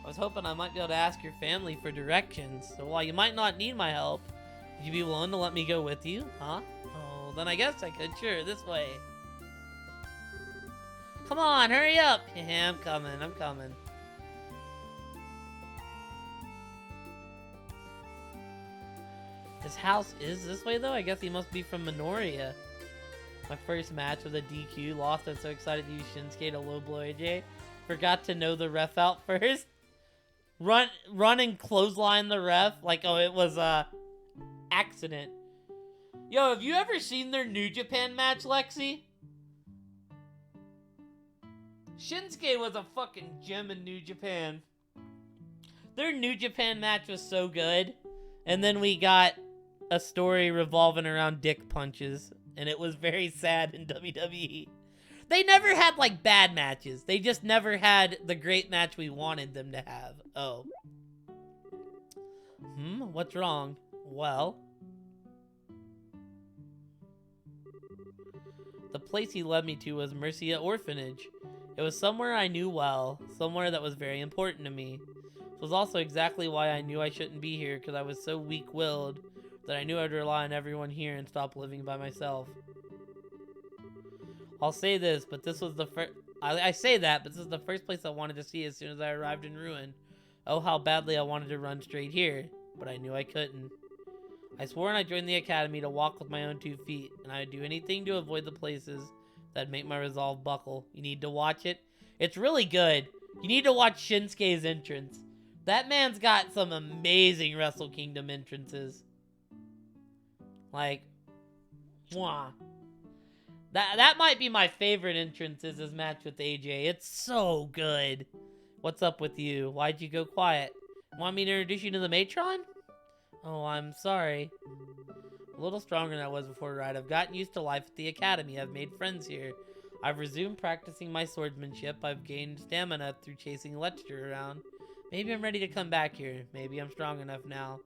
I was hoping I might be able to ask your family for directions. So while you might not need my help, would you be willing to let me go with you? Huh? Oh, then I guess I could. Sure, this way. Come on, hurry up! Yeah, I'm coming. His house is this way, though? I guess he must be from Minoria. My first match with a DQ. Lost. I'm so excited to use Shinsuke to low blow AJ. Forgot to know the ref out first. Run and clothesline the ref like, oh, it was a accident. Yo, have you ever seen their New Japan match, Lexi? Shinsuke was a fucking gem in New Japan. Their New Japan match was so good. And then we got a story revolving around dick punches. And it was very sad in WWE. They never had, like, bad matches. They just never had the great match we wanted them to have. Oh. What's wrong? Well. The place he led me to was Mercia Orphanage. It was somewhere I knew well. Somewhere that was very important to me. It was also exactly why I knew I shouldn't be here, because I was so weak-willed that I knew I'd rely on everyone here and stop living by myself. I'll say this, but this was the first... I say that, but this is the first place I wanted to see as soon as I arrived in Ruin. Oh, how badly I wanted to run straight here, but I knew I couldn't. I swore when I joined the academy to walk with my own 2 feet, and I would do anything to avoid the places that'd make my resolve buckle. You need to watch it. It's really good. You need to watch Shinsuke's entrance. That man's got some amazing Wrestle Kingdom entrances. Like, mwah. That might be my favorite entrance, is his match with AJ. It's so good. What's up with you? Why'd you go quiet? Want me to introduce you to the matron? Oh, I'm sorry. A little stronger than I was before, right? I've gotten used to life at the academy. I've made friends here. I've resumed practicing my swordsmanship. I've gained stamina through chasing Lechster around. Maybe I'm ready to come back here. Maybe I'm strong enough now.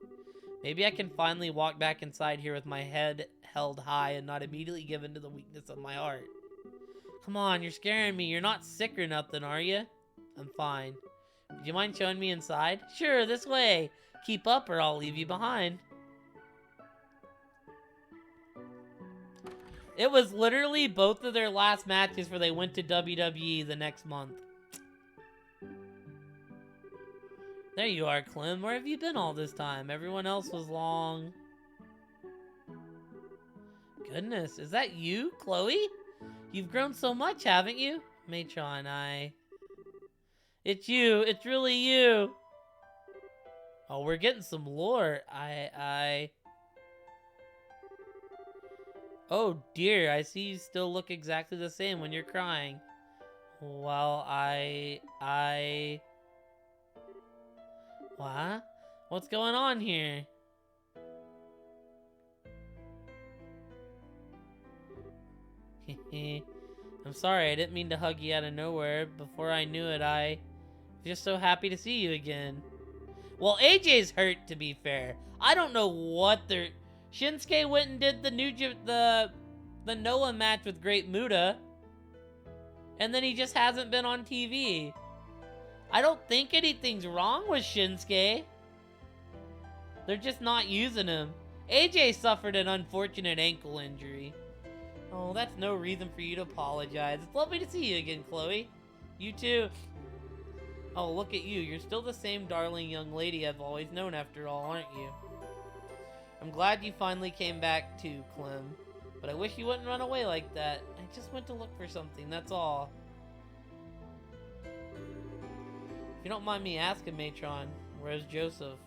Maybe I can finally walk back inside here with my head held high and not immediately give in to the weakness of my heart. Come on, you're scaring me. You're not sick or nothing, are you? I'm fine. Would you mind showing me inside? Sure, this way. Keep up or I'll leave you behind. It was literally both of their last matches where they went to WWE the next month. There you are, Clem. Where have you been all this time? Everyone else was long. Goodness, is that you, Khloe? You've grown so much, haven't you? Matron, It's you. It's really you. Oh, we're getting some lore. Oh dear, I see you still look exactly the same when you're crying. Well, What? What's going on here? I'm sorry, I didn't mean to hug you out of nowhere. Before I knew it, I was just so happy to see you again. Well, AJ's hurt, to be fair. I don't know what they're... Shinsuke went and did the Noah match with Great Muta. And then he just hasn't been on TV. I don't think anything's wrong with Shinsuke. They're just not using him. AJ suffered an unfortunate ankle injury. Oh, that's no reason for you to apologize. It's lovely to see you again, Khloe. You too. Oh, look at you. You're still the same darling young lady I've always known after all, aren't you? I'm glad you finally came back too, Clem. But I wish you wouldn't run away like that. I just went to look for something, that's all. If you don't mind me asking, Matron, where's Joseph?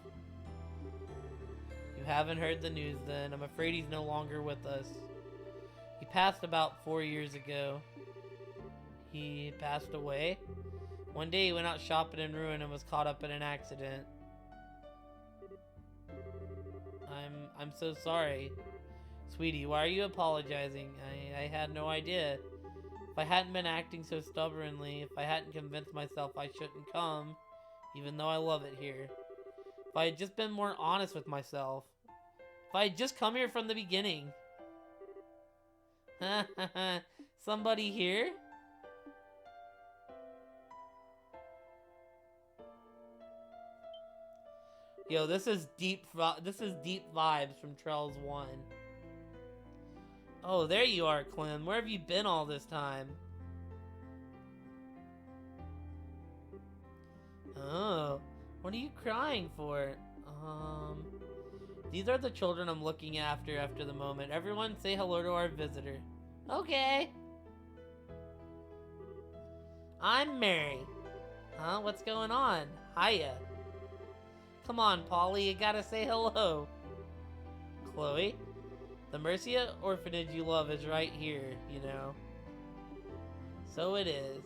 You haven't heard the news then. I'm afraid he's no longer with us. He passed about 4 years ago. He passed away? One day he went out shopping in Ruin and was caught up in an accident. I'm so sorry. Sweetie, why are you apologizing? I had no idea. If I hadn't been acting so stubbornly, if I hadn't convinced myself I shouldn't come, even though I love it here. If I had just been more honest with myself. If I had just come here from the beginning. Somebody here? Yo, this is deep vibes from Trails 1. Oh, there you are, Clem. Where have you been all this time? Oh, what are you crying for? These are the children I'm looking after the moment. Everyone say hello to our visitor. Okay. I'm Mary. Huh? What's going on? Hiya. Come on, Polly, you gotta say hello. Chloe, the Mercia orphanage you love is right here, you know. So it is.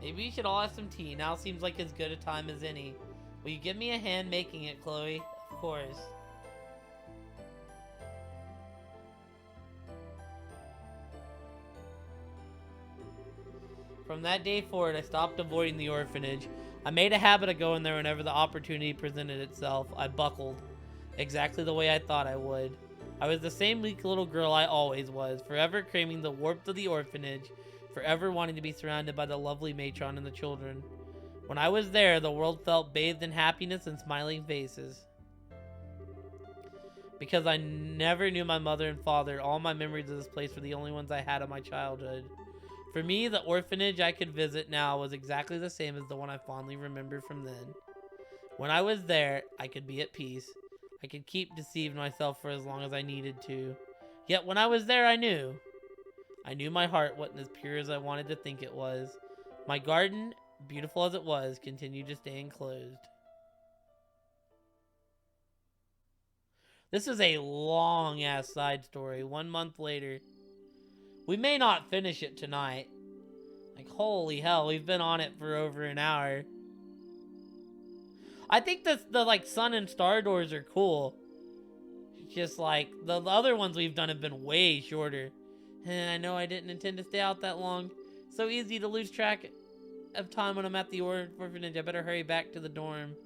Maybe we should all have some tea. Now seems like as good a time as any. Will you give me a hand making it, Chloe? Of course. From that day forward, I stopped avoiding the orphanage. I made a habit of going there whenever the opportunity presented itself. I buckled. Exactly the way I thought I would. I was the same weak little girl I always was, forever craving the warmth of the orphanage, forever wanting to be surrounded by the lovely matron and the children. When I was there, the world felt bathed in happiness and smiling faces. Because I never knew my mother and father, all my memories of this place were the only ones I had of my childhood. For me, the orphanage I could visit now was exactly the same as the one I fondly remember from then. When I was there, I could be at peace. I could keep deceiving myself for as long as I needed to. Yet when I was there, I knew. I knew my heart wasn't as pure as I wanted to think it was. My garden, beautiful as it was, continued to stay enclosed. This is a long-ass side story. 1 month later. We may not finish it tonight. Like, holy hell, we've been on it for over an hour. I think the like sun and star doors are cool. Just like the other ones we've done have been way shorter. And I know I didn't intend to stay out that long. So easy to lose track of time when I'm at the orphanage. I better hurry back to the dorm.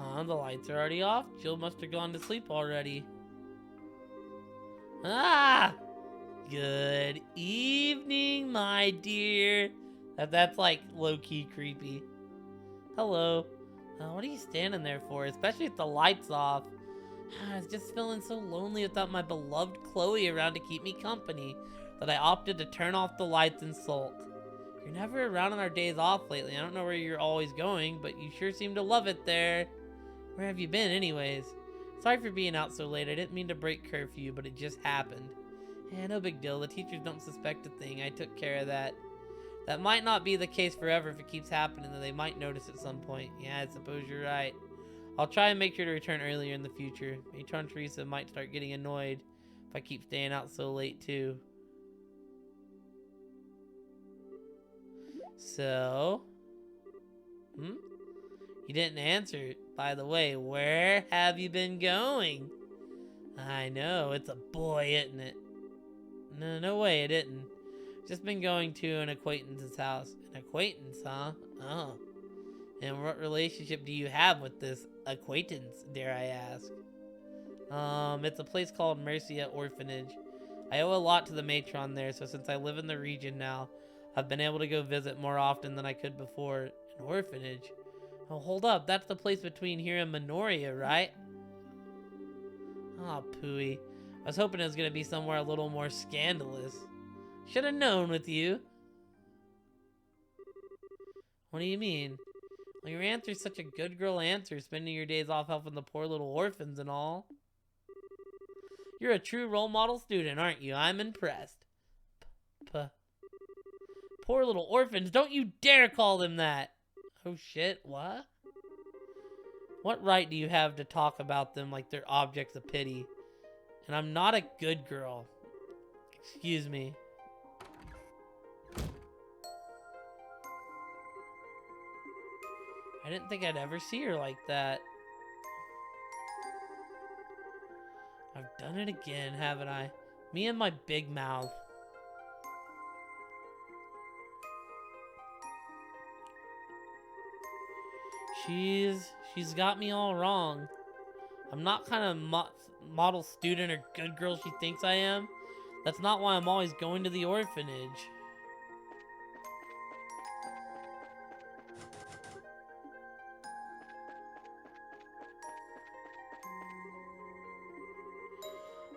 Huh, the lights are already off? Jill must have gone to sleep already. Ah! Good evening, my dear. That's like low-key creepy. Hello. What are you standing there for? Especially with the lights off. I was just feeling so lonely without my beloved Chloe around to keep me company that I opted to turn off the lights and sulk. You're never around on our days off lately. I don't know where you're always going, but you sure seem to love it there. Where have you been anyways? Sorry for being out so late. I didn't mean to break curfew, but it just happened. Yeah, no big deal. The teachers don't suspect a thing. I took care of that. That might not be the case forever if it keeps happening, though they might notice at some point. Yeah, I suppose you're right. I'll try and make sure to return earlier in the future. Matron Teresa might start getting annoyed if I keep staying out so late, too. So? You didn't answer. By the way, where have you been going? I know, it's a boy, isn't it? No way, it isn't. Just been going to an acquaintance's house. An acquaintance, huh? Oh. And what relationship do you have with this acquaintance, dare I ask? It's a place called Mercia Orphanage. I owe a lot to the matron there, so since I live in the region now, I've been able to go visit more often than I could before. An orphanage? Oh, hold up. That's the place between here and Minoria, right? Oh, pooey. I was hoping it was going to be somewhere a little more scandalous. Should have known with you. What do you mean? Well, your answer's such a good girl answer, spending your days off helping the poor little orphans and all. You're a true role model student, aren't you? I'm impressed. Poor little orphans. Don't you dare call them that. Oh shit, what? What right do you have to talk about them like they're objects of pity? And I'm not a good girl. Excuse me. I didn't think I'd ever see her like that. I've done it again, haven't I? Me and my big mouth. She's got me all wrong. I'm not kind of model student or good girl she thinks I am. That's not why I'm always going to the orphanage.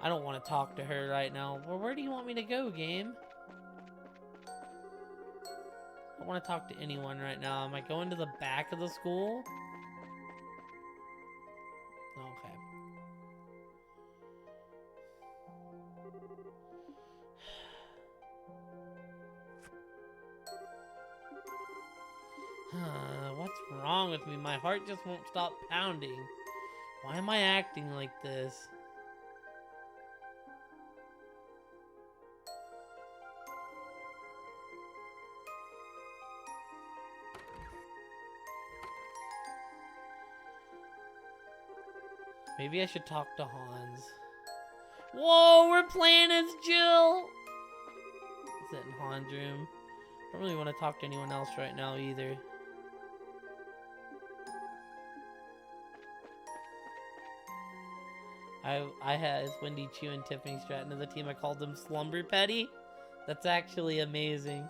I don't want to talk to her right now. Well, where do you want me to go, game? I don't want to talk to anyone right now. Am I going to the back of the school? Okay. What's wrong with me? My heart just won't stop pounding. Why am I acting like this? Maybe I should talk to Hans. Whoa, we're playing as Jill! Is that in Hans' room? I don't really want to talk to anyone else right now either. I had Wendy Chu and Tiffany Stratton as a team. I called them Slumber Petty. That's actually amazing.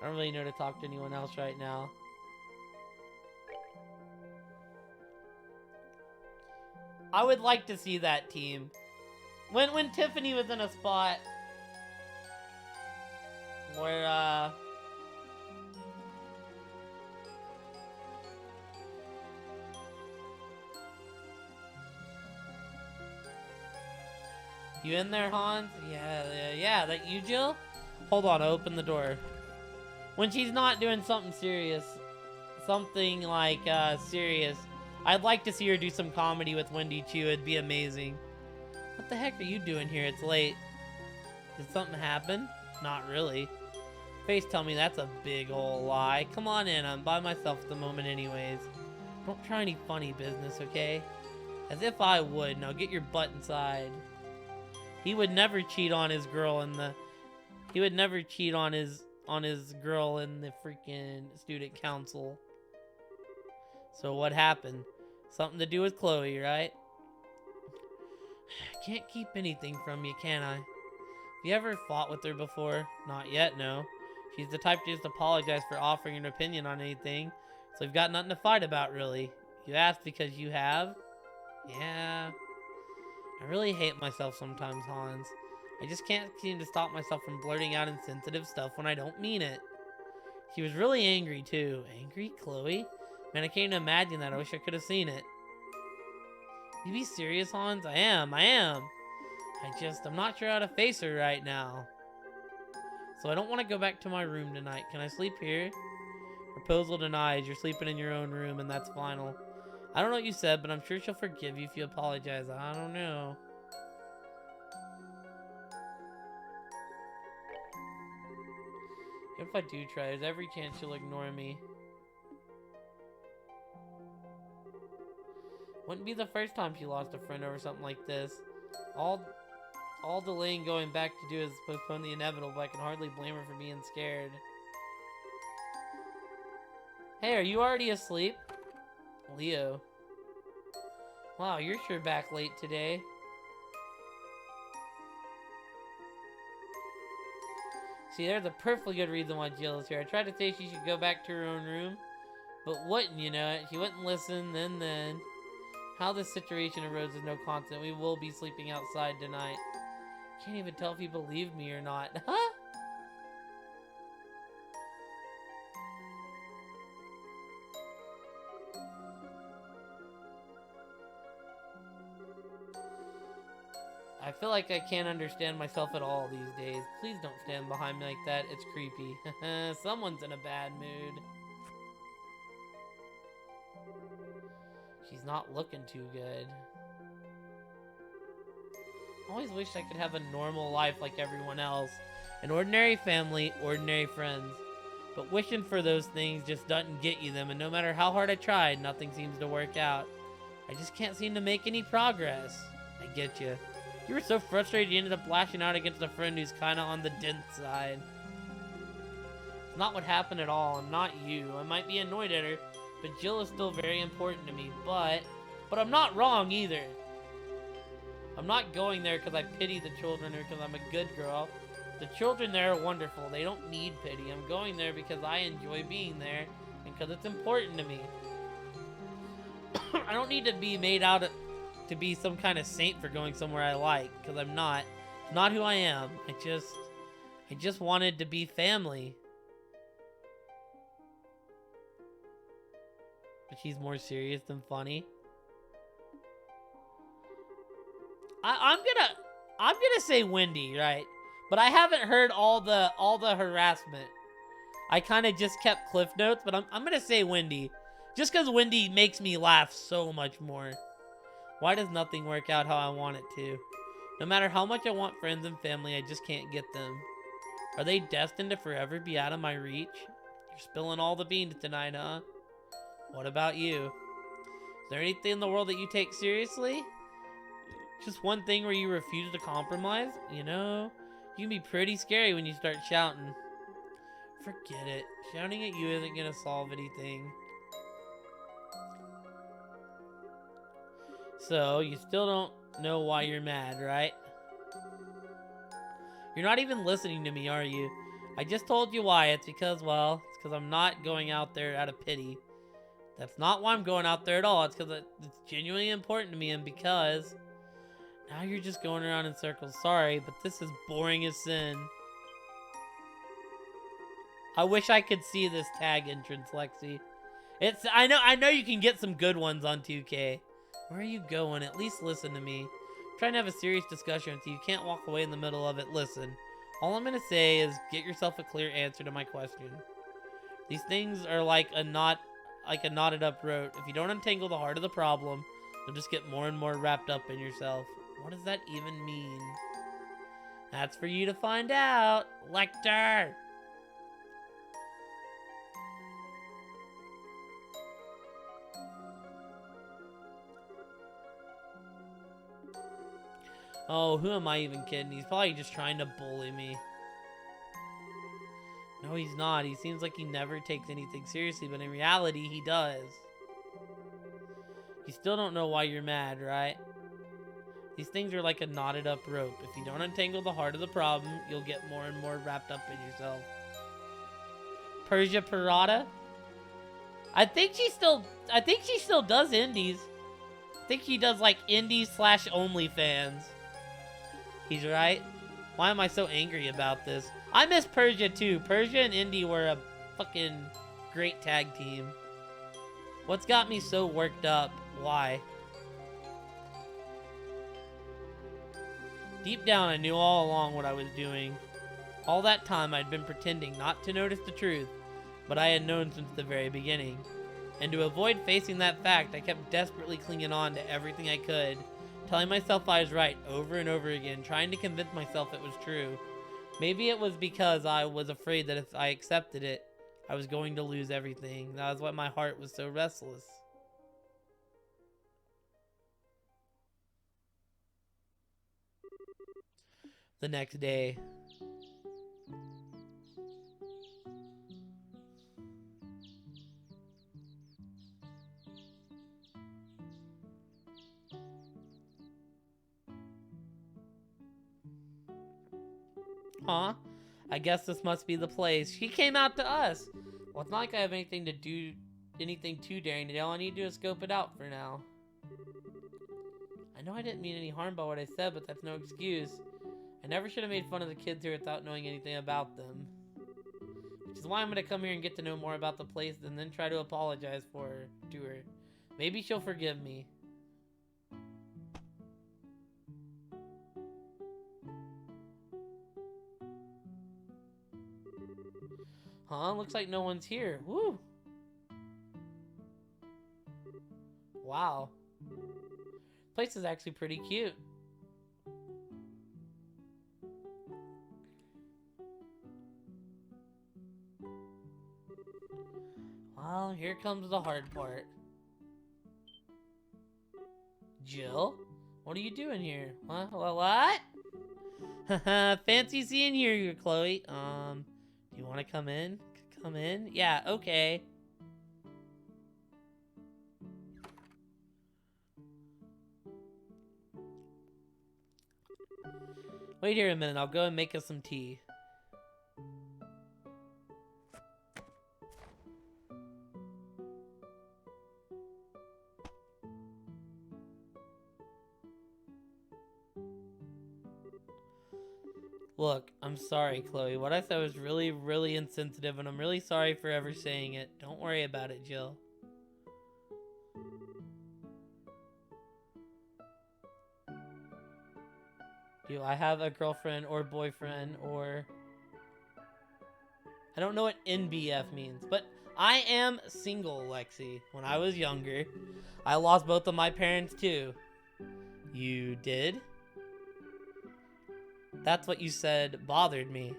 I don't really know to talk to anyone else right now. I would like to see that team. When Tiffany was in a spot where you in there, Hans? Yeah, that you, Jill? Hold on, I'll open the door. When she's not doing something serious, something like serious, I'd like to see her do some comedy with Wendy Chu. It'd be amazing. What the heck are you doing here? It's late. Did something happen? Not really. Face tell me that's a big ol' lie. Come on in, I'm by myself at the moment anyways. Don't try any funny business, okay? As if I would. Now get your butt inside. He would never cheat on his girl in the... He would never cheat on his girl in the freaking student council. So what happened? Something to do with Khloe, right? I can't keep anything from you, can I? Have you ever fought with her before? Not yet, no. She's the type to just apologize for offering an opinion on anything. So we've got nothing to fight about, really. You asked because you have? Yeah. I really hate myself sometimes, Hans. I just can't seem to stop myself from blurting out insensitive stuff when I don't mean it. She was really angry, too. Angry, Khloe? Man, I can't even imagine that. I wish I could have seen it. You be serious, Hans? I am. I'm not sure how to face her right now. So I don't want to go back to my room tonight. Can I sleep here? Proposal denied. You're sleeping in your own room, and that's final. I don't know what you said, but I'm sure she'll forgive you if you apologize. I don't know. If I do try, there's every chance she'll ignore me. Wouldn't be the first time she lost a friend over something like this. All delaying going back to do is postpone the inevitable, but I can hardly blame her for being scared. Hey, are you already asleep? Leo. Wow, you're sure back late today. See, there's a perfectly good reason why Jill is here. I tried to say she should go back to her own room, but wouldn't you know it? She wouldn't listen, then. How this situation arose is no constant. We will be sleeping outside tonight. Can't even tell if you believe me or not. Huh? I feel like I can't understand myself at all these days. Please don't stand behind me like that. It's creepy. Someone's in a bad mood. She's not looking too good. I always wish I could have a normal life like everyone else. An ordinary family, ordinary friends. But wishing for those things just doesn't get you them, and no matter how hard I tried, nothing seems to work out. I just can't seem to make any progress. I get you. You were so frustrated you ended up lashing out against a friend who's kind of on the dense side. It's not what happened at all. I'm not you. I might be annoyed at her, but Jill is still very important to me. But I'm not wrong either. I'm not going there because I pity the children or because I'm a good girl. The children there are wonderful. They don't need pity. I'm going there because I enjoy being there and because it's important to me. I don't need to be made out to be some kind of saint for going somewhere I like, because I'm not. It's not who I am. I just wanted to be family. But she's more serious than funny. I'm gonna say Wendy, right? But I haven't heard all the harassment. I kind of just kept cliff notes, but I'm gonna say Wendy, just because Wendy makes me laugh so much more. Why does nothing work out how I want it to? No matter how much I want friends and family, I just can't get them. Are they destined to forever be out of my reach? You're spilling all the beans tonight, huh? What about you? Is there anything in the world that you take seriously? Just one thing where you refuse to compromise? You know, you can be pretty scary when you start shouting. Forget it. Shouting at you isn't gonna solve anything. So, you still don't know why you're mad, right? You're not even listening to me, are you? I just told you why. It's because, well, it's because I'm not going out there out of pity. That's not why I'm going out there at all. It's because it's genuinely important to me, and because now you're just going around in circles. Sorry, but this is boring as sin. I wish I could see this tag entrance, Lexi. I know you can get some good ones on 2K. Where are you going? At least listen to me. I'm trying to have a serious discussion with you. You can't walk away in the middle of it. Listen. All I'm gonna say is get yourself a clear answer to my question. These things are like a knotted up rope. If you don't untangle the heart of the problem, you'll just get more and more wrapped up in yourself. What does that even mean? That's for you to find out, Lecter! Oh, who am I even kidding? He's probably just trying to bully me. No, he's not. He seems like he never takes anything seriously, but in reality, he does. You still don't know why you're mad, right? These things are like a knotted up rope. If you don't untangle the heart of the problem, you'll get more and more wrapped up in yourself. Persia Parada? I think she still does indies. I think she does like indies / OnlyFans. He's right. Why am I so angry about this? I miss Persia too. Persia and Indy were a fucking great tag team. What's got me so worked up? Why? Deep down, I knew all along what I was doing. All that time, I'd been pretending not to notice the truth, but I had known since the very beginning. And to avoid facing that fact, I kept desperately clinging on to everything I could, telling myself I was right over and over again, trying to convince myself it was true. Maybe it was because I was afraid that if I accepted it, I was going to lose everything. That was why my heart was so restless. The next day. Huh? I guess this must be the place. She came out to us. Well, it's not like I have anything too daring to do. All I need to do is scope it out for now. I know I didn't mean any harm by what I said, but that's no excuse. I never should have made fun of the kids here without knowing anything about them. Which is why I'm gonna come here and get to know more about the place and then try to apologize to her. Maybe she'll forgive me. Huh? Looks like no one's here. Woo! Wow. Place is actually pretty cute. Well, here comes the hard part. Jill? What are you doing here? What? Fancy seeing you, Chloe. Do you want to come in? Come in? Yeah, okay. Wait here a minute. I'll go and make us some tea. Look, I'm sorry, Chloe. What I said was really, really insensitive, and I'm really sorry for ever saying it. Don't worry about it, Jill. Do I have a girlfriend or boyfriend or... I don't know what NBF means, but I am single, Lexi. When I was younger, I lost both of my parents, too. You did? That's what you said bothered me.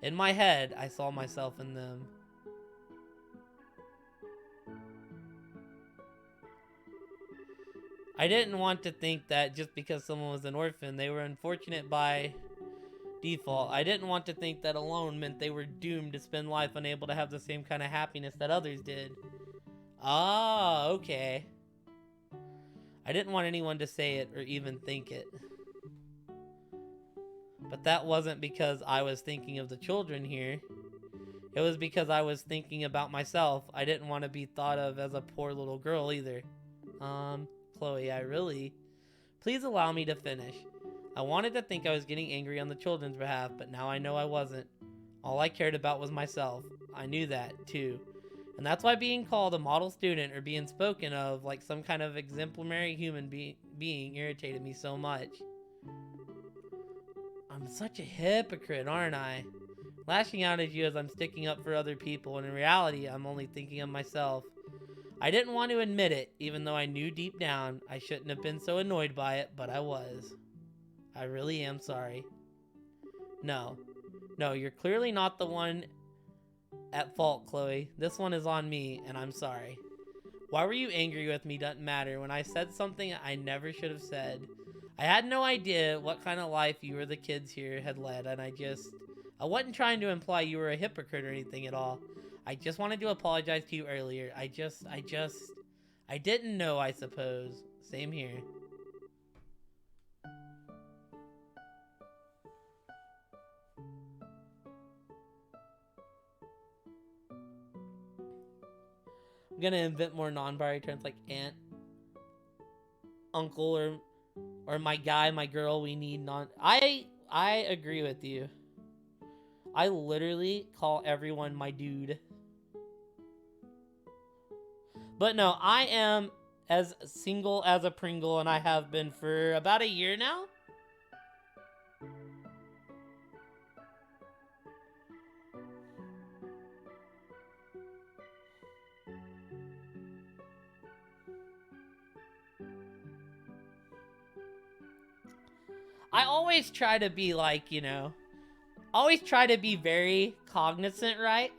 In my head, I saw myself in them. I didn't want to think that just because someone was an orphan, they were unfortunate by default. I didn't want to think that alone meant they were doomed to spend life unable to have the same kind of happiness that others did. Ah, okay. I didn't want anyone to say it or even think it. But that wasn't because I was thinking of the children here. It was because I was thinking about myself. I didn't want to be thought of as a poor little girl either. Chloe, please allow me to finish. I wanted to think I was getting angry on the children's behalf, but now I know I wasn't. All I cared about was myself. I knew that, too. And that's why being called a model student or being spoken of like some kind of exemplary human being irritated me so much. I'm such a hypocrite, aren't I? Lashing out at you as I'm sticking up for other people, and in reality, I'm only thinking of myself. I didn't want to admit it, even though I knew deep down I shouldn't have been so annoyed by it, but I was. I really am sorry. No, you're clearly not the one at fault, Chloe. This one is on me, and I'm sorry. Why were you angry with me doesn't matter when I said something I never should have said. I had no idea what kind of life you or the kids here had led, and I wasn't trying to imply you were a hypocrite or anything at all. I just wanted to apologize to you earlier. I didn't know, I suppose. Same here. I'm gonna invent more non-binary terms like aunt, uncle, or my guy, my girl. We need I agree with you. I literally call everyone my dude. But no, I am as single as a Pringle, and I have been for about a year now. I always try to be like, always try to be very cognizant, right?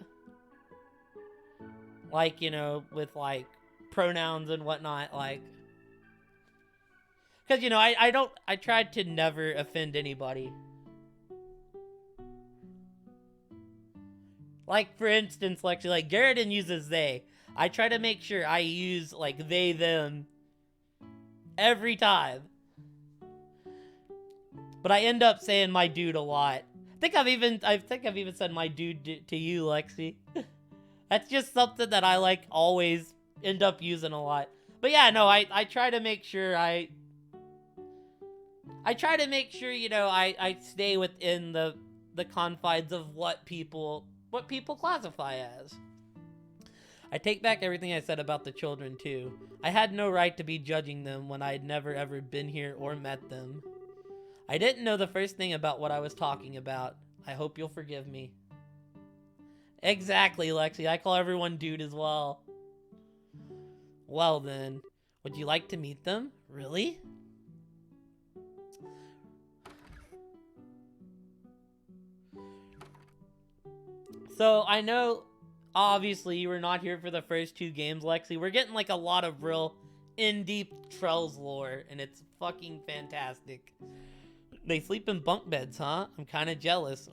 Like, with like pronouns and whatnot, like, because, I tried to never offend anybody. Like, for instance, like Garrett uses they. I try to make sure I use like they, them every time. But I end up saying my dude a lot. I think I've even said my dude to you, Lexi. That's just something that I like always end up using a lot. But yeah, no, I try to make sure I try to make sure, I stay within the confines of what people classify as. I take back everything I said about the children too. I had no right to be judging them when I had never ever been here or met them. I didn't know the first thing about what I was talking about. I hope you'll forgive me. Exactly, Lexi. I call everyone dude as well. Well then, would you like to meet them? Really? So, I know, obviously, you were not here for the first two games, Lexi. We're getting, like, a lot of real in deep Trells lore, and it's fucking fantastic. They sleep in bunk beds, huh? I'm kind of jealous.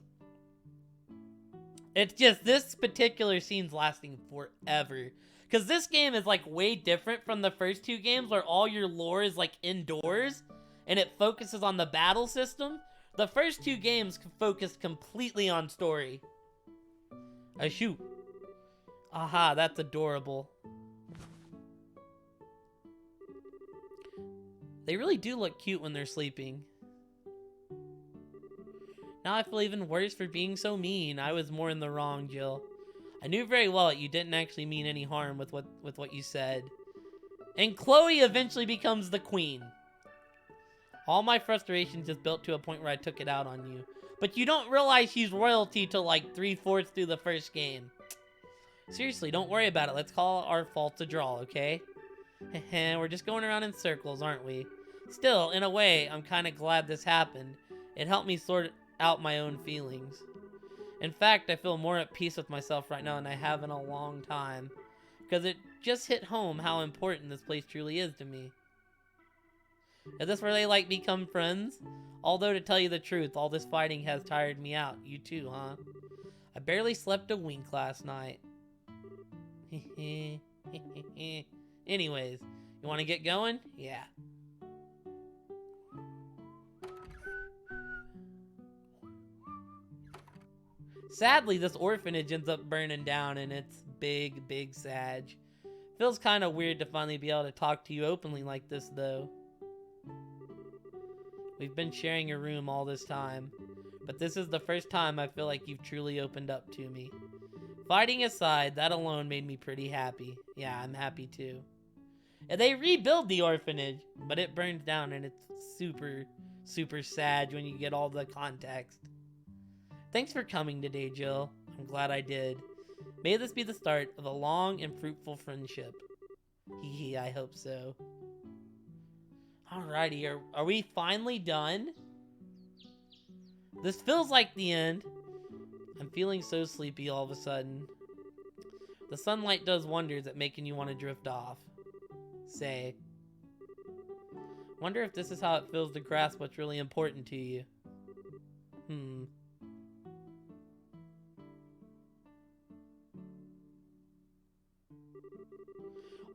It's just this particular scene's lasting forever. Because this game is like way different from the first two games where all your lore is like indoors and it focuses on the battle system. The first two games focused completely on story. I shoot. Aha, that's adorable. They really do look cute when they're sleeping. Now I feel even worse for being so mean. I was more in the wrong, Jill. I knew very well that you didn't actually mean any harm with what you said. And Khloe eventually becomes the queen. All my frustration just built to a point where I took it out on you. But you don't realize she's royalty till like 3/4 through the first game. Seriously, don't worry about it. Let's call our faults a draw, okay? We're just going around in circles, aren't we? Still, in a way, I'm kind of glad this happened. It helped me sort out my own feelings. In fact, I feel more at peace with myself right now than I have in a long time. Because it just hit home how important this place truly is to me. Is this where they like become friends? Although to tell you the truth, all this fighting has tired me out. You too, huh? I barely slept a wink last night. Anyways, you want to get going? Yeah. Sadly, this orphanage ends up burning down, and it's big sag. Feels kind of weird to finally be able to talk to you openly like this, though. We've been sharing a room all this time, but this is the first time I feel like you've truly opened up to me. Fighting aside, that alone made me pretty happy. Yeah, I'm happy too. And they rebuild the orphanage, but it burns down, and it's super sad when you get all the context. Thanks for coming today, Jill. I'm glad I did. May this be the start of a long and fruitful friendship. Hee, I hope so. Alrighty, are we finally done? This feels like the end. I'm feeling so sleepy all of a sudden. The sunlight does wonders at making you want to drift off. Say. Wonder if this is how it feels to grasp what's really important to you.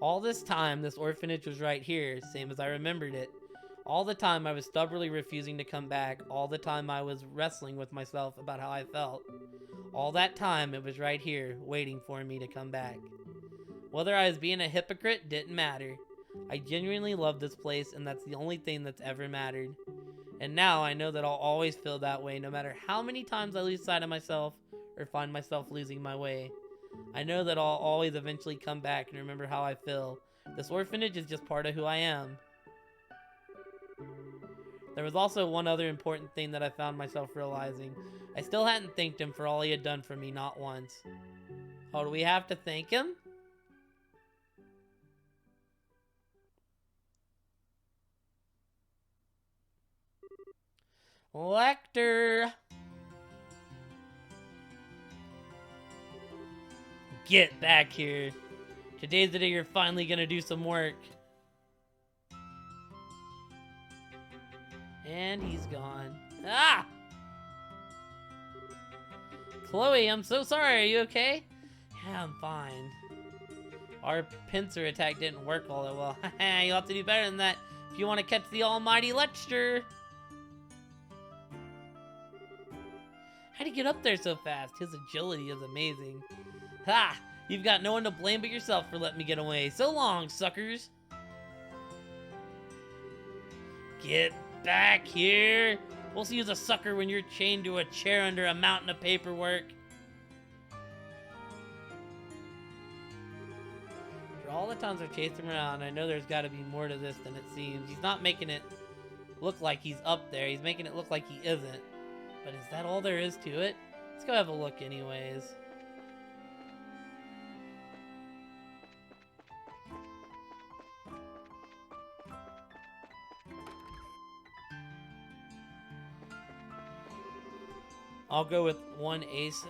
All this time, this orphanage was right here, same as I remembered it. All the time I was stubbornly refusing to come back. All the time I was wrestling with myself about how I felt. All that time, it was right here, waiting for me to come back. Whether I was being a hypocrite didn't matter. I genuinely love this place, and that's the only thing that's ever mattered. And now I know that I'll always feel that way, no matter how many times I lose sight of myself or find myself losing my way. I know that I'll always eventually come back and remember how I feel. This orphanage is just part of who I am. There was also one other important thing that I found myself realizing. I still hadn't thanked him for all he had done for me, not once. Oh, do we have to thank him? Lecter! Get back here. Today's the day you're finally gonna do some work. And he's gone. Ah! Khloe, I'm so sorry. Are you okay? Yeah, I'm fine. Our pincer attack didn't work all that well. You'll have to do better than that if you want to catch the almighty Lecter. How'd he get up there so fast? His agility is amazing. Ha! You've got no one to blame but yourself for letting me get away. So long, suckers! Get back here! We'll see who's a sucker when you're chained to a chair under a mountain of paperwork. For all the times I've chased him around, I know there's gotta be more to this than it seems. He's not making it look like he's up there. He's making it look like he isn't. But is that all there is to it? Let's go have a look anyways. I'll go with one ace.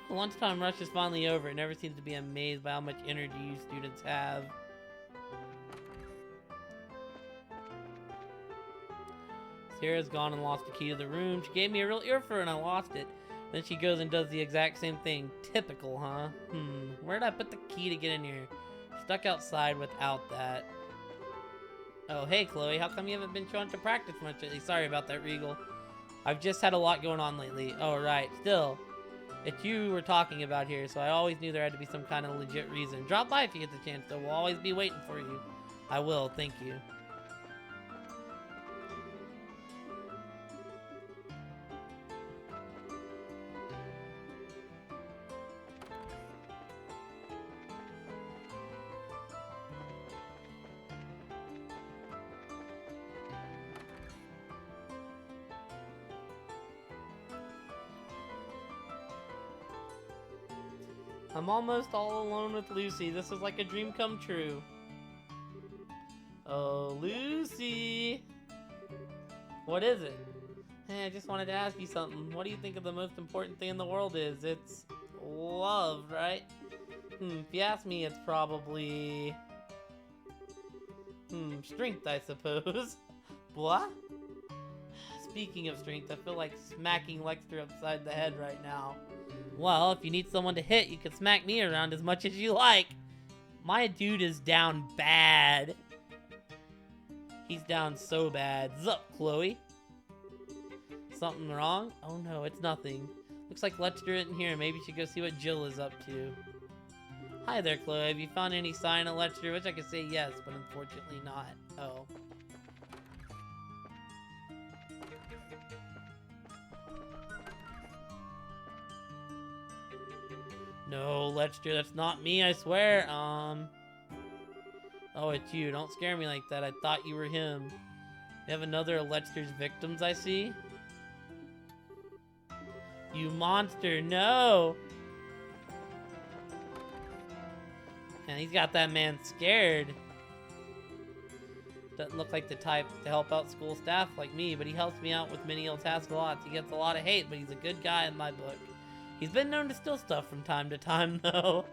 The lunchtime rush is finally over. It never seems to be amazed by how much energy you students have. Tara's gone and lost the key to the room. She gave me a real earful and I lost it. Then she goes and does the exact same thing. Typical, huh? Where'd I put the key to get in here? Stuck outside without that. Oh, hey, Chloe. How come you haven't been showing up to practice much lately? Sorry about that, Regal. I've just had a lot going on lately. Oh, right. Still, it's you we're talking about here, so I always knew there had to be some kind of legit reason. Drop by if you get the chance, though. We'll always be waiting for you. I will. Thank you. I'm almost all alone with Lucy. This is like a dream come true. Oh, Lucy! What is it? Hey, I just wanted to ask you something. What do you think of the most important thing in the world is? It's love, right? If you ask me, it's probably... strength, I suppose. What? Speaking of strength, I feel like smacking Lexter upside the head right now. Well, if you need someone to hit, you can smack me around as much as you like. My dude is down bad. He's down so bad. Zup, Chloe? Something wrong? Oh no, it's nothing. Looks like Lexter isn't here. Maybe you should go see what Jill is up to. Hi there, Chloe. Have you found any sign of Lexter? Which I could say yes, but unfortunately not. Oh. No, Lexter, that's not me, I swear. Oh, it's you. Don't scare me like that. I thought you were him. You have another of Lexter's victims, I see. You monster, no! And he's got that man scared. Doesn't look like the type to help out school staff like me, but he helps me out with menial tasks a lot. He gets a lot of hate, but he's a good guy in my book. He's been known to steal stuff from time to time, though.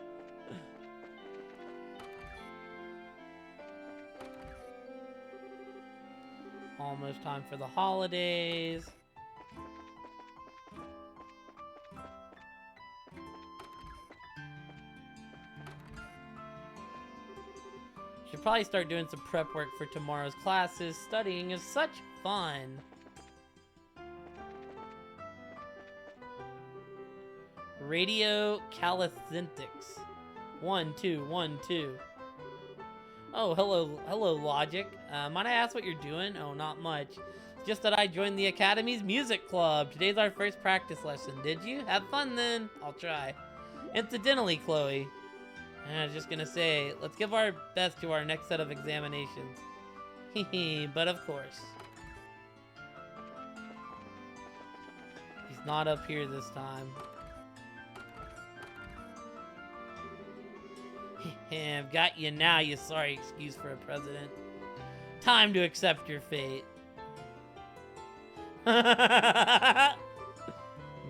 Almost time for the holidays. Should probably start doing some prep work for tomorrow's classes. Studying is such fun. Radio calisthenics. 1, 2, 1, 2. Oh, hello, Logic. Might I ask what you're doing? Oh, not much. It's just that I joined the Academy's music club. Today's our first practice lesson. Did you? Have fun then. I'll try. Incidentally, Chloe. I was just gonna say, let's give our best to our next set of examinations. Hehe, but of course. He's not up here this time. I've got you now, you sorry excuse for a president. Time to accept your fate.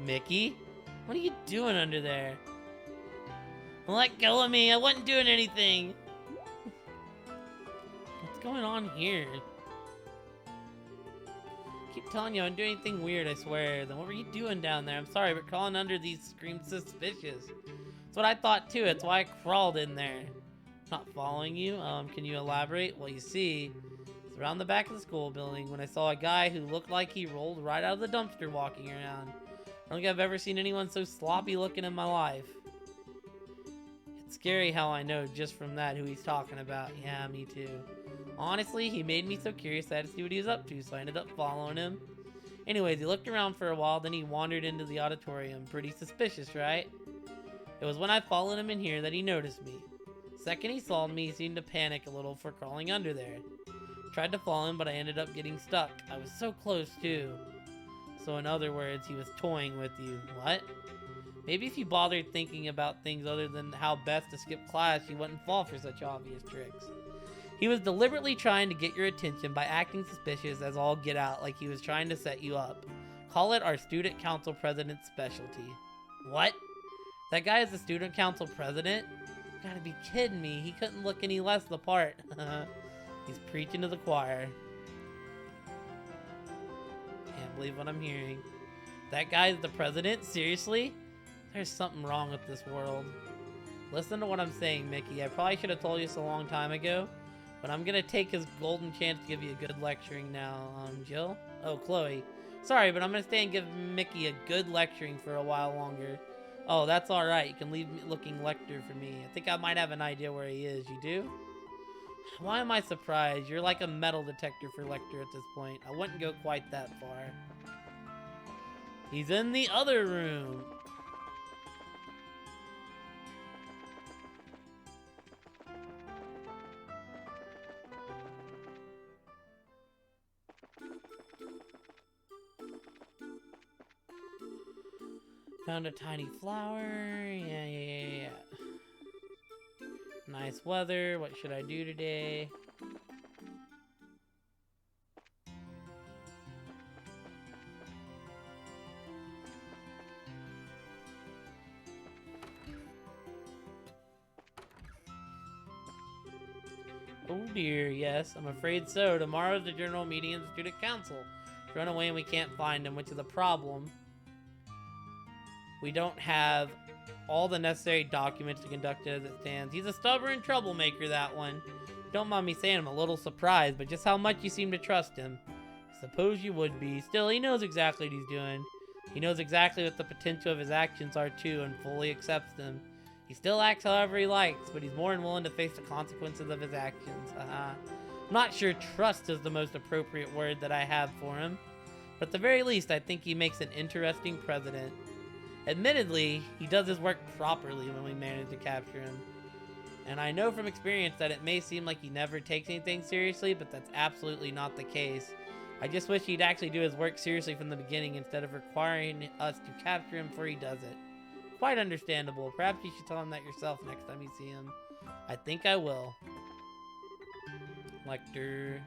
Mickey? What are you doing under there? Let go of me, I wasn't doing anything. What's going on here? I keep telling you I don't do anything weird, I swear. Then what were you doing down there? I'm sorry, but crawling under these screams suspicious. That's what I thought too, that's why I crawled in there. Not following you? Can you elaborate? Well, you see, it's around the back of the school building when I saw a guy who looked like he rolled right out of the dumpster walking around. I don't think I've ever seen anyone so sloppy looking in my life. It's scary how I know just from that who he's talking about. Yeah, me too. Honestly, he made me so curious I had to see what he was up to, so I ended up following him. Anyways, he looked around for a while, then he wandered into the auditorium. Pretty suspicious, right? It was when I followed him in here that he noticed me. Second he saw me, he seemed to panic a little for crawling under there. Tried to follow him, but I ended up getting stuck. I was so close, too. So in other words, he was toying with you. What? Maybe if you bothered thinking about things other than how best to skip class, you wouldn't fall for such obvious tricks. He was deliberately trying to get your attention by acting suspicious as all get out, like he was trying to set you up. Call it our student council president's specialty. What? That guy is the student council president? You gotta be kidding me. He couldn't look any less the part. He's preaching to the choir. believe what I'm hearing. That guy's the president? Seriously? There's something wrong with this world. Listen to what I'm saying, Mickey. I probably should have told you this a long time ago, but I'm gonna take his golden chance to give you a good lecturing now. Jill? Oh, Chloe. Sorry, but I'm gonna stay and give Mickey a good lecturing for a while longer. Oh, that's alright. You can leave me looking lecture for me. I think I might have an idea where he is. You do? Why am I surprised? You're like a metal detector for Lecter at this point. I wouldn't go quite that far. He's in the other room. Found a tiny flower. Yeah. Nice weather. What should I do today? Oh dear, yes, I'm afraid so. Tomorrow's the general meeting of the student council. He's run away and we can't find him, which is a problem. We don't have all the necessary documents to conduct it as it stands. He's a stubborn troublemaker, that one. Don't mind me saying I'm a little surprised, but just how much you seem to trust him. I suppose you would be. Still, he knows exactly what he's doing. He knows exactly what the potential of his actions are too, and fully accepts them. He still acts however he likes, but he's more than willing to face the consequences of his actions. I'm not sure trust is the most appropriate word that I have for him, but at the very least, I think he makes an interesting president. Admittedly, he does his work properly when we manage to capture him. And I know from experience that it may seem like he never takes anything seriously, but that's absolutely not the case. I just wish he'd actually do his work seriously from the beginning instead of requiring us to capture him before he does it. Quite understandable. Perhaps you should tell him that yourself next time you see him. I think I will. Lecter.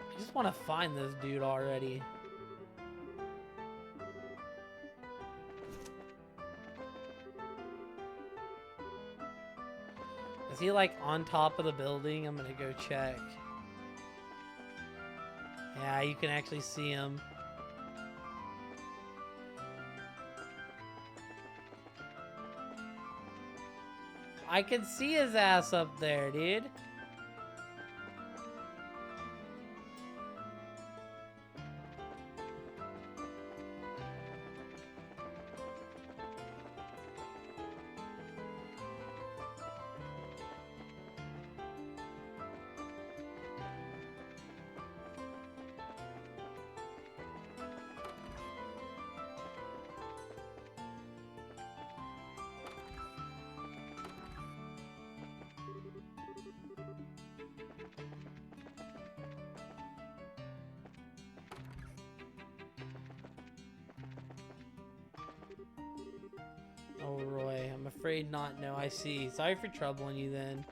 I just want to find this dude already. Is he like on top of the building? I'm gonna go check. Yeah, you can actually see him. I can see his ass up there, dude. Oh, Roy, I'm afraid not. No, I see. Sorry for troubling you then.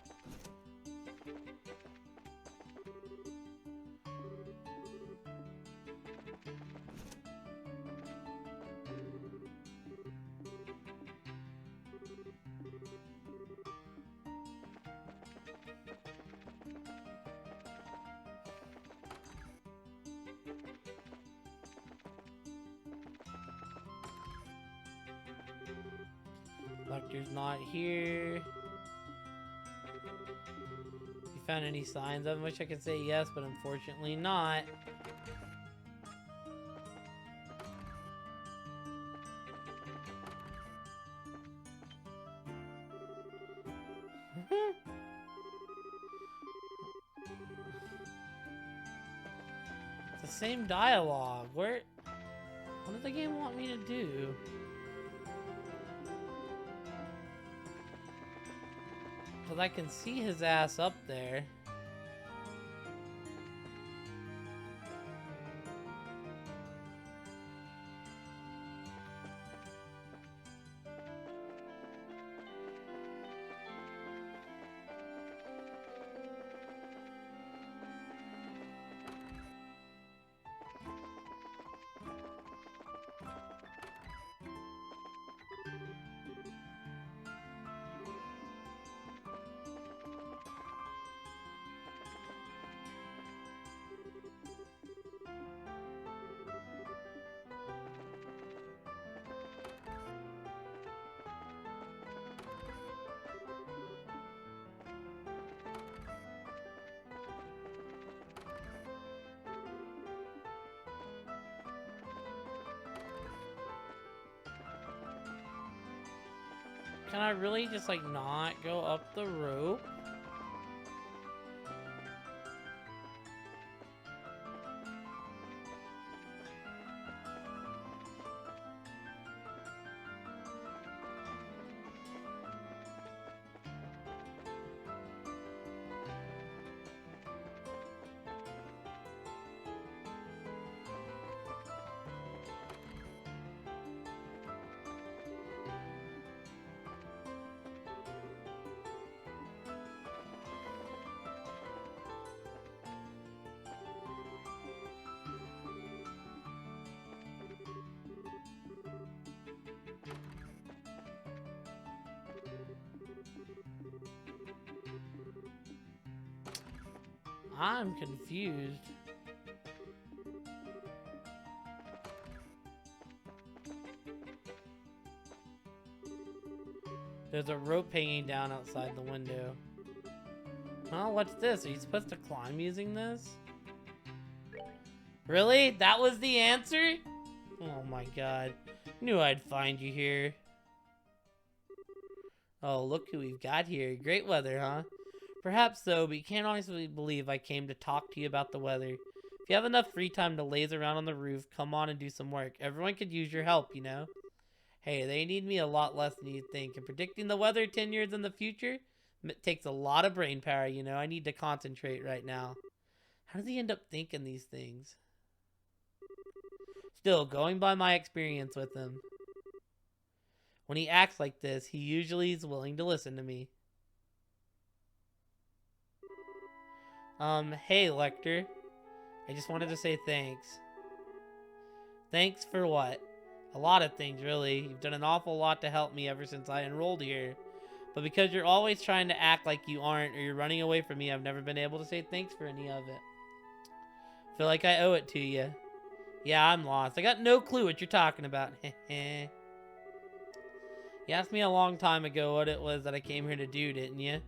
Lecter's not here. You found any signs of him? Wish I could say yes, but unfortunately not. It's the same dialogue. What does the game want me to do? Because I can see his ass up there. Can I really just, like, not go up the rope? I'm confused. There's a rope hanging down outside the window. Oh, what's this? Are you supposed to climb using this? Really? That was the answer? Oh my god. Knew I'd find you here. Oh, look who we've got here. Great weather, huh? Perhaps so, but you can't honestly believe I came to talk to you about the weather. If you have enough free time to laze around on the roof, come on and do some work. Everyone could use your help, you know? Hey, they need me a lot less than you think, and predicting the weather 10 years in the future takes a lot of brain power, you know? I need to concentrate right now. How does he end up thinking these things? Still, going by my experience with him, when he acts like this, he usually is willing to listen to me. Hey, Lecter. I just wanted to say thanks. Thanks for what? A lot of things, really. You've done an awful lot to help me ever since I enrolled here. But because you're always trying to act like you aren't, or you're running away from me, I've never been able to say thanks for any of it. Feel like I owe it to you. Yeah, I'm lost. I got no clue what you're talking about. You asked me a long time ago what it was that I came here to do, didn't you?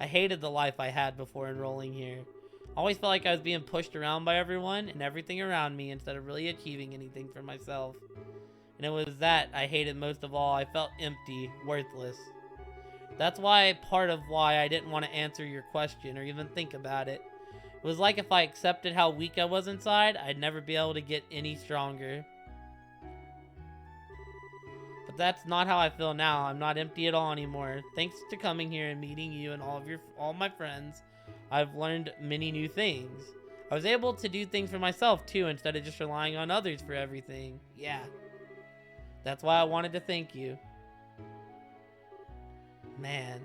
I hated the life I had before enrolling here. I always felt like I was being pushed around by everyone and everything around me instead of really achieving anything for myself. And it was that I hated most of all. I felt empty, worthless. That's part of why I didn't want to answer your question or even think about it. It was like if I accepted how weak I was inside, I'd never be able to get any stronger. But that's not how I feel now. I'm not empty at all anymore. Thanks to coming here and meeting you and all my friends, I've learned many new things. I was able to do things for myself too, instead of just relying on others for everything. Yeah. That's why I wanted to thank you. Man,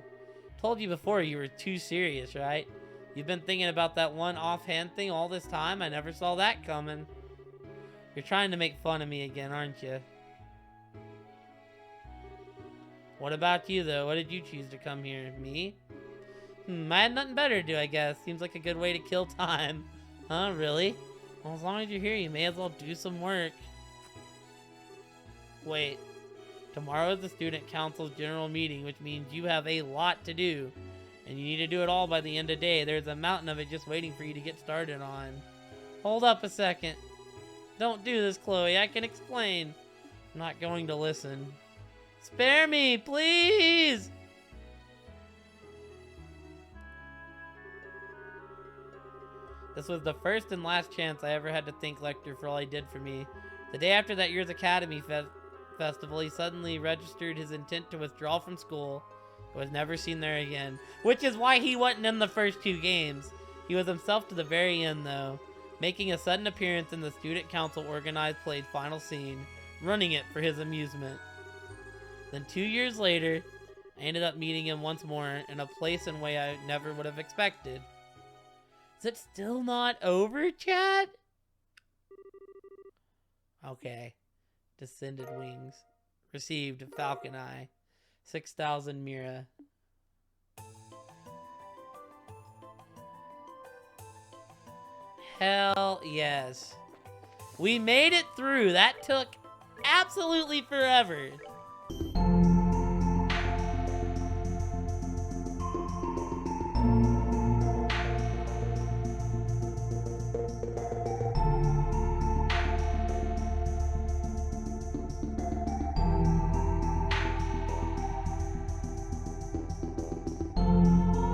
told you before you were too serious, right? You've been thinking about that one offhand thing all this time? I never saw that coming. You're trying to make fun of me again, aren't you? What about you, though? What did you choose to come here? Me? I had nothing better to do, I guess. Seems like a good way to kill time. Huh, really? Well, as long as you're here, you may as well do some work. Wait. Tomorrow is the student council's general meeting, which means you have a lot to do. And you need to do it all by the end of the day. There's a mountain of it just waiting for you to get started on. Hold up a second. Don't do this, Chloe. I can explain. I'm not going to listen. Spare me, please! This was the first and last chance I ever had to thank Lecter for all he did for me. The day after that year's Academy Festival, he suddenly registered his intent to withdraw from school, but was never seen there again. Which is why he wasn't in the first 2 games. He was himself to the very end, though, making a sudden appearance in the student council organized played final scene, running it for his amusement. Then 2 years later, I ended up meeting him once more in a place and way I never would have expected. Is it still not over, chat? Okay. Descended wings. Received Falcon Eye. 6,000 Mira. Hell yes. We made it through. That took absolutely forever.